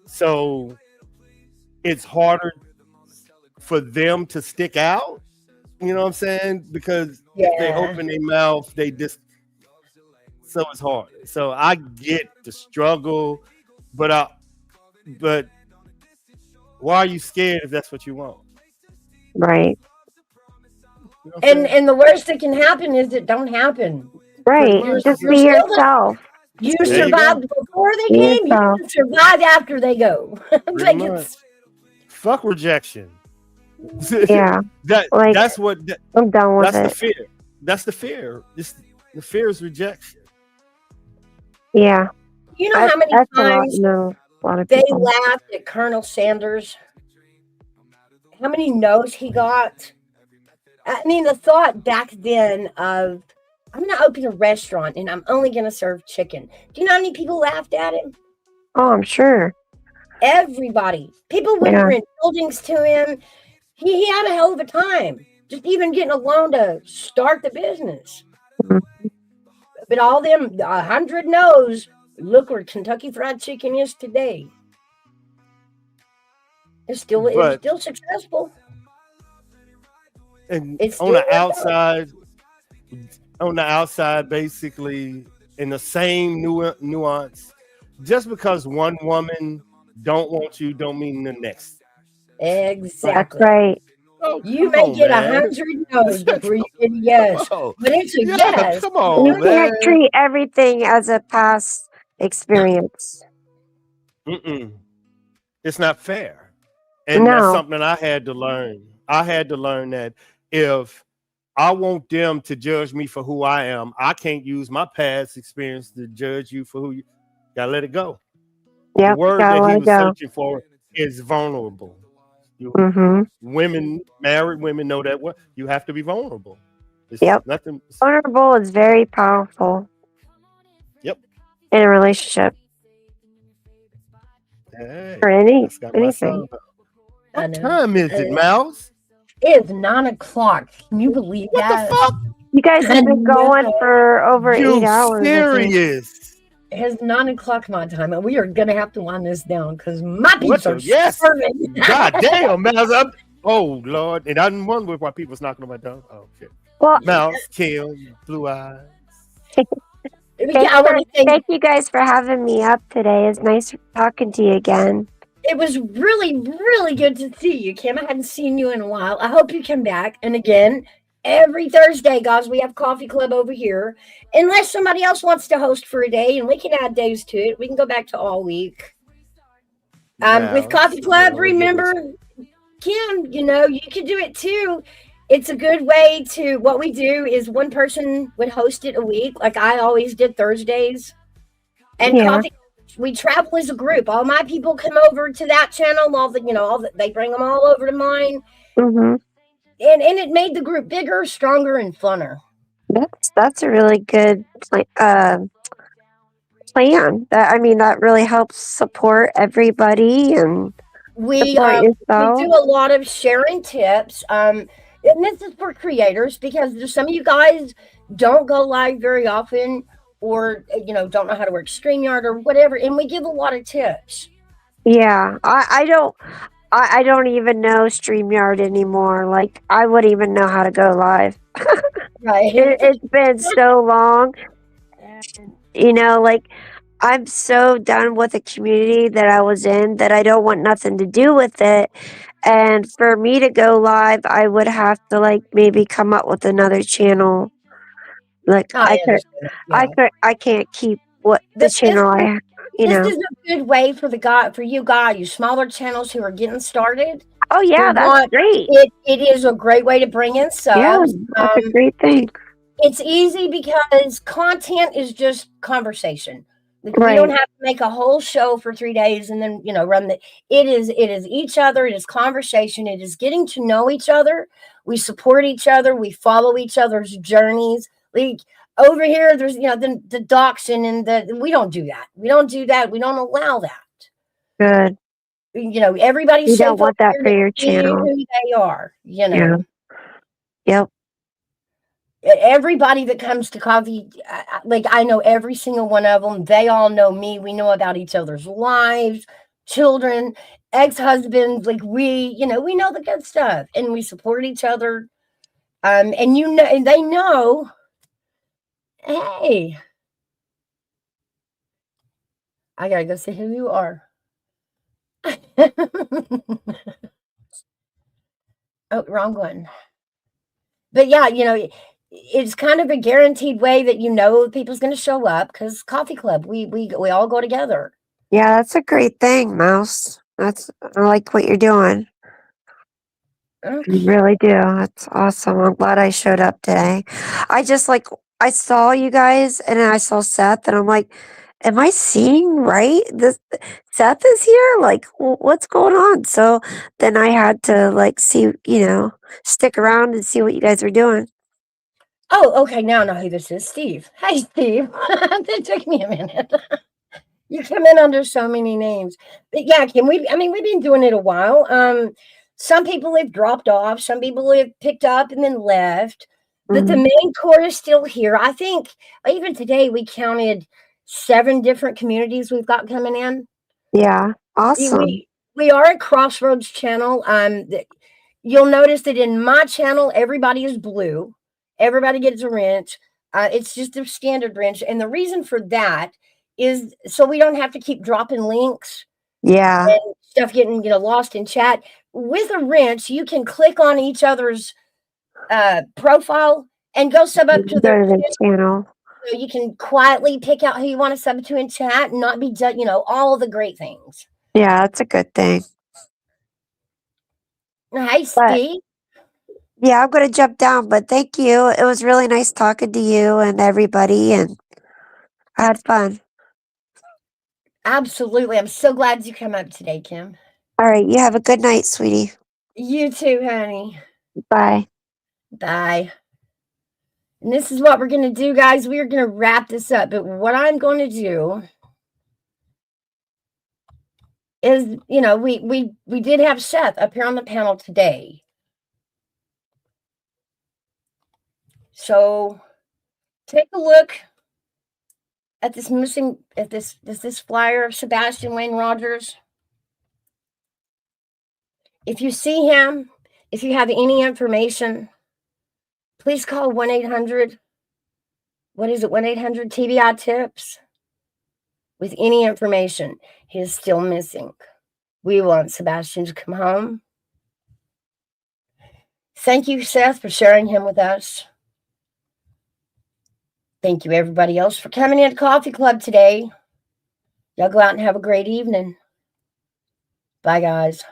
So it's harder for them to stick out. You know what I'm saying? Because if they open their mouth, they just, so it's hard. So I get the struggle, but why are you scared if that's what you want? Right. You know and the worst that can happen is it don't happen. Right. Just be yourself. You survived before they came, you can survive after they go. Fuck rejection. Yeah. That's what I'm done with that's the fear. That's the fear. The fear is rejection. Yeah. You know how many times a lot of they people laughed at Colonel Sanders? How many no's he got? I mean, the thought back then of, I'm going to open a restaurant and I'm only going to serve chicken. Do you know how many people laughed at him? Oh, I'm sure. Everybody. People went in buildings to him. He had a hell of a time. Just even getting a loan to start the business. Mm-hmm. But all them 100 no's, look where Kentucky Fried Chicken is today. It's still successful. And on the outside, basically, in the same nuance, just because one woman don't want you, don't mean the next. Exactly. That's right. Oh, you may get 100 no's before you get a yes. But it's a yes. Come on, you can't treat everything as a past experience. Mm-mm. It's not fair. And that's No. something I had to learn. I had to learn that if I want them to judge me for who I am, I can't use my past experience to judge you for who you gotta let it go. The Yep. word Gotta that let he it was go. searching for is vulnerable. You Mm-hmm. women, married women know that what you have to be vulnerable. It's Yep. nothing. Vulnerable is very powerful Yep. in a relationship Hey, or that's got my anything. son. I What know. time is it, Mouse? It is 9 o'clock. Can you believe What the that? fuck? You guys I have been going know. for over 8 You hours, I think. serious? It's 9 o'clock my time, and we are gonna have to wind this down because my What peeps the are yes? starving. God damn, Mouse. Oh Lord, and I didn't wonder why people was knocking on my door. Oh shit. Well, Mouse, Kim, Blue Eyes. I want to thank. thank you guys for having me up today. It's nice talking to you again. It was really, really good to see you, Kim. I hadn't seen you in a while. I hope you come back. And again, every Thursday, guys, we have Coffee Club over here. Unless somebody else wants to host for a day, and we can add days to it. We can go back to all week. With Coffee Club, remember, Kim, you could do it too. It's a good way to, what we do is one person would host it a week, like I always did Thursdays. And Yeah. we travel as a group. All my people come over to that channel. They bring them all over to mine. Mm-hmm. And it made the group bigger, stronger, and funner. That's a really good plan. That really helps support everybody and We support yourself. do a lot of sharing tips. And this is for creators because there's some of you guys don't go live very often, or don't know how to work StreamYard or whatever, and we give a lot of tips. Yeah, I don't even know StreamYard anymore. Like, I wouldn't even know how to go live. Right. It's been so long. Like, I'm so done with the community that I was in that I don't want nothing to do with it. And for me to go live, I would have to, like, maybe come up with another channel. Like, I understand. Yeah. I can't keep what the This channel I, you this know. is a good way for you guys, smaller channels who are getting started. Oh yeah, that's great. It is a great way to bring in Yeah, subs. that's a great thing. It's easy because content is just conversation. Like, we Right. don't have to make a whole show for 3 days and then run the. It is each other. It is conversation. It is getting to know each other. We support each other. We follow each other's journeys. Like over here, there's the doxing and we don't do that. We don't do that. We don't allow that. Good. Everybody's You safe don't want over that here for to your be channel. who they are. Yeah. Yep. Everybody that comes to coffee, like I know every single one of them. They all know me. We know about each other's lives, children, ex-husbands. Like we know the good stuff, and we support each other. And and they know. Hey, I gotta go see who you are. Oh, wrong one. But yeah, it's kind of a guaranteed way that people's going to show up because Coffee Club, we all go together. Yeah, that's a great thing, Mouse. I like what you're doing. Okay. You really do. That's awesome. I'm glad I showed up today. I saw you guys and then I saw Seth and I'm like, am I seeing right? This Seth is here? Like, what's going on? So then I had to see, stick around and see what you guys were doing. Oh, okay. Now I know who this is. Steve. Hey, Steve. That took me a minute. You come in under so many names. But yeah, Kim, we've been doing it a while. Some people have dropped off, some people have picked up and then left. But the main core is still here. I think even today we counted 7 different communities we've got coming in. Yeah, awesome. We are a Crossroads channel. You'll notice that in my channel, everybody is blue. Everybody gets a wrench. It's just a standard wrench. And the reason for that is so we don't have to keep dropping links. Yeah. And stuff getting lost in chat. With a wrench, you can click on each other's profile and go sub up to their channel. You can quietly pick out who you want to sub to in chat and not be, all the great things. Yeah, that's a good thing. Hey, But Steve. yeah, I'm gonna jump down, but thank you. It was really nice talking to you and everybody, and I had fun. Absolutely. I'm so glad you came up today, Kim. All right, you have a good night, sweetie. You too, honey. Bye. Bye. And this is what we're going to do, guys. We are going to wrap this up. But what I'm going to do is, we did have Seth up here on the panel today. So take a look at this this flyer of Sebastian Wayne Rogers. If you see him, if you have any information, please call 1-800. What is it? 1-800 TBI Tips. With any information, he is still missing. We want Sebastian to come home. Thank you, Seth, for sharing him with us. Thank you, everybody else, for coming into Coffee Club today. Y'all go out and have a great evening. Bye, guys.